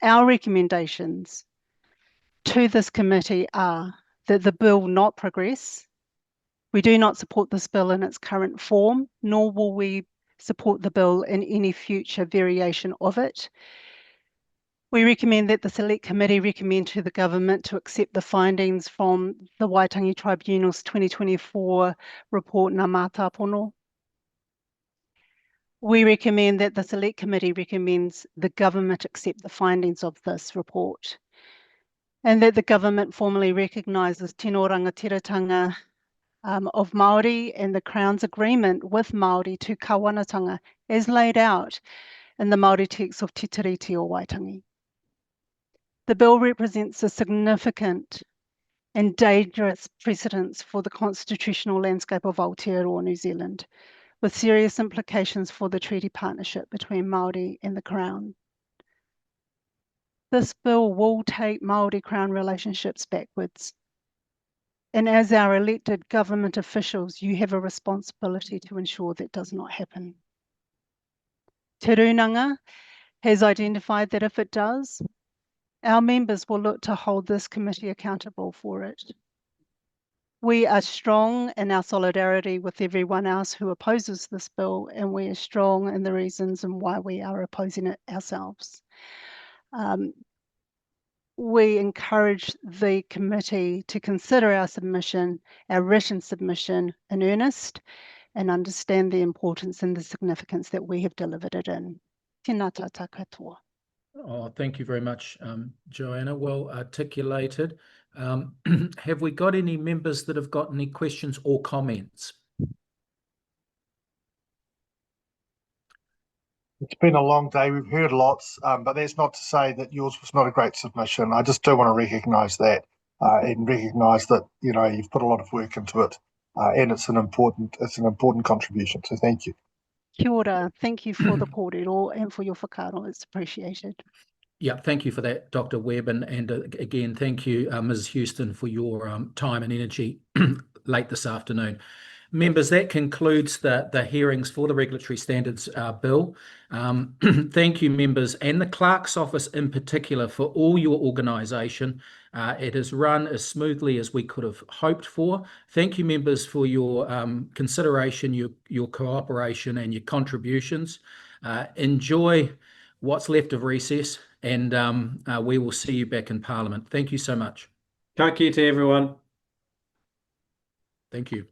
Our recommendations to this committee are that the bill not progress. We do not support this bill in its current form, nor will we support the bill in any future variation of it. We recommend that the Select Committee recommend to the Government to accept the findings from the Waitangi Tribunal's 2024 report Ngā Mātāpono. We recommend that the Select Committee recommends the Government accept the findings of this report, and that the Government formally recognises tino rangatiratanga of Māori and the Crown's agreement with Māori to kawanatanga as laid out in the Māori text of Te Tiriti o Waitangi. The bill represents a significant and dangerous precedence for the constitutional landscape of Aotearoa, New Zealand, with serious implications for the treaty partnership between Māori and the Crown. This bill will take Māori Crown relationships backwards. And as our elected government officials, you have a responsibility to ensure that does not happen. Te Runanga has identified that if it does, our members will look to hold this committee accountable for it. We are strong in our solidarity with everyone else who opposes this bill, and we are strong in the reasons and why we are opposing it ourselves. We encourage the committee to consider our submission, our written submission, in earnest and understand the importance and the significance that we have delivered it in. Tēnā tātou katoa. Oh, thank you very much, Joanna. Well articulated. Have we got any members that have got any questions or comments? It's been a long day. We've heard lots, but that's not to say that yours was not a great submission. I just do want to recognise that and recognise that you've put a lot of work into it, and it's an important contribution. So thank you. Kia ora. Thank you for the kōrero and for your whakaaro. It's appreciated. Yeah, thank you for that, Dr. Webb, and again, thank you, Ms. Houston, for your time and energy late this afternoon. Members, that concludes the hearings for the Regulatory Standards Bill. Thank you, members, and the Clerk's Office in particular for all your organisation. It has run as smoothly as we could have hoped for. Thank you, members, for your consideration, your cooperation and your contributions. Enjoy what's left of recess, and we will see you back in Parliament. Thank you so much. Thank you to everyone. Thank you.